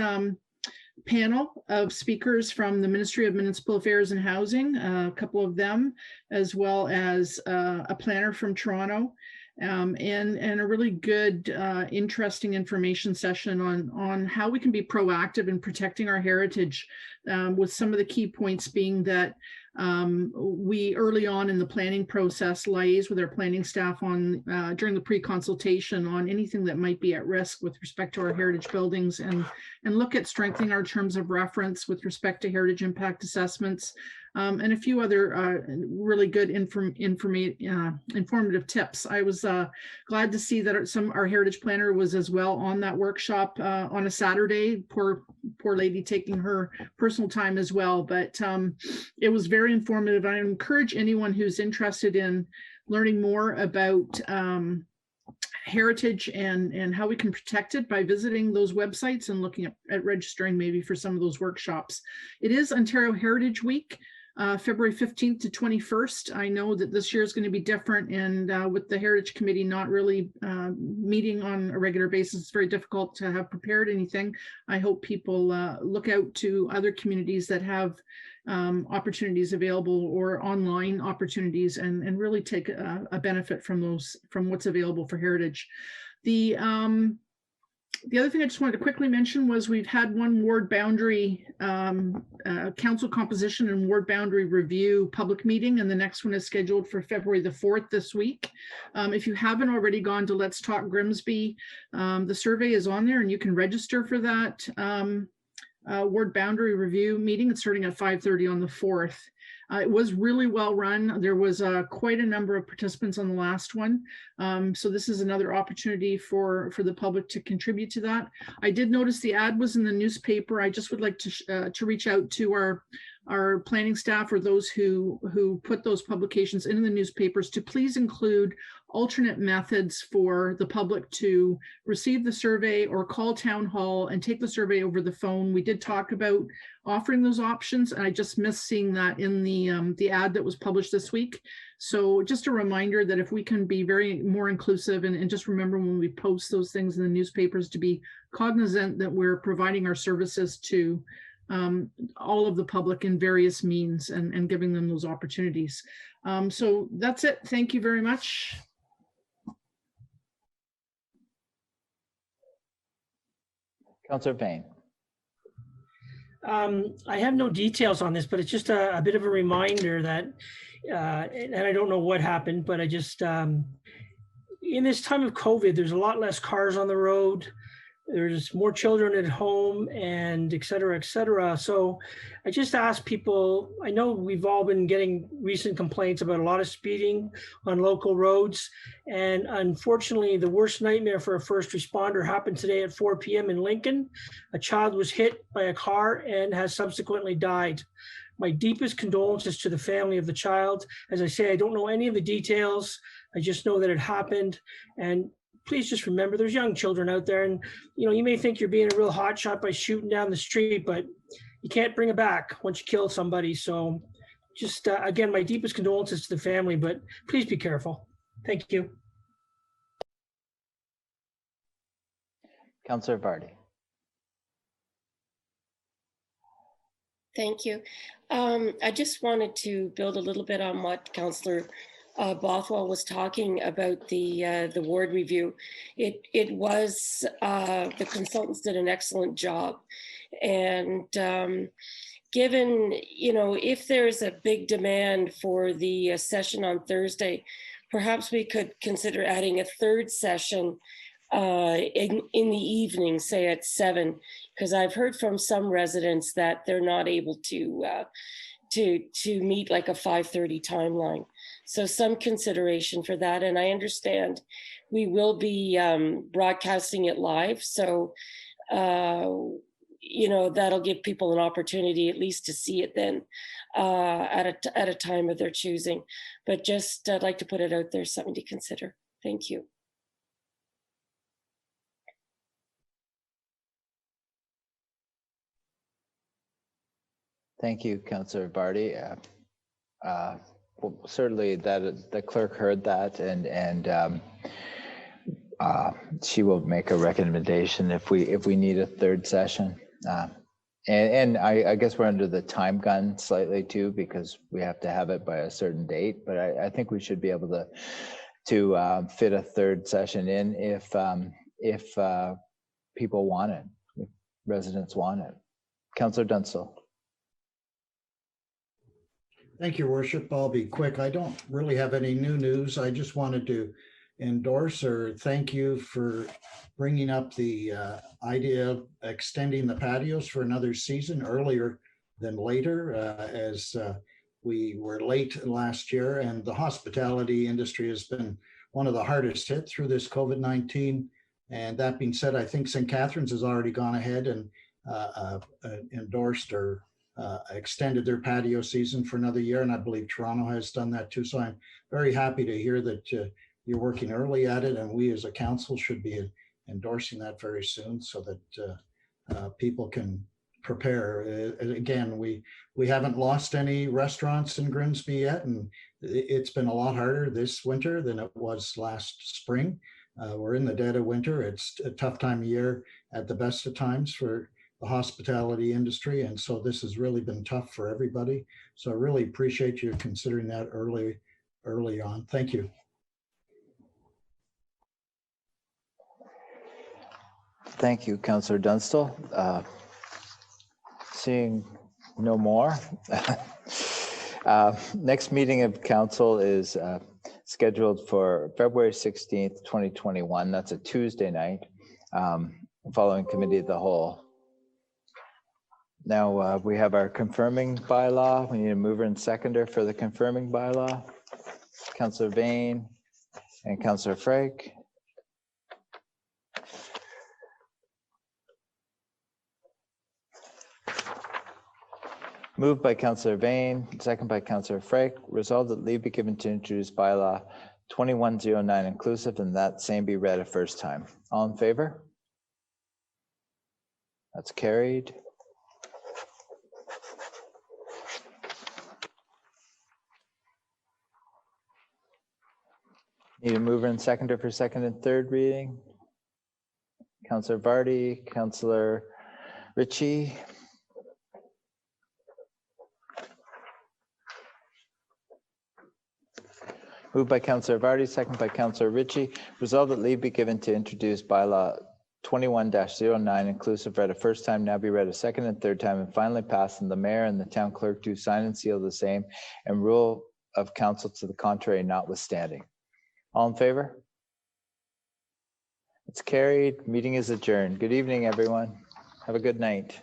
E: panel of speakers from the Ministry of Municipal Affairs and Housing, a couple of them, as well as a planner from Toronto. And a really good, interesting information session on how we can be proactive in protecting our heritage, with some of the key points being that we early on in the planning process liaise with our planning staff on during the pre-consultation on anything that might be at risk with respect to our heritage buildings, and look at strengthening our terms of reference with respect to heritage impact assessments. And a few other really good informative tips. I was glad to see that our heritage planner was as well on that workshop on a Saturday. Poor lady taking her personal time as well, but it was very informative. I encourage anyone who's interested in learning more about heritage and how we can protect it by visiting those websites and looking at registering maybe for some of those workshops. It is Ontario Heritage Week. February 15th to 21st. I know that this year is going to be different, and with the Heritage Committee not really meeting on a regular basis, it's very difficult to have prepared anything. I hope people look out to other communities that have opportunities available or online opportunities and really take a benefit from what's available for heritage. The other thing I just wanted to quickly mention was we've had one ward boundary council composition and ward boundary review public meeting, and the next one is scheduled for February the 4th this week. If you haven't already gone to Let's Talk Grimsby, the survey is on there and you can register for that ward boundary review meeting. It's starting at 5:30 on the 4th. It was really well run. There was quite a number of participants on the last one. So this is another opportunity for the public to contribute to that. I did notice the ad was in the newspaper. I just would like to reach out to our planning staff or those who put those publications in the newspapers to please include alternate methods for the public to receive the survey or call town hall and take the survey over the phone. We did talk about offering those options, and I just missed seeing that in the ad that was published this week. So just a reminder that if we can be very more inclusive and just remember when we post those things in the newspapers to be cognizant that we're providing our services to all of the public in various means and giving them those opportunities. So that's it. Thank you very much.
A: Councillor Payne.
N: I have no details on this, but it's just a bit of a reminder that, and I don't know what happened, but I just, in this time of COVID, there's a lot less cars on the road. There's more children at home and et cetera, et cetera. So I just ask people, I know we've all been getting recent complaints about a lot of speeding on local roads. And unfortunately, the worst nightmare for a first responder happened today at 4 p.m. in Lincoln. A child was hit by a car and has subsequently died. My deepest condolences to the family of the child. As I say, I don't know any of the details. I just know that it happened. And please just remember there's young children out there, and you may think you're being a real hotshot by shooting down the street, but you can't bring it back once you kill somebody. So just again, my deepest condolences to the family, but please be careful. Thank you.
A: Councillor Vardy.
J: Thank you. I just wanted to build a little bit on what Councillor Bothwell was talking about the ward review. It was the consultants did an excellent job, and given if there's a big demand for the session on Thursday, perhaps we could consider adding a third session in the evening, say at 7, because I've heard from some residents that they're not able to meet like a 5:30 timeline. So some consideration for that. And I understand we will be broadcasting it live. So, that'll give people an opportunity at least to see it then at a time of their choosing. But just I'd like to put it out there, something to consider. Thank you.
A: Thank you, Councillor Vardy. Well, certainly the clerk heard that, and she will make a recommendation if we need a third session. And I guess we're under the time gun slightly too, because we have to have it by a certain date. But I think we should be able to fit a third session in if people want it, if residents want it. Councillor Dunstall.
U: Thank you, Worship. I'll be quick. I don't really have any new news. I just wanted to endorse or thank you for bringing up the idea of extending the patios for another season earlier than later, as we were late last year, and the hospitality industry has been one of the hardest hit through this COVID-19. And that being said, I think St. Catharines has already gone ahead and endorsed or extended their patio season for another year, and I believe Toronto has done that too. So I'm very happy to hear that you're working early at it, and we as a council should be endorsing that very soon so that people can prepare. Again, we haven't lost any restaurants in Grimsby yet, and it's been a lot harder this winter than it was last spring. We're in the dead of winter. It's a tough time of year at the best of times for the hospitality industry. And so this has really been tough for everybody. So I really appreciate you considering that early on. Thank you.
A: Thank you, Councillor Dunstall. Seeing no more. Next meeting of council is scheduled for February 16th, 2021. That's a Tuesday night, following committee of the whole. Now we have our confirming bylaw. We need a mover and seconder for the confirming bylaw. Councillor Vane and Councillor Frake. Moved by Councillor Vane, second by Councillor Frake. Resolved that leave be given to introduce bylaw 2109 inclusive, and that same be read a first time. All in favor? That's carried. Need a mover and seconder for second and third reading. Councillor Vardy, Councillor Ritchie. Moved by Councillor Vardy, second by Councillor Ritchie. Resolved that leave be given to introduce bylaw 21-09 inclusive read a first time, now be read a second and third time, and finally passed, and the mayor and the town clerk do sign and seal the same, and rule of council to the contrary notwithstanding. All in favor? It's carried. Meeting is adjourned. Good evening, everyone. Have a good night.